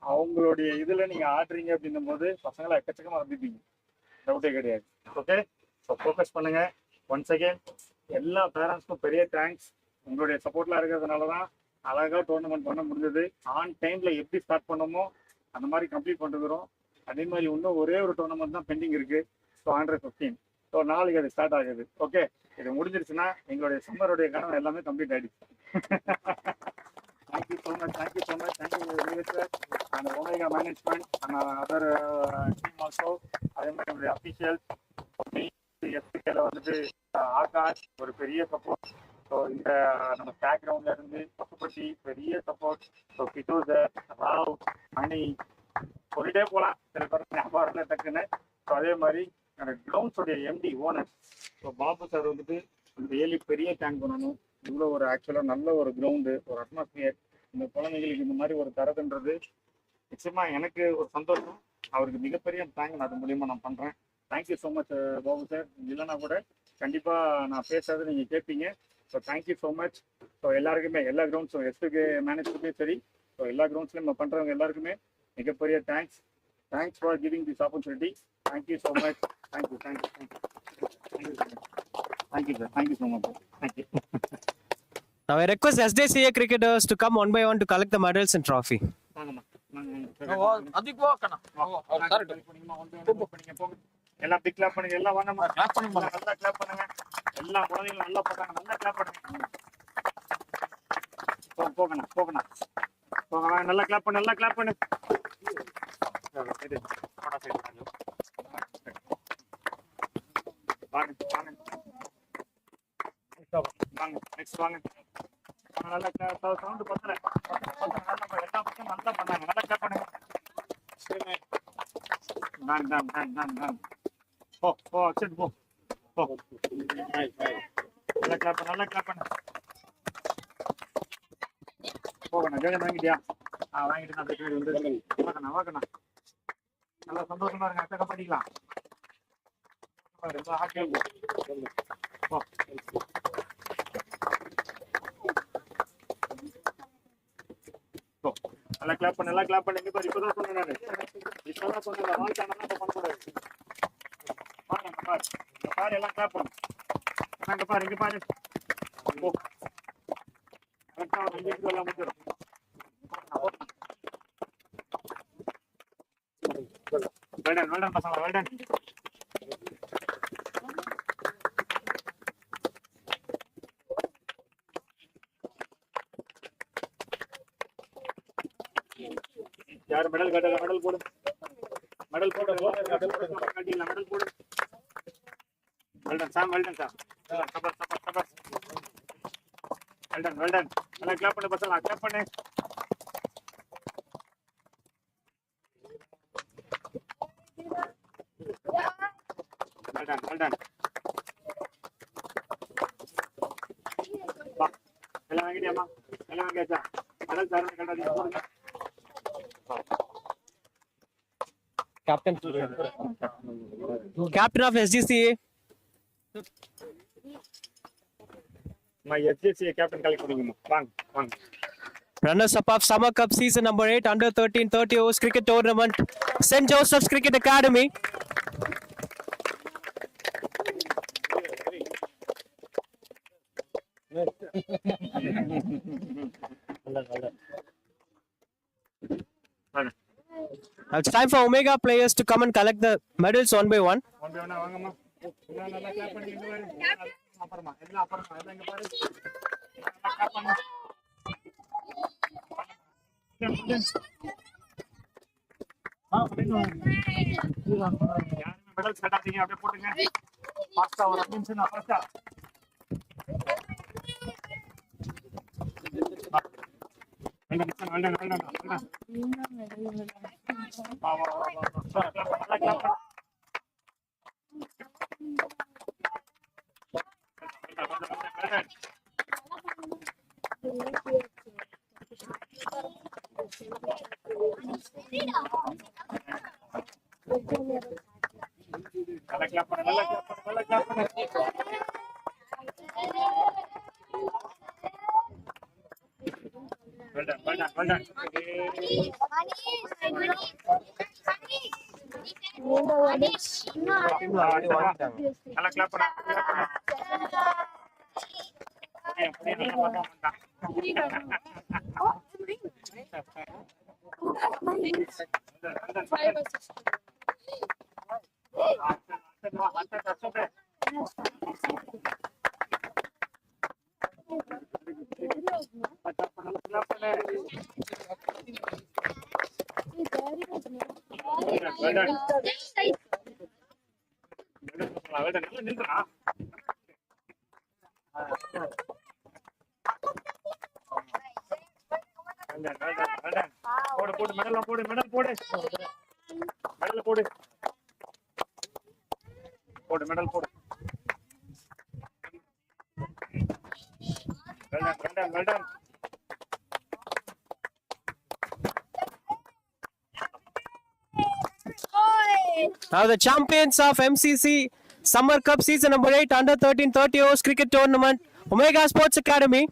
[SPEAKER 5] அவங்களுடைய இதில் நீங்கள் ஆடுறீங்க அப்படின்னும் போது பசங்களை எக்கச்சக்கமாக இருந்துப்பீங்க, டவுட்டே கிடையாது. ஓகே, ஸோ ஃபோக்கஸ் பண்ணுங்கள். ஒன்ஸ் அகேன் எல்லா பேரண்ட்ஸ்க்கும் பெரிய தேங்க்ஸ். உங்களுடைய சப்போர்ட்லாம் இருக்கிறதுனால தான் அழகாக டோர்னமெண்ட் பண்ண முடிஞ்சது. ஆன் டைமில் எப்படி ஸ்டார்ட் பண்ணோமோ அந்த மாதிரி கம்ப்ளீட் பண்ணிருக்கிறோம். அதே மாதிரி இன்னும் ஒரே ஒரு டோர்னமெண்ட் தான் பெண்டிங் இருக்குது. ஸோ 115. ஸோ நாளைக்கு அது ஸ்டார்ட் ஆகுது. ஓகே, இது முடிஞ்சிருச்சுன்னா எங்களுடைய சம்மருடைய கனவு எல்லாமே கம்ப்ளீட் ஆகிடுச்சு. Thank you so much, thank you so much, thank you sir அந்த ஒமேகா மேனேஜ்மெண்ட் அந்த அதர் டீம் ஆல்சோ. அதே மாதிரி நம்மளுடைய அஃபீஷியல்ஸ் எஸ்பிகேல வந்துட்டு ஆகாஷ் ஒரு பெரிய சப்போர்ட். ஸோ இந்த நம்ம ஸ்டாக் கிரவுண்ட்ல இருந்து பசுபட்டி பெரிய சப்போர்ட். ஸோ கிட்டோசர், ராவ், மணி சொல்லிட்டே போகலாம், சில பேர் ஞாபகம் டக்குன்னு. ஸோ அதே மாதிரி என்னோட கிரவுண்ட்ஸோடைய MD owner so Babu sir வந்துட்டு ரியலி பெரிய தேங்க் பண்ணணும். இவ்வளோ ஒரு ஆக்சுவலாக நல்ல ஒரு கிரவுண்டு, ஒரு அட்மாஸ்பியர், இந்த குழந்தைங்களுக்கு இந்த மாதிரி ஒரு தரதுன்றது நிச்சயமா எனக்கு ஒரு சந்தோஷம். அவருக்கு மிகப்பெரிய தேங்க் நான் அது மூலியமாக நான் பண்ணுறேன். Thank you so much Babu sir. இல்லைன்னா கூட கண்டிப்பாக நான் பேசுறது நீங்கள் கேட்பீங்க. So thank you so much. So எல்லாருக்குமே எல்லா கிரவுண்ட்ஸும் எஸ்பிகே மேனேஜ்மெண்ட்லேயும் சரி, ஸோ எல்லா கிரவுண்ட்ஸ்லையும் நம்ம பண்ணுறவங்க எல்லாருக்குமே மிகப்பெரிய thanks. Thanks for giving this opportunity. Thank you so much. Thank you thank you thank you thank you sir. Thank you so much. Thank you.
[SPEAKER 3] Now I request SJCA cricketers to come one by one to collect the medals and trophy.
[SPEAKER 5] எல்லாம் big clap பண்ணுங்க, எல்லாம் வாங்கம்மா, clap பண்ணுங்க, நல்லா clap பண்ணுங்க. எல்லா குழந்தைங்களும் நல்லா போட்டாங்க, நல்லா கிளாப் பண்ணுங்க. போகணும் போகணும் போக, நல்லா கிளாப் பண்ணு, நல்லா கிளாப் பண்ணு. வாங்க வாங்க வாங்க நெக்ஸ்ட் வாங்க. நல்லா சவுண்ட் பத்தல, எல்லா பக்கம் நல்லா பண்ணாங்க, நல்லா கிளாப் பண்ணுங்க. டான் டான் டான் டான் டான். போ போ அக்ஷன் போ போ. நல்லா கிளாப் பண்ணு, நல்லா கிளாப் பண்ணு. போகண்ணா, ஜெகன் வாங்கிட்டியா? வாங்கிட்டு நான் போய் வந்து வாங்கண்ணா வாங்கண்ணா. நல்லா சந்தோஷமா இருங்க, அக்கா பண்ணிக்கலாம். நல்லா கிளாப் பண்ணு, நல்லா கிளாப் பண்ணுங்க. இப்பதான் சொன்னேன் நானு, இப்பதான் சொன்னேன். வாழ்த்தானா பண்ணக்கூடாது. பாருங்க பாரு, பாரு எல்லாம் கிளாப் பண்ணு. இங்க பாரு, இங்க பாரு. கரெக்டா 5 நிமிஷம் எல்லாம் முடிஞ்சிடும். வெல்டன் வெல்டன் பசங்க, வெல்டன். யார் மெடல் கட்டல? மெடல் போடு, மெடல் போடு, மெடல் போடு. Well done Sam, well done Sam. சபர் சபர் சபர். Well done well done. எல்லாம் கிளாப் பண்ணு பசங்க, கிளாப் பண்ணு. Well done well done. எல்லாம் வாங்கிட்டியாமா? எல்லாம் வாங்கியாச்சா? மெடல் தரணும் கட்டாதீங்க, போடுங்க.
[SPEAKER 3] Captain of SGCA.
[SPEAKER 5] SGCA captain collect பண்ணிக்கணும். வாங்க வாங்க
[SPEAKER 3] Runners-up of Summer Cup season number 8 under 13 30 overs cricket tournament, St. Joseph's Cricket Academy. Now it's time for Omega players to come and collect the medals one by one.
[SPEAKER 5] One by ஒன்னா வாங்கம்மா. எல்லாம் நல்லா clap பண்ணி இங்க பாரு. அப்புறமா எல்லாம் இங்க பாரு. நல்லா கிளாப் பண்ணு. யாருமே மெடல் கட்டாதீங்க, அப்படியே போட்டுங்க. ஃபாஸ்டா ஒரு நிமிஷம் ஃபாஸ்டா. வேண்டாம். வா. நல்லா கிளாப் பண்ணு. நல்லா கிளாப் பண்ணு. Well done. நல்லா கிளாப் பண்ணு. போடு மெடல் போடு. மெடல் போடு. Well done.
[SPEAKER 3] Now the champions of MCC Summer Cup season number 8 under 13 30 overs cricket tournament, Omega Sports Academy.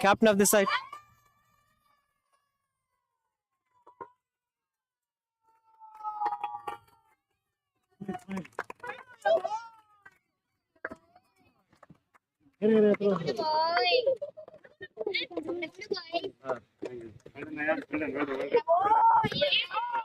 [SPEAKER 3] Captain of the side.
[SPEAKER 5] Well done.